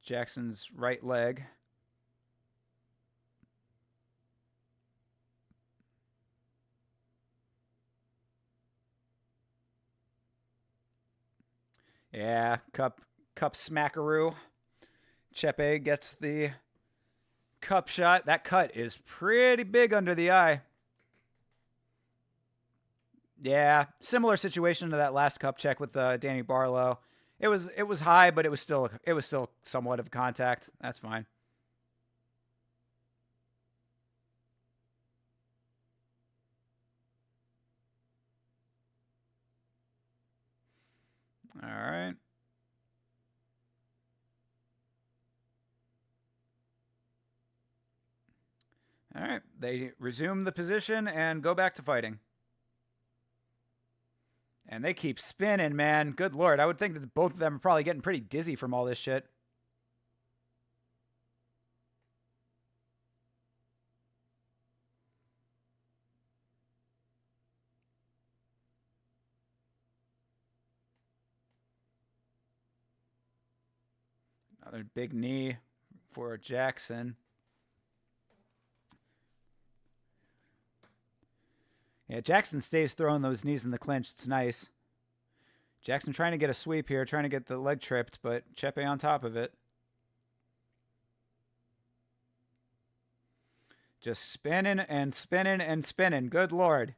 Jackson's right leg. Yeah, cup smackaroo. Chepe gets the cup shot. That cut is pretty big under the eye. Yeah, similar situation to that last cup check with Danny Barlow. It was high, but it was still somewhat of contact. That's fine. All right. All right. They resume the position and go back to fighting. And they keep spinning, man. Good Lord. I would think that both of them are probably getting pretty dizzy from all this shit. Another big knee for Jackson. Yeah, Jackson stays throwing those knees in the clinch. It's nice. Jackson trying to get a sweep here, trying to get the leg tripped, but Chepe on top of it. Just spinning and spinning and spinning. Good Lord.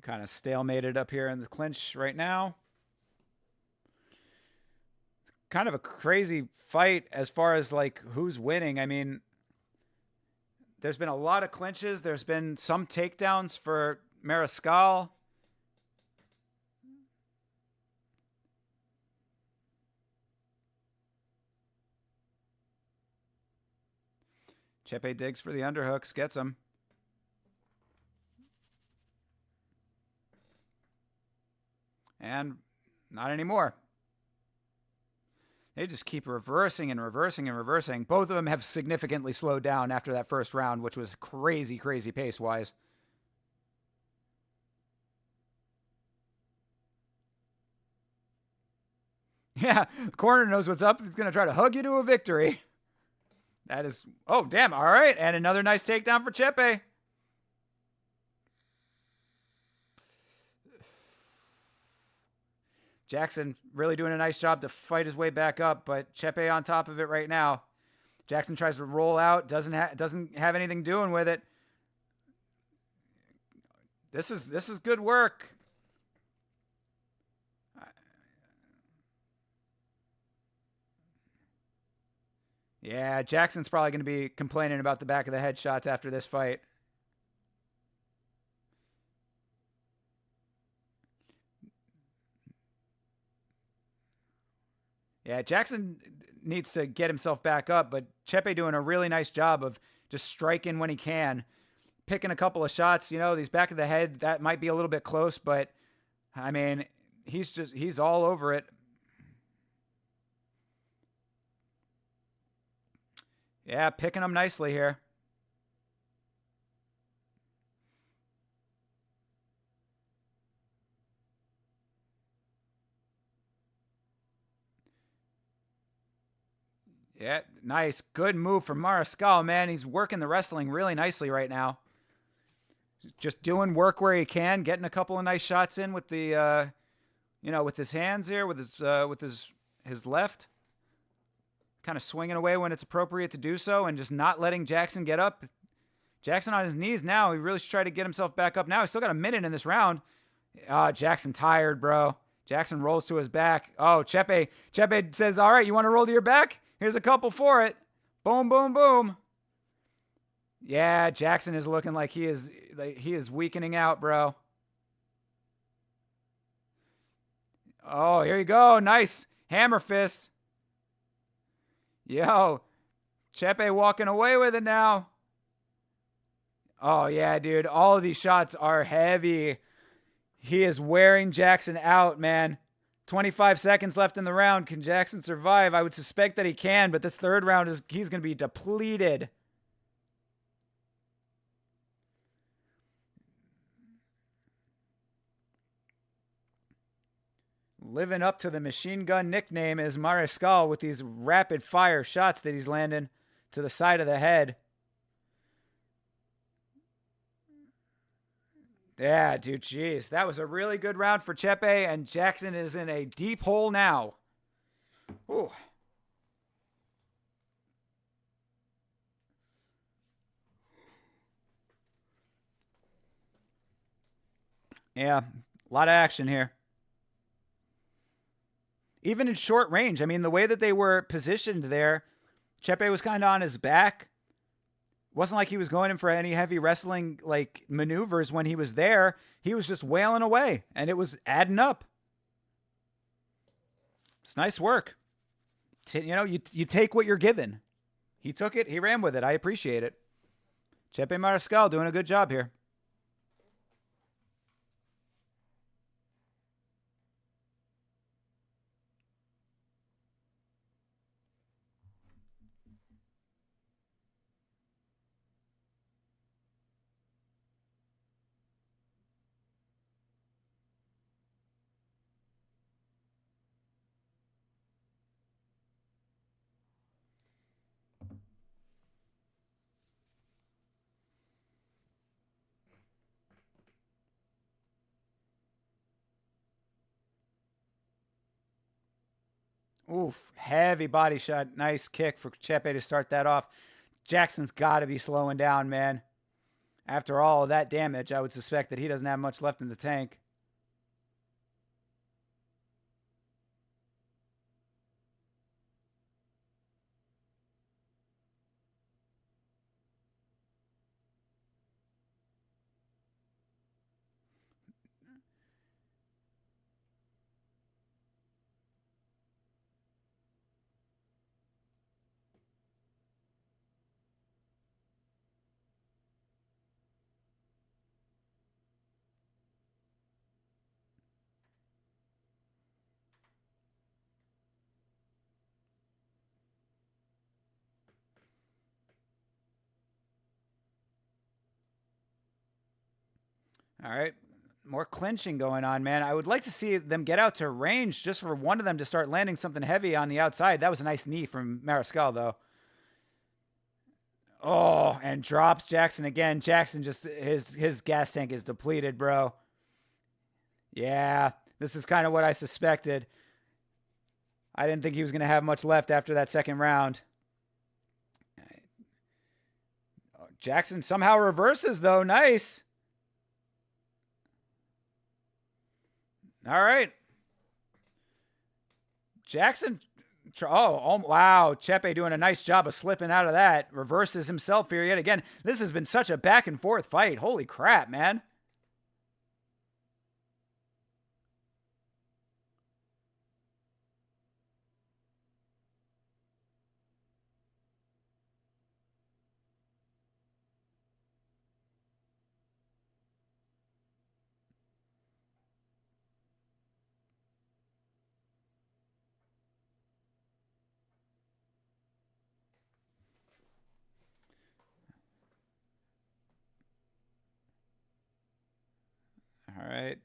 Kind of stalemated up here in the clinch right now. Kind of a crazy fight as far as like who's winning. I mean, there's been a lot of clinches. There's been some takedowns for Mariscal. Chepe digs for the underhooks, gets him. And not anymore. They just keep reversing and reversing and reversing. Both of them have significantly slowed down after that first round, which was crazy, crazy pace-wise. Yeah, the corner knows what's up. He's going to try to hug you to a victory. That is... Oh, damn. All right. And another nice takedown for Chepe. Jackson really doing a nice job to fight his way back up, but Chepe on top of it right now. Jackson tries to roll out, doesn't have anything doing with it. This is good work. Yeah, Jackson's probably going to be complaining about the back of the head shots after this fight. Yeah, Jackson needs to get himself back up, but Chepe doing a really nice job of just striking when he can, picking a couple of shots. You know, these back of the head, that might be a little bit close, but I mean, he's all over it. Yeah, picking them nicely here. Yeah, nice. Good move from Mariscal, man. He's working the wrestling really nicely right now. Just doing work where he can, getting a couple of nice shots in with the, with his hands here, with his left. Kind of swinging away when it's appropriate to do so and just not letting Jackson get up. Jackson on his knees now. He really should try to get himself back up now. He's still got a minute in this round. Jackson tired, bro. Jackson rolls to his back. Oh, Chepe says, all right, you want to roll to your back? Here's a couple for it. Boom, boom, boom. Yeah, Jackson is looking like he is weakening out, bro. Oh, here you go. Nice hammer fist. Yo, Chepe walking away with it now. Oh, yeah, dude. All of these shots are heavy. He is wearing Jackson out, man. 25 seconds left in the round. Can Jackson survive? I would suspect that he can, but this third round he's going to be depleted. Living up to the machine gun nickname is Mariscal with these rapid fire shots that he's landing to the side of the head. Yeah, dude, jeez. That was a really good round for Chepe, and Jackson is in a deep hole now. Ooh. Yeah, a lot of action here. Even in short range, I mean, the way that they were positioned there, Chepe was kind of on his back. Wasn't like he was going in for any heavy wrestling like maneuvers when he was there. He was just wailing away, and it was adding up. It's nice work. You take what you're given. He took it. He ran with it. I appreciate it. Chepe Mariscal doing a good job here. Oof, heavy body shot. Nice kick for Chepe to start that off. Jackson's got to be slowing down, man. After all of that damage, I would suspect that he doesn't have much left in the tank. All right. More clinching going on, man. I would like to see them get out to range just for one of them to start landing something heavy on the outside. That was a nice knee from Mariscal, though. Oh, and drops Jackson again. Jackson just, his gas tank is depleted, bro. Yeah, this is kind of what I suspected. I didn't think he was going to have much left after that second round. Jackson somehow reverses, though. Nice. All right. Jackson. Oh, wow. Chepe doing a nice job of slipping out of that. Reverses himself here yet again. This has been such a back and forth fight. Holy crap, man. All right.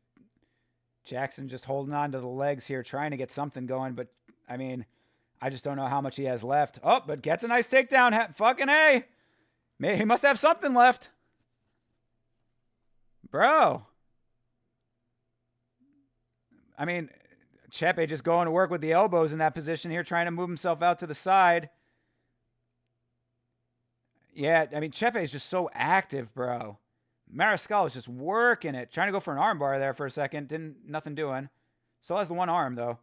Jackson just holding on to the legs here, trying to get something going. But, I mean, I just don't know how much he has left. Oh, but gets a nice takedown. Fucking A. He must have something left. Bro. I mean, Chepe just going to work with the elbows in that position here, trying to move himself out to the side. Yeah, I mean, Chepe is just so active, bro. Mariscal is just working it. Trying to go for an armbar there for a second. Nothing doing. Still has the one arm, though.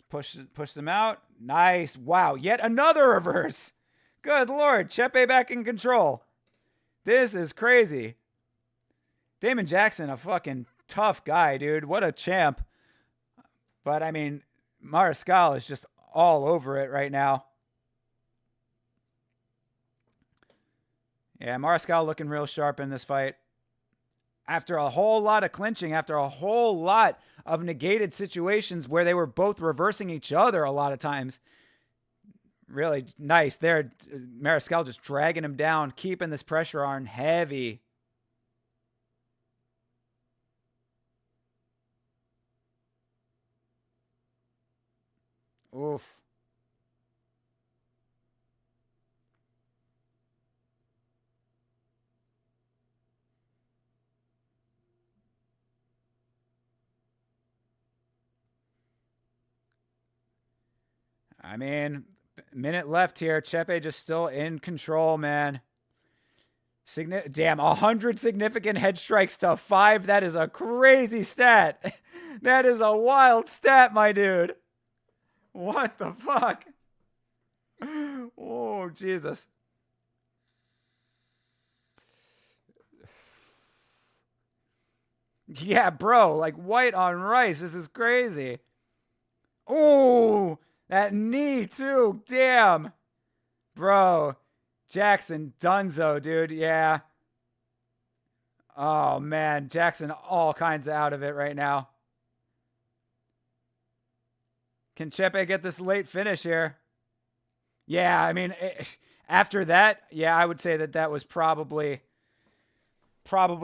Push them out. Nice. Wow, yet another reverse. Good Lord. Chepe back in control. This is crazy. Damon Jackson, a fucking tough guy, dude. What a champ. But, I mean, Mariscal is just all over it right now. Yeah, Mariscal looking real sharp in this fight. After a whole lot of clinching, after a whole lot of negated situations where they were both reversing each other a lot of times. Really nice. There, Mariscal just dragging him down, keeping this pressure on heavy. Oof. I mean, minute left here. Chepe just still in control, man. Damn, 100 significant head strikes to 5. That is a crazy stat. That is a wild stat, my dude. What the fuck? Oh, Jesus. Yeah, bro, like white on rice. This is crazy. Oh, that knee, too. Damn. Bro. Jackson Dunzo, dude. Yeah. Oh, man. Jackson all kinds of out of it right now. Can Chepe get this late finish here? Yeah, I mean, after that, yeah, I would say that was probably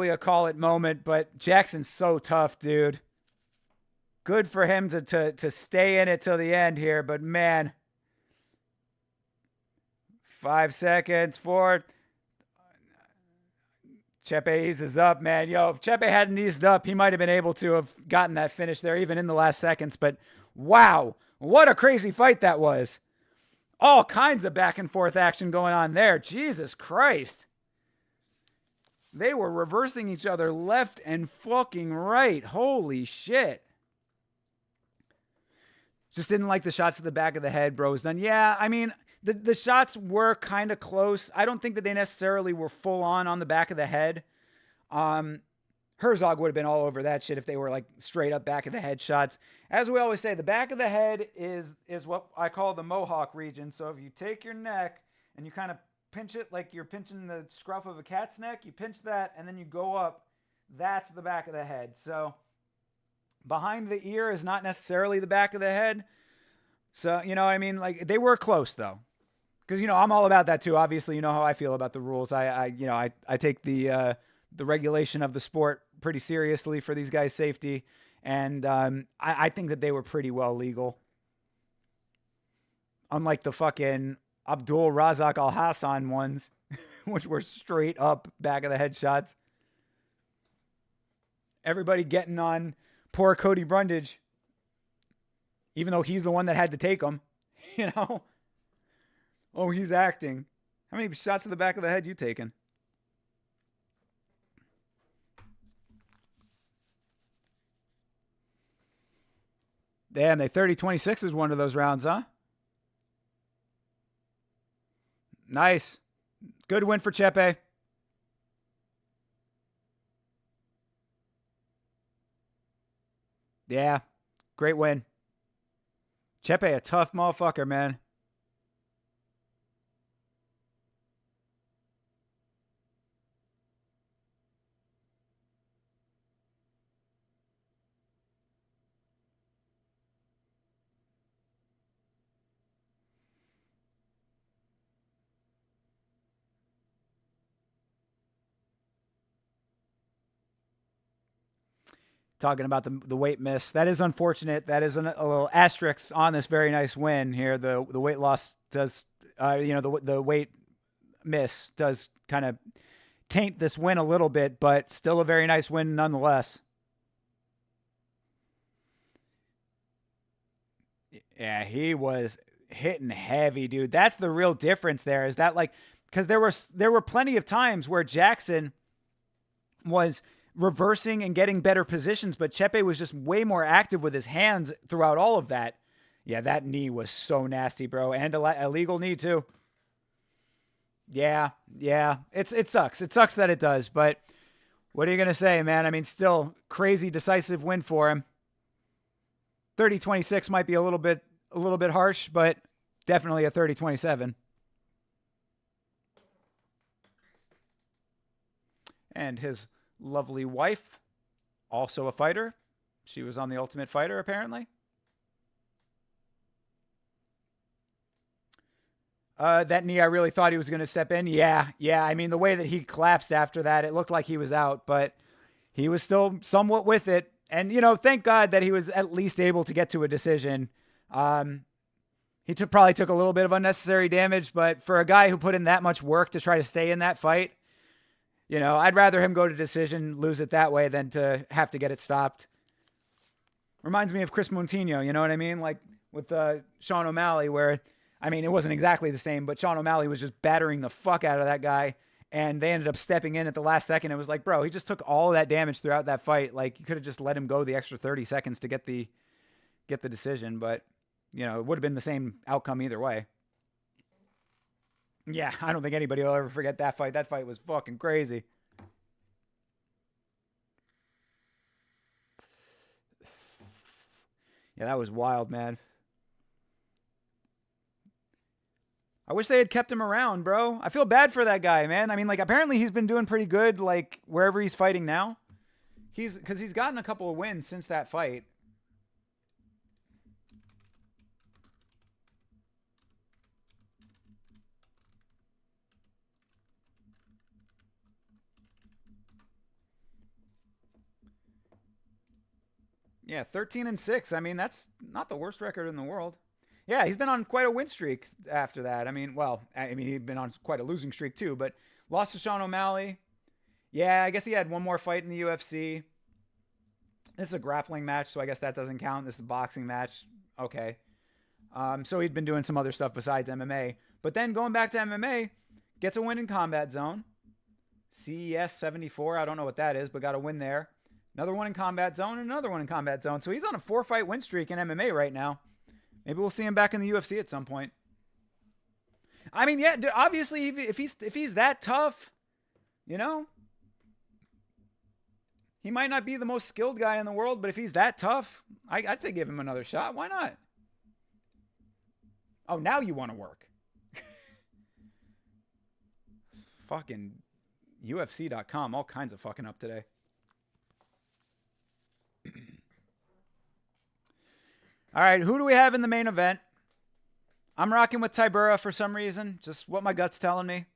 a call it moment, but Jackson's so tough, dude. Good for him to stay in it till the end here, but man. 5 seconds, 4. Chepe eases up, man. Yo, if Chepe hadn't eased up, he might have been able to have gotten that finish there, even in the last seconds. But wow, What a crazy fight that was. All kinds of back and forth action going on there. Jesus Christ. They were reversing each other left and fucking right. Holy shit. Just didn't like the shots to the back of the head bro was done. Yeah, I mean, the shots were kind of close. I don't think that they necessarily were full on the back of the head. Herzog would have been all over that shit if they were like straight up back of the head shots. As we always say, the back of the head is what I call the mohawk region. So if you take your neck and you kind of pinch it like you're pinching the scruff of a cat's neck, you pinch that and then you go up, that's the back of the head. So behind the ear is not necessarily the back of the head. So, you know what I mean? Like, they were close though. Because, you know, I'm all about that too. Obviously, you know how I feel about the rules. I take the regulation of the sport pretty seriously for these guys' safety. And I think that they were pretty well legal. Unlike the fucking Abdul Razak Al Hassan ones, which were straight up back of the head shots. Everybody getting on poor Cody Brundage, even though he's the one that had to take them, you know? Oh, he's acting. How many shots to the back of the head you taken? Damn, they 30-26 is one of those rounds, huh? Nice. Good win for Chepe. Yeah, great win. Chepe, a tough motherfucker, man. Talking about the weight miss. That is unfortunate. That is a little asterisk on this very nice win here. The weight loss does, the weight miss does kind of taint this win a little bit, but still a very nice win nonetheless. Yeah, he was hitting heavy, dude. That's the real difference there, is that, like, because there were plenty of times where Jackson was reversing and getting better positions, but Chepe was just way more active with his hands throughout all of that. Yeah, that knee was so nasty, bro. And a legal knee, too. Yeah. It sucks. It sucks that it does, but what are you going to say, man? I mean, still crazy decisive win for him. 30-26 might be a little bit harsh, but definitely a 30-27. And his lovely wife, also a fighter. She was on The Ultimate Fighter, apparently. That knee, I really thought he was going to step in. Yeah. I mean, the way that he collapsed after that, it looked like he was out, but he was still somewhat with it. And, you know, thank God that he was at least able to get to a decision. He probably took a little bit of unnecessary damage, but for a guy who put in that much work to try to stay in that fight, you know, I'd rather him go to decision, lose it that way, than to have to get it stopped. Reminds me of Chris Montinho, you know what I mean? Like with Sean O'Malley, where, I mean, it wasn't exactly the same, but Sean O'Malley was just battering the fuck out of that guy, and they ended up stepping in at the last second. It was like, bro, he just took all of that damage throughout that fight. Like, you could have just let him go the extra 30 seconds to get the decision, but, you know, it would have been the same outcome either way. Yeah, I don't think anybody will ever forget that fight. That fight was fucking crazy. Yeah, that was wild, man. I wish they had kept him around, bro. I feel bad for that guy, man. I mean, like, apparently he's been doing pretty good, like, wherever he's fighting now. Because he's gotten a couple of wins since that fight. Yeah, 13-6. I mean, that's not the worst record in the world. Yeah, he's been on quite a win streak after that. I mean, he'd been on quite a losing streak too, but lost to Sean O'Malley. Yeah, I guess he had one more fight in the UFC. This is a grappling match, so I guess that doesn't count. This is a boxing match. Okay. So he'd been doing some other stuff besides MMA. But then going back to MMA, gets a win in Combat Zone. CES 74, I don't know what that is, but got a win there. Another one in Combat Zone, and another one in Combat Zone. So he's on a 4-fight win streak in MMA right now. Maybe we'll see him back in the UFC at some point. I mean, yeah, obviously, if he's that tough, you know, he might not be the most skilled guy in the world, but if he's that tough, I'd say give him another shot. Why not? Oh, now you want to work. Fucking UFC.com, all kinds of fucking up today. All right, who do we have in the main event? I'm rocking with Tybura for some reason. Just what my gut's telling me.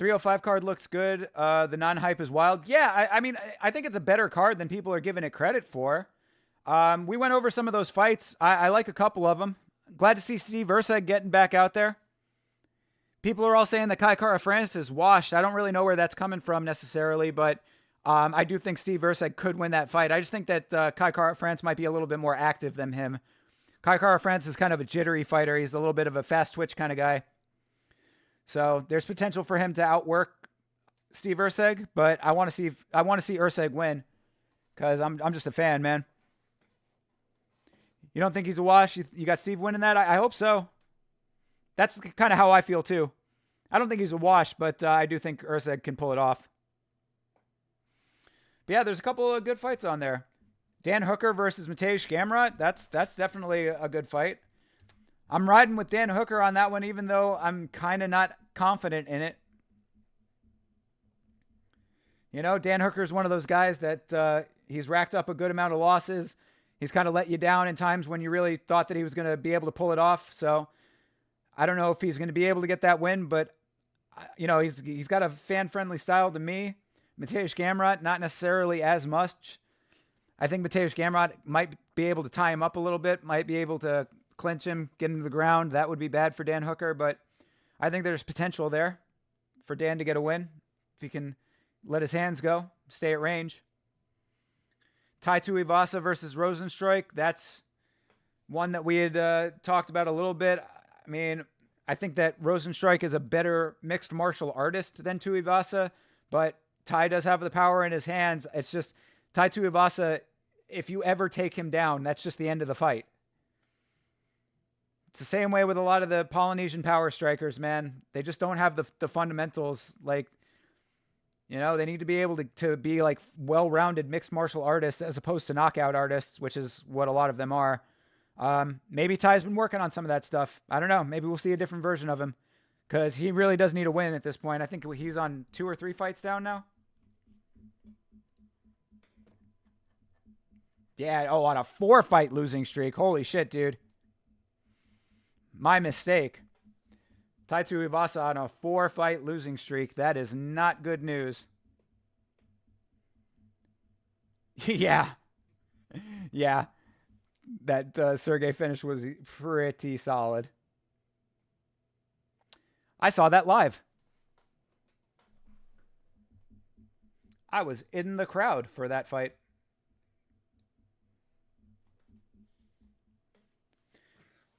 .305 card looks good. The non-hype is wild. Yeah, I mean, I think it's a better card than people are giving it credit for. We went over some of those fights. I like a couple of them. Glad to see Steve Erceg getting back out there. People are all saying that Kai Kara France is washed. I don't really know where that's coming from necessarily, but I do think Steve Erceg could win that fight. I just think that Kai Kara France might be a little bit more active than him. Kai Kara France is kind of a jittery fighter. He's a little bit of a fast twitch kind of guy. So there's potential for him to outwork Steve Erceg, but I want to see Erceg win because I'm just a fan, man. You don't think he's a wash? You got Steve winning that? I hope so. That's kind of how I feel too. I don't think he's a wash, but I do think Erceg can pull it off. But yeah, there's a couple of good fights on there. Dan Hooker versus Mateusz Gamrot. That's definitely a good fight. I'm riding with Dan Hooker on that one, even though I'm kind of not confident in it. You know, Dan Hooker is one of those guys that he's racked up a good amount of losses. He's kind of let you down in times when you really thought that he was going to be able to pull it off. So I don't know if he's going to be able to get that win, but you know, he's got a fan-friendly style to me. Mateusz Gamrot, not necessarily as much. I think Mateusz Gamrot might be able to tie him up a little bit, might be able to clinch him, get him to the ground. That would be bad for Dan Hooker, but I think there's potential there for Dan to get a win if he can let his hands go, stay at range. Tai Tuivasa versus Rosenstruik. That's one that we had talked about a little bit. I mean, I think that Rosenstruik is a better mixed martial artist than Tuivasa, but Tai does have the power in his hands. It's just Tai Tuivasa, if you ever take him down, that's just the end of the fight. It's the same way with a lot of the Polynesian power strikers, man. They just don't have the fundamentals. Like, you know, they need to be able to be like well-rounded mixed martial artists as opposed to knockout artists, which is what a lot of them are. Maybe Ty's been working on some of that stuff. I don't know. Maybe we'll see a different version of him because he really does need a win at this point. I think he's on 2 or 3 fights down now. Yeah. Oh, on a 4-fight losing streak. Holy shit, dude. My mistake. Tai Tuivasa on a 4-fight losing streak. That is not good news. Yeah. Yeah. That Sergey finish was pretty solid. I saw that live. I was in the crowd for that fight.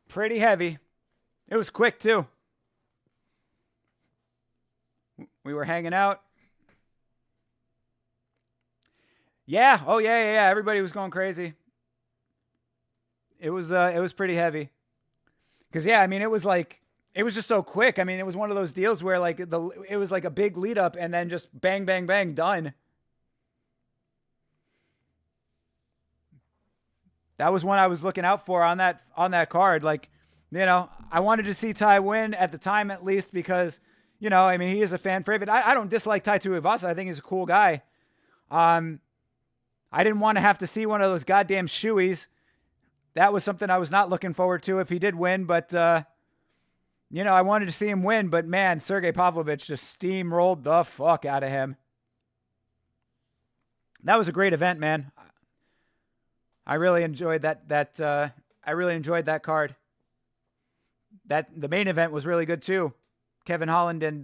Pretty heavy. It was quick, too. We were hanging out. Yeah. Oh, yeah. Everybody was going crazy. It was pretty heavy. Because, yeah, I mean, it was just so quick. I mean, it was one of those deals where, like, it was like a big lead up and then just bang, bang, bang, done. That was one I was looking out for on that card. Like, you know, I wanted to see Tai win at the time at least because, you know, I mean, he is a fan favorite. I don't dislike Tai Tuivasa. I think he's a cool guy. I didn't want to have to see one of those goddamn shoeies. That was something I was not looking forward to if he did win. But, you know, I wanted to see him win. But, man, Sergey Pavlovich just steamrolled the fuck out of him. That was a great event, man. I really enjoyed that. I really enjoyed that card. The main event was really good too. Kevin Holland and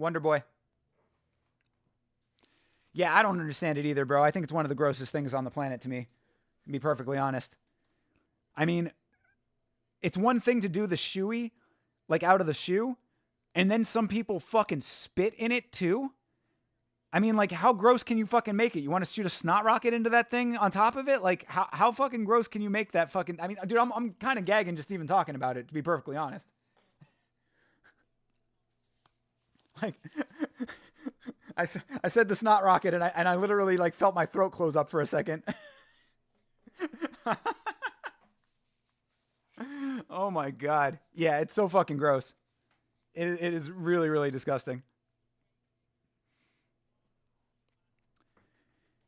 Wonderboy. Yeah, I don't understand it either, bro. I think it's one of the grossest things on the planet to me, to be perfectly honest. I mean, it's one thing to do the shoey, like out of the shoe, and then some people fucking spit in it too. I mean, like, how gross can you fucking make it? You want to shoot a snot rocket into that thing on top of it? Like, how fucking gross can you make that fucking... I mean, dude, I'm kind of gagging just even talking about it, to be perfectly honest. Like, I said the snot rocket, and I literally, like, felt my throat close up for a second. Oh, my God. Yeah, it's so fucking gross. It is really, really disgusting.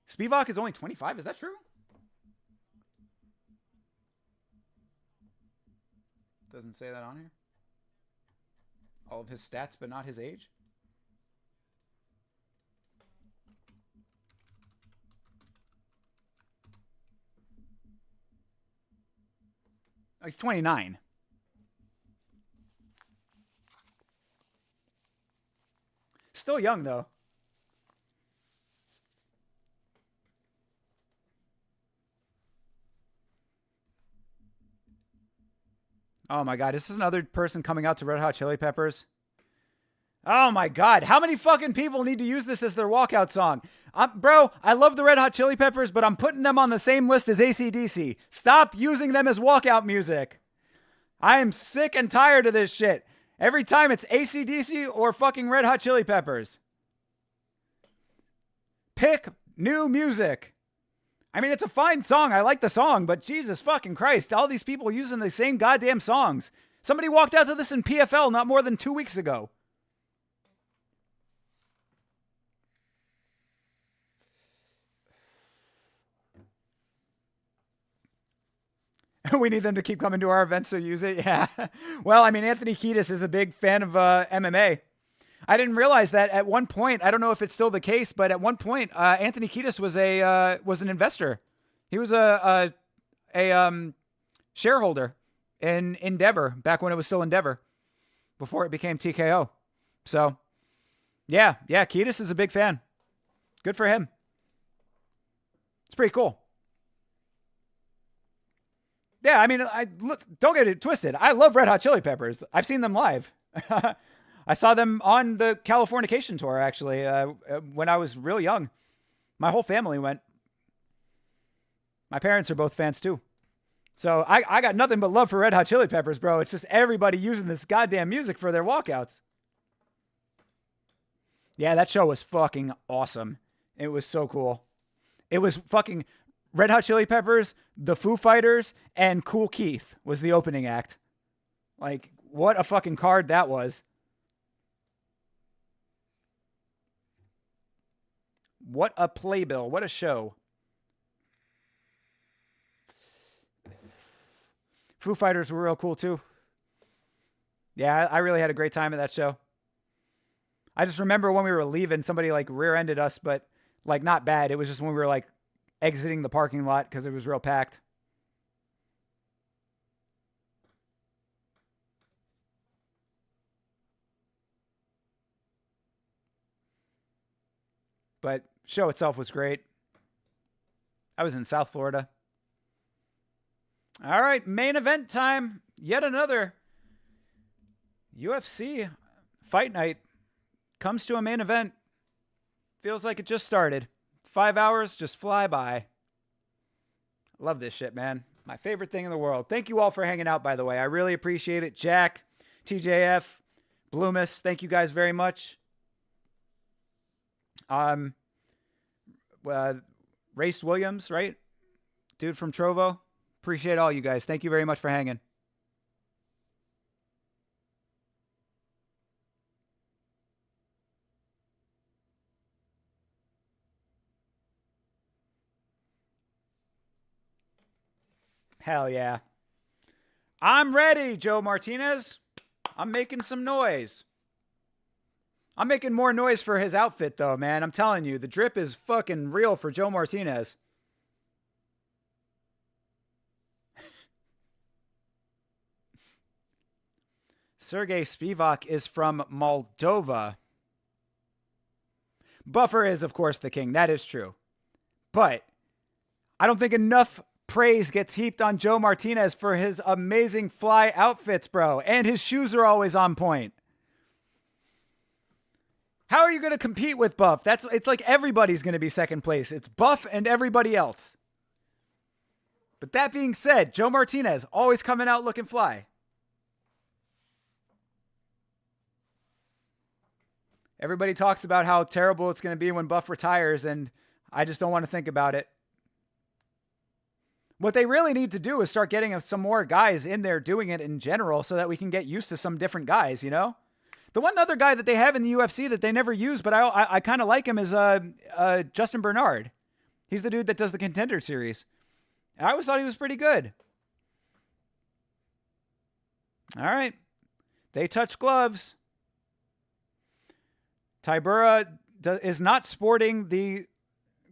Spivac is only 25. Is that true? Doesn't say that on here. All of his stats, but not his age. Oh, he's 29. Still young, though. Oh my God, this is another person coming out to Red Hot Chili Peppers. Oh my God, how many fucking people need to use this as their walkout song? Bro, I love the Red Hot Chili Peppers, but I'm putting them on the same list as AC/DC. Stop using them as walkout music. I am sick and tired of this shit. Every time it's AC/DC or fucking Red Hot Chili Peppers. Pick new music. I mean, it's a fine song. I like the song, but Jesus fucking Christ, all these people using the same goddamn songs. Somebody walked out to this in PFL not more than 2 weeks ago. We need them to keep coming to our events, so use it. Yeah. Well, I mean, Anthony Kiedis is a big fan of MMA. I didn't realize that at one point. I don't know if it's still the case, but at one point, Anthony Kiedis was an investor. He was a shareholder in Endeavor back when it was still Endeavor, before it became TKO. So, yeah, Kiedis is a big fan. Good for him. It's pretty cool. Yeah, I mean, don't get it twisted. I love Red Hot Chili Peppers. I've seen them live. I saw them on the Californication tour, actually, when I was real young. My whole family went. My parents are both fans, too. So I got nothing but love for Red Hot Chili Peppers, bro. It's just everybody using this goddamn music for their walkouts. Yeah, that show was fucking awesome. It was so cool. It was fucking Red Hot Chili Peppers, the Foo Fighters, and Kool Keith was the opening act. Like, what a fucking card that was. What a playbill. What a show. Foo Fighters were real cool too. Yeah, I really had a great time at that show. I just remember when we were leaving, somebody like rear-ended us, but like not bad. It was just when we were like exiting the parking lot because it was real packed. But show itself was great. I was in South Florida. All right, main event time. Yet another UFC fight night comes to a main event. Feels like it just started. 5 hours just fly by. Love this shit, man. My favorite thing in the world. Thank you all for hanging out, by the way. I really appreciate it. Jack, TJF, Bloomis, thank you guys very much. Race Williams, right? Dude from Trovo. Appreciate all you guys. Thank you very much for hanging. Hell yeah. I'm ready, Joe Martinez. I'm making some noise. I'm making more noise for his outfit, though, man. I'm telling you, the drip is fucking real for Joe Martinez. Sergey Spivac is from Moldova. Buffer is, of course, the king. That is true. But I don't think enough praise gets heaped on Joe Martinez for his amazing fly outfits, bro. And his shoes are always on point. How are you going to compete with Buff? It's like everybody's going to be second place. It's Buff and everybody else. But that being said, Joe Martinez always coming out looking fly. Everybody talks about how terrible it's going to be when Buff retires, and I just don't want to think about it. What they really need to do is start getting some more guys in there doing it in general so that we can get used to some different guys, you know? The one other guy that they have in the UFC that they never use, but I kind of like him, is Justin Bernard. He's the dude that does the Contender Series. I always thought he was pretty good. All right. They touch gloves. Tybura is not sporting the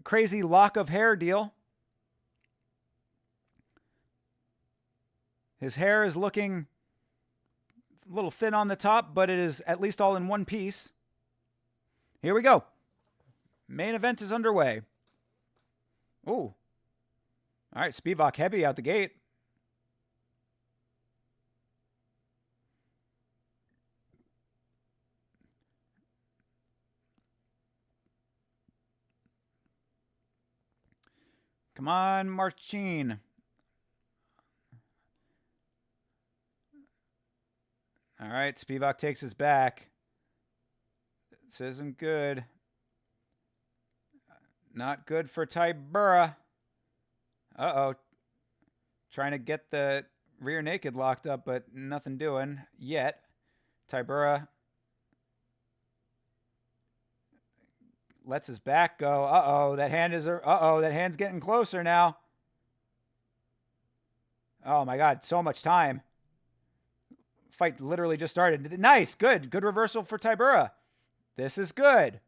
crazy lock of hair deal. His hair is looking a little thin on the top, but it is at least all in one piece. Here we go. Main event is underway. Ooh. All right, Spivac heavy out the gate. Come on, Marcin. All right, Spivac takes his back. This isn't good. Not good for Tybura. Uh-oh. Trying to get the rear naked locked up, but nothing doing yet. Tybura lets his back go. Uh-oh, that hand's getting closer now. Oh my God, so much time. Fight literally just started. Nice, good reversal for Tybura. This is good.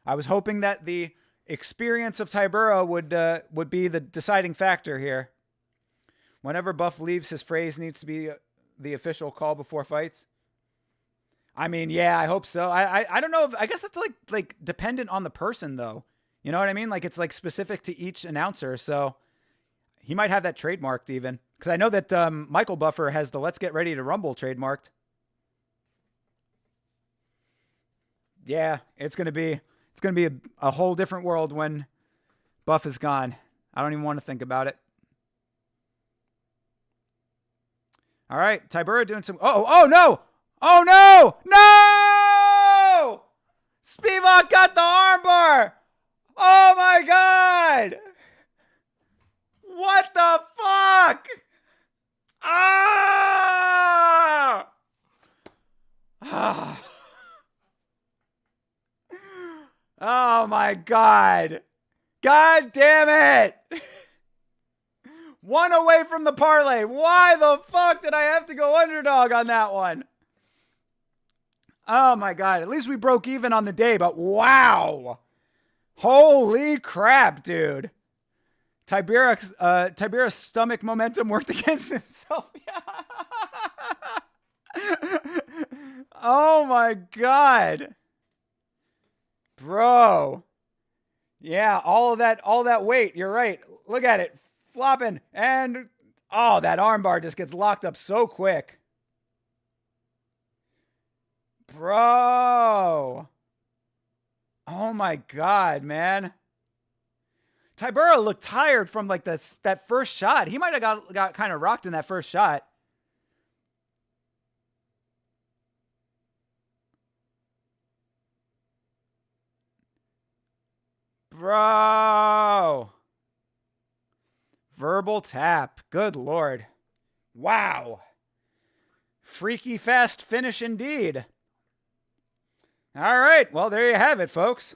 I was hoping that the experience of Tybura would be the deciding factor here. Whenever Buff leaves, his phrase needs to be the official call before fights. I mean, yeah, I hope so. I don't know if, I guess that's like dependent on the person though. You know what I mean? Like it's like specific to each announcer. So he might have that trademarked even. Because I know that Michael Buffer has the Let's Get Ready to Rumble trademarked. Yeah, it's gonna be a whole different world when Buff is gone. I don't even want to think about it. All right, Tybura doing some. Oh no! Oh no! No! Spivac got the armbar. Oh my God! What the fuck? Ah! Ah! Oh my God. God damn it. One away from the parlay. Why the fuck did I have to go underdog on that one? Oh my God. At least we broke even on the day, but wow. Holy crap, dude. Tibura's stomach momentum worked against himself. Oh my God. Bro. Yeah, all that weight. You're right. Look at it. Flopping. And oh, that armbar just gets locked up so quick. Bro. Oh my God, man. Tybura looked tired from like that first shot. He might have got kind of rocked in that first shot. Bro. Verbal tap. Good Lord. Wow. Freaky fast finish indeed. All right. Well, there you have it, folks.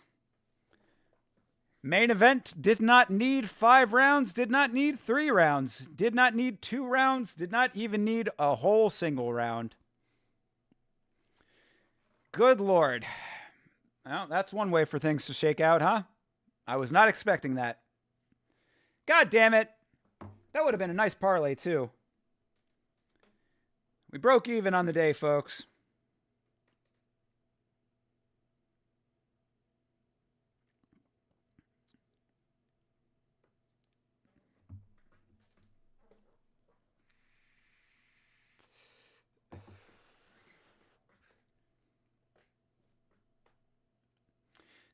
Main event did not need 5 rounds, did not need 3 rounds, did not need 2 rounds, did not even need a whole single round. Good Lord. Well, that's one way for things to shake out, huh? I was not expecting that. God damn it. That would have been a nice parlay, too. We broke even on the day, folks.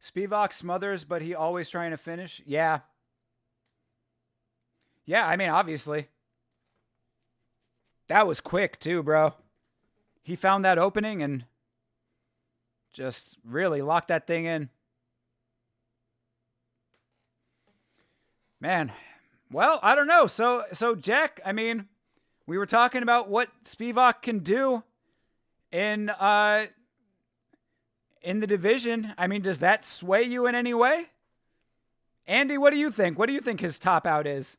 Spivac smothers, but he always trying to finish. Yeah. Yeah, I mean, obviously. That was quick, too, bro. He found that opening and just really locked that thing in. Man. Well, I don't know. So Jack, I mean, we were talking about what Spivac can do in the division. I mean, does that sway you in any way? Andy, what do you think? What do you think his top out is?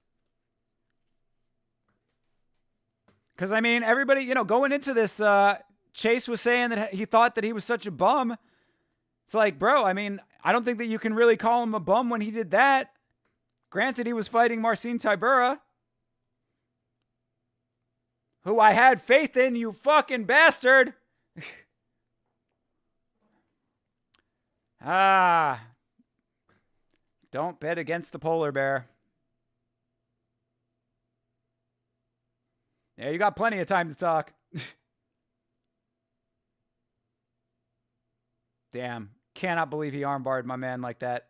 Because, I mean, everybody, going into this, Chase was saying that he thought that he was such a bum. It's like, bro, I mean, I don't think that you can really call him a bum when he did that. Granted, he was fighting Marcin Tybura, who I had faith in, you fucking bastard. Don't bet against the polar bear. Yeah, you got plenty of time to talk. Damn. Cannot believe he armbarred my man like that.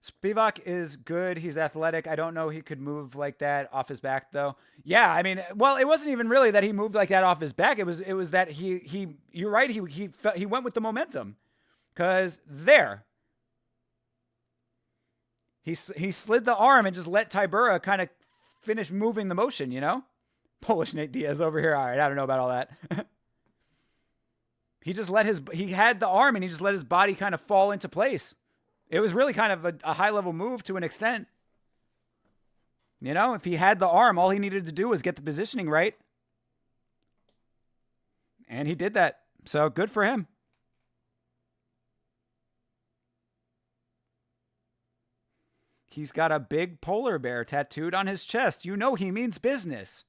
Spivac is good. He's athletic. I don't know he could move like that off his back, though. Yeah, I mean, well, it wasn't even really that he moved like that off his back. It was that he. You're right. He went with the momentum, because there. He slid the arm and just let Tybura kind of finish moving the motion. Polish Nate Diaz over here. All right, I don't know about all that. He had the arm and he just let his body kind of fall into place. It was really kind of a high-level move to an extent. If he had the arm, all he needed to do was get the positioning right. And he did that. So good for him. He's got a big polar bear tattooed on his chest. He means business.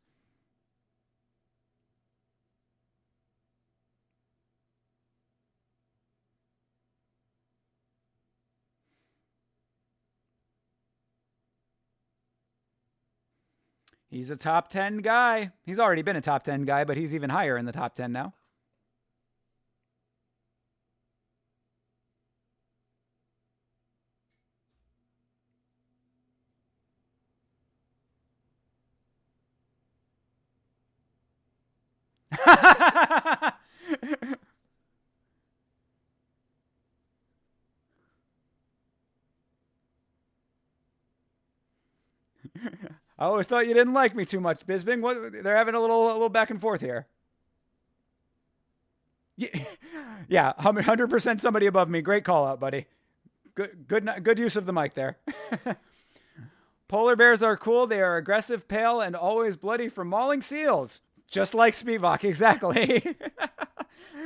He's a top 10 guy. He's already been a top 10 guy, but he's even higher in the top 10 now. I always thought you didn't like me too much, Bisbing. What? They're having a little back and forth here. Yeah, 100% somebody above me. Great call out, buddy. Good use of the mic there. Polar bears are cool. They are aggressive, pale, and always bloody from mauling seals. Just like Spivac, exactly.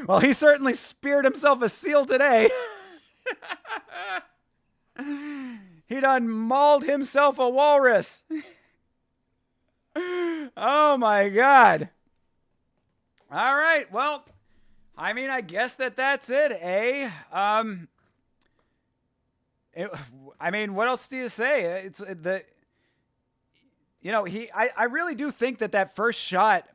Well, he certainly speared himself a seal today. He done mauled himself a walrus. Oh my God. All right. Well, I mean, I guess that's it, eh? I mean, what else do you say? It's I really do think that first shot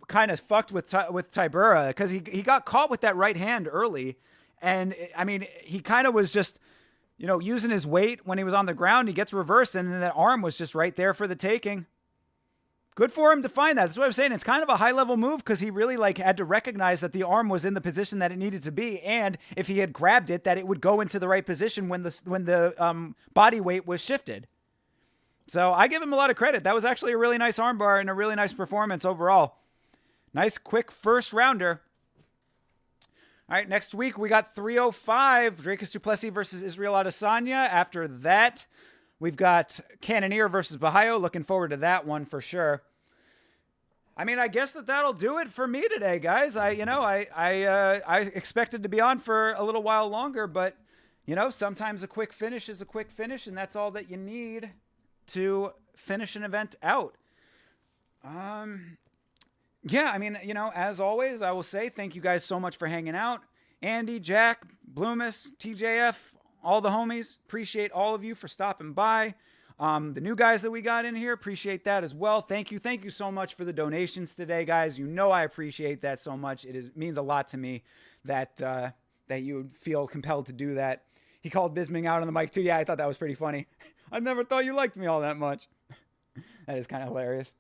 kind of fucked with Tybura, because he got caught with that right hand early. And I mean, he kind of was just, using his weight when he was on the ground. He gets reversed, and then that arm was just right there for the taking. Good for him to find that. That's what I'm saying. It's kind of a high-level move, because he really had to recognize that the arm was in the position that it needed to be, and if he had grabbed it, that it would go into the right position when the body weight was shifted. So I give him a lot of credit. That was actually a really nice armbar and a really nice performance overall. Nice, quick first rounder. All right, next week we got 305, Dracus du Plessis versus Israel Adesanya. After that, we've got Cannonier versus Bahayo. Looking forward to that one for sure. I mean, I guess that'll do it for me today, guys. I expected to be on for a little while longer, but sometimes a quick finish is a quick finish, and that's all that you need to finish an event out. Yeah, I mean, as always, I will say thank you guys so much for hanging out. Andy, Jack, Bloomis, TJF, all the homies, appreciate all of you for stopping by. The new guys that we got in here, appreciate that as well. Thank you so much for the donations today, guys. You know I appreciate that so much. It means a lot to me that that you would feel compelled to do that. He called Bisming out on the mic too. Yeah, I thought that was pretty funny. I never thought you liked me all that much. That is kind of hilarious.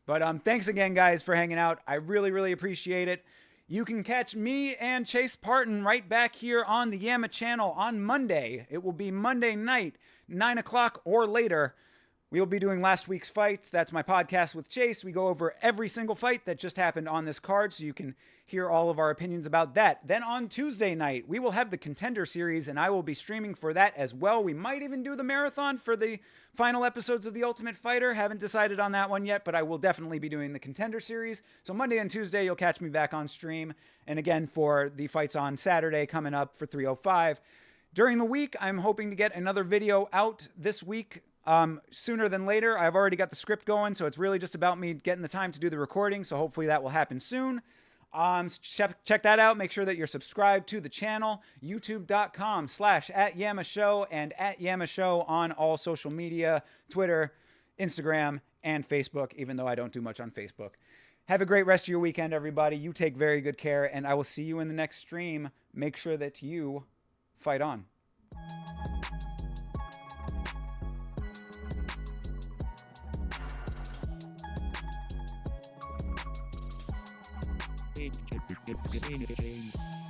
But thanks again, guys, for hanging out. I really, really appreciate it. You can catch me and Chase Parton right back here on the Yama channel on Monday. It will be Monday night, 9 o'clock or later. We'll be doing last week's fights. That's my podcast with Chase. We go over every single fight that just happened on this card, so you can hear all of our opinions about that. Then on Tuesday night, we will have the Contender Series, and I will be streaming for that as well. We might even do the marathon for the final episodes of The Ultimate Fighter. Haven't decided on that one yet, but I will definitely be doing the Contender Series. So Monday and Tuesday, you'll catch me back on stream. And again, for the fights on Saturday coming up for 305. During the week, I'm hoping to get another video out this week. Sooner than later. I've already got the script going, so it's really just about me getting the time to do the recording, so hopefully that will happen soon. Check that out. Make sure that you're subscribed to the channel, youtube.com/@YamaShow and @YamaShow on all social media, Twitter, Instagram, and Facebook, even though I don't do much on Facebook. Have a great rest of your weekend, everybody. You take very good care, and I will see you in the next stream. Make sure that you fight on. Change.